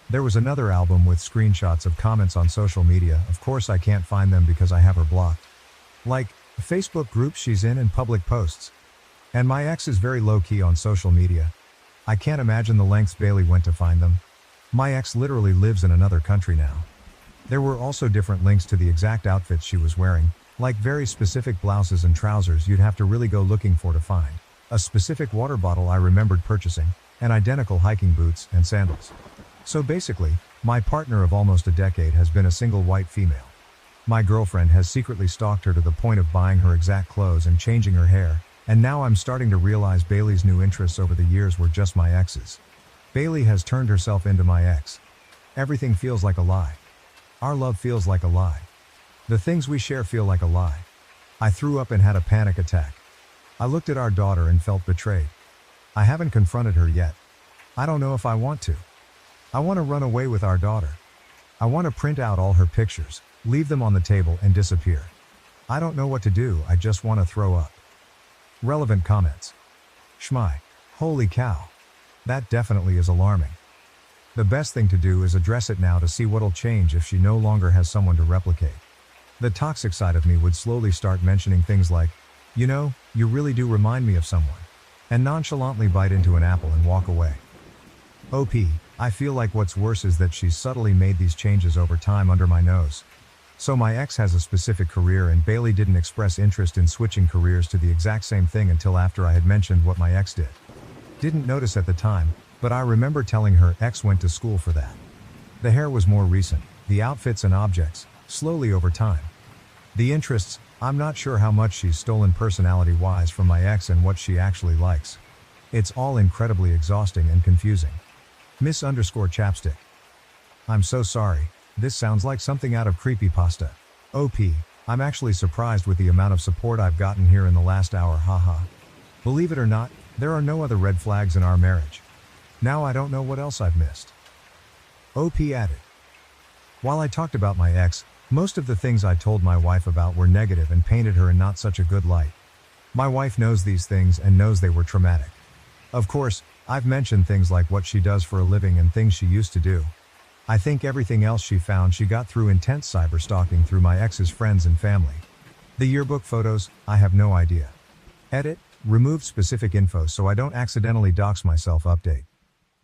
There was another album with screenshots of comments on social media. Of course I can't find them because I have her blocked. Like, Facebook groups she's in and public posts. And my ex is very low-key on social media. I can't imagine the lengths Bailey went to find them. My ex literally lives in another country now. There were also different links to the exact outfits she was wearing, like very specific blouses and trousers you'd have to really go looking for to find. A specific water bottle I remembered purchasing, and identical hiking boots and sandals. So basically, my partner of almost a decade has been a single white female. My girlfriend has secretly stalked her to the point of buying her exact clothes and changing her hair, and now I'm starting to realize Bailey's new interests over the years were just my ex's. Bailey has turned herself into my ex. Everything feels like a lie. Our love feels like a lie. The things we share feel like a lie. I threw up and had a panic attack. I looked at our daughter and felt betrayed. I haven't confronted her yet. I don't know if I want to. I want to run away with our daughter. I want to print out all her pictures, leave them on the table and disappear. I don't know what to do, I just want to throw up. Relevant comments. Shmai. Holy cow. That definitely is alarming. The best thing to do is address it now to see what'll change if she no longer has someone to replicate. The toxic side of me would slowly start mentioning things like, you know, you really do remind me of someone, and nonchalantly bite into an apple and walk away. OP, I feel like what's worse is that she's subtly made these changes over time under my nose. So my ex has a specific career and Bailey didn't express interest in switching careers to the exact same thing until after I had mentioned what my ex did. Didn't notice at the time, but I remember telling her ex went to school for that. The hair was more recent, the outfits and objects, slowly over time. The interests, I'm not sure how much she's stolen personality-wise from my ex and what she actually likes. It's all incredibly exhausting and confusing. Miss_chapstick. I'm so sorry, this sounds like something out of creepypasta. OP, I'm actually surprised with the amount of support I've gotten here in the last hour, haha. Believe it or not, there are no other red flags in our marriage. Now I don't know what else I've missed. OP added. While I talked about my ex, most of the things I told my wife about were negative and painted her in not such a good light. My wife knows these things and knows they were traumatic. Of course, I've mentioned things like what she does for a living and things she used to do. I think everything else she found she got through intense cyberstalking through my ex's friends and family. The yearbook photos, I have no idea. Edit, removed specific info so I don't accidentally dox myself. Update.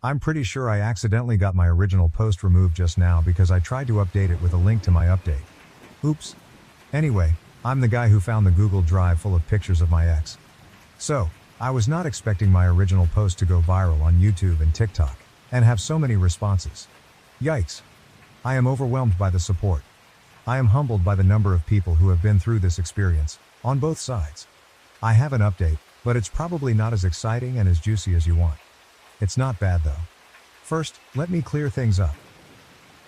I'm pretty sure I accidentally got my original post removed just now because I tried to update it with a link to my update. Oops. Anyway, I'm the guy who found the Google Drive full of pictures of my ex. So, I was not expecting my original post to go viral on YouTube and TikTok, and have so many responses. Yikes. I am overwhelmed by the support. I am humbled by the number of people who have been through this experience, on both sides. I have an update, but it's probably not as exciting and as juicy as you want. It's not bad though. First, let me clear things up.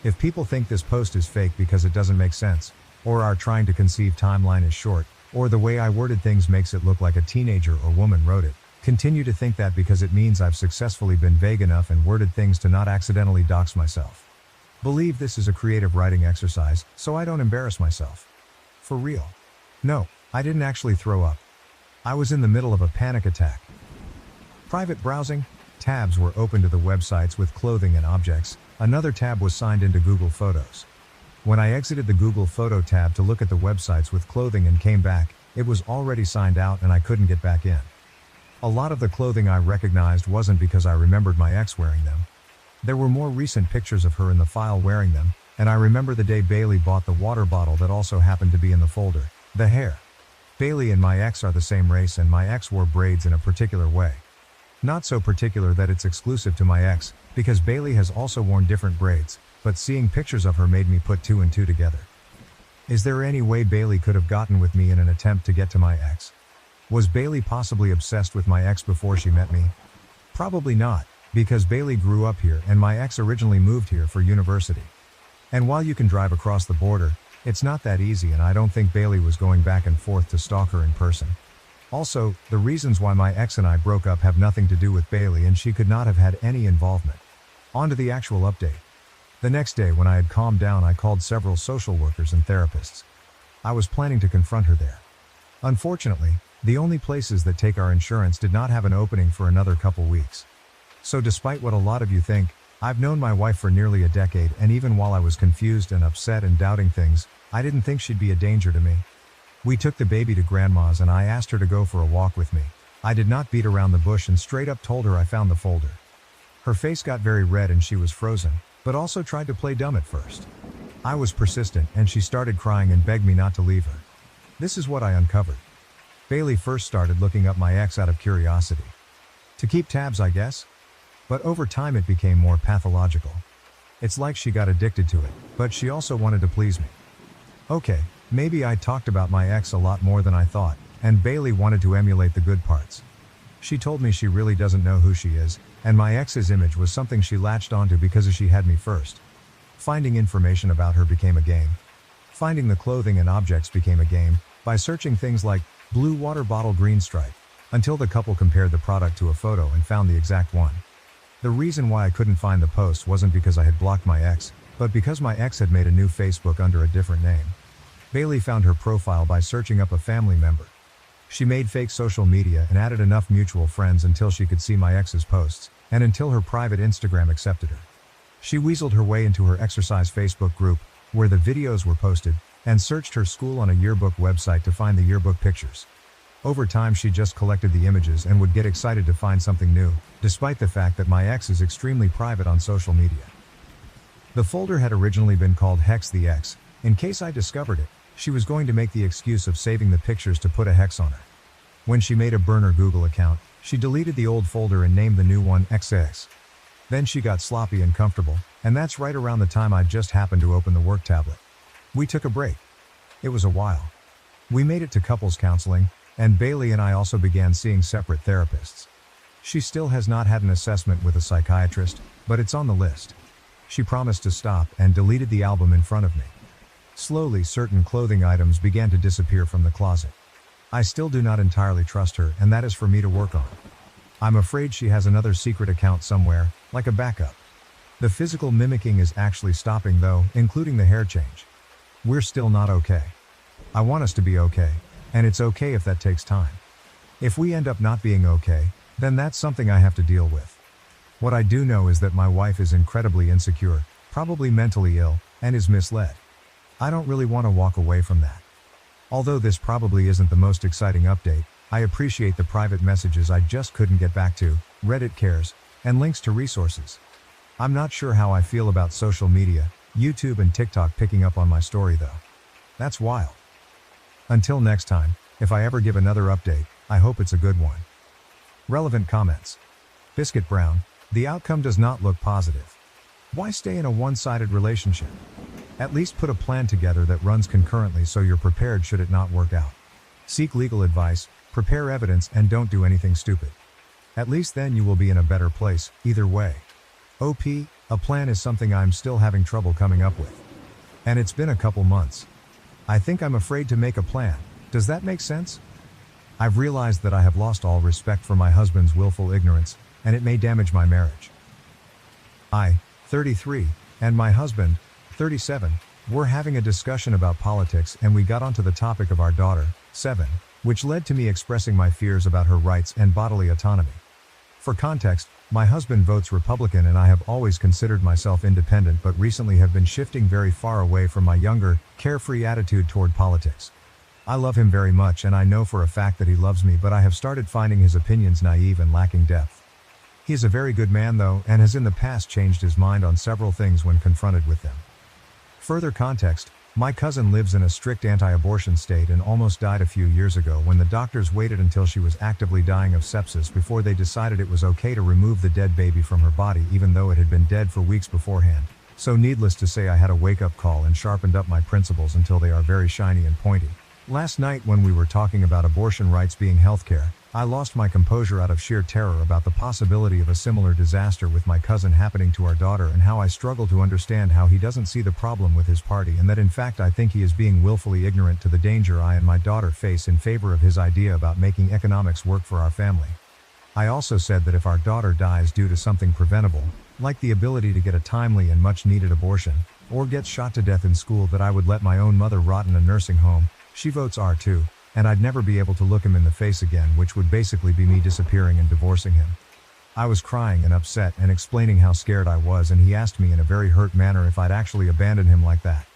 If people think this post is fake because it doesn't make sense, or are trying to conceive timeline is short, or the way I worded things makes it look like a teenager or woman wrote it, continue to think that because it means I've successfully been vague enough and worded things to not accidentally dox myself. Believe this is a creative writing exercise, so I don't embarrass myself. For real. No, I didn't actually throw up. I was in the middle of a panic attack. Private browsing. Tabs were open to the websites with clothing and objects. Another tab was signed into Google Photos. When I exited the Google Photo tab to look at the websites with clothing and came back, it was already signed out and I couldn't get back in. A lot of the clothing I recognized wasn't because I remembered my ex wearing them. There were more recent pictures of her in the file wearing them, and I remember the day Bailey bought the water bottle that also happened to be in the folder. The hair. Bailey and my ex are the same race and my ex wore braids in a particular way. Not so particular that it's exclusive to my ex, because Bailey has also worn different braids, but seeing pictures of her made me put two and two together. Is there any way Bailey could have gotten with me in an attempt to get to my ex? Was Bailey possibly obsessed with my ex before she met me? Probably not, because Bailey grew up here and my ex originally moved here for university. And while you can drive across the border, it's not that easy and I don't think Bailey was going back and forth to stalk her in person. Also, the reasons why my ex and I broke up have nothing to do with Bailey and she could not have had any involvement. On to the actual update. The next day when I had calmed down I called several social workers and therapists. I was planning to confront her there. Unfortunately, the only places that take our insurance did not have an opening for another couple weeks. So despite what a lot of you think, I've known my wife for nearly a decade and even while I was confused and upset and doubting things, I didn't think she'd be a danger to me. We took the baby to grandma's and I asked her to go for a walk with me. I did not beat around the bush and straight up told her I found the folder. Her face got very red and she was frozen, but also tried to play dumb at first. I was persistent and she started crying and begged me not to leave her. This is what I uncovered. Bailey first started looking up my ex out of curiosity. To keep tabs, I guess? But over time it became more pathological. It's like she got addicted to it, but she also wanted to please me. Okay, maybe I talked about my ex a lot more than I thought, and Bailey wanted to emulate the good parts. She told me she really doesn't know who she is, and my ex's image was something she latched onto because she had me first. Finding information about her became a game. Finding the clothing and objects became a game, by searching things like blue water bottle green stripe, until the couple compared the product to a photo and found the exact one. The reason why I couldn't find the post wasn't because I had blocked my ex, but because my ex had made a new Facebook under a different name. Bailey found her profile by searching up a family member. She made fake social media and added enough mutual friends until she could see my ex's posts, and until her private Instagram accepted her. She weaseled her way into her exercise Facebook group, where the videos were posted, and searched her school on a yearbook website to find the yearbook pictures. Over time she just collected the images and would get excited to find something new, despite the fact that my ex is extremely private on social media. The folder had originally been called Hex the X. In case I discovered it, she was going to make the excuse of saving the pictures to put a hex on her. When she made a burner Google account, she deleted the old folder and named the new one XX. Then she got sloppy and comfortable, and that's right around the time I just happened to open the work tablet. We took a break. It was a while. We made it to couples counseling, and Bailey and I also began seeing separate therapists. She still has not had an assessment with a psychiatrist, but it's on the list. She promised to stop and deleted the album in front of me. Slowly, certain clothing items began to disappear from the closet. I still do not entirely trust her, and that is for me to work on. I'm afraid she has another secret account somewhere, like a backup. The physical mimicking is actually stopping though, including the hair change. We're still not okay. I want us to be okay, and it's okay if that takes time. If we end up not being okay, then that's something I have to deal with. What I do know is that my wife is incredibly insecure, probably mentally ill, and is misled. I don't really want to walk away from that. Although this probably isn't the most exciting update, I appreciate the private messages I just couldn't get back to, Reddit cares, and links to resources. I'm not sure how I feel about social media, YouTube and TikTok picking up on my story though. That's wild. Until next time, if I ever give another update, I hope it's a good one. Relevant comments. Biscuit Brown, the outcome does not look positive. Why stay in a one-sided relationship? At least put a plan together that runs concurrently so you're prepared should it not work out. Seek legal advice, prepare evidence, and don't do anything stupid. At least then you will be in a better place, either way. OP, a plan is something I'm still having trouble coming up with. And it's been a couple months. I think I'm afraid to make a plan. Does that make sense? I've realized that I have lost all respect for my husband's willful ignorance, and it may damage my marriage. I, 33, and my husband, 37, were having a discussion about politics and we got onto the topic of our daughter, 7, which led to me expressing my fears about her rights and bodily autonomy. For context, my husband votes Republican and I have always considered myself independent but recently have been shifting very far away from my younger, carefree attitude toward politics. I love him very much and I know for a fact that he loves me, but I have started finding his opinions naive and lacking depth. He is a very good man though, and has in the past changed his mind on several things when confronted with them. Further context, my cousin lives in a strict anti-abortion state and almost died a few years ago when the doctors waited until she was actively dying of sepsis before they decided it was okay to remove the dead baby from her body even though it had been dead for weeks beforehand. So needless to say I had a wake-up call and sharpened up my principles until they are very shiny and pointy. Last night when we were talking about abortion rights being healthcare, I lost my composure out of sheer terror about the possibility of a similar disaster with my cousin happening to our daughter and how I struggle to understand how he doesn't see the problem with his party and that in fact I think he is being willfully ignorant to the danger I and my daughter face in favor of his idea about making economics work for our family. I also said that if our daughter dies due to something preventable, like the ability to get a timely and much needed abortion, or gets shot to death in school, that I would let my own mother rot in a nursing home. She votes R2. And I'd never be able to look him in the face again, which would basically be me disappearing and divorcing him. I was crying and upset and explaining how scared I was, and he asked me in a very hurt manner if I'd actually abandon him like that.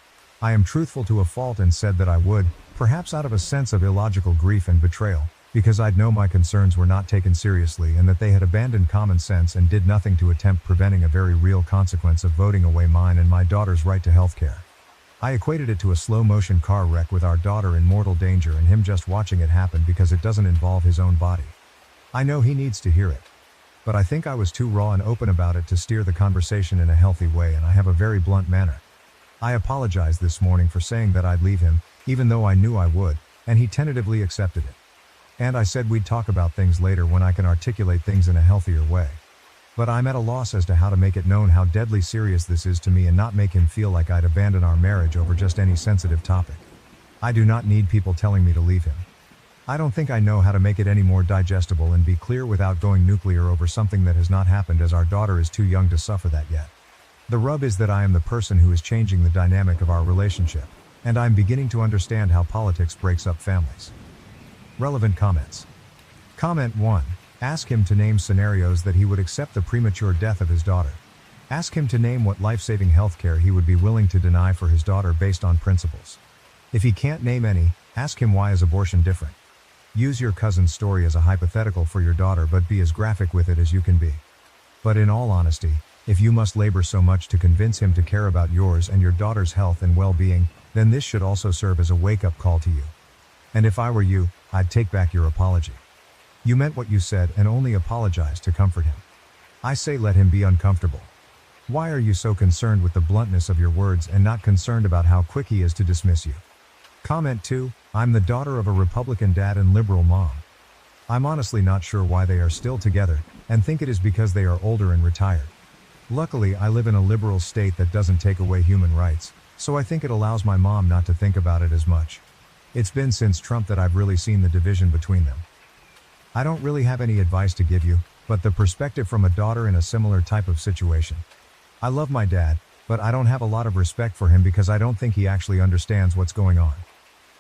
I am truthful to a fault and said that I would, perhaps out of a sense of illogical grief and betrayal, because I'd know my concerns were not taken seriously and that they had abandoned common sense and did nothing to attempt preventing a very real consequence of voting away mine and my daughter's right to health care. I equated it to a slow-motion car wreck with our daughter in mortal danger and him just watching it happen because it doesn't involve his own body. I know he needs to hear it. But I think I was too raw and open about it to steer the conversation in a healthy way, and I have a very blunt manner. I apologized this morning for saying that I'd leave him, even though I knew I would, and he tentatively accepted it. And I said we'd talk about things later when I can articulate things in a healthier way. But I'm at a loss as to how to make it known how deadly serious this is to me and not make him feel like I'd abandon our marriage over just any sensitive topic. I do not need people telling me to leave him. I don't think I know how to make it any more digestible and be clear without going nuclear over something that has not happened, as our daughter is too young to suffer that yet. The rub is that I am the person who is changing the dynamic of our relationship, and I'm beginning to understand how politics breaks up families. Relevant comments. Comment 1. Ask him to name scenarios that he would accept the premature death of his daughter. Ask him to name what life-saving healthcare he would be willing to deny for his daughter based on principles. If he can't name any, ask him why is abortion different. Use your cousin's story as a hypothetical for your daughter, but be as graphic with it as you can be. But in all honesty, if you must labor so much to convince him to care about yours and your daughter's health and well-being, then this should also serve as a wake-up call to you. And if I were you, I'd take back your apology. You meant what you said and only apologized to comfort him. I say let him be uncomfortable. Why are you so concerned with the bluntness of your words and not concerned about how quick he is to dismiss you? Comment 2, I'm the daughter of a Republican dad and liberal mom. I'm honestly not sure why they are still together, and think it is because they are older and retired. Luckily, I live in a liberal state that doesn't take away human rights, so I think it allows my mom not to think about it as much. It's been since Trump that I've really seen the division between them. I don't really have any advice to give you, but the perspective from a daughter in a similar type of situation. I love my dad, but I don't have a lot of respect for him because I don't think he actually understands what's going on.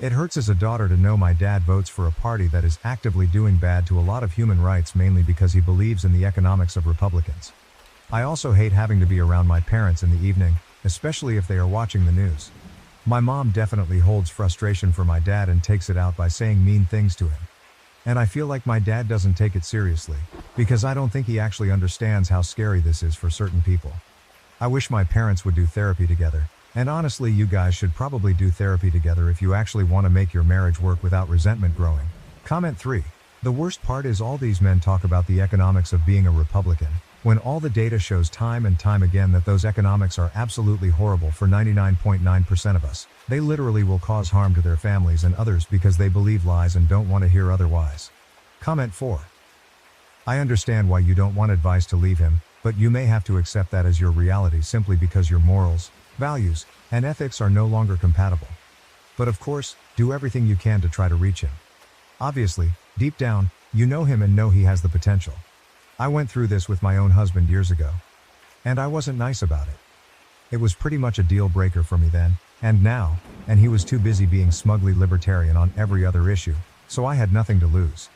It hurts as a daughter to know my dad votes for a party that is actively doing bad to a lot of human rights mainly because he believes in the economics of Republicans. I also hate having to be around my parents in the evening, especially if they are watching the news. My mom definitely holds frustration for my dad and takes it out by saying mean things to him. And I feel like my dad doesn't take it seriously, because I don't think he actually understands how scary this is for certain people. I wish my parents would do therapy together, and honestly you guys should probably do therapy together if you actually want to make your marriage work without resentment growing. Comment 3. The worst part is all these men talk about the economics of being a Republican, when all the data shows time and time again that those economics are absolutely horrible for 99.9% of us. They literally will cause harm to their families and others because they believe lies and don't want to hear otherwise. Comment 4. I understand why you don't want advice to leave him, but you may have to accept that as your reality simply because your morals, values, and ethics are no longer compatible. But of course, do everything you can to try to reach him. Obviously, deep down, you know him and know he has the potential. I went through this with my own husband years ago. And I wasn't nice about it. It was pretty much a deal breaker for me then, and now, and he was too busy being smugly libertarian on every other issue, so I had nothing to lose.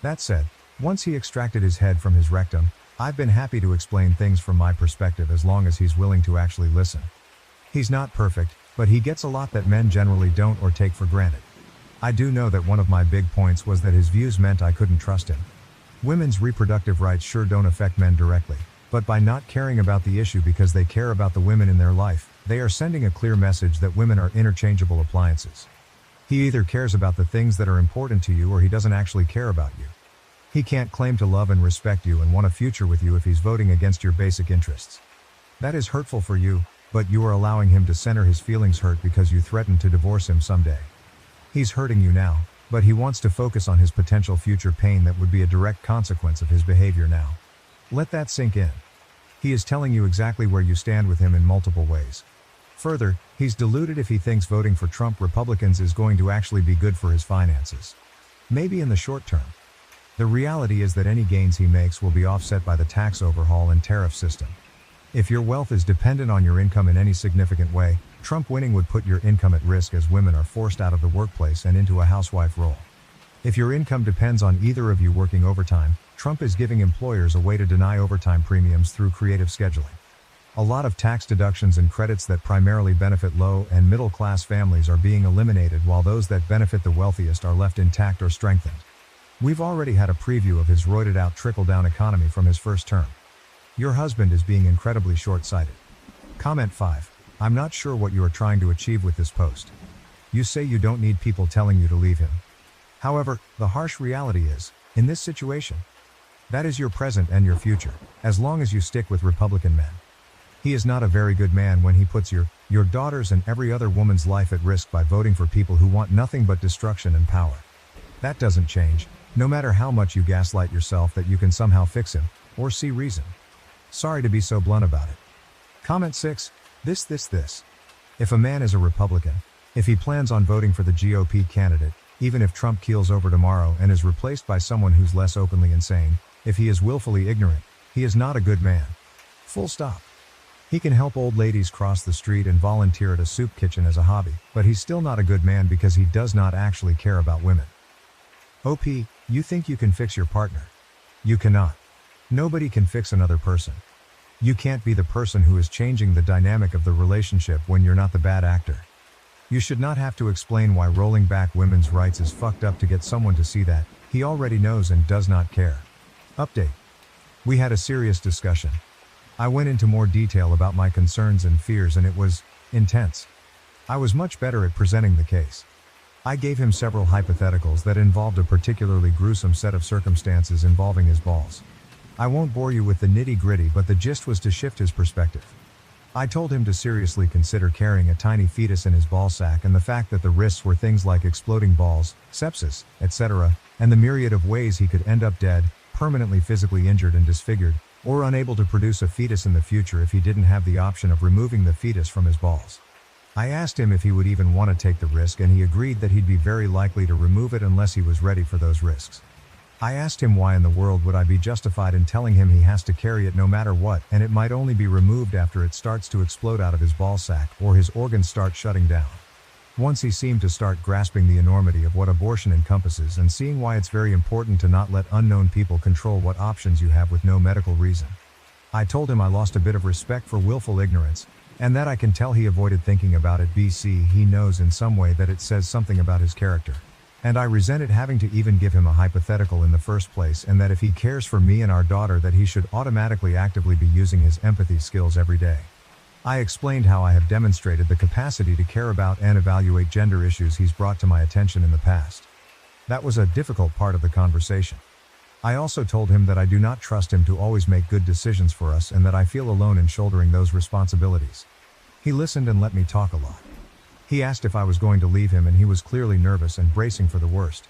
That said, once he extracted his head from his rectum, I've been happy to explain things from my perspective as long as he's willing to actually listen. He's not perfect, but he gets a lot that men generally don't or take for granted. I do know that one of my big points was that his views meant I couldn't trust him. Women's reproductive rights sure don't affect men directly, but by not caring about the issue because they care about the women in their life, they are sending a clear message that women are interchangeable appliances. He either cares about the things that are important to you or he doesn't actually care about you. He can't claim to love and respect you and want a future with you if he's voting against your basic interests. That is hurtful for you, but you are allowing him to center his feelings hurt because you threatened to divorce him someday. He's hurting you now, but he wants to focus on his potential future pain that would be a direct consequence of his behavior now. Let that sink in. He is telling you exactly where you stand with him in multiple ways. Further, he's deluded if he thinks voting for Trump Republicans is going to actually be good for his finances. Maybe in the short term. The reality is that any gains he makes will be offset by the tax overhaul and tariff system. If your wealth is dependent on your income in any significant way, Trump winning would put your income at risk as women are forced out of the workplace and into a housewife role. If your income depends on either of you working overtime, Trump is giving employers a way to deny overtime premiums through creative scheduling. A lot of tax deductions and credits that primarily benefit low and middle class families are being eliminated while those that benefit the wealthiest are left intact or strengthened. We've already had a preview of his roided out trickle-down economy from his first term. Your husband is being incredibly short-sighted. Comment 5. I'm not sure what you are trying to achieve with this post. You say you don't need people telling you to leave him. However, the harsh reality is, in this situation, that is your present and your future, as long as you stick with Republican men. He is not a very good man when he puts your daughter's and every other woman's life at risk by voting for people who want nothing but destruction and power. That doesn't change, no matter how much you gaslight yourself that you can somehow fix him, or see reason. Sorry to be so blunt about it. Comment 6. This. If a man is a Republican, if he plans on voting for the GOP candidate, even if Trump keels over tomorrow and is replaced by someone who's less openly insane, if he is willfully ignorant, he is not a good man. Full stop. He can help old ladies cross the street and volunteer at a soup kitchen as a hobby, but he's still not a good man because he does not actually care about women. OP, you think you can fix your partner? You cannot. Nobody can fix another person. You can't be the person who is changing the dynamic of the relationship when you're not the bad actor. You should not have to explain why rolling back women's rights is fucked up to get someone to see that. He already knows and does not care. Update. We had a serious discussion. I went into more detail about my concerns and fears, and it was intense. I was much better at presenting the case. I gave him several hypotheticals that involved a particularly gruesome set of circumstances involving his balls. I won't bore you with the nitty-gritty, but the gist was to shift his perspective. I told him to seriously consider carrying a tiny fetus in his ballsack, and the fact that the risks were things like exploding balls, sepsis, etc., and the myriad of ways he could end up dead, permanently physically injured and disfigured, or unable to produce a fetus in the future if he didn't have the option of removing the fetus from his balls. I asked him if he would even want to take the risk, and he agreed that he'd be very likely to remove it unless he was ready for those risks. I asked him why in the world would I be justified in telling him he has to carry it no matter what, and it might only be removed after it starts to explode out of his ballsack or his organs start shutting down. Once he seemed to start grasping the enormity of what abortion encompasses and seeing why it's very important to not let unknown people control what options you have with no medical reason. I told him I lost a bit of respect for willful ignorance, and that I can tell he avoided thinking about it. He knows in some way that it says something about his character. And I resented having to even give him a hypothetical in the first place, and that if he cares for me and our daughter, that he should automatically actively be using his empathy skills every day. I explained how I have demonstrated the capacity to care about and evaluate gender issues he's brought to my attention in the past. That was a difficult part of the conversation. I also told him that I do not trust him to always make good decisions for us, and that I feel alone in shouldering those responsibilities. He listened and let me talk a lot. He asked if I was going to leave him, and he was clearly nervous and bracing for the worst.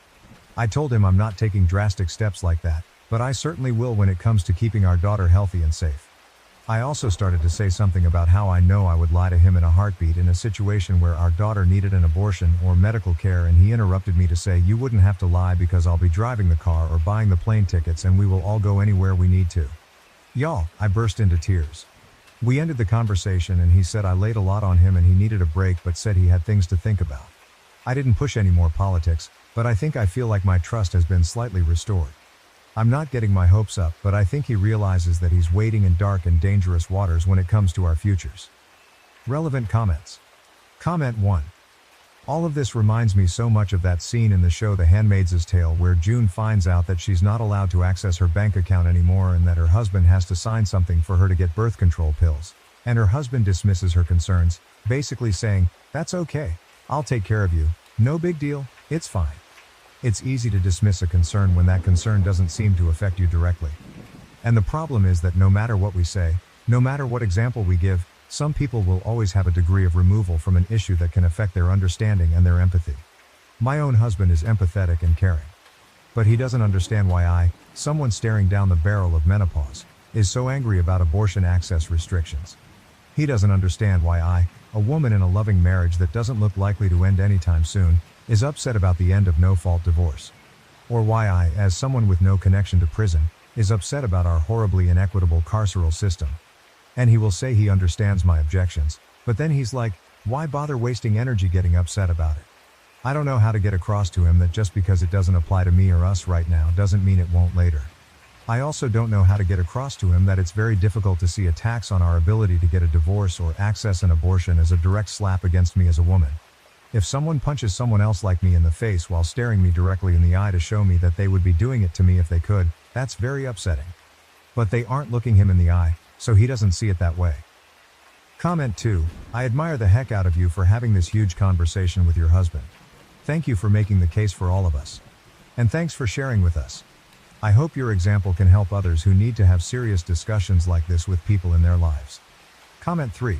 I told him I'm not taking drastic steps like that, but I certainly will when it comes to keeping our daughter healthy and safe. I also started to say something about how I know I would lie to him in a heartbeat in a situation where our daughter needed an abortion or medical care, and he interrupted me to say, "You wouldn't have to lie because I'll be driving the car or buying the plane tickets, and we will all go anywhere we need to." Y'all, I burst into tears. We ended the conversation, and he said I laid a lot on him and he needed a break, but said he had things to think about. I didn't push any more politics, but I think I feel like my trust has been slightly restored. I'm not getting my hopes up, but I think he realizes that he's wading in dark and dangerous waters when it comes to our futures. Relevant comments. Comment 1. All of this reminds me so much of that scene in the show The Handmaid's Tale where June finds out that she's not allowed to access her bank account anymore and that her husband has to sign something for her to get birth control pills. And her husband dismisses her concerns, basically saying, "That's okay. I'll take care of you. No big deal. It's fine." It's easy to dismiss a concern when that concern doesn't seem to affect you directly. And the problem is that no matter what we say, no matter what example we give, some people will always have a degree of removal from an issue that can affect their understanding and their empathy. My own husband is empathetic and caring. But he doesn't understand why I, someone staring down the barrel of menopause, is so angry about abortion access restrictions. He doesn't understand why I, a woman in a loving marriage that doesn't look likely to end anytime soon, is upset about the end of no-fault divorce. Or why I, as someone with no connection to prison, is upset about our horribly inequitable carceral system. And he will say he understands my objections, but then he's like, why bother wasting energy getting upset about it? I don't know how to get across to him that just because it doesn't apply to me or us right now doesn't mean it won't later. I also don't know how to get across to him that it's very difficult to see attacks on our ability to get a divorce or access an abortion as a direct slap against me as a woman. If someone punches someone else like me in the face while staring me directly in the eye to show me that they would be doing it to me if they could, that's very upsetting. But they aren't looking him in the eye, so he doesn't see it that way. Comment 2. I admire the heck out of you for having this huge conversation with your husband. Thank you for making the case for all of us. And thanks for sharing with us. I hope your example can help others who need to have serious discussions like this with people in their lives. Comment 3.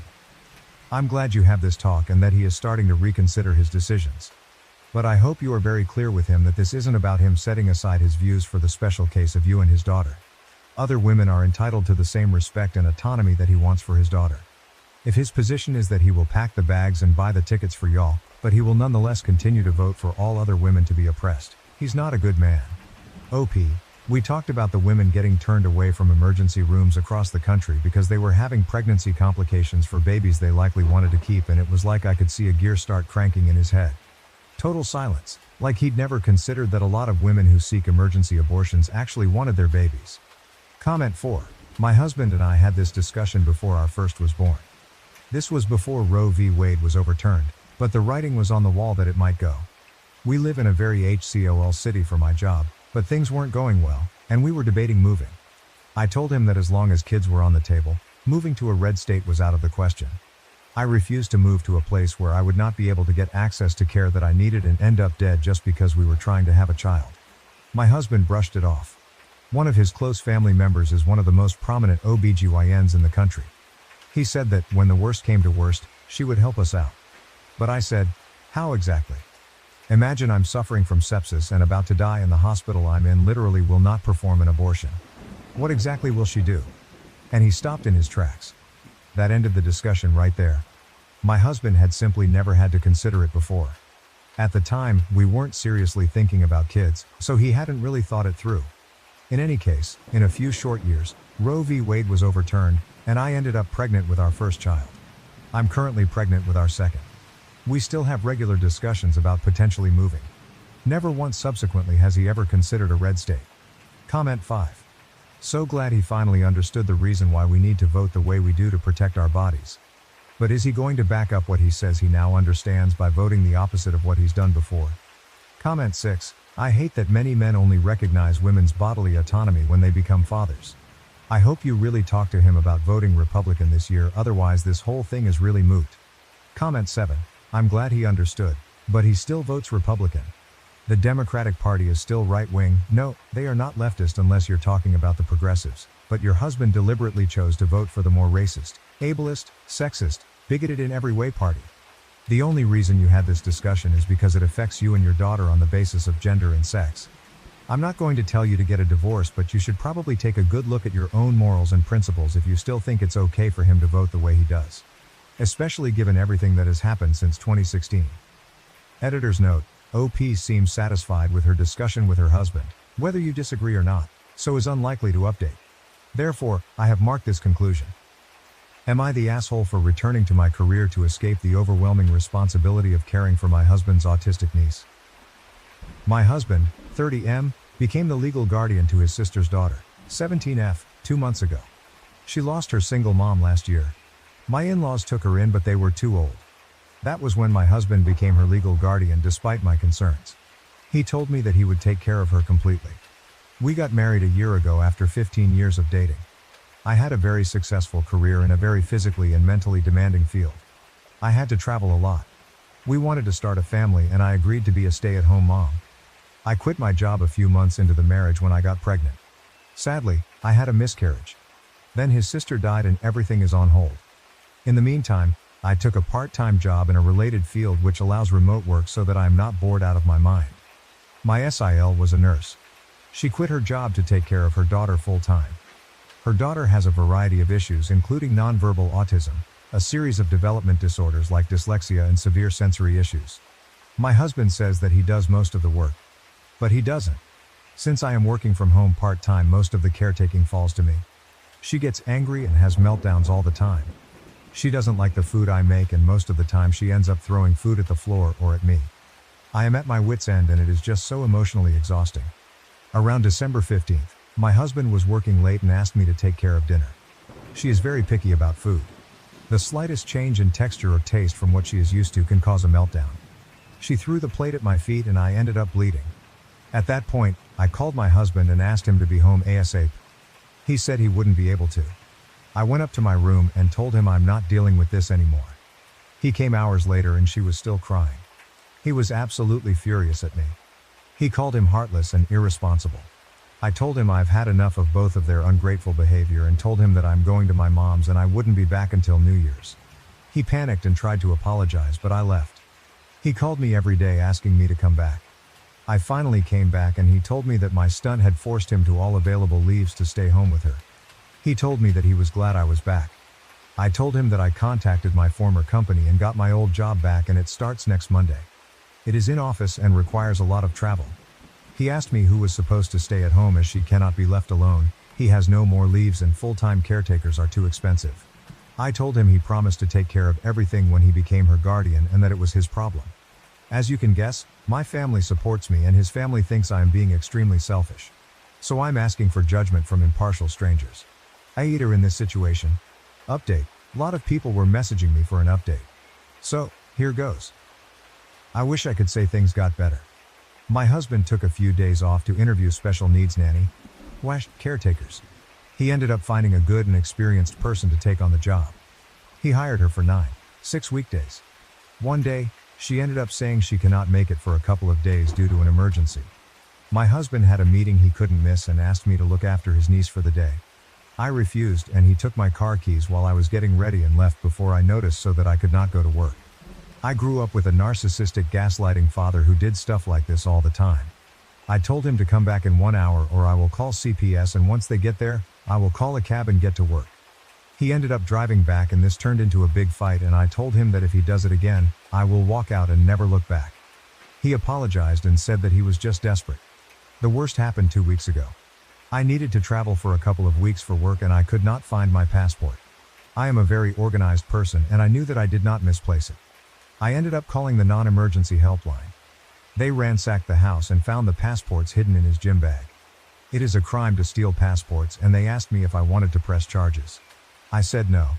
I'm glad you have this talk and that he is starting to reconsider his decisions. But I hope you are very clear with him that this isn't about him setting aside his views for the special case of you and his daughter. Other women are entitled to the same respect and autonomy that he wants for his daughter. If his position is that he will pack the bags and buy the tickets for y'all, but he will nonetheless continue to vote for all other women to be oppressed, he's not a good man. OP. We talked about the women getting turned away from emergency rooms across the country because they were having pregnancy complications for babies they likely wanted to keep, and it was like I could see a gear start cranking in his head. Total silence, like he'd never considered that a lot of women who seek emergency abortions actually wanted their babies. Comment 4. My husband and I had this discussion before our first was born. This was before Roe v. Wade was overturned, but the writing was on the wall that it might go. We live in a very HCOL city for my job, but things weren't going well, and we were debating moving. I told him that as long as kids were on the table, moving to a red state was out of the question. I refused to move to a place where I would not be able to get access to care that I needed and end up dead just because we were trying to have a child. My husband brushed it off. One of his close family members is one of the most prominent OBGYNs in the country. He said that, when the worst came to worst, she would help us out. But I said, how exactly? Imagine I'm suffering from sepsis and about to die and the hospital I'm in literally will not perform an abortion. What exactly will she do? And he stopped in his tracks. That ended the discussion right there. My husband had simply never had to consider it before. At the time, we weren't seriously thinking about kids, so he hadn't really thought it through. In any case, in a few short years, Roe v. Wade was overturned, and I ended up pregnant with our first child. I'm currently pregnant with our second. We still have regular discussions about potentially moving. Never once subsequently has he ever considered a red state. Comment 5. So glad he finally understood the reason why we need to vote the way we do to protect our bodies. But is he going to back up what he says he now understands by voting the opposite of what he's done before? Comment 6. I hate that many men only recognize women's bodily autonomy when they become fathers. I hope you really talk to him about voting Republican this year, otherwise this whole thing is really moot. Comment 7. I'm glad he understood, but he still votes Republican. The Democratic Party is still right-wing. No, they are not leftist unless you're talking about the progressives, but your husband deliberately chose to vote for the more racist, ableist, sexist, bigoted in every way party. The only reason you had this discussion is because it affects you and your daughter on the basis of gender and sex. I'm not going to tell you to get a divorce, but you should probably take a good look at your own morals and principles if you still think it's okay for him to vote the way he does. Especially given everything that has happened since 2016. Editor's note. OP seems satisfied with her discussion with her husband, whether you disagree or not, so is unlikely to update. Therefore, I have marked this conclusion. Am I the asshole for returning to my career to escape the overwhelming responsibility of caring for my husband's autistic niece? My husband, 30M, became the legal guardian to his sister's daughter, 17F, 2 months ago. She lost her single mom last year. My in-laws took her in, but they were too old. That was when my husband became her legal guardian despite my concerns. He told me that he would take care of her completely. We got married a year ago after 15 years of dating. I had a very successful career in a very physically and mentally demanding field. I had to travel a lot. We wanted to start a family and I agreed to be a stay-at-home mom. I quit my job a few months into the marriage when I got pregnant. Sadly, I had a miscarriage. Then his sister died and everything is on hold. In the meantime, I took a part-time job in a related field which allows remote work so that I am not bored out of my mind. My SIL was a nurse. She quit her job to take care of her daughter full-time. Her daughter has a variety of issues including nonverbal autism, a series of development disorders like dyslexia and severe sensory issues. My husband says that he does most of the work. But he doesn't. Since I am working from home part-time, most of the caretaking falls to me. She gets angry and has meltdowns all the time. She doesn't like the food I make and most of the time she ends up throwing food at the floor or at me. I am at my wit's end and it is just so emotionally exhausting. Around December 15th, my husband was working late and asked me to take care of dinner. She is very picky about food. The slightest change in texture or taste from what she is used to can cause a meltdown. She threw the plate at my feet and I ended up bleeding. At that point, I called my husband and asked him to be home ASAP. He said he wouldn't be able to. I went up to my room and told him I'm not dealing with this anymore. He came hours later and she was still crying. He was absolutely furious at me. He called him heartless and irresponsible. I told him I've had enough of both of their ungrateful behavior and told him that I'm going to my mom's and I wouldn't be back until New Year's. He panicked and tried to apologize, but I left. He called me every day asking me to come back. I finally came back and he told me that my stunt had forced him to all available leaves to stay home with her. He told me that he was glad I was back. I told him that I contacted my former company and got my old job back and it starts next Monday. It is in office and requires a lot of travel. He asked me who was supposed to stay at home as she cannot be left alone. He has no more leaves and full-time caretakers are too expensive. I told him he promised to take care of everything when he became her guardian and that it was his problem. As you can guess, my family supports me and his family thinks I am being extremely selfish. So I'm asking for judgment from impartial strangers. AITA in this situation. Update. A lot of people were messaging me for an update. So, here goes. I wish I could say things got better. My husband took a few days off to interview special needs nanny caretakers. He ended up finding a good and experienced person to take on the job. He hired her for 6 weekdays. One day, she ended up saying she cannot make it for a couple of days due to an emergency. My husband had a meeting he couldn't miss and asked me to look after his niece for the day. I refused, and he took my car keys while I was getting ready and left before I noticed so that I could not go to work. I grew up with a narcissistic gaslighting father who did stuff like this all the time. I told him to come back in 1 hour or I will call CPS, and once they get there, I will call a cab and get to work. He ended up driving back and this turned into a big fight, and I told him that if he does it again, I will walk out and never look back. He apologized and said that he was just desperate. The worst happened 2 weeks ago. I needed to travel for a couple of weeks for work and I could not find my passport. I am a very organized person and I knew that I did not misplace it. I ended up calling the non-emergency helpline. They ransacked the house and found the passports hidden in his gym bag. It is a crime to steal passports, and they asked me if I wanted to press charges. I said no.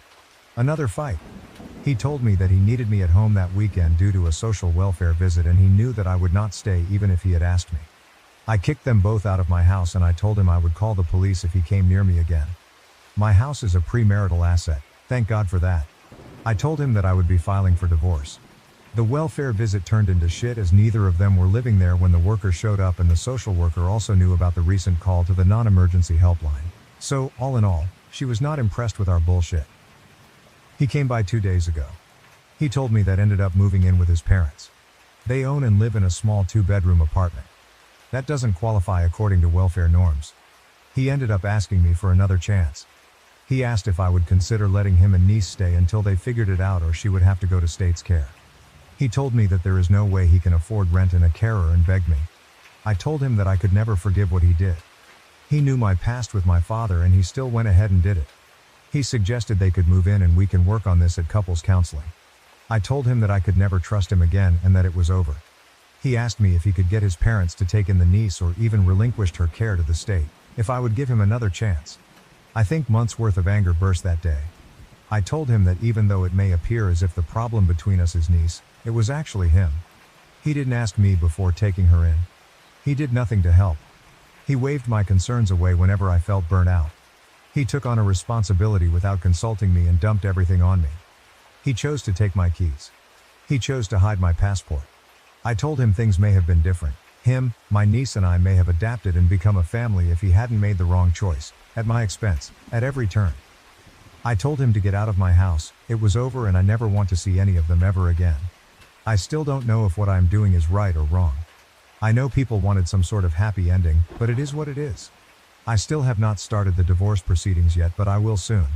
Another fight. He told me that he needed me at home that weekend due to a social welfare visit, and he knew that I would not stay even if he had asked me. I kicked them both out of my house and I told him I would call the police if he came near me again. My house is a premarital asset, thank God for that. I told him that I would be filing for divorce. The welfare visit turned into shit as neither of them were living there when the worker showed up, and the social worker also knew about the recent call to the non-emergency helpline. So, all in all, she was not impressed with our bullshit. He came by 2 days ago. He told me that ended up moving in with his parents. They own and live in a small 2-bedroom apartment. That doesn't qualify according to welfare norms. He ended up asking me for another chance. He asked if I would consider letting him and niece stay until they figured it out or she would have to go to state's care. He told me that there is no way he can afford rent and a carer and begged me. I told him that I could never forgive what he did. He knew my past with my father and he still went ahead and did it. He suggested they could move in and we can work on this at couples counseling. I told him that I could never trust him again and that it was over. He asked me if he could get his parents to take in the niece or even relinquished her care to the state, if I would give him another chance. I think months' worth of anger burst that day. I told him that even though it may appear as if the problem between us is niece, it was actually him. He didn't ask me before taking her in. He did nothing to help. He waved my concerns away whenever I felt burnt out. He took on a responsibility without consulting me and dumped everything on me. He chose to take my keys. He chose to hide my passport. I told him things may have been different. Him, my niece and I may have adapted and become a family if he hadn't made the wrong choice, at my expense, at every turn. I told him to get out of my house, it was over and I never want to see any of them ever again. I still don't know if what I'm doing is right or wrong. I know people wanted some sort of happy ending, but it is what it is. I still have not started the divorce proceedings yet, but I will soon.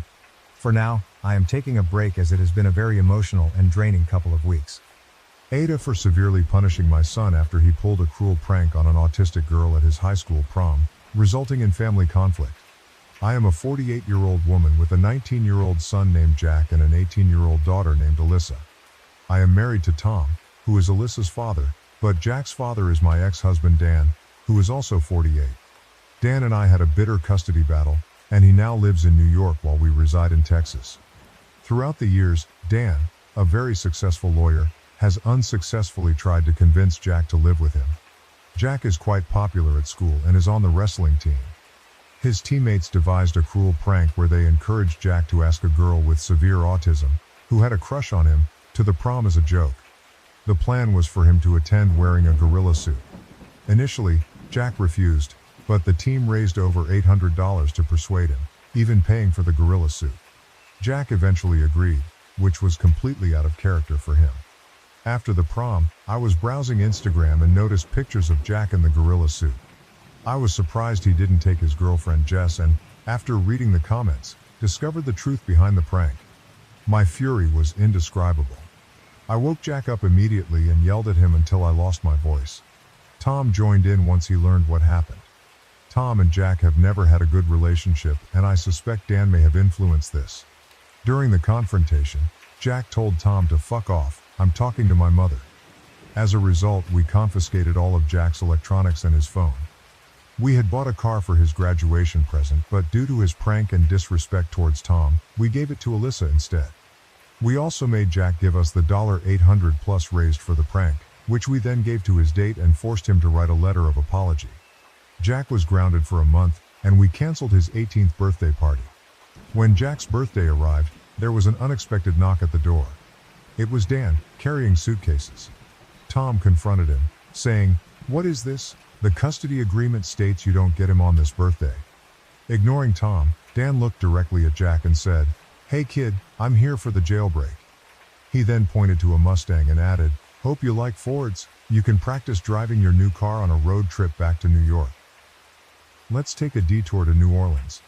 For now, I am taking a break as it has been a very emotional and draining couple of weeks. AITA for severely punishing my son after he pulled a cruel prank on an autistic girl at his high school prom, resulting in family conflict. I am a 48-year-old woman with a 19-year-old son named Jack and an 18-year-old daughter named Alyssa. I am married to Tom, who is Alyssa's father, but Jack's father is my ex-husband Dan, who is also 48. Dan and I had a bitter custody battle, and he now lives in New York while we reside in Texas. Throughout the years, Dan, a very successful lawyer, has unsuccessfully tried to convince Jack to live with him. Jack is quite popular at school and is on the wrestling team. His teammates devised a cruel prank where they encouraged Jack to ask a girl with severe autism, who had a crush on him, to the prom as a joke. The plan was for him to attend wearing a gorilla suit. Initially, Jack refused, but the team raised over $800 to persuade him, even paying for the gorilla suit. Jack eventually agreed, which was completely out of character for him. After the prom, I was browsing Instagram and noticed pictures of Jack in the gorilla suit. I was surprised he didn't take his girlfriend Jess and, after reading the comments, discovered the truth behind the prank. My fury was indescribable. I woke Jack up immediately and yelled at him until I lost my voice. Tom joined in once he learned what happened. Tom and Jack have never had a good relationship, and I suspect Dan may have influenced this. During the confrontation, Jack told Tom to fuck off, I'm talking to my mother. As a result, we confiscated all of Jack's electronics and his phone. We had bought a car for his graduation present, but due to his prank and disrespect towards Tom, we gave it to Alyssa instead. We also made Jack give us the $800 plus raised for the prank, which we then gave to his date and forced him to write a letter of apology. Jack was grounded for a month, and we canceled his 18th birthday party. When Jack's birthday arrived, there was an unexpected knock at the door. It was Dan, carrying suitcases. Tom confronted him, saying, "What is this? The custody agreement states you don't get him on this birthday." Ignoring Tom, Dan looked directly at Jack and said, "Hey kid, I'm here for the jailbreak." He then pointed to a Mustang and added, "Hope you like Fords. You can practice driving your new car on a road trip back to New York." Let's take a detour to New Orleans.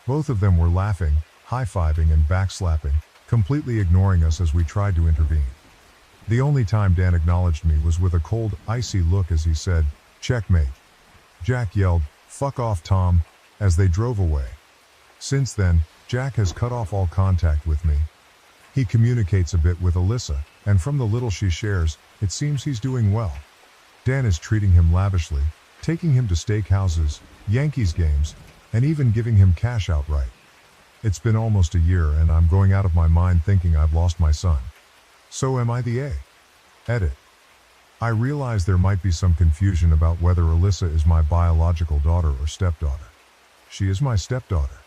Both of them were laughing, high-fiving and backslapping, completely ignoring us as we tried to intervene. The only time Dan acknowledged me was with a cold, icy look as he said, "Checkmate." Jack yelled, "Fuck off, Tom," as they drove away. Since then, Jack has cut off all contact with me. He communicates a bit with Alyssa, and from the little she shares, it seems he's doing well. Dan is treating him lavishly, taking him to steakhouses, Yankees games, and even giving him cash outright. It's been almost a year and I'm going out of my mind thinking I've lost my son. So am I the A. Edit. I realize there might be some confusion about whether Alyssa is my biological daughter or stepdaughter. She is my stepdaughter.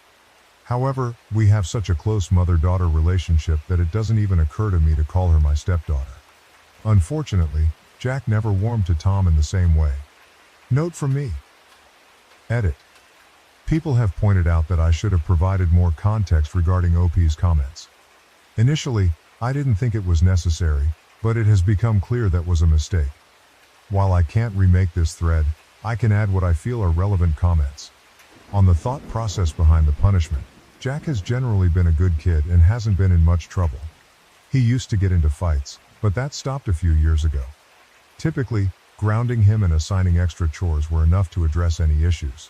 However, we have such a close mother-daughter relationship that it doesn't even occur to me to call her my stepdaughter. Unfortunately, Jack never warmed to Tom in the same way. Note from me. Edit. People have pointed out that I should have provided more context regarding OP's comments. Initially, I didn't think it was necessary, but it has become clear that was a mistake. While I can't remake this thread, I can add what I feel are relevant comments. On the thought process behind the punishment, Jack has generally been a good kid and hasn't been in much trouble. He used to get into fights, but that stopped a few years ago. Typically, grounding him and assigning extra chores were enough to address any issues.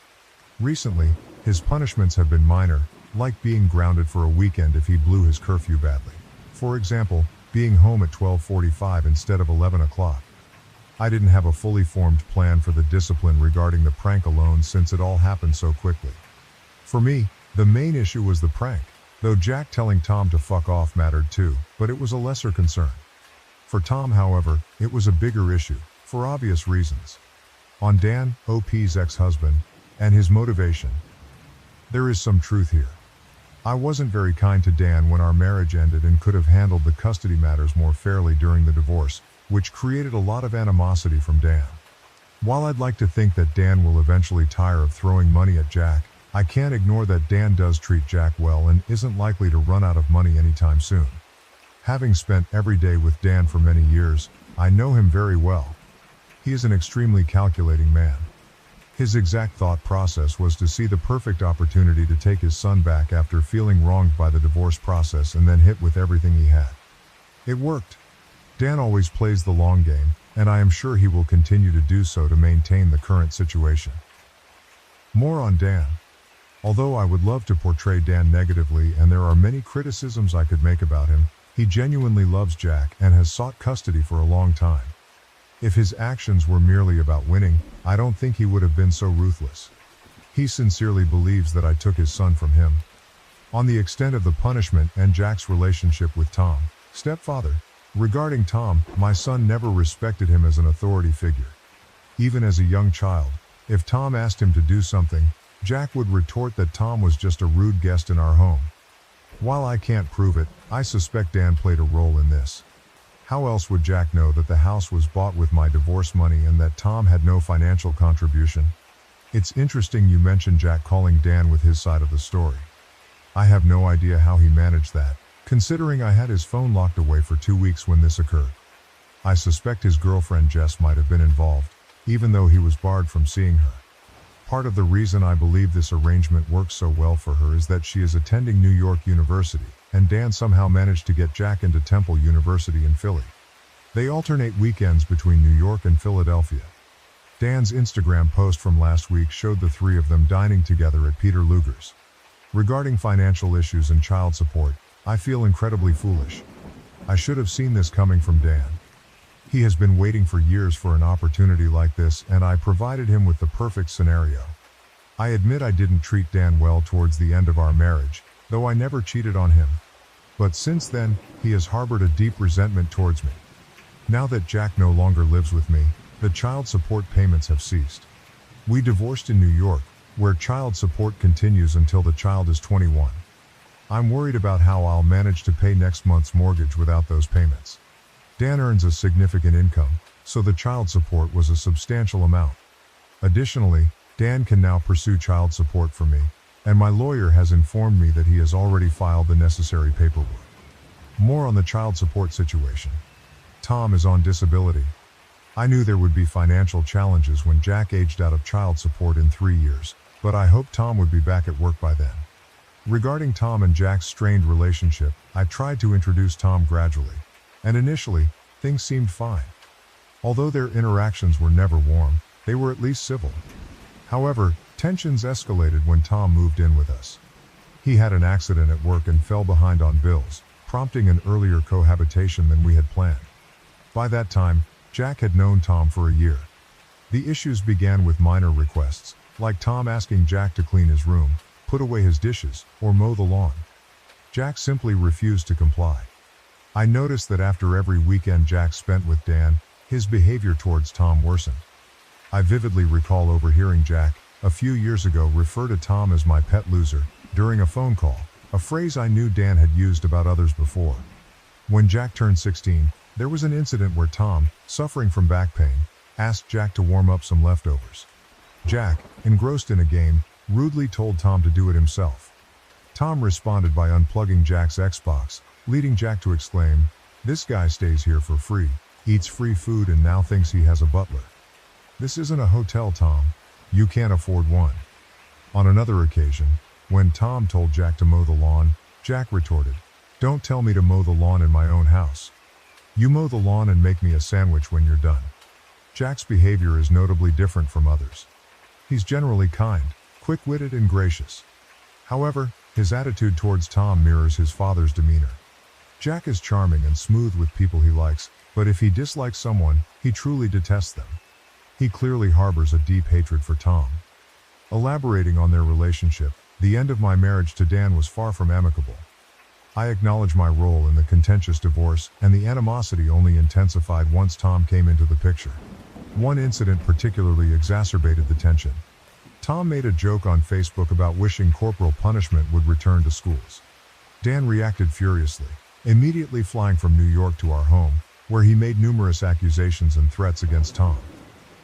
Recently, his punishments have been minor, like being grounded for a weekend if he blew his curfew badly. For example, being home at 12:45 instead of 11 o'clock. I didn't have a fully formed plan for the discipline regarding the prank alone since it all happened so quickly. For me, the main issue was the prank, though Jack telling Tom to fuck off mattered too, but it was a lesser concern. For Tom, however, it was a bigger issue, for obvious reasons. On Dan, OP's ex-husband, and his motivation. There is some truth here. I wasn't very kind to Dan when our marriage ended and could have handled the custody matters more fairly during the divorce, which created a lot of animosity from Dan. While I'd like to think that Dan will eventually tire of throwing money at Jack, I can't ignore that Dan does treat Jack well and isn't likely to run out of money anytime soon. Having spent every day with Dan for many years, I know him very well. He is an extremely calculating man. His exact thought process was to see the perfect opportunity to take his son back after feeling wronged by the divorce process and then hit with everything he had. It worked. Dan always plays the long game, and I am sure he will continue to do so to maintain the current situation. More on Dan. Although I would love to portray Dan negatively and there are many criticisms I could make about him, he genuinely loves Jack and has sought custody for a long time. If his actions were merely about winning, I don't think he would have been so ruthless. He sincerely believes that I took his son from him. On the extent of the punishment and Jack's relationship with Tom, stepfather. Regarding Tom, my son never respected him as an authority figure. Even as a young child, if Tom asked him to do something, Jack would retort that Tom was just a rude guest in our home. While I can't prove it, I suspect Dan played a role in this. How else would Jack know that the house was bought with my divorce money and that Tom had no financial contribution? It's interesting you mentioned Jack calling Dan with his side of the story. I have no idea how he managed that, considering I had his phone locked away for 2 weeks when this occurred. I suspect his girlfriend Jess might have been involved, even though he was barred from seeing her. Part of the reason I believe this arrangement works so well for her is that she is attending New York University, and Dan somehow managed to get Jack into Temple University in Philly. They alternate weekends between New York and Philadelphia. Dan's Instagram post from last week showed the three of them dining together at Peter Luger's. Regarding financial issues and child support, I feel incredibly foolish. I should have seen this coming from Dan. He has been waiting for years for an opportunity like this, and I provided him with the perfect scenario. I admit I didn't treat Dan well towards the end of our marriage, though I never cheated on him. But since then, he has harbored a deep resentment towards me. Now that Jack no longer lives with me, the child support payments have ceased. We divorced in New York, where child support continues until the child is 21. I'm worried about how I'll manage to pay next month's mortgage without those payments. Dan earns a significant income, so the child support was a substantial amount. Additionally, Dan can now pursue child support for me, and my lawyer has informed me that he has already filed the necessary paperwork. More on the child support situation. Tom is on disability. I knew there would be financial challenges when Jack aged out of child support in 3 years, but I hoped Tom would be back at work by then. Regarding Tom and Jack's strained relationship, I tried to introduce Tom gradually, and initially, things seemed fine. Although their interactions were never warm, they were at least civil. However, tensions escalated when Tom moved in with us. He had an accident at work and fell behind on bills, prompting an earlier cohabitation than we had planned. By that time, Jack had known Tom for a year. The issues began with minor requests, like Tom asking Jack to clean his room, put away his dishes, or mow the lawn. Jack simply refused to comply. I noticed that after every weekend Jack spent with Dan, his behavior towards Tom worsened. I vividly recall overhearing Jack, a few years ago, refer to Tom as my pet loser during a phone call, a phrase I knew Dan had used about others before. When Jack turned 16, there was an incident where Tom, suffering from back pain, asked Jack to warm up some leftovers. Jack, engrossed in a game, rudely told Tom to do it himself. Tom responded by unplugging Jack's Xbox, leading Jack to exclaim, "This guy stays here for free, eats free food, and now thinks he has a butler. This isn't a hotel, Tom. You can't afford one." On another occasion, when Tom told Jack to mow the lawn, Jack retorted, "Don't tell me to mow the lawn in my own house. You mow the lawn and make me a sandwich when you're done." Jack's behavior is notably different from others. He's generally kind, quick-witted, and gracious. However, his attitude towards Tom mirrors his father's demeanor. Jack is charming and smooth with people he likes, but if he dislikes someone, he truly detests them. He clearly harbors a deep hatred for Tom. Elaborating on their relationship, the end of my marriage to Dan was far from amicable. I acknowledge my role in the contentious divorce, and the animosity only intensified once Tom came into the picture. One incident particularly exacerbated the tension. Tom made a joke on Facebook about wishing corporal punishment would return to schools. Dan reacted furiously, immediately flying from New York to our home, where he made numerous accusations and threats against Tom.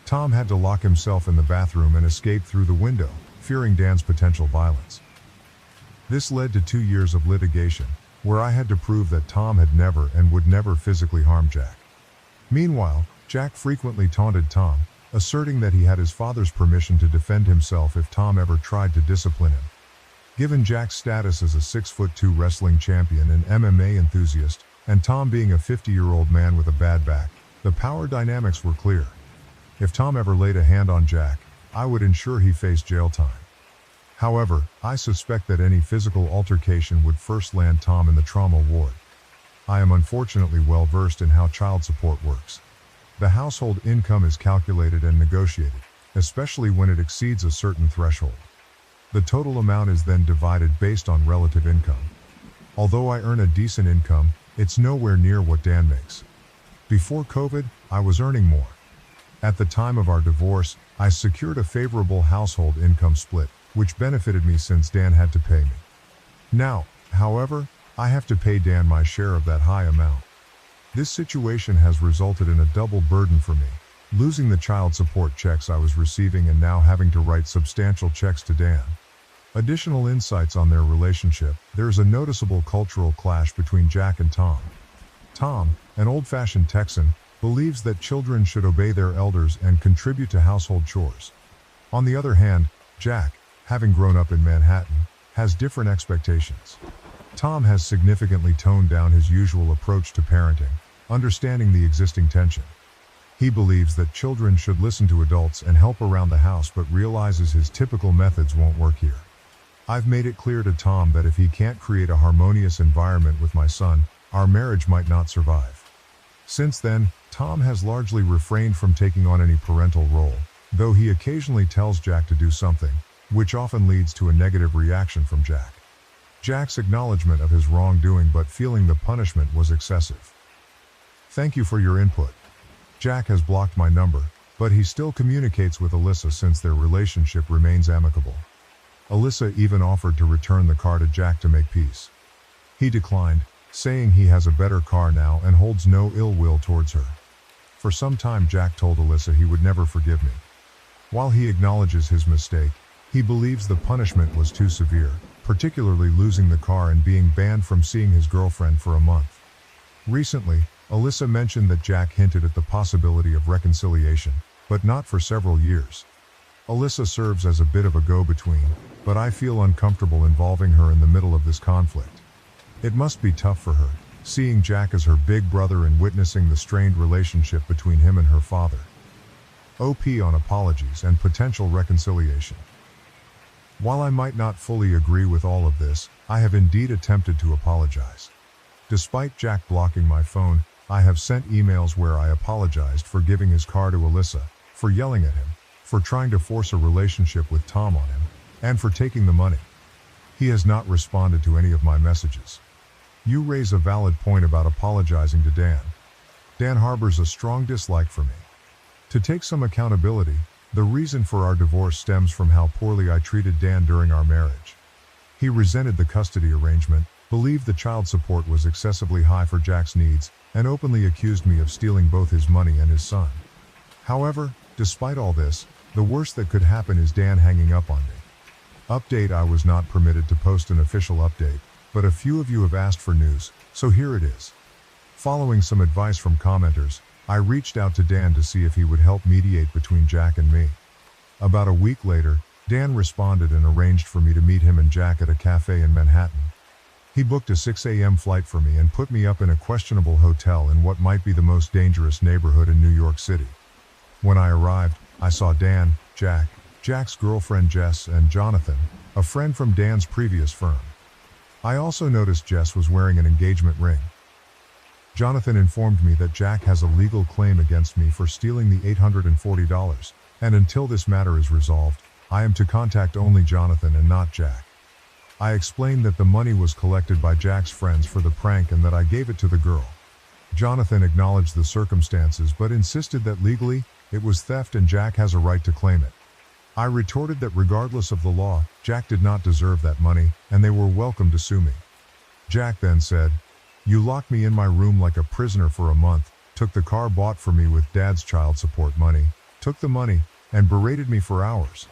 Tom had to lock himself in the bathroom and escape through the window, fearing Dan's potential violence. This led to 2 years of litigation, where I had to prove that Tom had never and would never physically harm Jack. Meanwhile, Jack frequently taunted Tom, asserting that he had his father's permission to defend himself if Tom ever tried to discipline him. Given Jack's status as a 6'2" wrestling champion and MMA enthusiast, and Tom being a 50-year-old man with a bad back, the power dynamics were clear. If Tom ever laid a hand on Jack, I would ensure he faced jail time. However, I suspect that any physical altercation would first land Tom in the trauma ward. I am unfortunately well versed in how child support works. The household income is calculated and negotiated, especially when it exceeds a certain threshold. The total amount is then divided based on relative income. Although I earn a decent income, it's nowhere near what Dan makes. Before COVID, I was earning more. At the time of our divorce, I secured a favorable household income split, which benefited me since Dan had to pay me. Now, however, I have to pay Dan my share of that high amount. This situation has resulted in a double burden for me, losing the child support checks I was receiving and now having to write substantial checks to Dan. Additional insights on their relationship: there is a noticeable cultural clash between Jack and Tom. Tom, an old-fashioned Texan, believes that children should obey their elders and contribute to household chores. On the other hand, Jack, having grown up in Manhattan, has different expectations. Tom has significantly toned down his usual approach to parenting, understanding the existing tension. He believes that children should listen to adults and help around the house, but realizes his typical methods won't work here. I've made it clear to Tom that if he can't create a harmonious environment with my son, our marriage might not survive. Since then, Tom has largely refrained from taking on any parental role, though he occasionally tells Jack to do something, which often leads to a negative reaction from Jack. Jack's acknowledgement of his wrongdoing but feeling the punishment was excessive. Thank you for your input. Jack has blocked my number, but he still communicates with Alyssa since their relationship remains amicable. Alyssa even offered to return the car to Jack to make peace. He declined, saying he has a better car now and holds no ill will towards her. For some time Jack told Alyssa he would never forgive me. While he acknowledges his mistake, he believes the punishment was too severe, particularly losing the car and being banned from seeing his girlfriend for a month. Recently, Alyssa mentioned that Jack hinted at the possibility of reconciliation, but not for several years. Alyssa serves as a bit of a go-between, but I feel uncomfortable involving her in the middle of this conflict. It must be tough for her, seeing Jack as her big brother and witnessing the strained relationship between him and her father. OP on apologies and potential reconciliation. While I might not fully agree with all of this, I have indeed attempted to apologize. Despite Jack blocking my phone, I have sent emails where I apologized for giving his car to Alyssa, for yelling at him, for trying to force a relationship with Tom on him, and for taking the money. He has not responded to any of my messages. You raise a valid point about apologizing to Dan. Dan harbors a strong dislike for me. To take some accountability, the reason for our divorce stems from how poorly I treated Dan during our marriage. He resented the custody arrangement, believed the child support was excessively high for Jack's needs, and openly accused me of stealing both his money and his son. However, despite all this, the worst that could happen is Dan hanging up on me. Update: I was not permitted to post an official update, but a few of you have asked for news, so here it is. Following some advice from commenters, I reached out to Dan to see if he would help mediate between Jack and me. About a week later, Dan responded and arranged for me to meet him and Jack at a cafe in Manhattan. He booked a 6 a.m. flight for me and put me up in a questionable hotel in what might be the most dangerous neighborhood in New York City. When I arrived, I saw Dan, Jack, Jack's girlfriend Jess, and Jonathan, a friend from Dan's previous firm. I also noticed Jess was wearing an engagement ring. Jonathan informed me that Jack has a legal claim against me for stealing the $840, and until this matter is resolved, I am to contact only Jonathan and not Jack. I explained that the money was collected by Jack's friends for the prank and that I gave it to the girl. Jonathan acknowledged the circumstances but insisted that legally, it was theft and Jack has a right to claim it. I retorted that regardless of the law, Jack did not deserve that money, and they were welcome to sue me. Jack then said, "You locked me in my room like a prisoner for a month, took the car bought for me with Dad's child support money, took the money, and berated me for hours.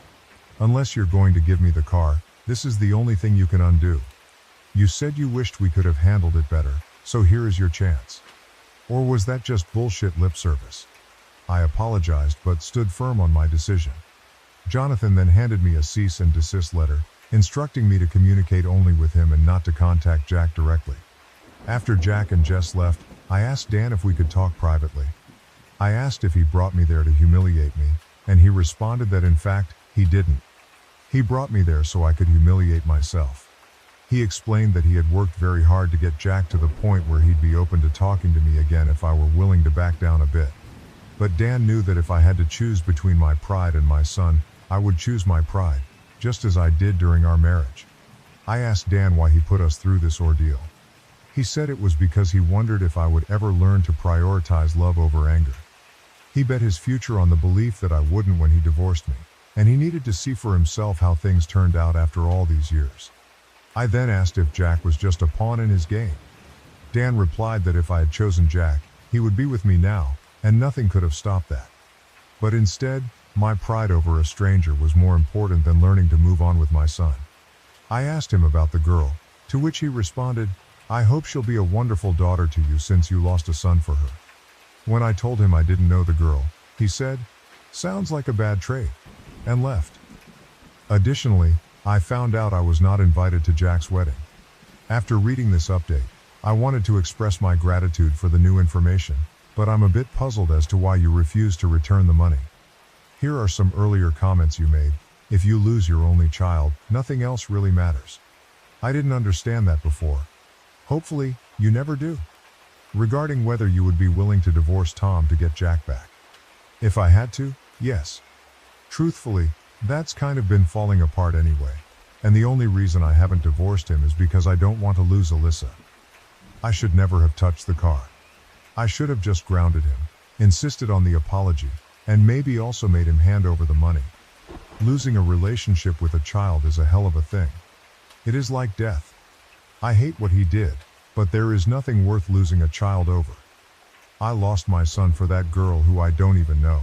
Unless you're going to give me the car, this is the only thing you can undo. You said you wished we could have handled it better, so here is your chance." Or was that just bullshit lip service? I apologized but stood firm on my decision. Jonathan then handed me a cease and desist letter, instructing me to communicate only with him and not to contact Jack directly. After Jack and Jess left, I asked Dan if we could talk privately. I asked if he brought me there to humiliate me, and he responded that in fact, he didn't. He brought me there so I could humiliate myself. He explained that he had worked very hard to get Jack to the point where he'd be open to talking to me again if I were willing to back down a bit. But Dan knew that if I had to choose between my pride and my son, I would choose my pride, just as I did during our marriage. I asked Dan why he put us through this ordeal. He said it was because he wondered if I would ever learn to prioritize love over anger. He bet his future on the belief that I wouldn't when he divorced me, and he needed to see for himself how things turned out after all these years. I then asked if Jack was just a pawn in his game. Dan replied that if I had chosen Jack, he would be with me now, and nothing could have stopped that. But instead, my pride over a stranger was more important than learning to move on with my son. I asked him about the girl, to which he responded, "I hope she'll be a wonderful daughter to you since you lost a son for her." When I told him I didn't know the girl, he said, "Sounds like a bad trade," and left. Additionally, I found out I was not invited to Jack's wedding. After reading this update, I wanted to express my gratitude for the new information, but I'm a bit puzzled as to why you refused to return the money. Here are some earlier comments you made. If you lose your only child, nothing else really matters. I didn't understand that before. Hopefully, you never do. Regarding whether you would be willing to divorce Tom to get Jack back. If I had to, yes. Truthfully, that's kind of been falling apart anyway, and the only reason I haven't divorced him is because I don't want to lose Alyssa. I should never have touched the car. I should have just grounded him, insisted on the apology, and maybe also made him hand over the money. Losing a relationship with a child is a hell of a thing. It is like death. I hate what he did, but there is nothing worth losing a child over. I lost my son for that girl who I don't even know.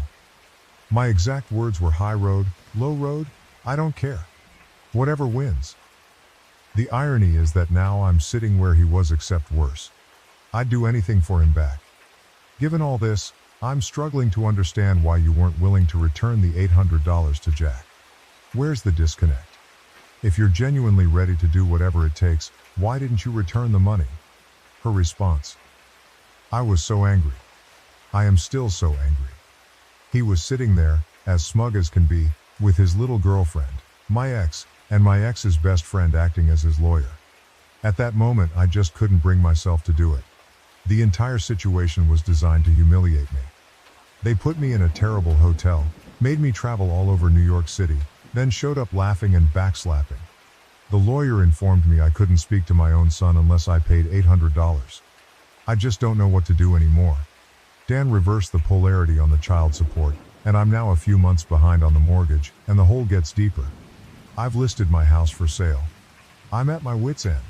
My exact words were high road, low road, I don't care. Whatever wins. The irony is that now I'm sitting where he was except worse. I'd do anything for him back. Given all this, I'm struggling to understand why you weren't willing to return the $800 to Jack. Where's the disconnect? If you're genuinely ready to do whatever it takes, why didn't you return the money? Her response. I was so angry. I am still so angry. He was sitting there, as smug as can be, with his little girlfriend, my ex, and my ex's best friend acting as his lawyer. At that moment, I just couldn't bring myself to do it. The entire situation was designed to humiliate me. They put me in a terrible hotel, made me travel all over New York City, then showed up laughing and backslapping. The lawyer informed me I couldn't speak to my own son unless I paid $800. I just don't know what to do anymore. Dan reversed the polarity on the child support, and I'm now a few months behind on the mortgage, and the hole gets deeper. I've listed my house for sale. I'm at my wit's end.